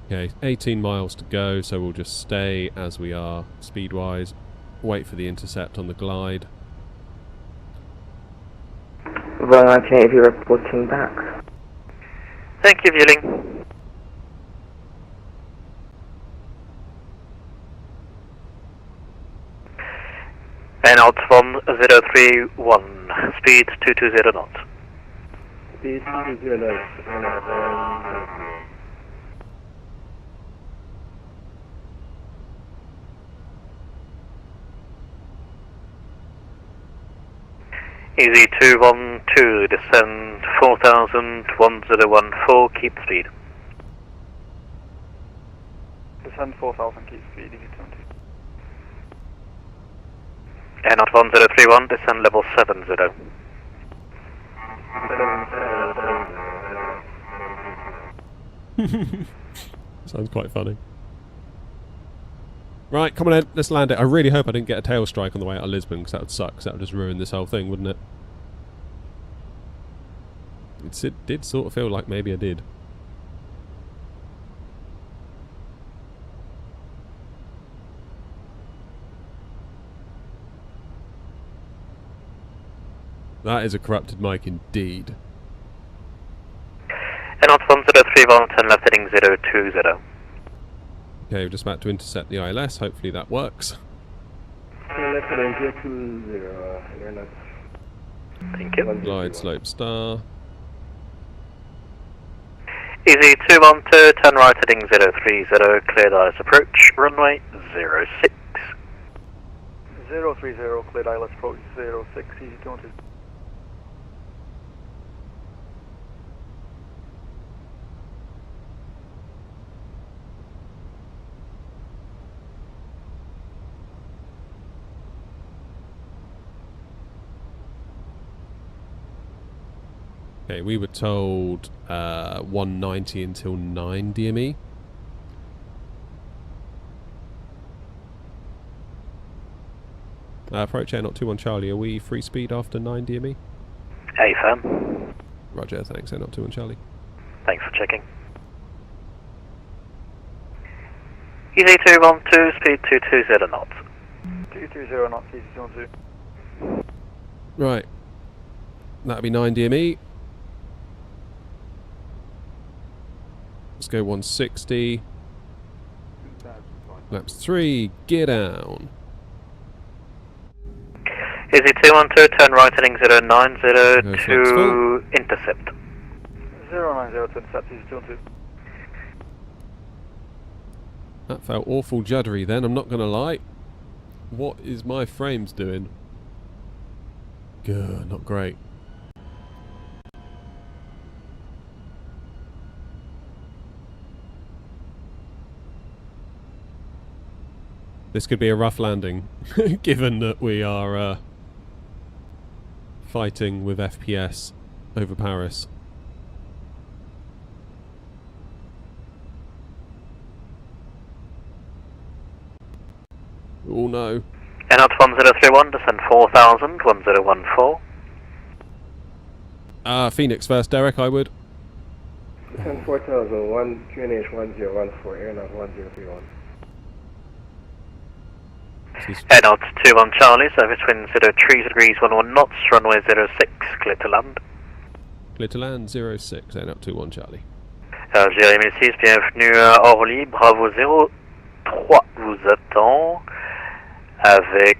Okay, 18 miles to go, so we'll just stay as we are, speed-wise. Wait for the intercept on the glide. Vol 1980 reporting back. Thank you, Vueling. And out from 031, speed 220 knots. Speed 220 knots. Easy 212, descend 4,01014, keep speed. Descend 4,000, keep speed, easy 212. And out 1031, descend level 70. Sounds quite funny. Right, come on in. Let's land it. I really hope I didn't get a tail strike on the way out of Lisbon, because that would suck, because that would just ruin this whole thing, wouldn't it? It did sort of feel like maybe I did. That is a corrupted mic indeed. And on 1031, turn left heading 020. Okay, we're just about to intercept the ILS. Hopefully that works. Left heading 020, you're not. Thank you. Glide slope star. Easy 212, turn right heading 030, cleared ILS approach, runway 06. 030, cleared ILS approach 06, easy 212. Okay, we were told 190 until 9 DME. Approach air not 21 Charlie, are we free speed after 9 DME? A firm. Roger, thanks, air not 21 Charlie. Thanks for checking. Easy 212, speed 220 knots. 220 knots, easy 212. Right, that'll be 9 DME. Let's go 160. Laps 3, gear down. Easy 212, turn right heading 090 to intercept. 090 to intercept, easy 212. That felt awful juddery then, I'm not going to lie. What is my frames doing? Good, not great. This could be a rough landing, given that we are fighting with FPS over Paris. Oh no. And out 1031, descend 4000, 1014. Phoenix first, Derek, I would. Descend 4000, 1 QNH 1014, air not 1031. Air not 21 Charlie, service wind 03 degrees 11 knots, runway 06, clear to land. Clear to land 06, air not 21 Charlie. Algérie 1006, bienvenue à Orly, Bravo 03 vous attend avec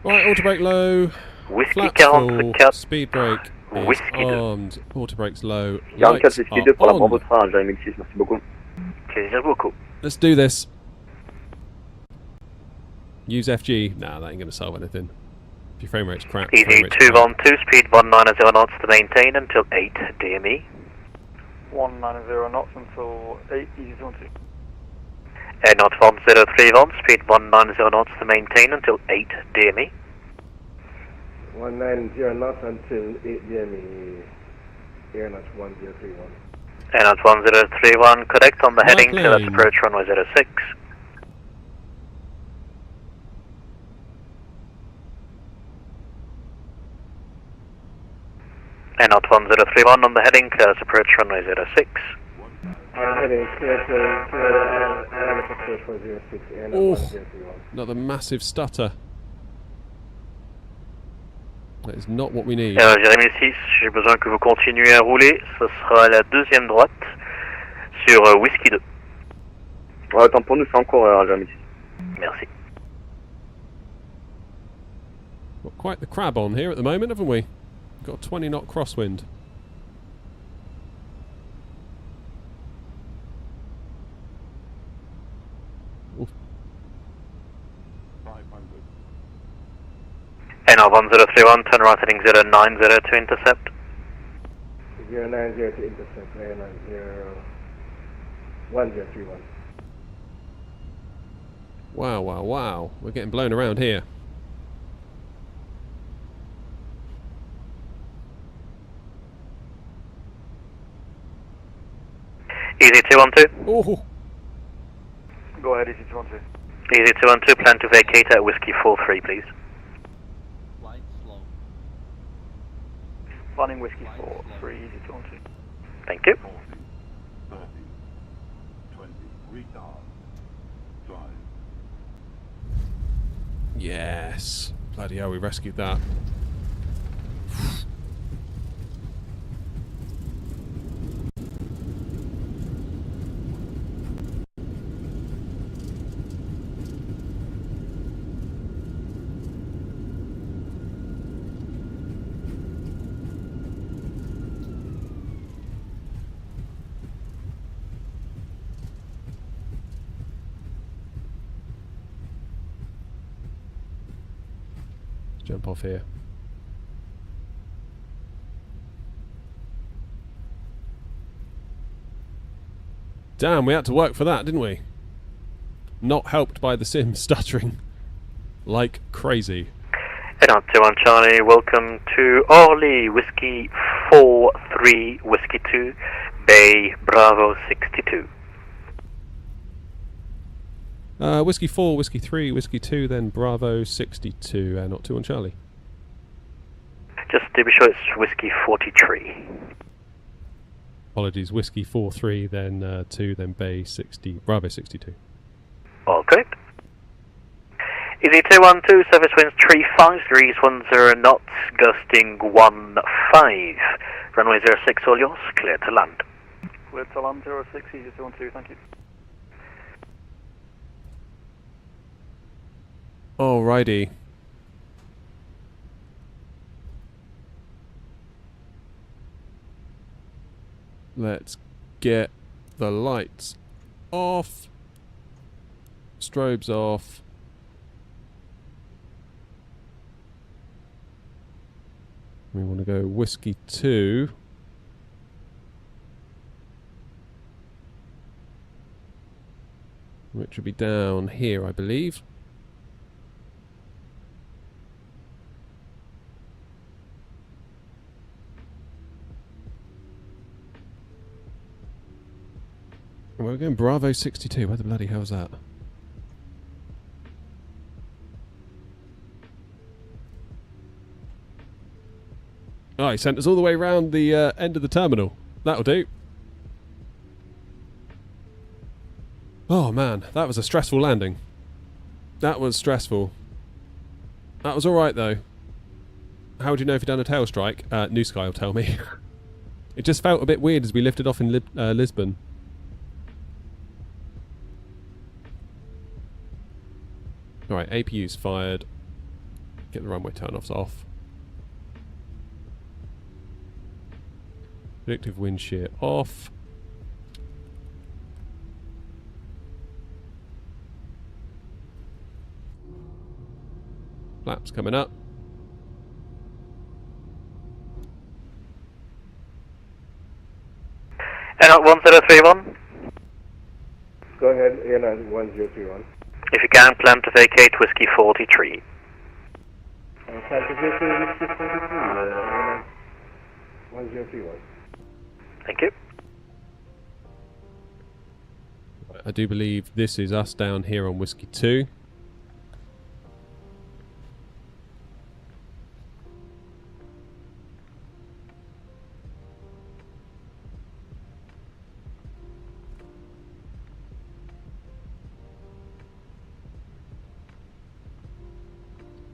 Right, auto brake low. Whiskey Flaps full, 44, speed brake is Whiskey armed, auto brake's low. 44 Lights c'est are speed pour la on. Bravo 3, Algérie 1006, merci beaucoup. Plaisir beaucoup. Let's do this. Use FG. Nah, that ain't going to solve anything. If your frame rate's crap. Easy 212, speed 190 knots to maintain until 8 DME. 190 knots until 8, easy 212. Air not 1031, speed 190 knots to maintain until 8 DME. 190 knots until 8 DME, air not 1031. Air not 1031, correct on the heading, Clean. clear approach runway 06. Air not 1031 on the heading, clear approach runway 06. Heading clear to approach for 06, air not Oh, 1031. another massive stutter. That is not what we need. Algérie 1006, j'ai besoin que vous continuez à rouler, ce sera la deuxième droite sur Whiskey 2. Ouais, attends, pour nous c'est encore Algérie 1006. Merci. Got quite the crab on here at the moment, haven't we? Got a 20 knot crosswind. Oof. 500. NR 1031, turn right heading 090 to intercept. 090 to intercept, air not 1031. Wow, wow, wow. We're getting blown around here. Easy 212. Oh, Go ahead, easy 212. Easy 212, plan to vacate at Whiskey 43, please. Planning Whiskey 43, easy 212. Thank you. 40, 30, 20, retard. Drive. Yes. Bloody hell, we rescued that. Jump off here. Damn, we had to work for that, didn't we? Not helped by the sim stuttering like crazy. Head on 21 Charlie, welcome to Orly, Whiskey 43, Whiskey 2, Bay Bravo 62. Whiskey 4, Whiskey 3, Whiskey 2, then Bravo 62, not 2 on Charlie. Just to be sure, it's Whiskey 43. Apologies, Whiskey 4, 3, then 2, then Bay 60, Bravo 62. All correct. Easy 212, surface winds 35 degrees, 10 knots, gusting 15. Runway 06, all yours, clear to land. Clear to land 06, easy 212, thank you. Alrighty. Let's get the lights off. Strobes off. We want to go Whiskey 2. Which would be down here, I believe. We're going Bravo 62. Where the bloody hell is that? Oh, he sent us all the way around the end of the terminal. That'll do. Oh man, that was a stressful landing. That was stressful. That was alright though. How would you know if you'd done a tail strike? New Sky will tell me. It just felt a bit weird as we lifted off in Lisbon. Alright, APU's fired. Get the runway turn-offs off. Predictive wind shear off. Flaps coming up. Airline 1031. Go ahead, Airline 1031. If you can, plan to vacate Whiskey 43. Plan to vacate Whiskey 43, Airline 1031. Thank you. I do believe this is us down here on Whiskey 2.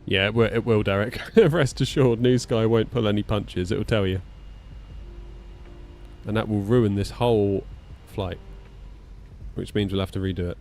Yeah, it will, Derek. Rest assured, New Sky won't pull any punches, it'll tell you. And that will ruin this whole flight. Which means we'll have to redo it.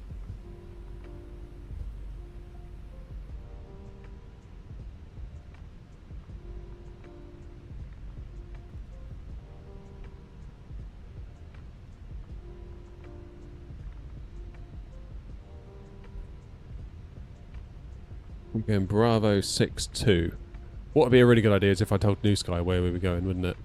We're going Bravo 6-2. What would be a really good idea is if I told New Sky where we were going, wouldn't it?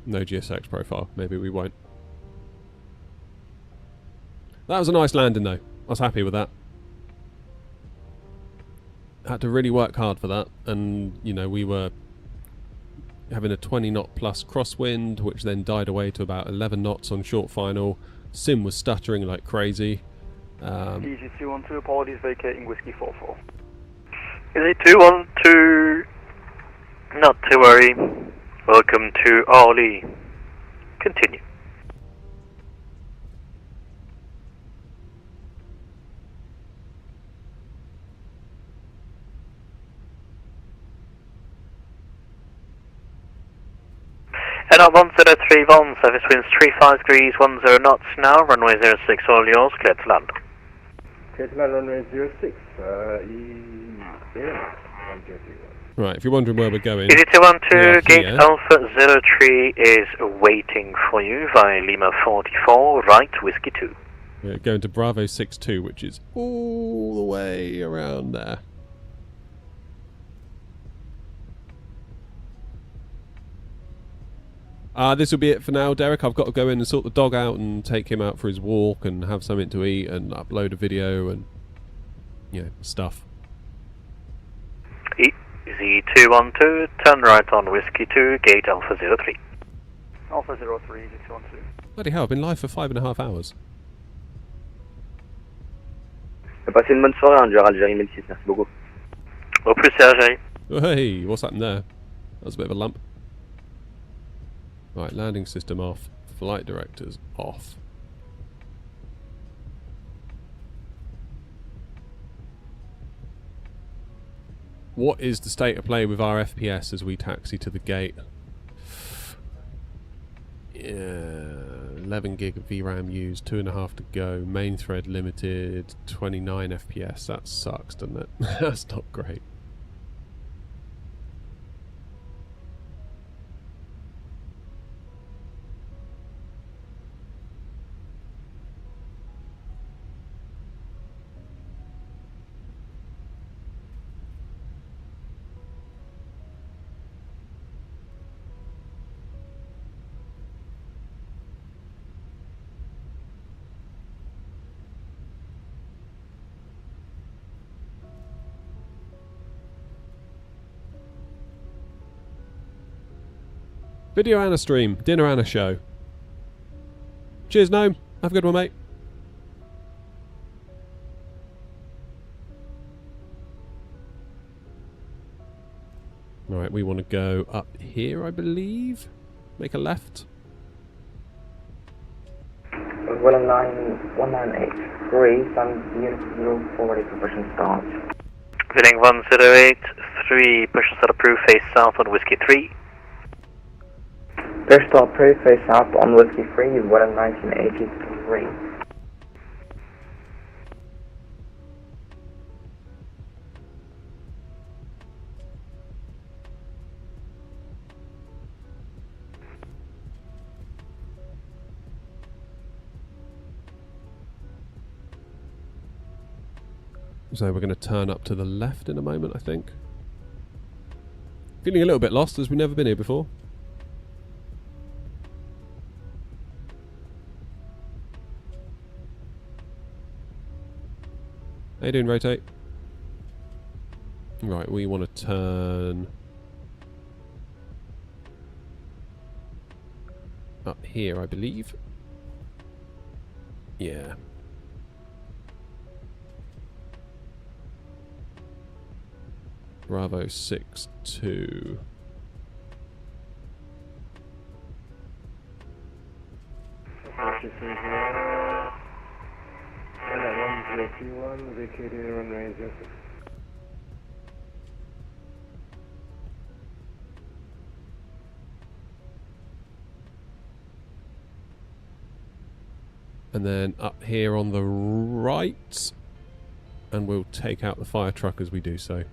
No GSX profile. Maybe we won't. That was a nice landing though. I was happy with that. Had to really work hard for that, and you know, we were having a 20 knot plus crosswind, which then died away to about 11 knots on short final. Sim was stuttering like crazy. Easy 212, apologies, vacating whiskey 44. Easy 212, not to worry. Welcome to Orly. Continue. And up 1031, service winds 35 degrees, 10 knots now, runway 06, all yours, clear to land. Clear to land, runway 06, Right, if you're wondering where we're going... Easy 212, gate here. Alpha 03 is waiting for you via Lima 44, right, whiskey 2. We're going to Bravo 62, which is all the way around there. This will be it for now, Derek. I've got to go in and sort the dog out and take him out for his walk and have something to eat and upload a video and, you know, stuff. Easy 212, turn right on whiskey 2, gate Alpha 03. Alpha 03, easy 212. Bloody hell, I've been live for 5.5 hours. Passez une bonne soirée, Ranger Algérie 1006, merci beaucoup. Au plus, Sergei. Hey, what's happened there? That was a bit of a lump. Right, landing system off, flight directors off. What is the state of play with our FPS as we taxi to the gate? Yeah, 11 gig of VRAM used, 2.5 to go, main thread limited, 29 FPS. That sucks, doesn't it? That's not great. Video and a stream, dinner and a show. Cheers, Gnome. Have a good one, mate. Alright, we want to go up here, I believe. Make a left. 1983, Sun Unit 04, ready for push and start. Filling 1083, push and start approved, face south on whiskey 3. Push start approved, face south on whiskey 3, well in 1983. So we're going to turn up to the left in a moment, I think. Feeling a little bit lost as we've never been here before. How you doing, rotate? Right, we want to turn up here, I believe. Yeah. Bravo 62. Vacating runway 06. And then up here on the right, and we'll take out the fire truck as we do so.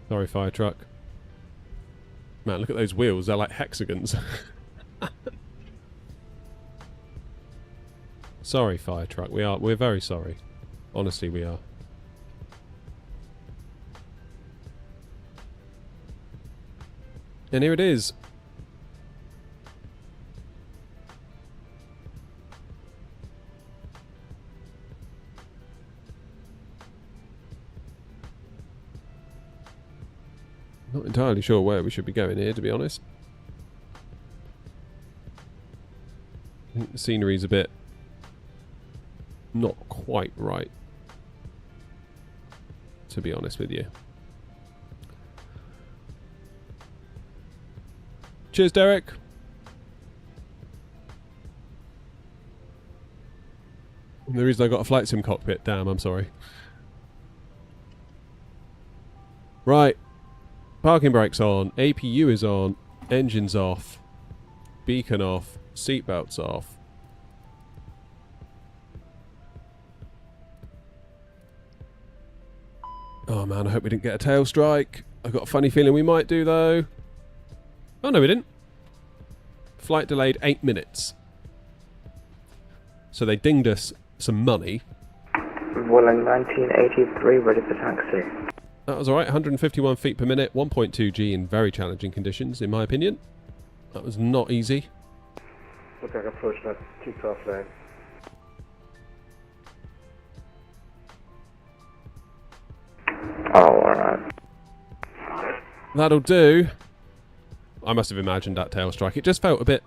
Sorry, fire truck. Man, look at those wheels. They're like hexagons. Sorry, fire truck. We're very sorry. Honestly, we are. And here it is. entirely sure where we should be going here, to be honest. I think the scenery's a bit not quite right, to be honest with you. Cheers, Derek. The reason I got a flight sim cockpit, damn, I'm sorry. Right. Parking brakes on, APU is on, engines off, beacon off, seatbelts off. Oh man, I hope we didn't get a tail strike. I've got a funny feeling we might do though. Oh no, we didn't. Flight delayed 8 minutes. So they dinged us some money. Welling 1983, ready for taxi. That was alright, 151 feet per minute, 1.2 G in very challenging conditions, in my opinion. That was not easy. Look like approach that takeoff line. Oh, alright. That'll do. I must have imagined that tail strike. It just felt a bit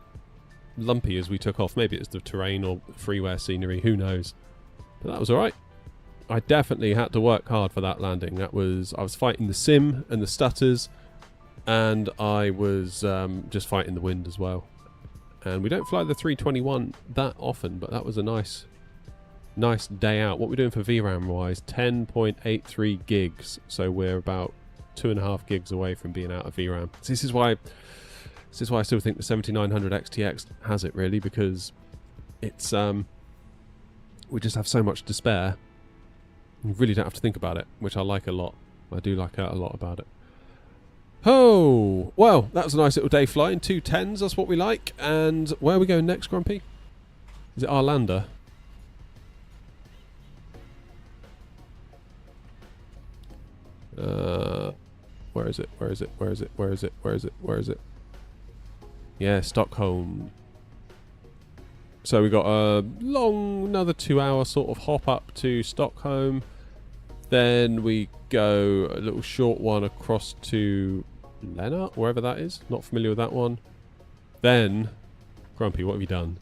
lumpy as we took off. Maybe it's the terrain or freeware scenery, who knows. But that was alright. I definitely had to work hard for that landing. I was fighting the sim and the stutters, and I was just fighting the wind as well. And we don't fly the 321 that often, but that was a nice day out. What we're doing for VRAM wise, 10.83 gigs. So we're about 2.5 gigs away from being out of VRAM. So this is why I still think the 7900 XTX has it, really, because it's we just have so much to spare. You really don't have to think about it, which I like a lot. I do like a lot about it. Oh, well, that was a nice little day flying. 210s, that's what we like. And where are we going next, Grumpy? Is it Arlander? Where is it? Where is it? Where is it? Where is it? Where is it? Where is it? Yeah, Stockholm. So we got a long, another 2-hour sort of hop up to Stockholm. Then we go a little short one across to Lennart, wherever that is. Not familiar with that one. Then, Grumpy, what have you done?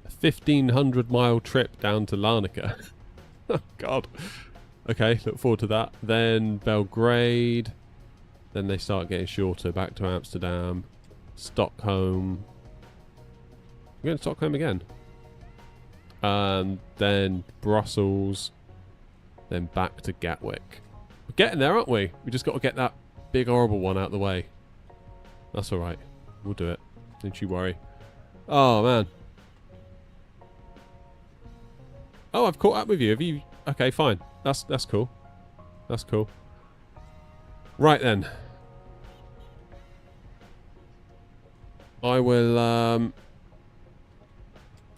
A 1,500 mile trip down to Larnaca. Oh, God. Okay, look forward to that. Then Belgrade. Then they start getting shorter. Back to Amsterdam. Stockholm. We're going to Stockholm again. And then Brussels. Then back to Gatwick. We're getting there, aren't we? We just got to get that big horrible one out of the way. That's alright. We'll do it. Don't you worry. Oh, man. Oh, I've caught up with you. Have you... Okay, fine. That's cool. That's cool. Right then. I will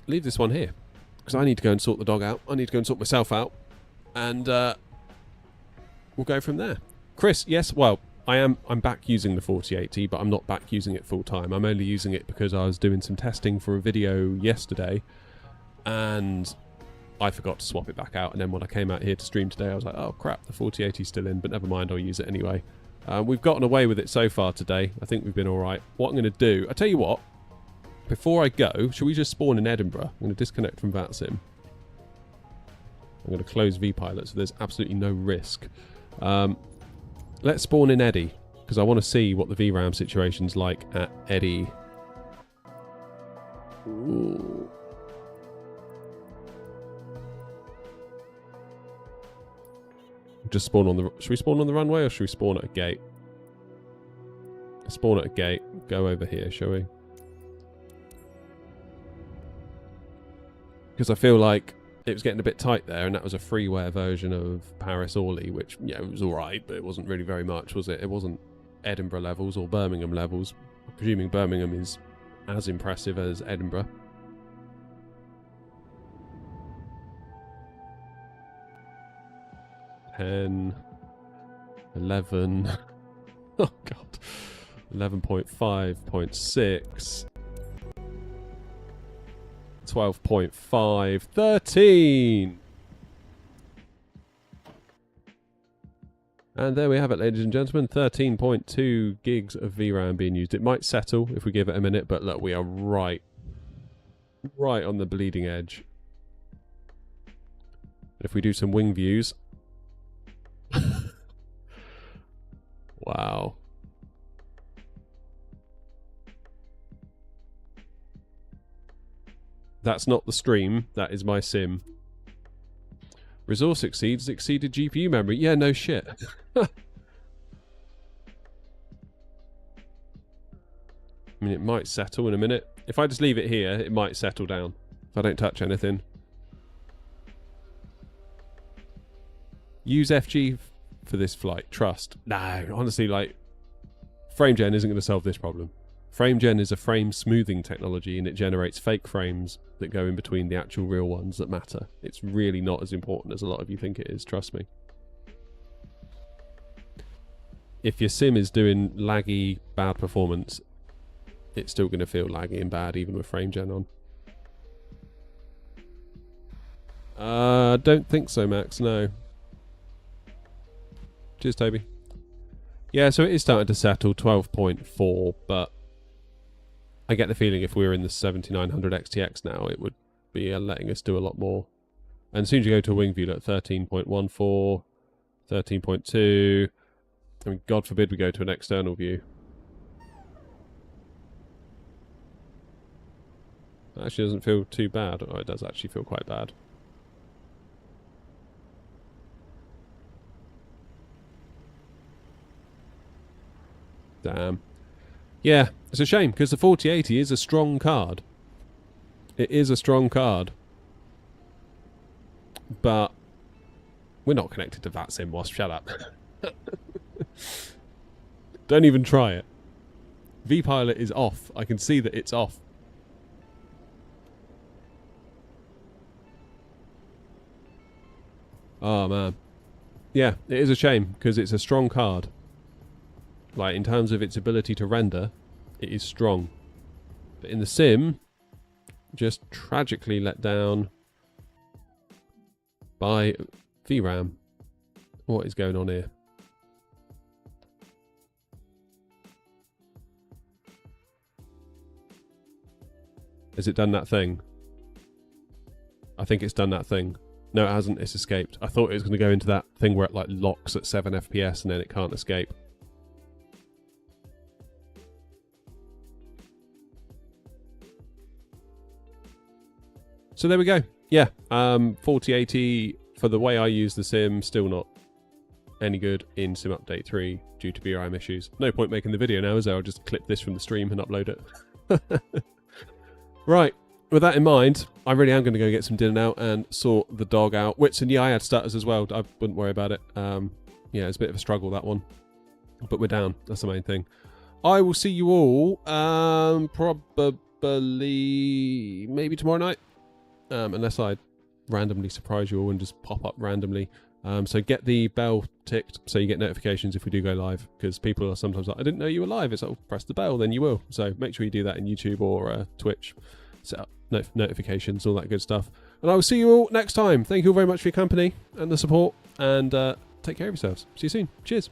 leave this one here. Because I need to go and sort the dog out. I need to go and sort myself out. And we'll go from there. Chris, yes, well, I'm back using the 4080, but I'm not back using it full time. I'm only using it because I was doing some testing for a video yesterday, and I forgot to swap it back out. And then when I came out here to stream today, I was like, oh crap, the 4080's still in, but never mind, I'll use it anyway. We've gotten away with it so far today. I think we've been alright. What I'm going to do, I tell you what, before I go, shall we just spawn in Edinburgh? I'm going to disconnect from VATSIM. I'm going to close VPilot so there's absolutely no risk. Let's spawn in Eddie, because I want to see what the VRAM situation's like at Eddie. Ooh. Just spawn on the... Should we spawn on the runway or should we spawn at a gate? Spawn at a gate. Go over here, shall we? Because I feel like it was getting a bit tight there, and that was a freeware version of Paris-Orly, which, yeah, it was alright, but it wasn't really very much, was it? It wasn't Edinburgh levels or Birmingham levels. Presuming Birmingham is as impressive as Edinburgh. $10, $11, oh god, 11.5.6, 12.5, 13, And there we have it, ladies and gentlemen. 13.2 gigs of VRAM being used. It might settle if we give it a minute, but look, we are right on the bleeding edge. If we do some wing views. Wow. That's not the stream, that is my sim. Resource exceeded GPU memory. Yeah, no shit. I mean, it might settle in a minute. If I just leave it here, it might settle down. If I don't touch anything. Use FG for this flight. Trust. No, honestly, like, FrameGen isn't going to solve this problem. FrameGen is a frame smoothing technology, and it generates fake frames that go in between the actual real ones that matter. It's really not as important as a lot of you think it is, trust me. If your sim is doing laggy, bad performance, it's still going to feel laggy and bad even with FrameGen on. Don't think so, Max, no. Cheers, Toby. Yeah, so it is starting to settle, 12.4, but I get the feeling if we were in the 7900 XTX now, it would be letting us do a lot more. And as soon as you go to a wing view, look, 13.14, 13.2. I mean, God forbid we go to an external view. That actually doesn't feel too bad. Oh, it does actually feel quite bad. Damn. Yeah, it's a shame, because the 4080 is a strong card. It is a strong card. But we're not connected to VATSIM, Wasp. Shut up. Don't even try it. vPilot is off. I can see that it's off. Oh, man. Yeah, it is a shame, because it's a strong card. Like, in terms of its ability to render, it is strong. But in the sim, just tragically let down by VRAM. What is going on here? Has it done that thing? I think it's done that thing. No, it hasn't. It's escaped. I thought it was going to go into that thing where it like locks at 7 FPS and then it can't escape. So there we go. Yeah, 4080 for the way I use the sim, still not any good in Sim Update 3 due to VRAM issues. No point making the video now, is there? I'll just clip this from the stream and upload it. Right, with that in mind, I really am going to go get some dinner now and sort the dog out. Whitson, yeah, I had stutters as well. I wouldn't worry about it. Yeah, it's a bit of a struggle, that one. But we're down. That's the main thing. I will see you all probably maybe tomorrow night. Unless I randomly surprise you all and just pop up randomly. So get the bell ticked so you get notifications if we do go live, because people are sometimes like, I didn't know you were live. It's like, oh, press the bell, then you will. So make sure you do that in YouTube or Twitch. Set up notifications, all that good stuff. And I will see you all next time. Thank you all very much for your company and the support, and take care of yourselves. See you soon. Cheers.